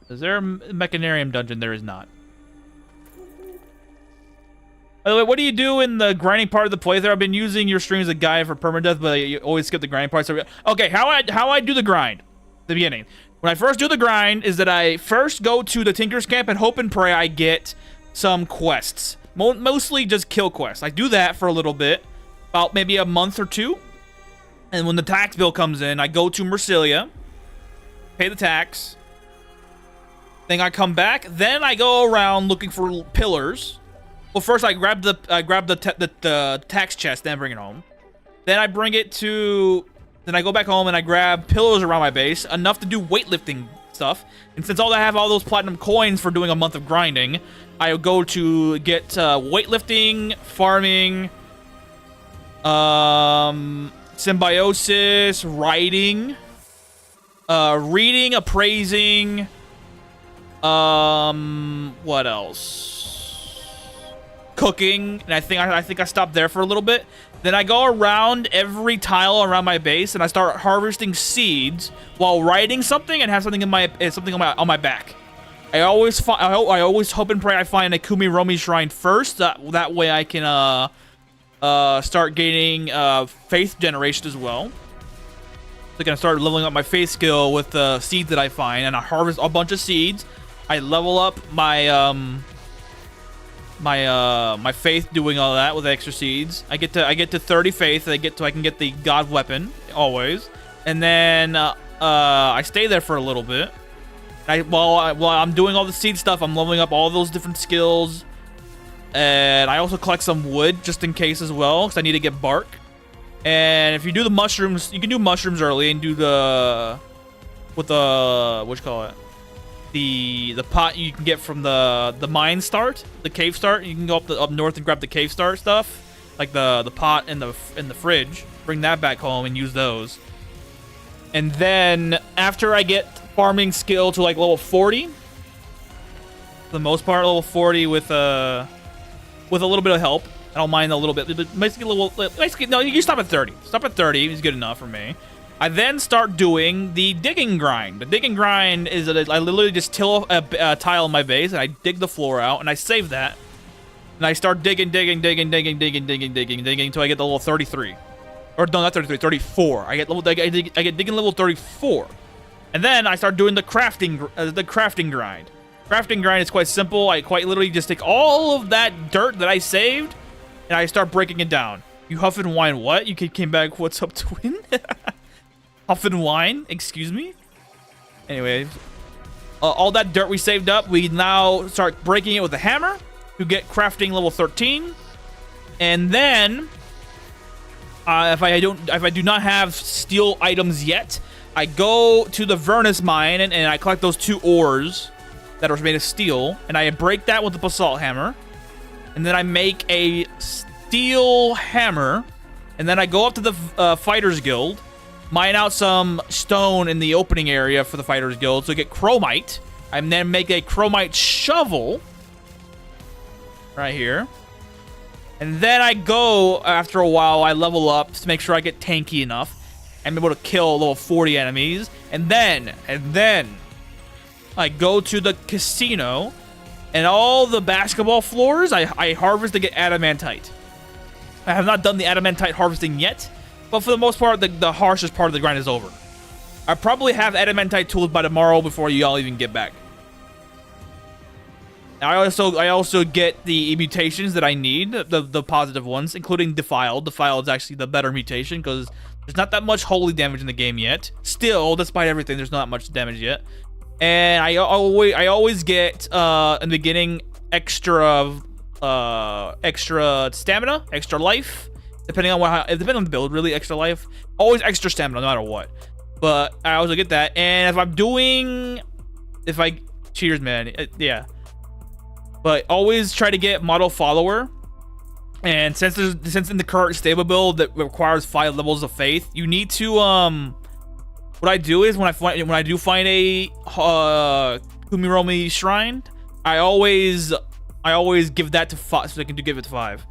Is there a Mechanarium dungeon? There is not. By the way, what do you do in the grinding part of the playthrough? I've been using your stream as a guide for permadeath, but you always skip the grinding part. So, okay, how I do the grind? The beginning. When I first do the grind is that I first go to the Tinker's Camp and hope and pray I get some quests. Mostly just kill quests. I do that for a little bit, about maybe a month or 2. And when the tax bill comes in, I go to Mercilia, pay the tax. Then I come back. Then I go around looking for pillars. Well, first I grab the tax chest, then bring it home. Then I bring it to. Then I go back home and I grab pillars around my base, enough to do weightlifting stuff. And since I have all those platinum coins for doing a month of grinding, I go to get weightlifting, farming, symbiosis, writing, reading, appraising. What else? Cooking, and I think I stopped there for a little bit. Then I go around every tile around my base, and I start harvesting seeds while writing something and have something on my back. I always hope and pray I find a Kumi Romi shrine first. That way I can start gaining faith generation as well. So I can start leveling up my faith skill with the seeds that I find, and I harvest a bunch of seeds. I level up my my faith doing all that with extra seeds. I get to 30 faith. I can get the god weapon always, and then I stay there for a little bit. While I'm doing all the seed stuff, I'm leveling up all those different skills, and I also collect some wood just in case as well, because I need to get bark. And if you do the mushrooms, you can do mushrooms early and do the what you call it. The pot you can get from the mine start, the cave start. You can go up north and grab the cave start stuff, like the pot and the fridge. Bring that back home and use those. And then after I get farming skill to like level 40, for the most part level 40 with a little bit of help. I don't mind a little bit, but basically no. You stop at 30. Stop at 30 is good enough for me. I then start doing the digging grind. The digging grind is that I literally just till a tile in my base, and I dig the floor out, and I save that. And I start digging until I get the level 33. Or no, not 33, 34. I get digging level 34. And then I start doing the crafting grind. Crafting grind is quite simple. I quite literally just take all of that dirt that I saved, and I start breaking it down. You huff and whine what? You came back, what's up, twin? Huff and whine, excuse me. Anyway, all that dirt we saved up, we now start breaking it with a hammer to get crafting level 13. And then, if I do not have steel items yet, I go to the Vernus mine and I collect those 2 ores that are made of steel, and I break that with the basalt hammer. And then I make a steel hammer, and then I go up to the Fighters Guild, mine out some stone in the opening area for the Fighters Guild to get chromite, and then make a chromite shovel right here. And then I go, after a while, I level up to make sure I get tanky enough and be able to kill level 40 enemies. And then I go to the casino, and all the basketball floors I harvest to get adamantite. I have not done the adamantite harvesting yet, but for the most part, the harshest part of the grind is over. I probably have adamantite tools by tomorrow before y'all even get back. I also get the mutations that I need, the positive ones, including Defiled. Defiled is actually the better mutation because there's not that much holy damage in the game yet. Still, despite everything, there's not much damage yet. And I always get in the beginning extra extra stamina, extra life, depending on depending on the build, really. Extra life, always extra stamina, no matter what. But I also get that, and cheers, man, yeah. But always try to get model follower, and since in the current stable build that requires 5 levels of faith, you need to what I do is when I do find a Kumiromi shrine, I always give that to 5, so I can give it to 5.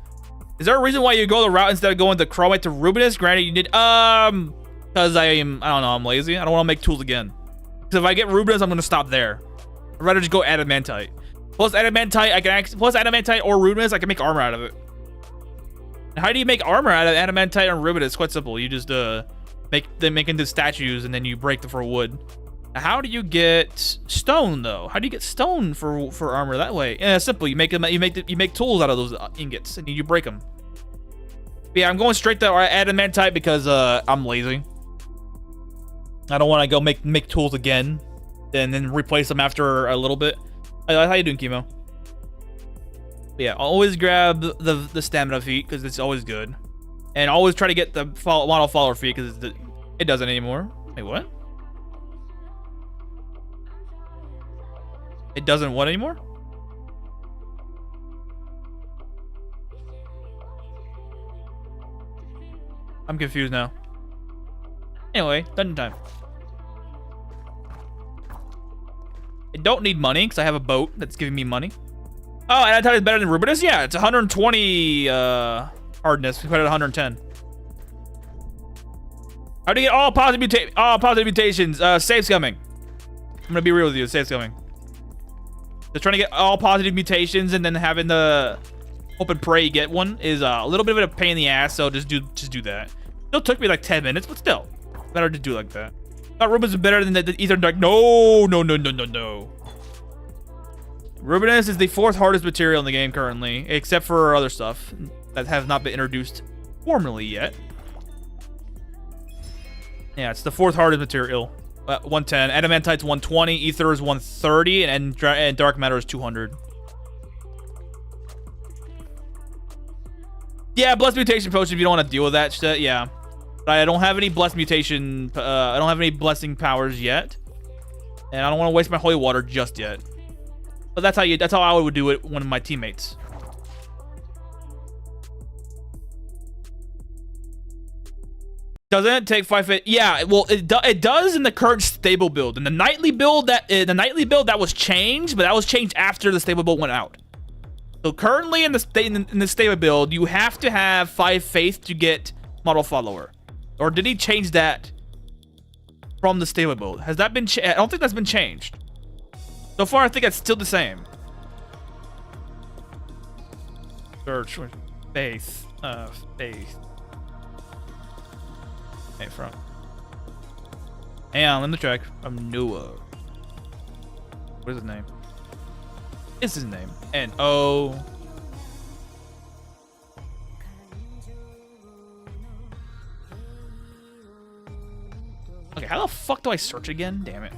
Is there a reason why you go the route instead of going the Chromite to Rubinus? Granted, you did because I don't know, I'm lazy. I don't want to make tools again. Because if I get Rubinus, I'm gonna stop there. I'd rather just go Adamantite. Plus Adamantite or Rubinus, I can make armor out of it. And how do you make armor out of Adamantite and Rubinus? It's quite simple. You just make them into statues and then you break them for wood. How do you get stone though? How do you get stone for armor that way? Yeah, simple. You make tools out of those ingots and you break them. But yeah, I'm going straight to Adamantite because I'm lazy. I don't want to go make tools again and then replace them after a little bit. How you doing, Chemo? But yeah, always grab the stamina feat because it's always good, and always try to get the model follower feat because it doesn't anymore. Wait, what? It doesn't what anymore? I'm confused now. Anyway, dungeon time. I don't need money because I have a boat that's giving me money. Oh, and I thought it's better than Rubinus? Yeah, it's 120 hardness. We put it at 110. How do you get all positive mutations? Save's coming. I'm gonna be real with you. Save's coming. Just trying to get all positive mutations and then having the hope and pray you get one is a little bit of a pain in the ass. So just do that. Still took me like 10 minutes, but still better to do like that. Thought Rubinus is better than the Ether Dark. No. Rubinus is the 4th hardest material in the game currently, except for other stuff that have not been introduced formally yet. Yeah, it's the 4th hardest material. 110. Adamantite's 120. Ether is 130, and Dark Matter is 200. Yeah, Blessed Mutation Potion if you don't want to deal with that shit. Yeah. But I don't have any Blessed Mutation. I don't have any Blessing powers yet. And I don't want to waste my Holy Water just yet. But that's how I would do it with one of my teammates. Doesn't it take 5 feet? Yeah, well, it does in the current stable build. In the nightly build that was changed, but that was changed after the stable build went out. So currently in the stable build, you have to have 5 faith to get model follower. Or did he change that from the stable build? Has that been I don't think that's been changed. So far, I think it's still the same. Search faith. Faith. Hey, from. Hang on, let me check. From Noah. What is his name? It's his name. N-O. Okay, how the fuck do I search again? Damn it.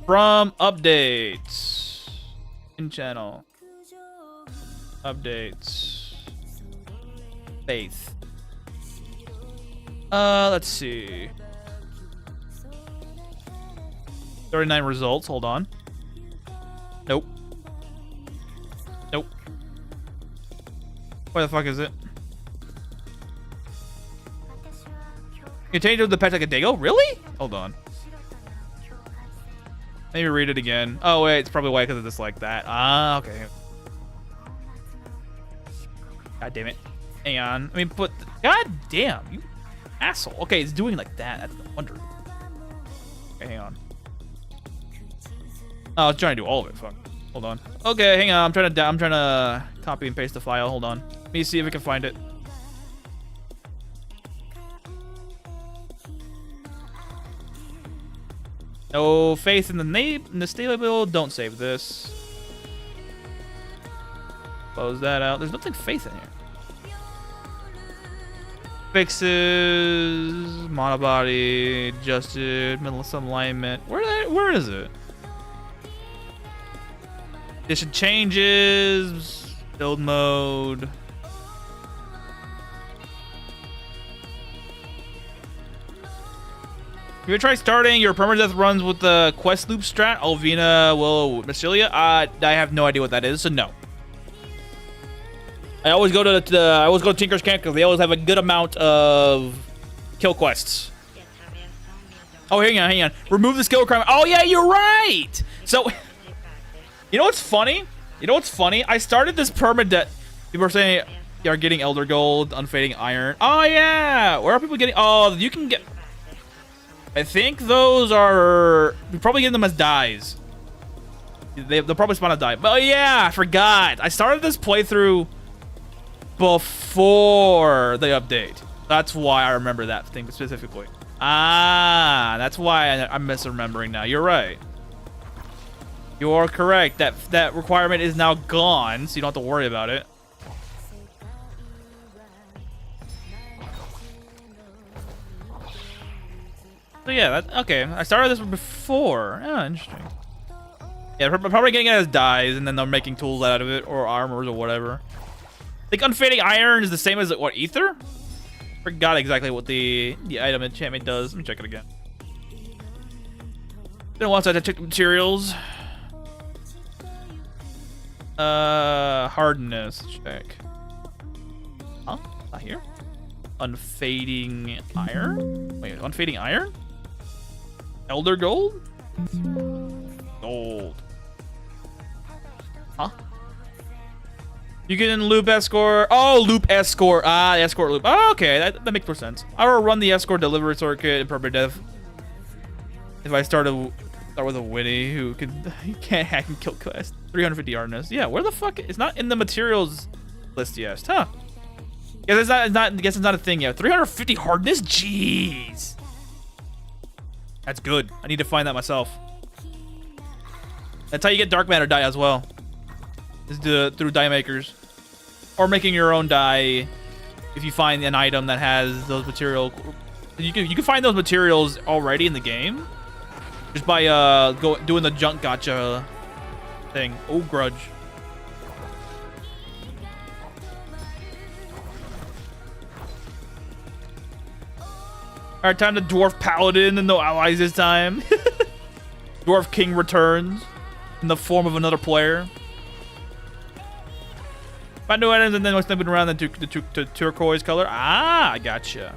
From updates. In channel. Updates. Faith. Let's see. 39 results. Hold on. Nope. Nope. Where the fuck is it? You changed the patch like a dago? Really? Hold on. Maybe read it again. Oh wait, it's probably why because it's like that. Ah, okay. God damn it. Hang on. I mean, god damn, you asshole. Okay, it's doing like that. That's the wonder. Okay, hang on. Oh, I was trying to do all of it. Fuck. Hold on. Okay, hang on. I'm trying to copy and paste the file. Hold on. Let me see if I can find it. No faith in the stable build. Don't save this. Close that out. There's nothing faith in here. Fixes, monobody, adjusted, middle some alignment. Where is it? Edition changes. Build mode. If you try starting your permadeath runs with the quest loop strat, Alvina, Willow, Massilia, I have no idea what that is, so no. I always go to Tinker's Camp because they always have a good amount of kill quests. Oh, hang on. Remove the skill requirement. Oh yeah, you're right. So, you know what's funny? I started this permadeath. People are saying you're getting Elder Gold, Unfading Iron. Oh yeah. Where are people getting? Oh, you can get. I think those are... We probably get them as dyes. They'll probably spawn a dye. But oh yeah, I forgot. I started this playthrough before the update. That's why I remember that thing specifically. Ah, that's why I'm misremembering now. You're right. You are correct. That requirement is now gone, so you don't have to worry about it. So yeah, okay. I started this before. Oh, interesting. Yeah, probably getting it as dyes, and then they're making tools out of it, or armors, or whatever. I think Unfading Iron is the same as, what, Ether? Forgot exactly what the item enchantment does. Let me check it again. Then once I check the materials. Hardness, check. Huh? Not here? Unfading Iron? Wait, Unfading Iron? Elder Gold? Gold. Huh? You can loop escort. Oh, loop escort. Ah, the escort loop. Oh, okay, that makes more sense. I will run the escort delivery circuit in Permadeath. If I start with a Winnie who can't hack and kill quest. 350 hardness. Yeah, where the fuck? It's not in the materials list yet, huh? Yeah, I guess it's not a thing yet. 350 hardness? Jeez. That's good. I need to find that myself. That's how you get dark matter dye as well. Is through dye makers. Or making your own dye if you find an item that has those material. You can find those materials already in the game. Just by doing the junk gotcha thing. Oh, grudge. Alright, time to Dwarf Paladin and no allies this time. Dwarf King returns in the form of another player. Find new items and then we're snipping around the turquoise color. Ah, I gotcha.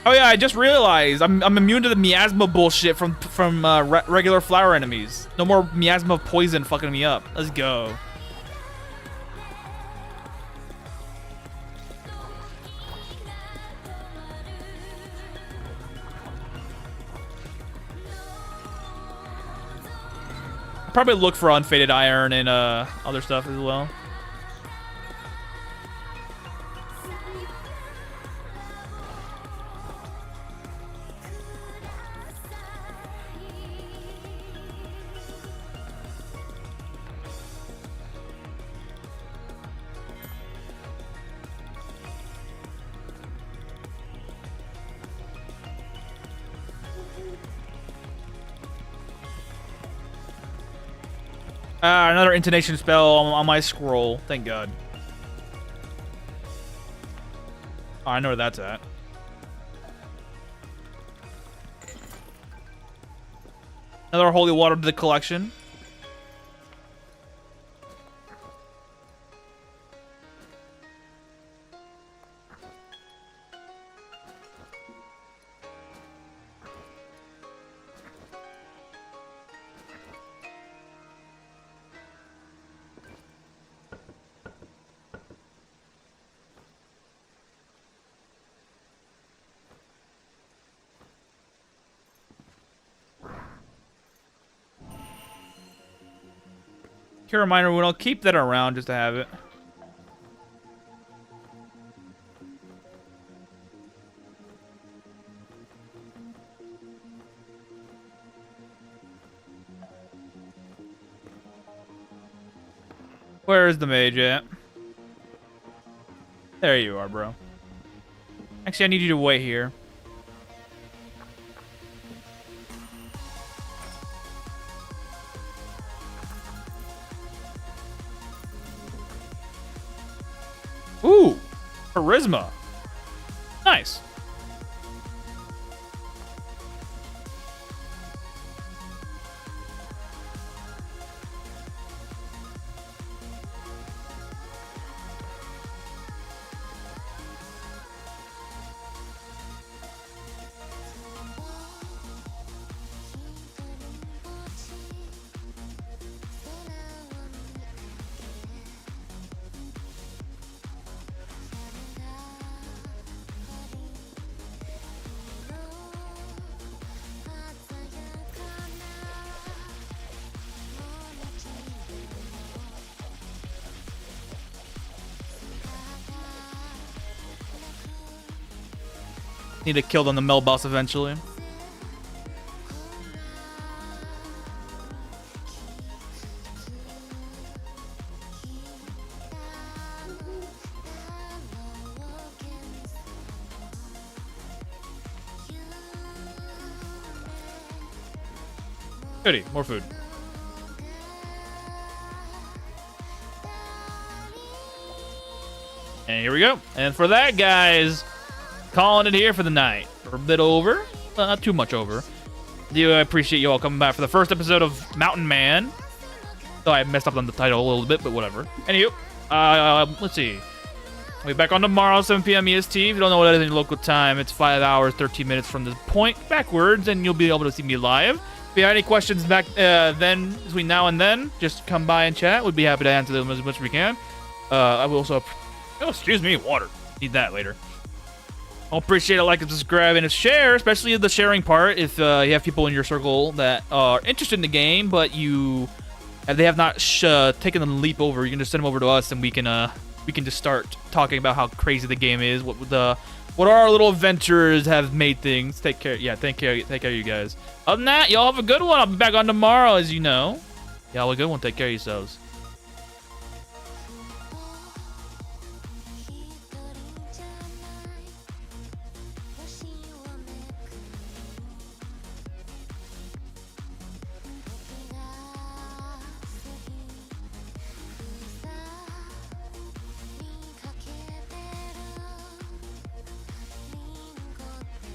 Oh yeah, I just realized I'm immune to the miasma bullshit from regular flower enemies. No more miasma poison fucking me up. Let's go. Probably look for unfaded iron and other stuff as well. Another intonation spell on my scroll. Thank God. Oh, I know where that's at. Another holy water to the collection. Cure minor wound. I'll keep that around just to have it. Where is the mage at? There you are, bro. Actually, I need you to wait here. Ooh, charisma. Nice. Need to kill them the Mel boss eventually. Goody, more food. And here we go. And for that, guys, calling it here for the night. We're a bit over, not too much over. I appreciate you all coming back for the first episode of Mountain Man. So I messed up on the title a little bit, but whatever. Anywho, let's see. We'll be back on tomorrow, 7 p.m. EST. If you don't know what it is in local time, it's 5 hours, 13 minutes from this point backwards, and you'll be able to see me live. If you have any questions back then, between now and then, just come by and chat. We'd be happy to answer them as much as we can. I will also... Oh, excuse me, water. Need that later. I'll appreciate a like and subscribe and a share, especially the sharing part. If you have people in your circle that are interested in the game, but they have not taken the leap over, you can just send them over to us, and we can just start talking about how crazy the game is, what our little adventures have made things. Take care. Yeah, take care of you guys. Other than that, y'all have a good one. I'll be back on tomorrow, as you know. Y'all have a good one. Take care of yourselves.